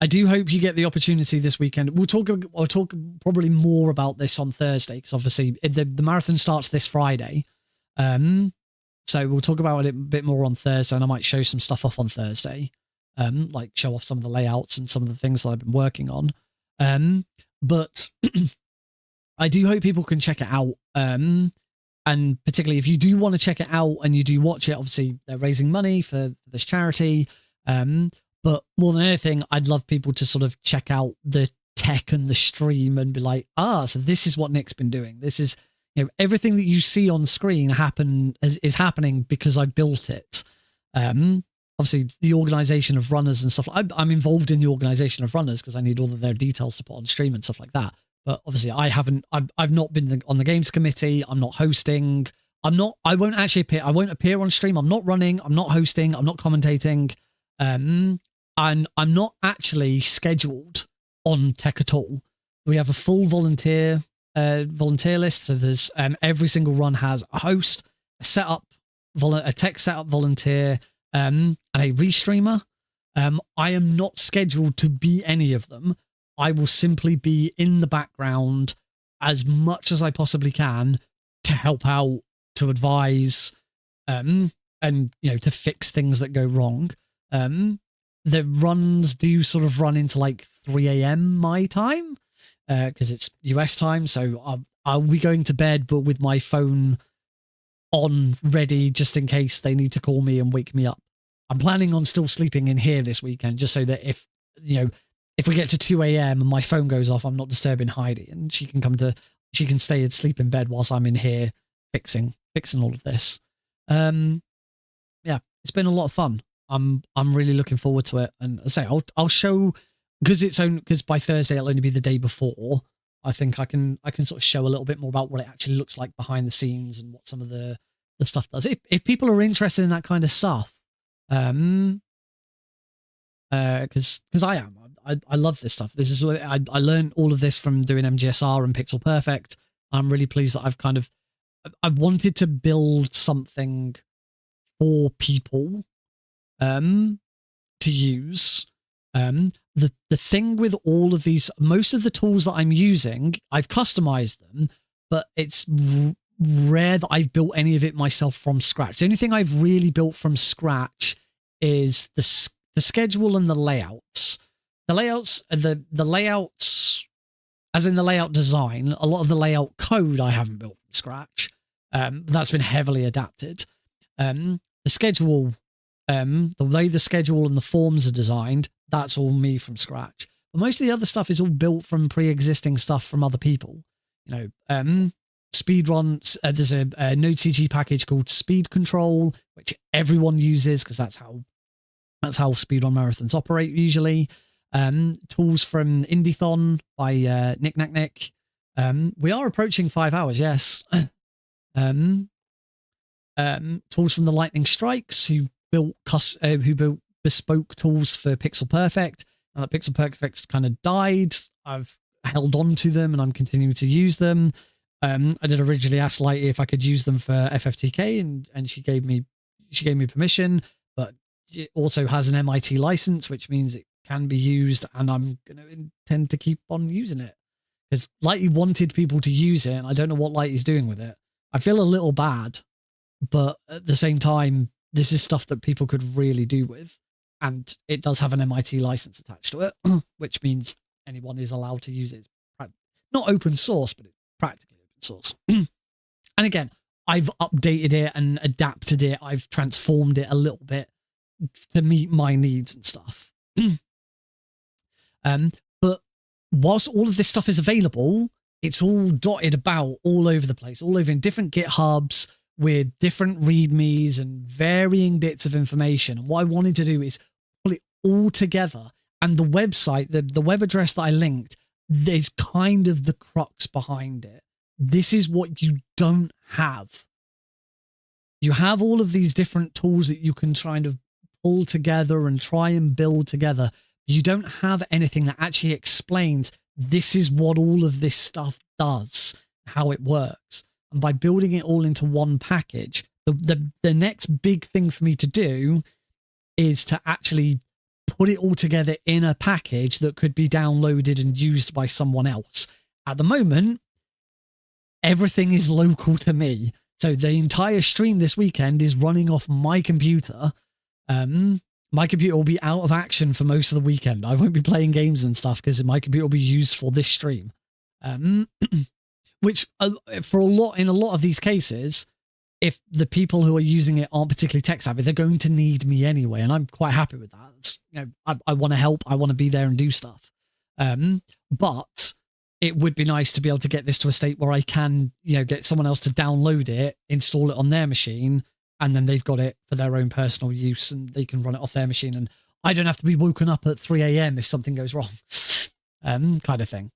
I do hope you get the opportunity this weekend. I'll talk probably more about this on Thursday, because obviously the marathon starts this Friday. So we'll talk about it a bit more on Thursday, and I might show some stuff off on Thursday, like show off some of the layouts and some of the things that I've been working on. But I do hope people can check it out. And particularly if you do want to check it out and you do watch it, obviously they're raising money for this charity. But more than anything, I'd love people to sort of check out the tech and the stream and be like, so this is what Nick's been doing. This is, everything that you see on screen is happening because I built it. Obviously the organization of runners and stuff. I'm involved in the organization of runners because I need all of their details to put on stream and stuff like that. But obviously I've not been on the games committee. I'm not hosting. I won't actually appear. I won't appear on stream. I'm not running. I'm not hosting. I'm not commentating. And I'm not actually scheduled on tech at all. We have a full volunteer list. So there's every single run has a host, a tech setup volunteer, and a restreamer. I am not scheduled to be any of them. I will simply be in the background as much as I possibly can to help out, to advise, and to fix things that go wrong. The runs do sort of run into like 3 a.m. my time, because it's US time. So I'll be going to bed, but with my phone on ready just in case they need to call me and wake me up. I'm planning on still sleeping in here this weekend, just so that if we get to 2 a.m. and my phone goes off, I'm not disturbing Heidi, and she can stay and sleep in bed whilst I'm in here fixing all of this. Yeah, it's been a lot of fun. I'm really looking forward to it, and I say I'll show, because by Thursday it'll only be the day before. I think I can sort of show a little bit more about what it actually looks like behind the scenes and what some of the stuff does. If people are interested in that kind of stuff, because I am. I love this stuff. This is what I learned all of this from doing MGSR and Pixel Perfect. I'm really pleased that I've kind of I wanted to build something for people to use. The thing with all of these, most of the tools that I'm using, I've customized them, but it's rare that I've built any of it myself from scratch. The only thing I've really built from scratch is the schedule and the layouts. The layouts, as in the layout design, a lot of the layout code I haven't built from scratch. That's been heavily adapted. The schedule, the way the schedule and the forms are designed, that's all me from scratch. But most of the other stuff is all built from pre-existing stuff from other people. You know, speedrun. There's a Node.cg package called Speed Control, which everyone uses because that's how speedrun marathons operate usually. Tools from Indie-thon by Nick Knack Nick. We are approaching 5 hours, yes. Tools from the Lightning Strikes, who built bespoke tools for Pixel Perfect. Now that Pixel Perfect's kind of died, I've held on to them and I'm continuing to use them. I did originally ask Lighty if I could use them for FFTK, and she gave me permission, but it also has an MIT license, which means it can be used, and I'm going to intend to keep on using it because Lighty wanted people to use it, and I don't know what Lighty's doing with it. I feel a little bad, but at the same time, this is stuff that people could really do with, and it does have an MIT license attached to it, which means anyone is allowed to use it. It's not open source, but it's practically open source. And again, I've updated it and adapted it. I've transformed it a little bit to meet my needs and stuff. But whilst all of this stuff is available, it's all dotted about all over the place, all over in different GitHubs with different readmes and varying bits of information. And what I wanted to do is pull it all together. And the website, the web address that I linked, there's kind of the crux behind it. This is what you don't have. You have all of these different tools that you can try and pull together and try and build together. You don't have anything that actually explains this is what all of this stuff does, how it works. And by building it all into one package, the next big thing for me to do is to actually put it all together in a package that could be downloaded and used by someone else. At the moment, everything is local to me. So the entire stream this weekend is running off my computer. My computer will be out of action for most of the weekend. I won't be playing games and stuff because my computer will be used for this stream. Which in a lot of these cases, if the people who are using it aren't particularly tech savvy, they're going to need me anyway. And I'm quite happy with that. It's, you know, I want to help. I want to be there and do stuff. But it would be nice to be able to get this to a state where I can, you know, get someone else to download it, install it on their machine, and then they've got it for their own personal use and they can run it off their machine. And I don't have to be woken up at 3 a.m. if something goes wrong, kind of thing.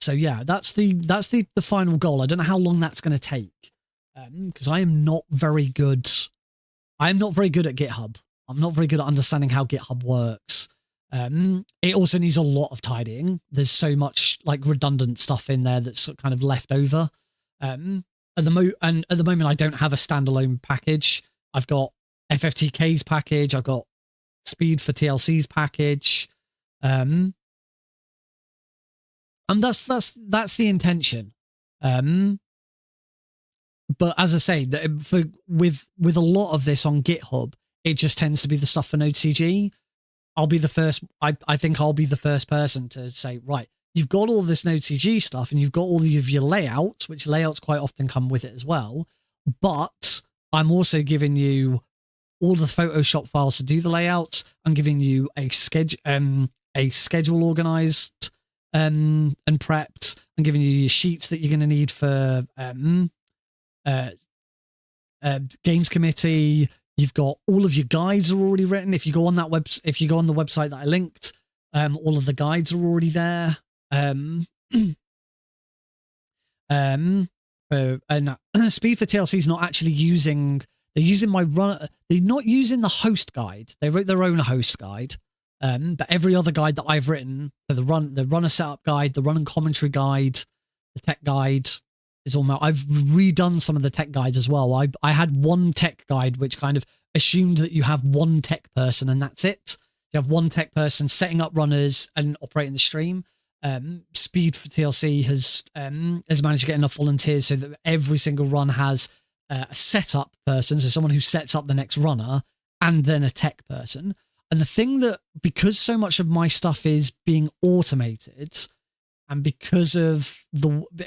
So yeah, that's the final goal. I don't know how long that's going to take because I am not very good. I am not very good at GitHub. I'm not very good at understanding how GitHub works. It also needs a lot of tidying. There's so much like redundant stuff in there that's kind of left over. At the moment, I don't have a standalone package. I've got FFTK's package. I've got Speed for TLC's package. And that's the intention. But as I say, with a lot of this on GitHub, it just tends to be the stuff for Node.cg. I'll be the first. I think I'll be the first person to say, right, you've got all this Node.cg stuff and you've got all of your layouts, which layouts quite often come with it as well. But I'm also giving you all the Photoshop files to do the layouts. I'm giving you a schedule organized and prepped. I'm giving you your sheets that you're going to need for games committee. You've got all of your guides are already written. If you go on the website that I linked, all of the guides are already there. And Speed for TLC is not actually using. They're using my run. They're not using the host guide. They wrote their own host guide. But every other guide that I've written, the runner setup guide, the run and commentary guide, the tech guide, is all I've redone some of the tech guides as well. I had one tech guide which kind of assumed that you have one tech person and that's it. You have one tech person setting up runners and operating the stream. Speed for TLC has managed to get enough volunteers so that every single run has a setup person, so someone who sets up the next runner, and then a tech person. And the thing that, because so much of my stuff is being automated, and because of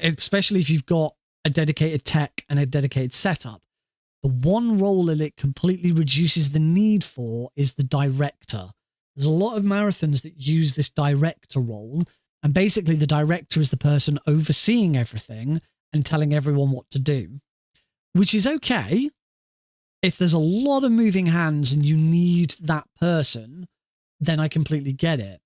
especially if you've got a dedicated tech and a dedicated setup, the one role that it completely reduces the need for is the director. There's a lot of marathons that use this director role, and basically the director is the person overseeing everything and telling everyone what to do, which is okay if there's a lot of moving hands and you need that person, then I completely get it.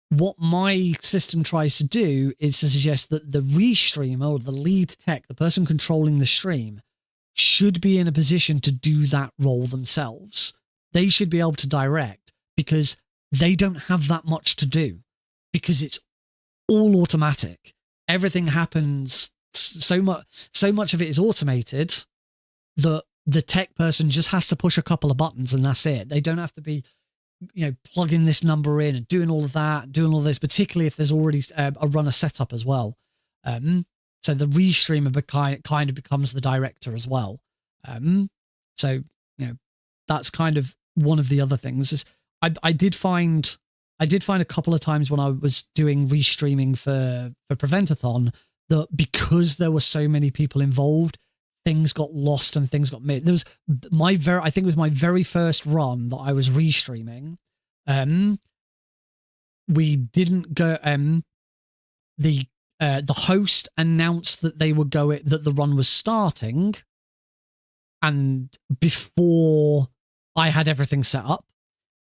What my system tries to do is to suggest that the restreamer or the lead tech, the person controlling the stream, should be in a position to do that role themselves. They should be able to direct because they don't have that much to do, because it's all automatic. Everything happens so much of it is automated that the tech person just has to push a couple of buttons and that's it. They don't have to be, plugging this number in and doing all of that, doing all this, particularly if there's already a runner setup as well. So the restreamer kind of becomes the director as well. So that's kind of one of the other things. Is I did find a couple of times when I was doing restreaming for Preventathon that because there were so many people involved, things got lost and things got missed. There was I think it was my very first run that I was restreaming. We didn't go. The host announced that that the run was starting, and before I had everything set up,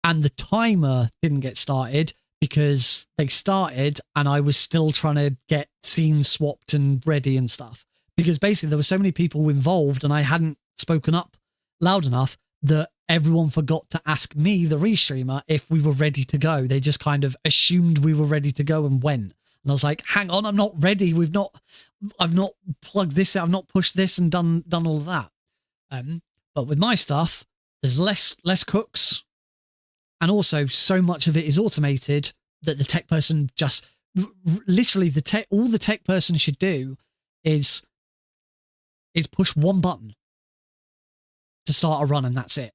and the timer didn't get started because they started and I was still trying to get scenes swapped and ready and stuff. Because basically there were so many people involved and I hadn't spoken up loud enough that everyone forgot to ask me, the restreamer, if we were ready to go. They just kind of assumed we were ready to go and went. And I was like, hang on, I'm not ready. I've not plugged this out. I've not pushed this and done all of that. But with my stuff, there's less cooks. And also so much of it is automated that the tech person just literally all the tech person should do is push one button to start a run and that's it.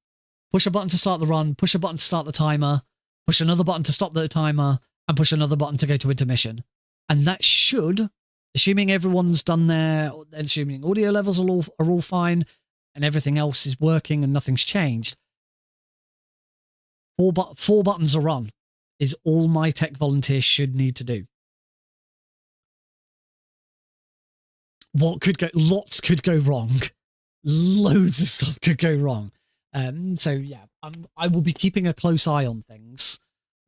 Push a button to start the run, push a button to start the timer, push another button to stop the timer, and push another button to go to intermission. And that should, assuming everyone's done their, assuming audio levels are all fine and everything else is working and nothing's changed, four buttons a run is all my tech volunteers should need to do. Lots could go wrong. Loads of stuff could go wrong. So yeah, I will be keeping a close eye on things,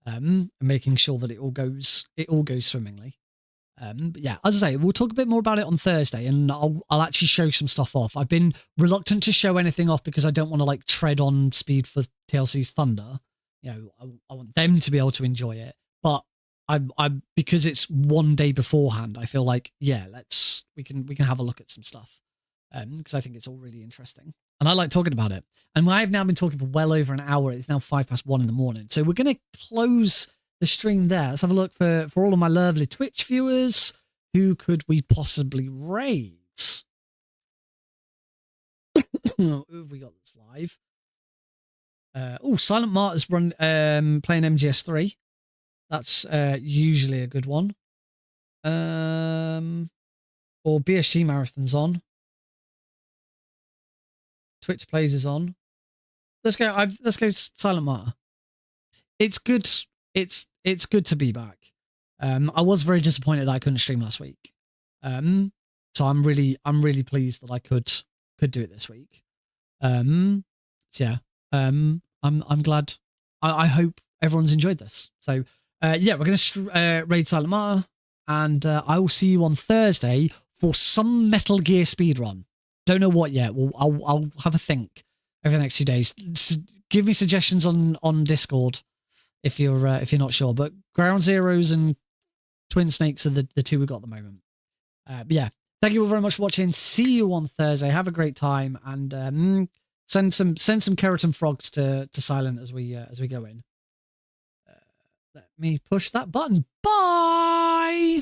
and making sure that it all goes swimmingly. But yeah, as I say, we'll talk a bit more about it on Thursday, and I'll actually show some stuff off. I've been reluctant to show anything off because I don't want to tread on Speed for TLC's thunder. I want them to be able to enjoy it, but I because it's one day beforehand, I feel like we can have a look at some stuff, because I think it's all really interesting and I like talking about it. And I've now been talking for well over an hour. It's now 1:05 in the morning, so we're going to close the stream there. Let's have a look for all of my lovely Twitch viewers. Who could we possibly raise? Who have we got that's live? Silent Martyr's playing MGS3. That's usually a good one. Or BSG Marathon's on. Twitch Plays is on. Let's go Silent Martyr. It's good. It's good to be back. I was very disappointed that I couldn't stream last week. So I'm really pleased that I could do it this week. So yeah. I'm glad. I hope everyone's enjoyed this. So yeah, we're gonna raid Silent Martyr, and I will see you on Thursday for some Metal Gear speedrun. Don't know what yet. I'll have a think over the next few days. Give me suggestions on Discord if you're not sure. But Ground Zeroes and Twin Snakes are the two we've got at the moment. But yeah, Thank you all very much for watching. See you on Thursday. Have a great time, and send some keratin frogs to Silent as we go in. Let me push that button. Bye.